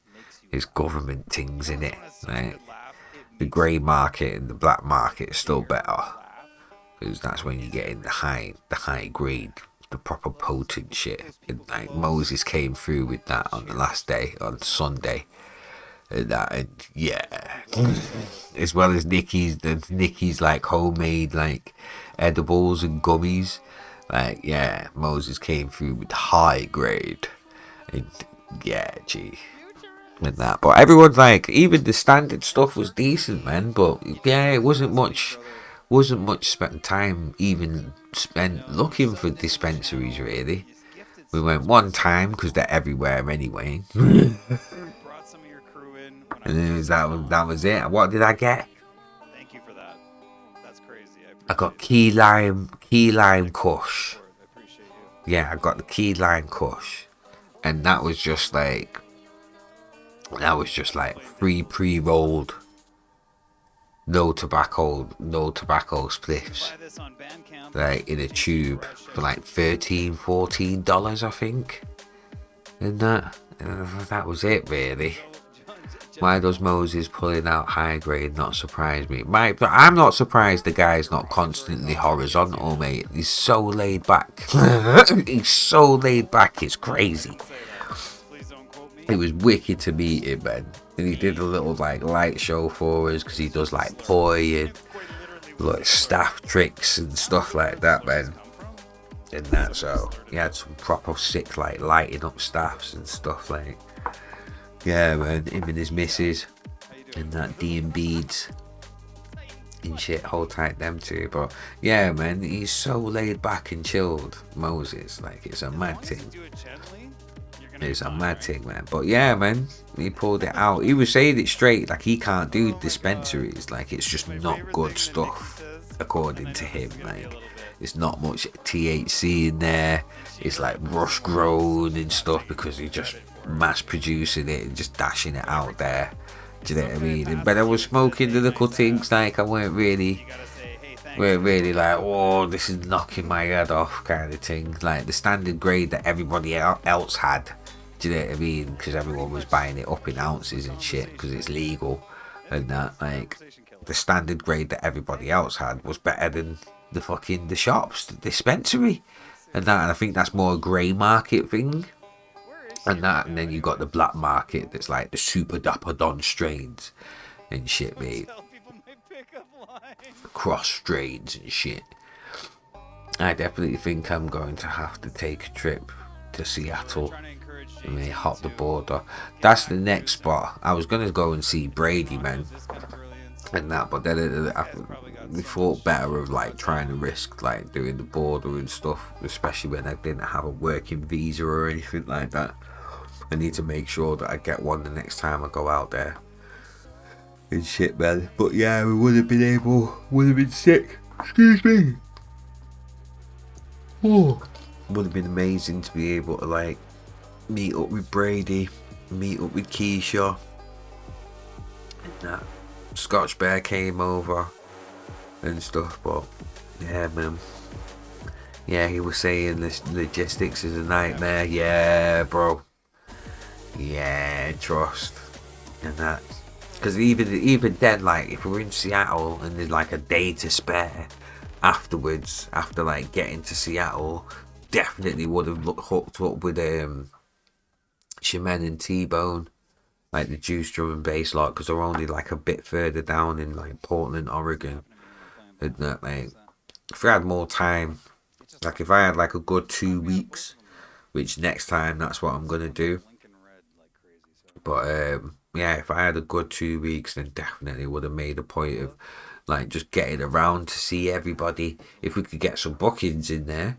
Speaker 2: it's government things in it. Like the grey market and the black market is still better because that's when you get in the high grade, the proper potent shit. And like Moses came through with that on the last day, on Sunday, and that, and yeah, as well as Nicky's like homemade like edibles and gummies. Like yeah, Moses came through with high grade, and yeah, gee. And that, but everyone's like, even the standard stuff was decent, man. But yeah, it wasn't much time even spent looking for dispensaries really. We went one time because they're everywhere anyway. And then that was it. What did I get?
Speaker 3: Thank you for that. That's crazy.
Speaker 2: I got key lime kush. Yeah, I got the key lime kush, and that was just like free pre-rolled, no tobacco spliffs, like in a tube for like $13-14 I think, and that was it really. Why does Moses pulling out high grade not surprise me? But I'm not surprised the guy's not constantly horizontal, mate. He's so laid back. He's so laid back, it's crazy. It was wicked to meet him, man. And he did a little like light show for us because he does like poi and like staff tricks and stuff like that, man. And that, so he had some proper sick like lighting up staffs and stuff like. Yeah, man, him and his missus and that D and beads and shit, hold tight them two. But yeah, man, he's so laid back and chilled, Moses. Like it's a mad thing. It's a mad thing, man. But yeah, man, he pulled it out. He was saying it straight, like he can't do dispensaries. Like it's just not good stuff, according to him. Like it's not much THC in there. It's like rush grown and stuff because he just mass producing it and just dashing it out there. Do you know what I mean? But I was smoking the little things, like I weren't really like, oh, this is knocking my head off kind of thing. Like the standard grade that everybody else had. Do you know what I mean? Because everyone was buying it up in ounces and shit because it's legal and that. Like the standard grade that everybody else had was better than the shops, the dispensary and that. And I think that's more a grey market thing. And then you got the black market that's like the super dapper don strains and shit, mate. Cross strains and shit. I definitely think I'm going to have to take a trip to Seattle and maybe hop the border. That's the next spot. I was going to go and see Brady, man, and that, but then we thought better of like trying to risk like doing the border and stuff, especially when I didn't have a working visa or anything like that. I need to make sure that I get one the next time I go out there and shit, man. But yeah, we would have been sick. Excuse me. Oh, would have been amazing to be able to like meet up with Brady, meet up with Keisha, and that Scotch Bear came over and stuff. But yeah, man. Yeah, he was saying this logistics is a nightmare. Yeah, bro. Yeah, trust and that, because even then, like if we're in Seattle and there's like a day to spare afterwards, after like getting to Seattle, definitely would have hooked up with Shemen and T-Bone, like the Juice Drum and Bass lot, because they're only like a bit further down in like Portland, Oregon, and that. Like if we had more time, like if I had like a good 2 weeks, which next time that's what I'm gonna do. But yeah, if I had a good 2 weeks, then definitely would have made a point of like just getting around to see everybody. If we could get some bookings in there,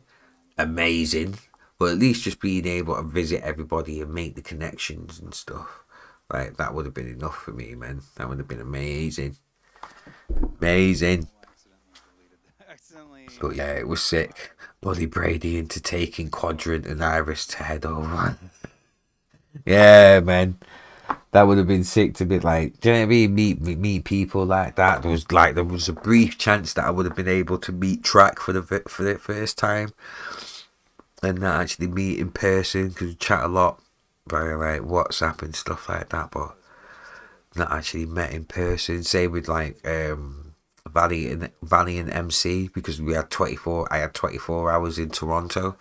Speaker 2: amazing. But at least just being able to visit everybody and make the connections and stuff, like that would have been enough for me, man. That would have been amazing. Amazing.
Speaker 3: Accidentally.
Speaker 2: But yeah, it was sick. Buddy Brady into taking Quadrant and Iris to head over. Yeah, man. That would have been sick to be like, do you know what I mean? Meet people like that. There was a brief chance that I would have been able to meet Track for the first time, and not actually meet in person because we chat a lot via like WhatsApp and stuff like that, but not actually met in person. Same with like Valiant MC, because I had 24 hours in Toronto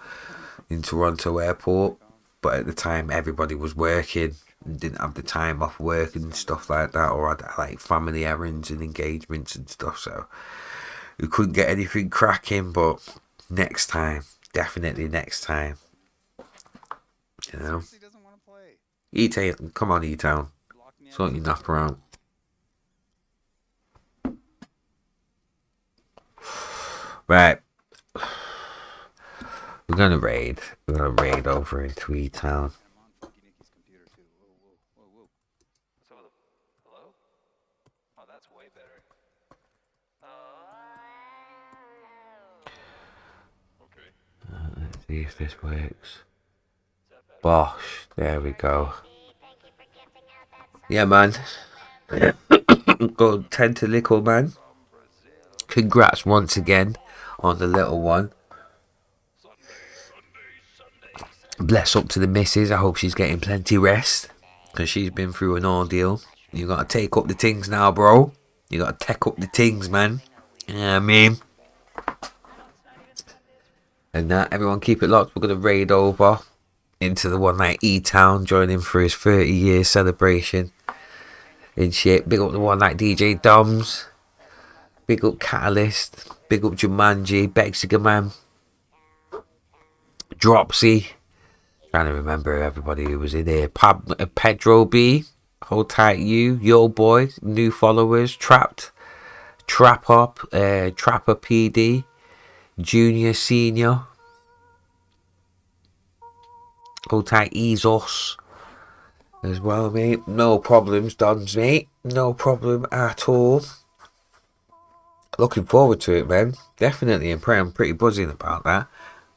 Speaker 2: airport, but at the time everybody was working and didn't have the time off work and stuff like that, or had like family errands and engagements and stuff, so we couldn't get anything cracking. But next time, definitely next time, you know.
Speaker 3: Seriously doesn't want to play.
Speaker 2: E-Town, come on, E-Town,
Speaker 3: Blocked me out.
Speaker 2: sort your nap around. Right, we're gonna raid over into E-Town.
Speaker 3: I'm on Funky Nicky's computer too. Whoa.
Speaker 9: What's up with the... Hello? Oh, that's way better. Okay.
Speaker 2: Let's see if this works. Bosh, there we go. Yeah, man. Good tentaclickle, man. Congrats once again on the little one. Bless up to the missus. I hope she's getting plenty rest, because she's been through an ordeal. You gotta take up the things now, bro. You gotta take up the things, man. Yeah, I mean. And that, everyone keep it locked. We're gonna raid over into the one like E-Town, joining for his 30-year celebration and shit. Big up the one like DJ Doms. Big up Catalyst. Big up Jumanji. Bexiga Man. Dropsy. Trying to remember everybody who was in here. Pedro B. Hold tight you. Yo boy. New followers. Trapped. Trap Up. Trapper PD. Junior Senior. Hold tight Ezos. As well, mate. No problems, Dons, mate. No problem at all. Looking forward to it, man. Definitely. I'm pretty buzzing about that.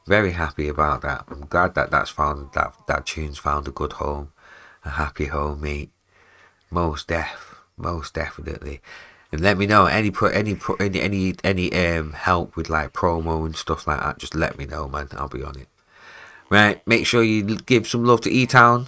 Speaker 2: Very happy about that. I'm glad that that tune's found a good home, a happy home, mate. Most definitely. And let me know any help with like promo and stuff like that. Just let me know, man. I'll be on it. Right. Make sure you give some love to E-Town.